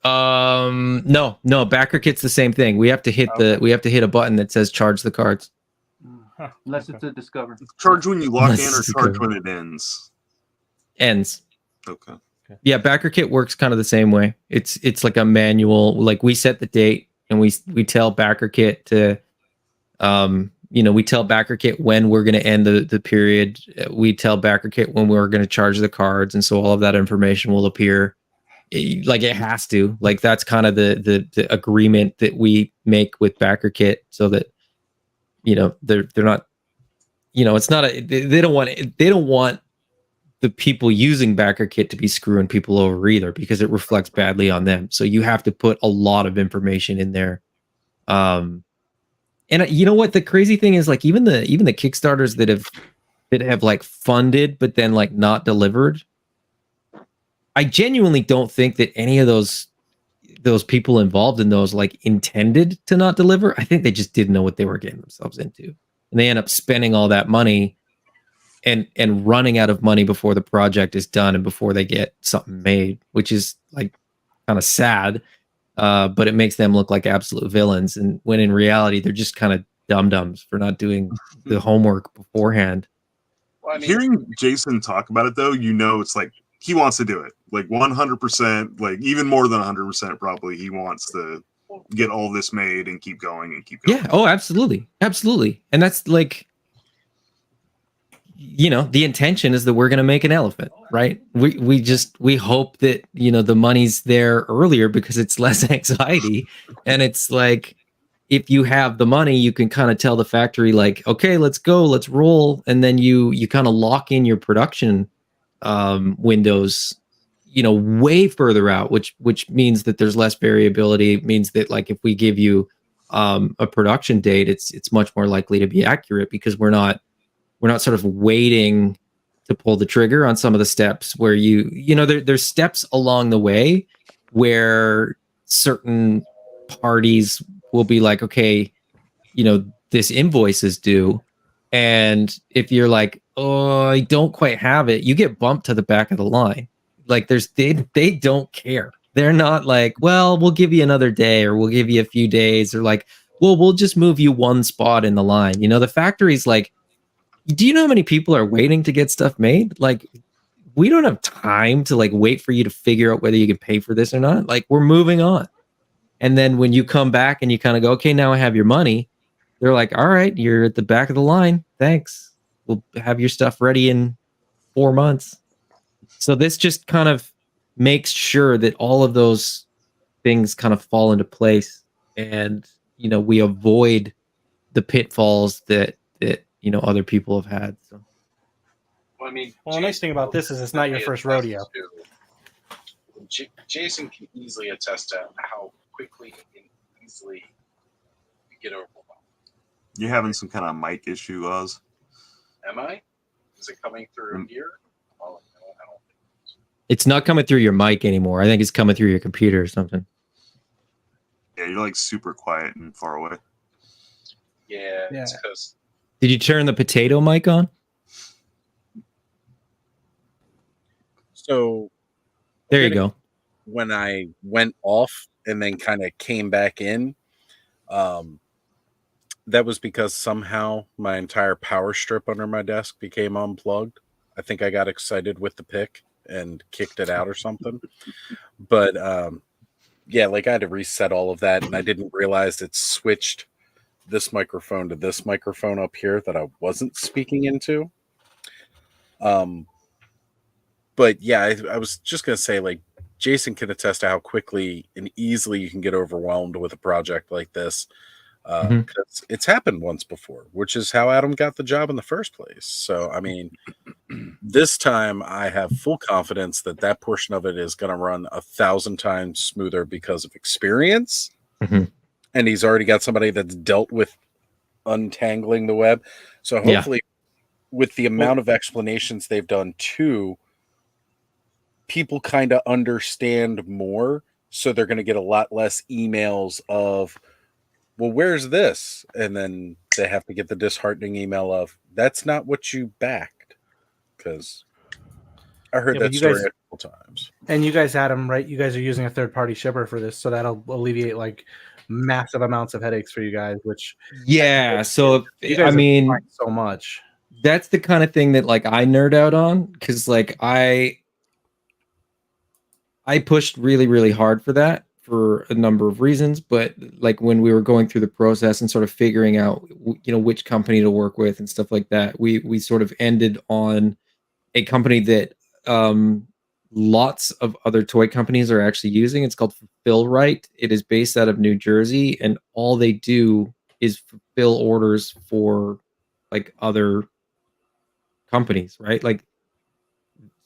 no, backer kit's the same thing. We have to hit a button that says charge the cards. Unless it's a discover. Charge when you lock Unless in or it's a charge cover. when it ends? Ends. Okay. Yeah, backer kit works kind of the same way. It's like a manual. Like we set the date and we tell backer kit to we tell backer kit when we're going to end the period. We tell backer kit when we're going to charge the cards, and so all of that information will appear. Like it has to. Like that's kind of the agreement that we make with backer kit, so that they're not, it's not they don't want the people using backer kit to be screwing people over either, because it reflects badly on them. So you have to put a lot of information in there. And you know what the crazy thing is, like even the Kickstarters that have like funded but then like not delivered, I genuinely don't think that any of those people involved in those like intended to not deliver. I think they just didn't know what they were getting themselves into, and they end up spending all that money and running out of money before the project is done and before they get something made, which is like kind of sad. But it makes them look like absolute villains, and when in reality they're just kind of dum-dums for not doing the homework beforehand. Well, hearing Jason talk about it though, it's like he wants to do it, like 100%, like even more than 100% probably. He wants to get all this made and keep going and keep going. Yeah. Oh, absolutely. And that's like, the intention is that we're going to make an elephant, right? We hope that, the money's there earlier because it's less anxiety. And it's like, if you have the money, you can kind of tell the factory like, okay, let's go, let's roll. And then you kind of lock in your production windows, way further out, which means that there's less variability. It means that like, if we give you a production date, it's much more likely to be accurate, because we're not sort of waiting to pull the trigger on some of the steps where there's steps along the way where certain parties will be like, okay, this invoice is due. And if you're like, oh, I don't quite have it, you get bumped to the back of the line. Like they don't care. They're not like, well, we'll give you another day, or we'll give you a few days, or like, well, we'll just move you one spot in the line. The factory's like, do you know how many people are waiting to get stuff made? Like, we don't have time to like wait for you to figure out whether you can pay for this or not. Like, we're moving on. And then when you come back and you kind of go, okay, now I have your money, they're like, all right, you're at the back of the line. Thanks. We'll have your stuff ready in 4 months. So this just kind of makes sure that all of those things kind of fall into place, and we avoid the pitfalls that other people have had. So, well, the nice thing about this is it's not your first rodeo. Jason can easily attest to how quickly and easily you get overwhelmed. You're having some kind of mic issue, Oz. Am I? Is it coming through here? Oh, no, I don't think it is. It's not coming through your mic anymore. I think it's coming through your computer or something. Yeah, you're like super quiet and far away. Yeah. It's because. Did you turn the potato mic on? So there you go. When I went off and then kind of came back in, that was because somehow my entire power strip under my desk became unplugged. I think I got excited with the pick and kicked it out or something. But yeah, like I had to reset all of that, and I didn't realize it switched this microphone to this microphone up here that I wasn't speaking into. But yeah, I was just gonna say, like, Jason can attest to how quickly and easily you can get overwhelmed with a project like this, because it's happened once before, which is how Adam got the job in the first place. So I mean, This time, I have full confidence that that portion of it is going to run 1,000 times smoother because of experience. Mhm. And he's already got somebody that's dealt with untangling the web. So hopefully, with the amount of explanations they've done too, people kind of understand more. So they're going to get a lot less emails of, well, where's this? And then they have to get the disheartening email of, that's not what you backed. Because I heard that story a couple times. And you guys, Adam, right? You guys are using a third-party shipper for this, so that'll alleviate like massive amounts of headaches for you guys. Which so you guys I mean, so much. That's the kind of thing that like I nerd out on, because like I pushed really, really hard for that for a number of reasons. But like when we were going through the process and sort of figuring out, which company to work with and stuff like that, we sort of ended on a company that lots of other toy companies are actually using. It's called Fulfill Right. It is based out of New Jersey, and all they do is fulfill orders for like other companies, right? Like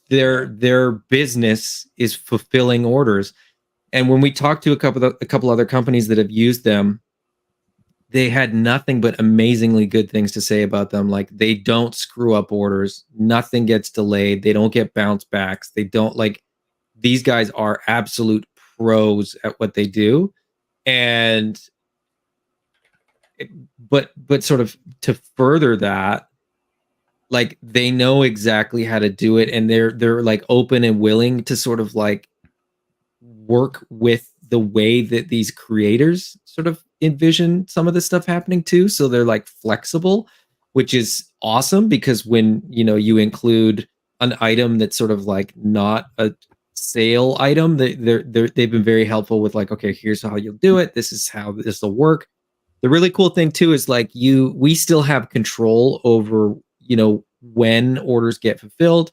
their business is fulfilling orders. And when we talked to a couple other companies that have used them, they had nothing but amazingly good things to say about them. Like they don't screw up orders, nothing gets delayed, they don't get bounce backs, they don't like, these guys are absolute pros at what they do. And but sort of to further that, like they know exactly how to do it, and they're like open and willing to sort of like work with the way that these creators sort of envision some of this stuff happening too. So they're like flexible, which is awesome, because when you include an item that's sort of like not a sale item, they've been very helpful with like, okay, here's how you'll do it, this is how this will work. The really cool thing too is like we still have control over when orders get fulfilled.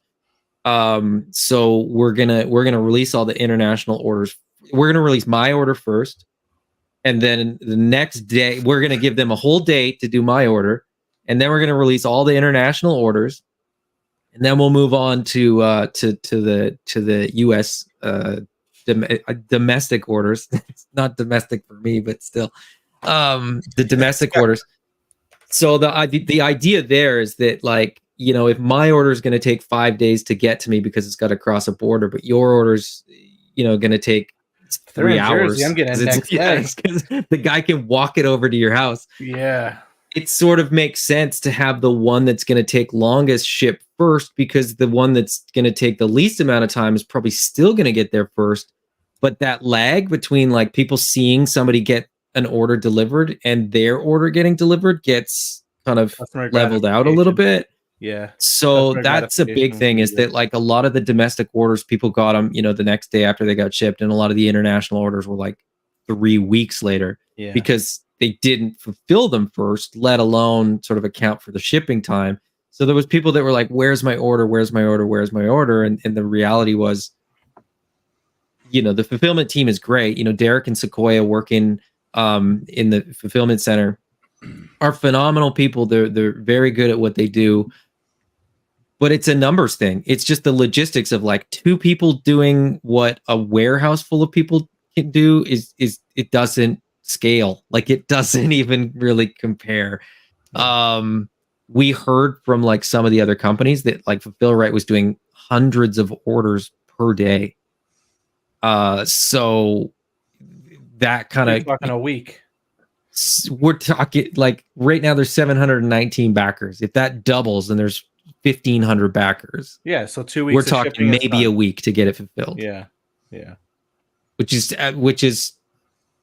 So we're gonna release all the international orders. We're gonna release my order first, and then the next day we're gonna give them a whole day to do my order, and then we're gonna release all the international orders, and then we'll move on to the US domestic orders. It's not domestic for me, but still, the domestic orders. So the idea there is that like, if my order is going to take 5 days to get to me because it's got to cross a border, but your order's, going to take 3 hours. Jersey, I'm getting it next day. The guy can walk it over to your house. Yeah. It sort of makes sense to have the one that's going to take longest ship first, because the one that's going to take the least amount of time is probably still going to get there first. But that lag between like people seeing somebody get an order delivered and their order getting delivered gets kind of leveled out a little bit. Yeah. So that's a big thing, is that like a lot of the domestic orders, people got them, the next day after they got shipped. And a lot of the international orders were like 3 weeks later, because they didn't fulfill them first, let alone sort of account for the shipping time. So there was people that were like, where's my order? Where's my order? Where's my order? And the reality was, the fulfillment team is great. Derek and Sequoia working in the fulfillment center are phenomenal people. They're very good at what they do, but it's a numbers thing. It's just the logistics of like 2 people doing what a warehouse full of people can do is it doesn't scale. Like it doesn't even really compare. We heard from like some of the other companies that like Fulfill Right was doing hundreds of orders per day. So that kind of talking a week. We're talking like right now there's 719 backers. If that doubles, then there's 1,500 backers. Yeah, so 2 weeks. We're talking maybe a week to get it fulfilled. Yeah. Which is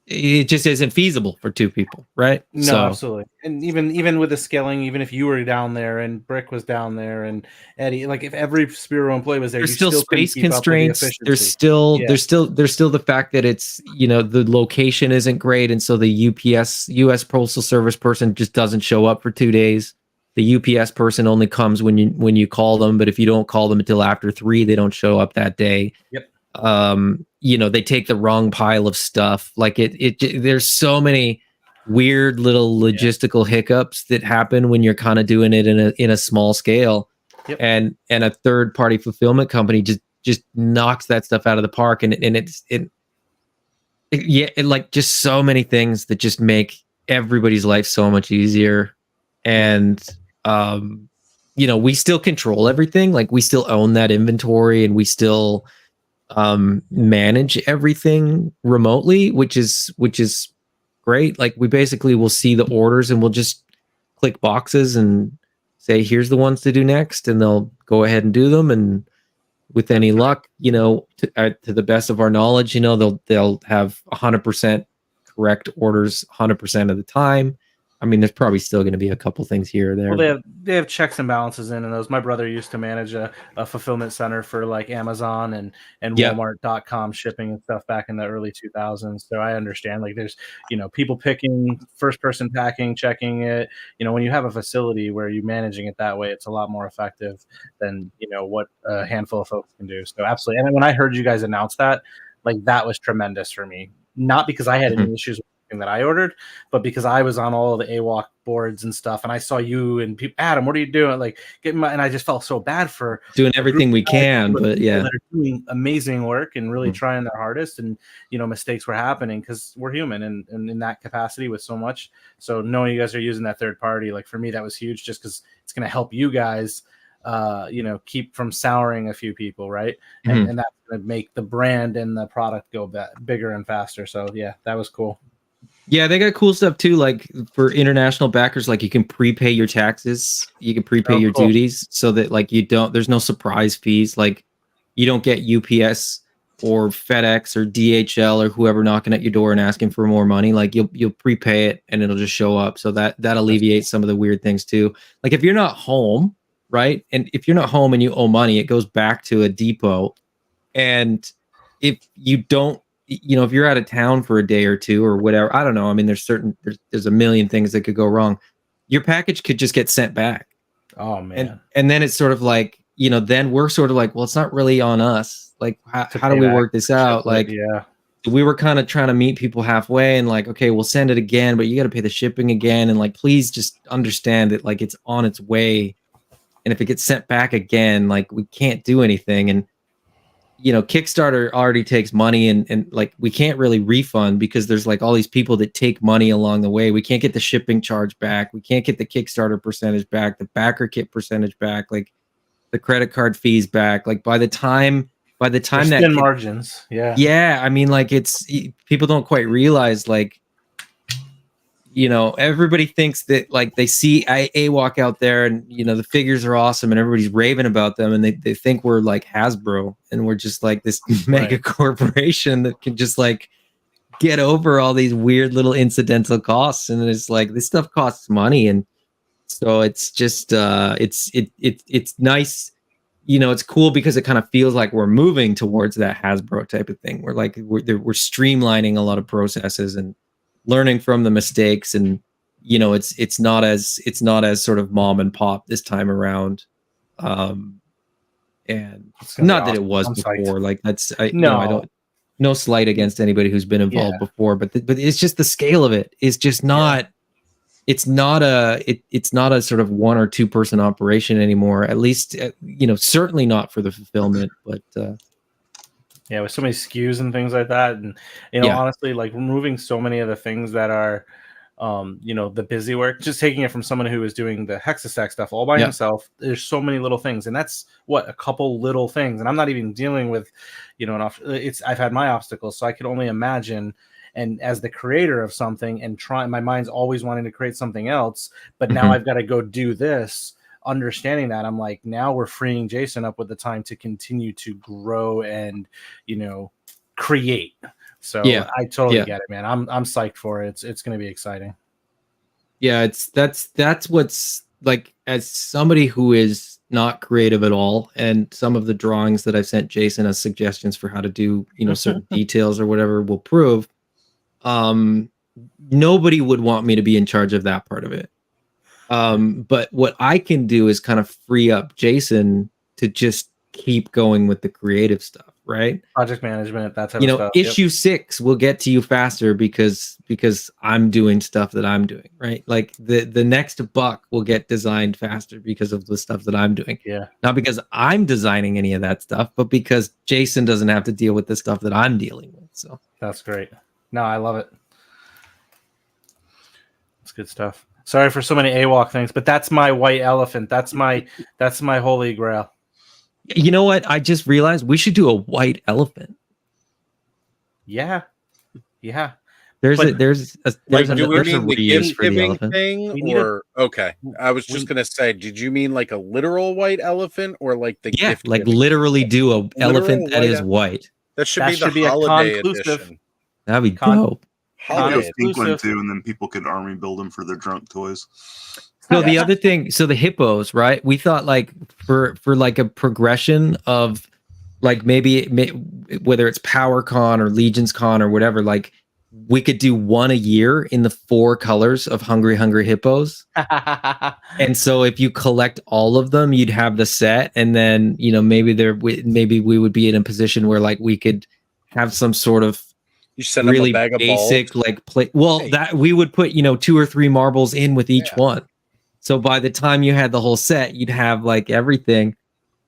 it just isn't feasible for 2 people, right? No, absolutely. And even with the scaling, even if you were down there and Brick was down there and Eddie, like if every Spiro employee was there, there's still space constraints. There's still the fact that it's the location isn't great, and so the US Postal Service person just doesn't show up for 2 days. The UPS person only comes when you call them, but if you don't call them until after 3, they don't show up that day. Yep. They take the wrong pile of stuff. Like there's so many weird little logistical hiccups that happen when you're kind of doing it in a small scale. Yep. and a third party fulfillment company just knocks that stuff out of the park, and like just so many things that just make everybody's life so much easier. And we still control everything, like we still own that inventory, and we still manage everything remotely, which is great. Like we basically will see the orders and we'll just click boxes and say here's the ones to do next, and they'll go ahead and do them. And with any luck, to the best of our knowledge, they'll have 100% correct orders 100% of the time. I mean, there's probably still going to be a couple things here or there. Well, they have checks and balances in those. My brother used to manage a fulfillment center for like Amazon and Walmart.com shipping and stuff back in the early 2000s. So I understand, like, there's, people picking, first person packing, checking it. When you have a facility where you're managing it that way, it's a lot more effective than, what a handful of folks can do. So absolutely. And when I heard you guys announce that, like, that was tremendous for me. Not because I had any issues with that I ordered, but because I was on all of the AWOC boards and stuff, and I saw you and people, Adam, what are you doing? Like, and I just felt so bad for doing everything we can, but yeah, that are doing amazing work and really trying their hardest, and mistakes were happening because we're human and in that capacity with so much. So knowing you guys are using that third party, like for me, that was huge, just because it's going to help you guys, keep from souring a few people, right? And that's going to make the brand and the product go bigger and faster. So yeah, that was cool. Yeah, they got cool stuff too. Like for international backers, like you can prepay your taxes, you can prepay your duties, so that like there's no surprise fees. Like you don't get UPS or FedEx or DHL or whoever knocking at your door and asking for more money. Like you'll prepay it and it'll just show up. So that alleviates some of the weird things too. Like if you're not home, right? And if you're not home and you owe money, it goes back to a depot. And if you don't, if you're out of town for a day or two or whatever, I don't know. I mean, there's a million things that could go wrong. Your package could just get sent back. Oh man. And then it's sort of like, then we're sort of like, well, it's not really on us. Like, how do we work this out? Like, yeah, we were kind of trying to meet people halfway and like, okay, we'll send it again, but you got to pay the shipping again. And like, please just understand that like it's on its way. And if it gets sent back again, like we can't do anything. And Kickstarter already takes money and like we can't really refund because there's like all these people that take money along the way. We can't get the shipping charge back. We can't get the Kickstarter percentage back, the backer kit percentage back, like the credit card fees back. Like by the time that margins. Yeah. Yeah. I mean, like people don't quite realize like, everybody thinks that like they see AWOC out there and, the figures are awesome and everybody's raving about them. And they think we're like Hasbro and we're just like this mega corporation that can just like get over all these weird little incidental costs. And it's like, this stuff costs money. And so it's just, it's nice. It's cool because it kind of feels like we're moving towards that Hasbro type of thing. We're like, we're streamlining a lot of processes and learning from the mistakes, and it's not as sort of mom and pop this time around, and not that it was before. Like I don't, no slight against anybody who's been involved before, but it's just the scale of it is just not. It's not a sort of 1 or 2 person operation anymore. At least certainly not for the fulfillment, but. Yeah, with so many SKUs and things like that, and honestly, like removing so many of the things that are, the busy work, just taking it from someone who is doing the Hexastack stuff all by himself. There's so many little things, and that's a couple little things, and I'm not even dealing with, I've had my obstacles, so I could only imagine. And as the creator of something, and my mind's always wanting to create something else, but now I've got to go do this. Understanding that, I'm like, now we're freeing Jason up with the time to continue to grow and create. So I totally get it, man. I'm psyched for it. It's going to be exciting. Yeah, that's what's like, as somebody who is not creative at all, and some of the drawings that I've sent Jason as suggestions for how to do certain details or whatever will prove, nobody would want me to be in charge of that part of it. But what I can do is kind of free up Jason to just keep going with the creative stuff, right? Project management, that type You of know, stuff. Yep. issue 6 will get to you faster because I'm doing stuff that I'm doing, right? Like the next buck will get designed faster because of the stuff that I'm doing. Yeah. Not because I'm designing any of that stuff, but because Jason doesn't have to deal with the stuff that I'm dealing with. So that's great. No, I love it. It's good stuff. Sorry for so many AWOC things, but that's my white elephant. That's my holy grail. you know what? I just realized we should do a white elephant. Yeah. Yeah. There's But- a there's a Like, there's do a, we there's a mean the reuse gift for the giving elephant. thing, We need a- or okay? I was just we- gonna say, did you mean like a literal white elephant, or like the Yeah, gift? like giving? literally do a elephant that white is ele- white. That should That be the should be a holiday conclusive. edition. That'd be Con- dope. Holiday. a pink one exclusive. too, and then people could army build them for their drunk toys. So the other thing, so the hippos, right? We thought like for like a progression of like maybe whether it's Power Con or Legions Con or whatever, like we could do one a year in the 4 colors of Hungry Hippos. And so if you collect all of them, you'd have the set, and then you know maybe we would be in a position where like we could have some sort of You send really them a bag of basic balls. like play. Well, Hey. that we would put 2 or 3 marbles in with each one. So by the time you had the whole set, you'd have like everything,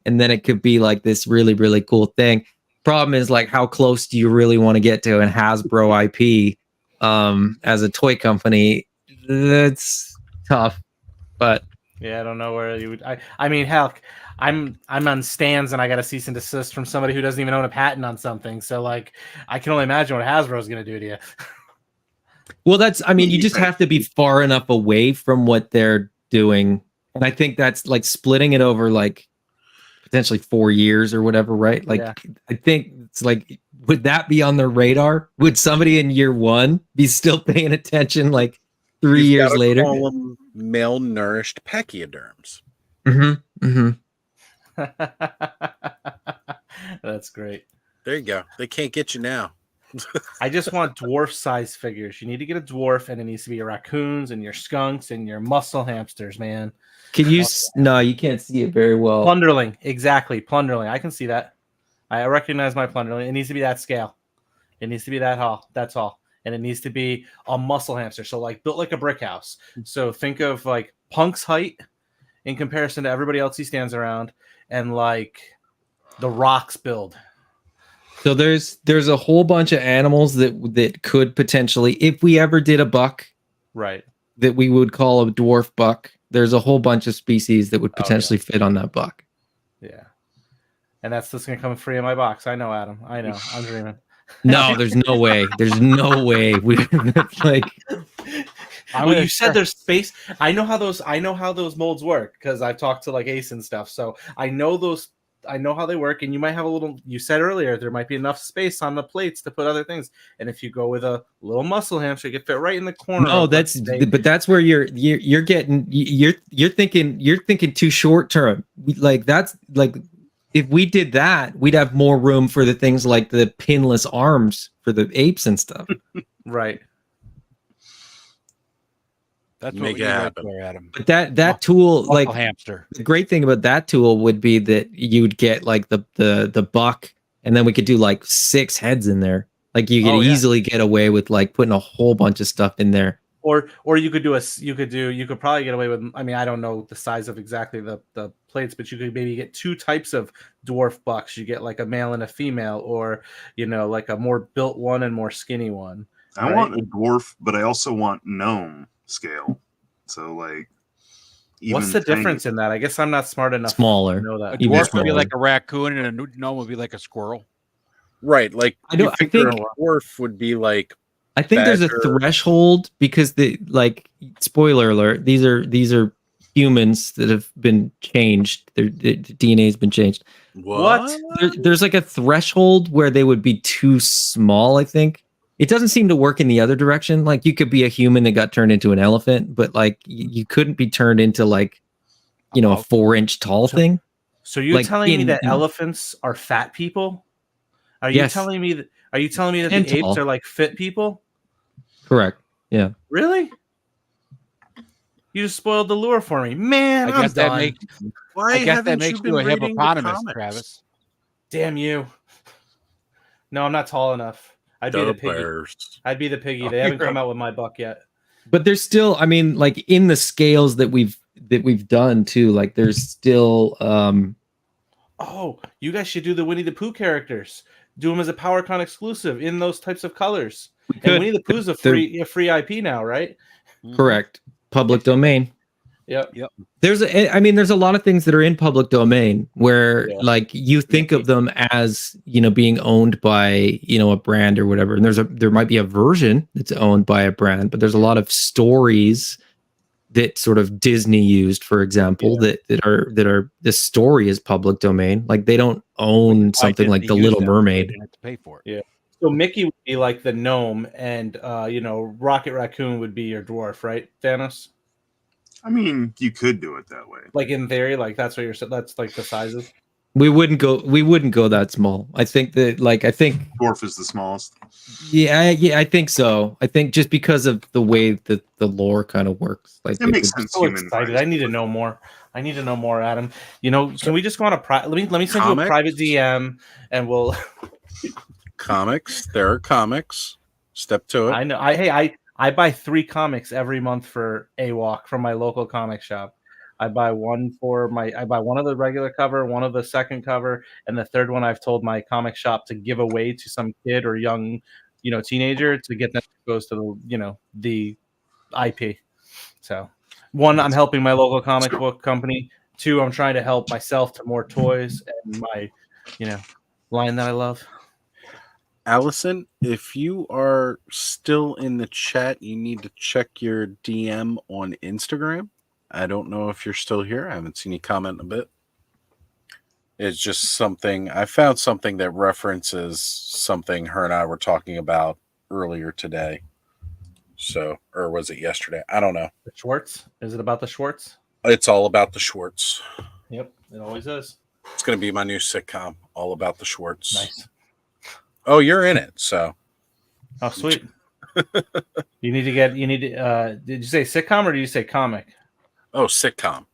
and then it could be like this really, really cool thing. Problem is like how close do you really want to get to an Hasbro IP as a toy company? That's tough, but Yeah, I don't know where you would. I mean, hell, I'm on stands and I got a cease and desist from somebody who doesn't even own a patent on something. So like, I can only imagine what Hasbro's going to do to you. well, I mean, you just have to be far enough away from what they're doing, and I think that's like splitting it over like potentially 4 years or whatever, right? Like, Yeah. I think it's like, would that be on their radar? Would somebody in year 1 be still paying attention like 3 You've years gotta later? call them malnourished pachyderms. That's great. There you go. They can't get you now. I just want dwarf size figures. You need to get a dwarf, and it needs to be your raccoons and your skunks and your muscle hamsters, man. Can you? No, you can't see it very well. Plunderling, exactly. Plunderling. I can see that. I recognize my plunderling. It needs to be that scale. It needs to be that tall. That's all. And it needs to be a muscle hamster. So like built like a brick house. So think of like Punk's height in comparison to everybody else he stands around, and like the Rock's build. So there's a whole bunch of animals that could potentially, if we ever did a buck, right, that we would call a dwarf buck. There's a whole bunch of species that would potentially fit on that buck. Yeah. And that's just gonna come free in my box. I know, Adam. I know. I'm dreaming. No, there's no way. There's no way. We like. Well, you said there's space. I know how those molds work because I've talked to like Ace and stuff. So I know how they work. And you might have a little. You said earlier there might be enough space on the plates to put other things. And if you go with a little muscle hamster, you can fit right in the corner. No, that's where you're thinking too short term. Like that's like. If we did that, we'd have more room for the things like the pinless arms for the apes and stuff. Right. That's Make what it we happen. There, Adam. But that tool, Muscle like hamster. the great thing about that tool would be that you'd get like the buck, and then we could do like 6 heads in there. Like you could easily get away with like putting a whole bunch of stuff in there. Or you could probably get away with, I mean, I don't know the size of exactly the plates, but you could maybe get 2 types of dwarf bucks. You get like a male and a female, or like a more built one and more skinny one. I want a dwarf, but I also want gnome scale. So like, what's the difference in that? I guess I'm not smart enough Smaller. to know that. A dwarf would be like a raccoon, and a gnome would be like a squirrel. Right. Like I think a dwarf would be like. I think there's a badger. threshold because spoiler alert, these are humans that have been changed. Their DNA has been changed. What? There's like a threshold where they would be too small, I think. It doesn't seem to work in the other direction. Like you could be a human that got turned into an elephant, but like you couldn't be turned into like, a 4-inch tall thing. So you're telling me that elephants are fat people? Are you telling me that And the apes tall. are like fit people? Correct. Yeah. Really? You just spoiled the lure for me, man. I guess that done. makes. Why I guess that haven't makes you been you a reading the hippopotamus, comics? Travis. Damn you. No, I'm not tall enough. I'd be The the piggy. Bears. I'd be the piggy. Oh, They haven't you're come a- out with my buck yet. But there's still, I mean, like in the scales that we've done too, like there's still Oh, you guys should do the Winnie the Pooh characters. Do them as a PowerCon exclusive in those types of colors. And could. Winnie the Pooh's a free IP now, right? correct public domain. Yep. There's there's a lot of things that are in public domain where Yeah. like you think of them as, being owned by, a brand or whatever. And there might be a version that's owned by a brand, but there's a lot of stories that sort of Disney used, for example, that are the story is public domain. Like they don't own something like The Little Mermaid. They have to pay for it. Yeah. So Mickey would be like the gnome, and Rocket Raccoon would be your dwarf, right, Thanos? I mean, you could do it that way. Like in theory, like that's like the sizes. We wouldn't go that small. I think dwarf is the smallest. Yeah, I think so. I think just because of the way that the lore kind of works. Like it makes I'm sense. so excited. I need to know more. Adam. Can we just go on a let me send you a private DM and we'll Comics. There are comics. Step to it. I know. I buy 3 comics every month for AWalk from my local comic shop. I buy one of the regular cover, one of the second cover, and the third one I've told my comic shop to give away to some kid or young, teenager to get them goes to the IP. So, 1, I'm helping my local comic book company. 2, I'm trying to help myself to more toys and my, line that I love. Allison, if you are still in the chat, you need to check your DM on Instagram. I don't know if you're still here. I haven't seen you comment in a bit. It's just something I found something that references something her and I were talking about earlier today. So, or was it yesterday? I don't know. The Schwartz? Is it about the Schwartz? It's all about the Schwartz. Yep, it always is. It's going to be my new sitcom, all about the Schwartz. Nice. Oh, you're in it, so. Oh, sweet. you need to, did you say sitcom or did you say comic? Oh, sitcom.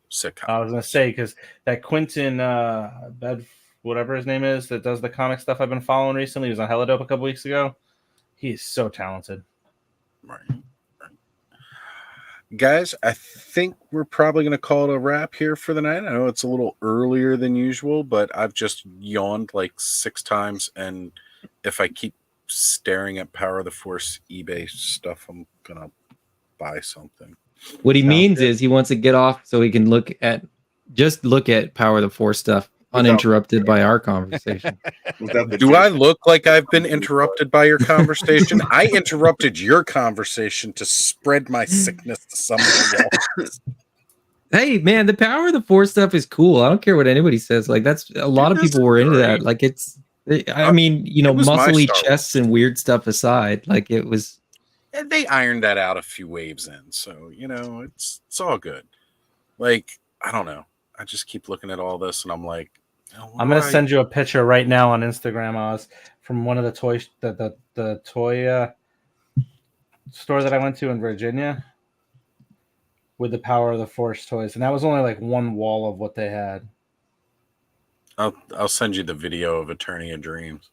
I was going to say, because that Quentin, whatever his name is, that does the comic stuff I've been following recently, he was on Helidope a couple weeks ago. He's so talented. Right. Guys, I think we're probably going to call it a wrap here for the night. I know it's a little earlier than usual, but I've just yawned like 6 times, and if I keep staring at Power of the Force eBay stuff, I'm going to buy something. What he means is he wants to get off so he can look at Power of the Force stuff uninterrupted by our conversation. Do I look like I've been interrupted by your conversation? I interrupted your conversation to spread my sickness to somebody else. Hey man, the Power of the Force stuff is cool. I don't care what anybody says. Like that's a lot of people were into that. Like I mean, muscly chests and weird stuff aside, like it was. They ironed that out a few waves in, so it's all good. Like I don't know. I just keep looking at all this, and I'm like, I'm gonna send you a picture right now on Instagram, Oz, from one of the toy the toy store that I went to in Virginia with the Power of the Force toys, and that was only like one wall of what they had. I'll send you the video of Attorney of Dreams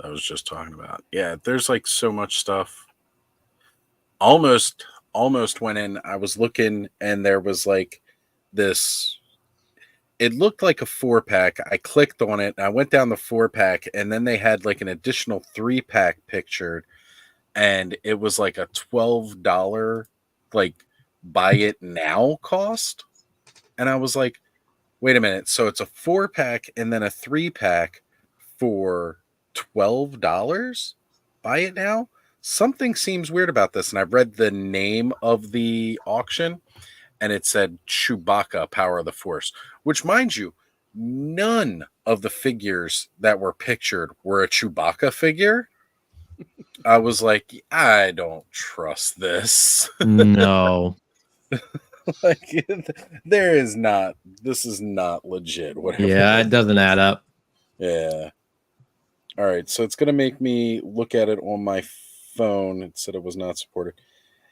I was just talking about. Yeah, there's like so much stuff. Almost went in. I was looking, and there was like this. It looked like a 4-pack. I clicked on it, and I went down the 4-pack, and then they had like an additional 3-pack pictured, and it was like a $12 like buy it now cost. And I was like, wait a minute. So it's a 4-pack and then a 3-pack for $12? Buy it now? Something seems weird about this. And I read the name of the auction, and it said Chewbacca Power of the Force, which, mind you, none of the figures that were pictured were a Chewbacca figure. I was like, I don't trust this. No. Like, this is not legit. Whatever. Yeah, it doesn't add up. Yeah. All right, so it's going to make me look at it on my phone. It said it was not supported.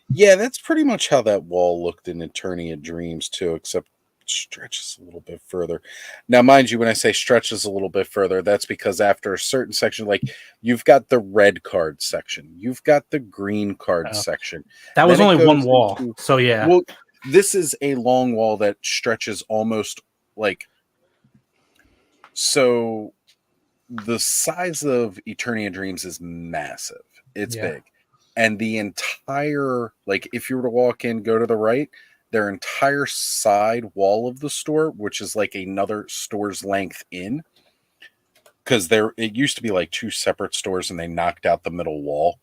Yeah, that's pretty much how that wall looked in Attorney of Dreams, too, except stretches a little bit further. Now, mind you, when I say stretches a little bit further, that's because after a certain section, like you've got the red card section, you've got the green card section. That was Then it only one goes wall. into- So yeah. Well, this is a long wall that stretches almost like so. The size of Eternia Dreams is massive. It's big. And the entire, like, if you were to walk in, go to the right, their entire side wall of the store, which is like another store's length in, because it used to be like two separate stores and they knocked out the middle wall.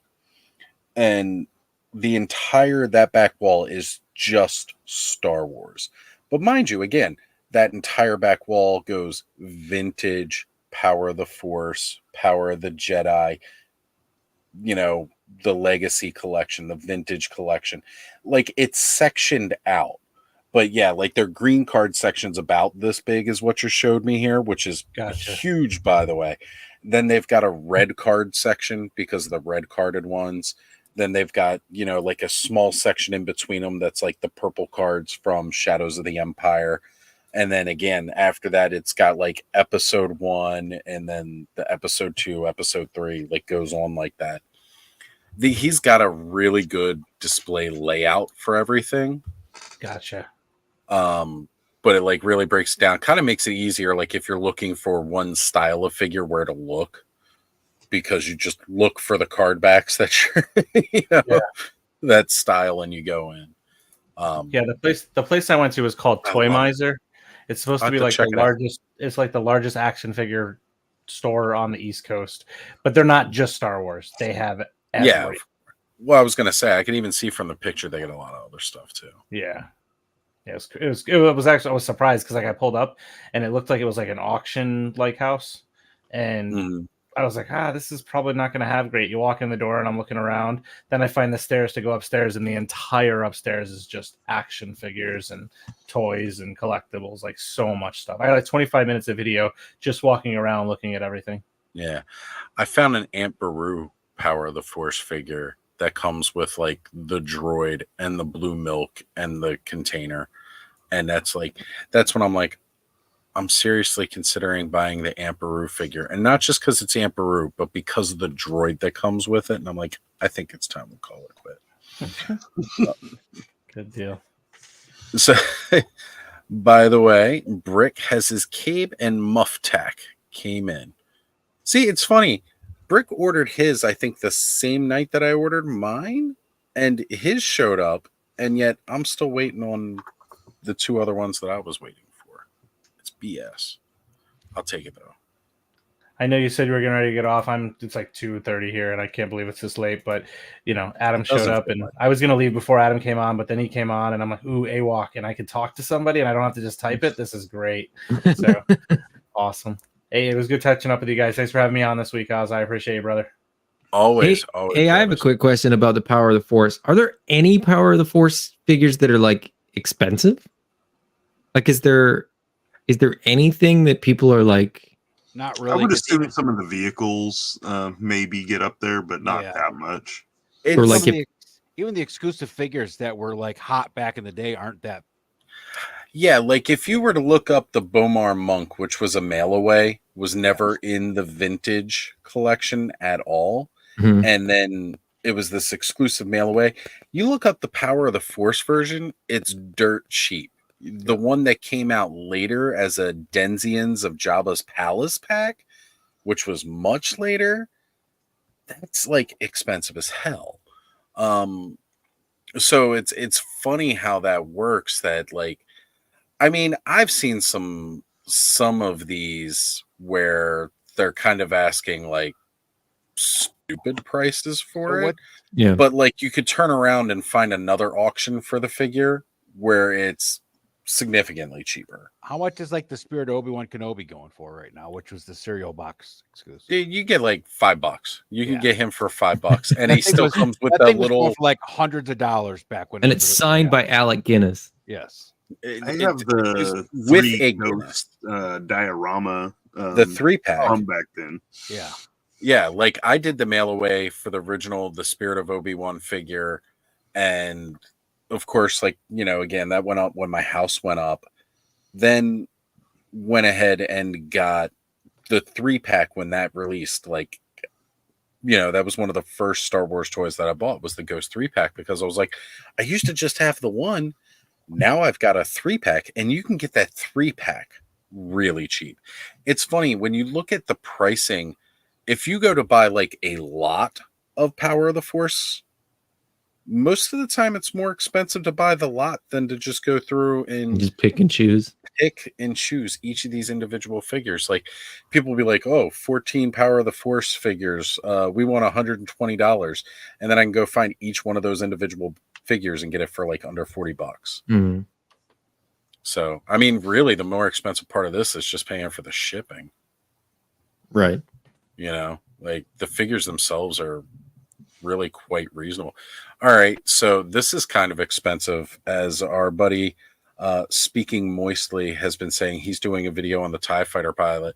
And that back wall is just Star Wars. But mind you, again, that entire back wall goes vintage, Power of the Force, Power of the Jedi, the Legacy collection, the Vintage collection. Like, it's sectioned out. But yeah, like their green card section's about this big is what you showed me here, which is huge, by the way. Then they've got a red card section because of the red carded ones. Then they've got, like a small section in between them that's like the purple cards from Shadows of the Empire. And then again, after that, it's got like episode 1 and then the episode 2, episode 3, like goes on like that. He's got a really good display layout for everything. Gotcha. But it like really breaks down, kind of makes it easier. Like if you're looking for one style of figure, where to look, because you just look for the card backs that you're, that style, and you go in. The place I went to was called Toy Miser. It's supposed to be like the largest. It's like the largest action figure store on the East Coast, but they're not just Star Wars. They have everything. Well, I was gonna say I can even see from the picture they get a lot of other stuff too. It was actually, I was surprised because like I pulled up and it looked like it was like an auction like house, and I was like, this is probably not going to have great. You walk in the door and I'm looking around. Then I find the stairs to go upstairs, and the entire upstairs is just action figures and toys and collectibles, like so much stuff. I got like 25 minutes of video just walking around looking at everything. Yeah. I found an Aunt Beru Power of the Force figure that comes with like the droid and the blue milk and the container. And that's when I'm like, I'm seriously considering buying the Aunt Beru figure. And not just because it's Aunt Beru, but because of the droid that comes with it. And I'm like, I think it's time to call it quit. Good deal. So, by the way, Brick has his Cabe and Muff Tack came in. See, it's funny. Brick ordered his, I think, the same night that I ordered mine. And his showed up. And yet I'm still waiting on the two other ones that I was waiting for. It's BS. I'll take it though. I know you said you were getting ready to get off. It's like 2:30 here, and I can't believe it's this late. But Adam showed up, and I was gonna leave before Adam came on, but then he came on, and I'm like, "Ooh, AWOC," and I could talk to somebody, and I don't have to just type it. This is great. So awesome. Hey, it was good catching up with you guys. Thanks for having me on this week, Oz. I appreciate you, brother. Always. Hey, I have a quick question about the Power of the Force. Are there any Power of the Force figures that are like expensive? Like, is there anything that people are like? Not really. I would assume some of the vehicles maybe get up there, but not that much. Or like even the exclusive figures that were like hot back in the day aren't that. Yeah, like if you were to look up the Bomar Monk, which was a mail away, was never in the vintage collection at all. Mm-hmm. And then it was this exclusive mail away. You look up the Power of the Force version, it's dirt cheap. The one that came out later as a Denzians of Jabba's Palace pack, which was much later, that's like expensive as hell. So it's funny how that works. That like, I mean, I've seen some of these where they're kind of asking like stupid prices for it. Yeah. But like you could turn around and find another auction for the figure where it's significantly cheaper. How much is like the Spirit of Obi-Wan Kenobi going for right now, which was the cereal box exclusive? You get like $5. You can get him for $5, and he still comes with that little for like hundreds of dollars back when. And it's signed by Alec Guinness. Yes. I have the with three a Ghost diorama. The 3-pack from back then. Yeah. Like I did the mail away for the original, the Spirit of Obi-Wan figure, and of course, like again, that went up when my house went up, then went ahead and got the 3-pack when that released. Like, that was one of the first Star Wars toys that I bought, was the Ghost 3-pack, because I was like, I used to just have the one. Now I've got a 3-pack, and you can get that 3-pack really cheap. It's funny when you look at the pricing. If you go to buy like a lot of Power of the Force, most of the time it's more expensive to buy the lot than to just go through and just pick and choose each of these individual figures. Like, people will be like, oh, 14 Power of the Force figures, we want $120, and then I can go find each one of those individual figures and get it for like under $40. Mm-hmm. So, I mean, really, the more expensive part of this is just paying for the shipping. Right. Like, the figures themselves are really quite reasonable. All right, so this is kind of expensive, as our buddy Speaking Moistly has been saying. He's doing a video on the TIE Fighter pilot.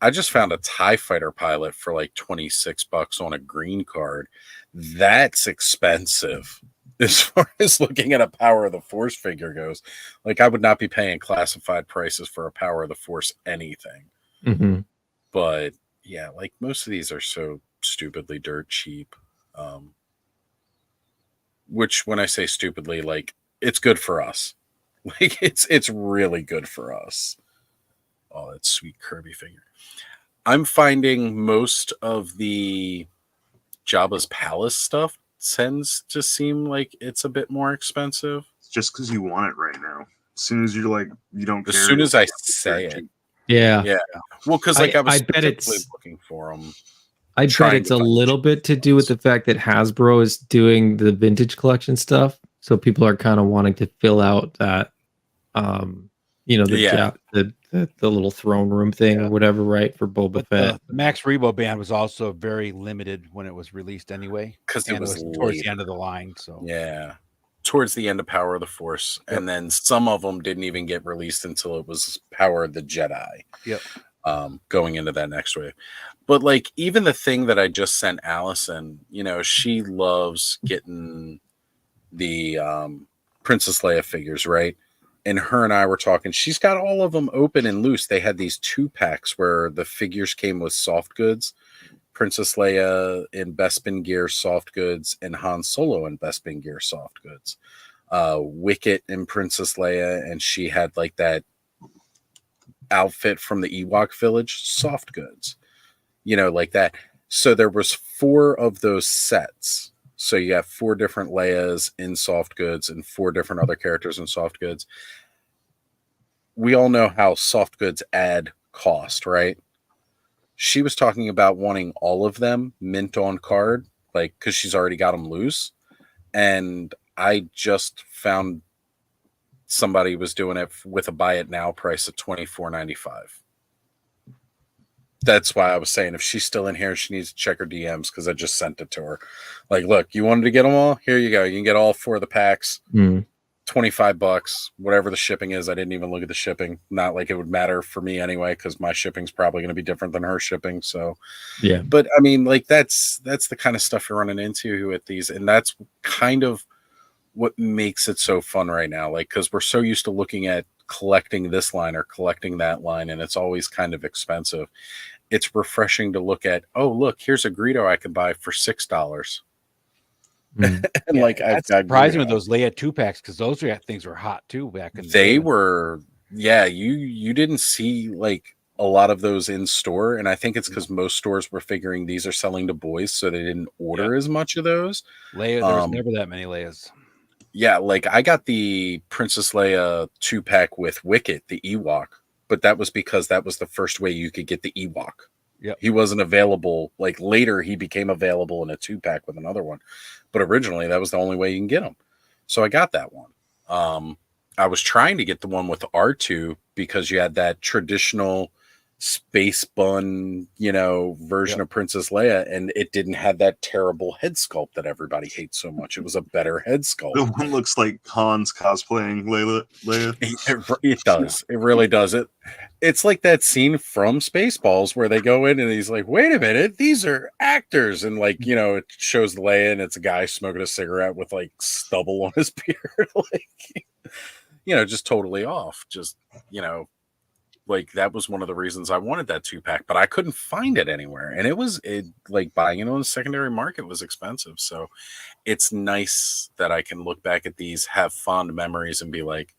I just found a TIE Fighter pilot for like $26 on a green card. That's expensive as far as looking at a Power of the Force figure goes. Like, I would not be paying classified prices for a Power of the Force anything. Mm-hmm. But yeah, like, most of these are so stupidly dirt cheap. Which, when I say stupidly, like, it's good for us. Like, it's really good for us. Oh, that sweet Kirby figure. I'm finding most of the Jabba's Palace stuff tends to seem like it's a bit more expensive. It's just because you want it right now. As soon as you're like, you don't care. As soon as I say it. Yeah. Well, because like I was bet specifically it's looking for them. I bet it's a little bit to do with the fact that Hasbro is doing the vintage collection stuff, so people are kind of wanting to fill out that, the little throne room thing or whatever, right, for Boba Fett. The Max Rebo band was also very limited when it was released anyway, because it was towards the end of the line. So towards the end of Power of the Force, and then some of them didn't even get released until it was Power of the Jedi. Yep. Going into that next wave. But like, even the thing that I just sent Allison, she loves getting the Princess Leia figures, right? And her and I were talking. She's got all of them open and loose. They had these 2-packs where the figures came with soft goods. Princess Leia in Bespin Gear soft goods, and Han Solo in Bespin Gear soft goods. Wicket and Princess Leia, and she had like that outfit from the Ewok village, soft goods, like that. So there was 4 of those sets. So you have 4 different Leias in soft goods and 4 different other characters in soft goods. We all know how soft goods add cost, right? She was talking about wanting all of them mint on card, like, because she's already got them loose. And I just found somebody was doing it with a buy it now price of $24.95. That's why I was saying, if she's still in here, she needs to check her DMs, because I just sent it to her. Like, look, you wanted to get them all? Here you go. You can get all 4 of the packs. $25, whatever the shipping is. I didn't even look at the shipping. Not like it would matter for me anyway, because my shipping's probably going to be different than her shipping. So yeah. But I mean, like, that's the kind of stuff you're running into with these, and that's kind of what makes it so fun right now. Like, because we're so used to looking at collecting this line or collecting that line, and it's always kind of expensive. It's refreshing to look at, oh, look, here's a Greedo I could buy for $6. And like, that's surprising with those Leia 2-packs, because those things were hot too back in the they day. were. You didn't see like a lot of those in store, and I think it's because most stores were figuring these are selling to boys, so they didn't order as much of those. Leia, there was never that many Leias. Yeah, like, I got the Princess Leia 2-pack with Wicket, the Ewok, but that was because that was the first way you could get the Ewok. Yeah, he wasn't available. Like, later he became available in a 2-pack with another one, but originally that was the only way you can get them. So I got that one. I was trying to get the one with R2 because you had that traditional space bun, version of Princess Leia, and it didn't have that terrible head sculpt that everybody hates so much. It was a better head sculpt. The one looks like Han's cosplaying Leia. It does. It really does. It's like that scene from Spaceballs where they go in and he's like, wait a minute, these are actors. And like, it shows Leia and it's a guy smoking a cigarette with like stubble on his beard. Like, just totally off. Just, like that was one of the reasons I wanted that 2-pack, but I couldn't find it anywhere. And it like buying it on the secondary market was expensive. So it's nice that I can look back at these, have fond memories, and be like,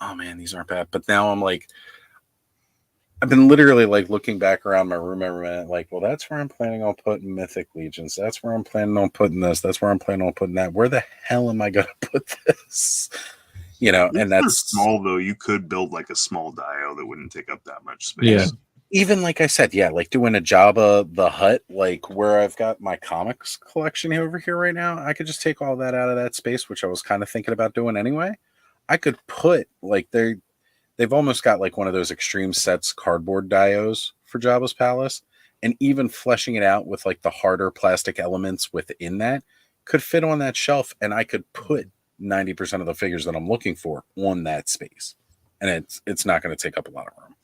oh man, these aren't bad. But now I'm like, I've been literally like looking back around my room every minute, like, well, that's where I'm planning on putting Mythic Legions. That's where I'm planning on putting this. That's where I'm planning on putting that. Where the hell am I going to put this? And that's small though. You could build like a small dio that wouldn't take up that much space. Yeah. Even like I said, like doing a Jabba the Hutt, like where I've got my comics collection over here right now, I could just take all that out of that space, which I was kind of thinking about doing anyway. I could put like they've almost got like one of those extreme sets cardboard dios for Jabba's Palace, and even fleshing it out with like the harder plastic elements within that could fit on that shelf, and I could put 90% of the figures that I'm looking for on that space, and it's not going to take up a lot of room.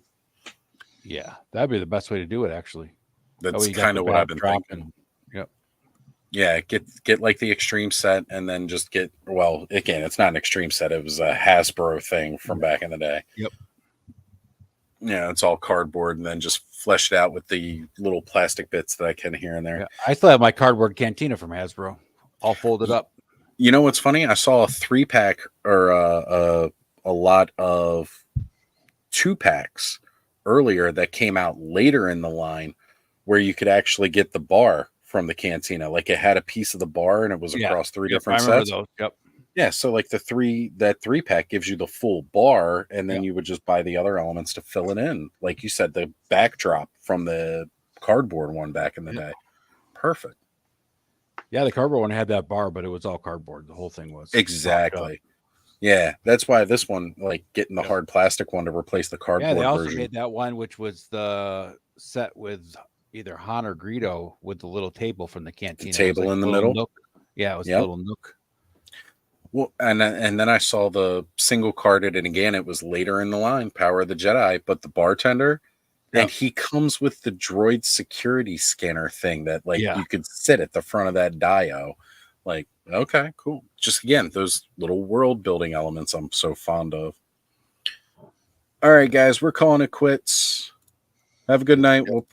Yeah, that'd be the best way to do it, actually. That's kind of what I've been thinking. Yep. Yeah, get like the extreme set, and then just get, well, again, it's not an extreme set. It was a Hasbro thing from back in the day. Yep. Yeah, it's all cardboard, and then just flesh it out with the little plastic bits that I can here and there. Yeah, I still have my cardboard cantina from Hasbro, all folded up. You know what's funny? I saw a 3-pack or a lot of 2-packs earlier that came out later in the line, where you could actually get the bar from the cantina. Like it had a piece of the bar, and it was across 3 different sets. Those. Yep. Yeah, so like that 3-pack gives you the full bar, and then you would just buy the other elements to fill it in. Like you said, the backdrop from the cardboard one back in the day. Perfect. Yeah, the cardboard one had that bar, but it was all cardboard. The whole thing was. Exactly. Yeah, that's why this one, like getting the hard plastic one to replace the cardboard Yeah, they also version. made that one, which was the set with either Han or Greedo with the little table from the cantina. The table in the middle. Nook. Yeah, it was a little nook. Well, and then I saw the single carded, and again, it was later in the line, Power of the Jedi, but the bartender, and he comes with the droid security scanner thing that like you could sit at the front of that dio. Like, okay, cool. Just again, those little world building elements I'm so fond of. All right, guys, we're calling it quits. Have a good night. We'll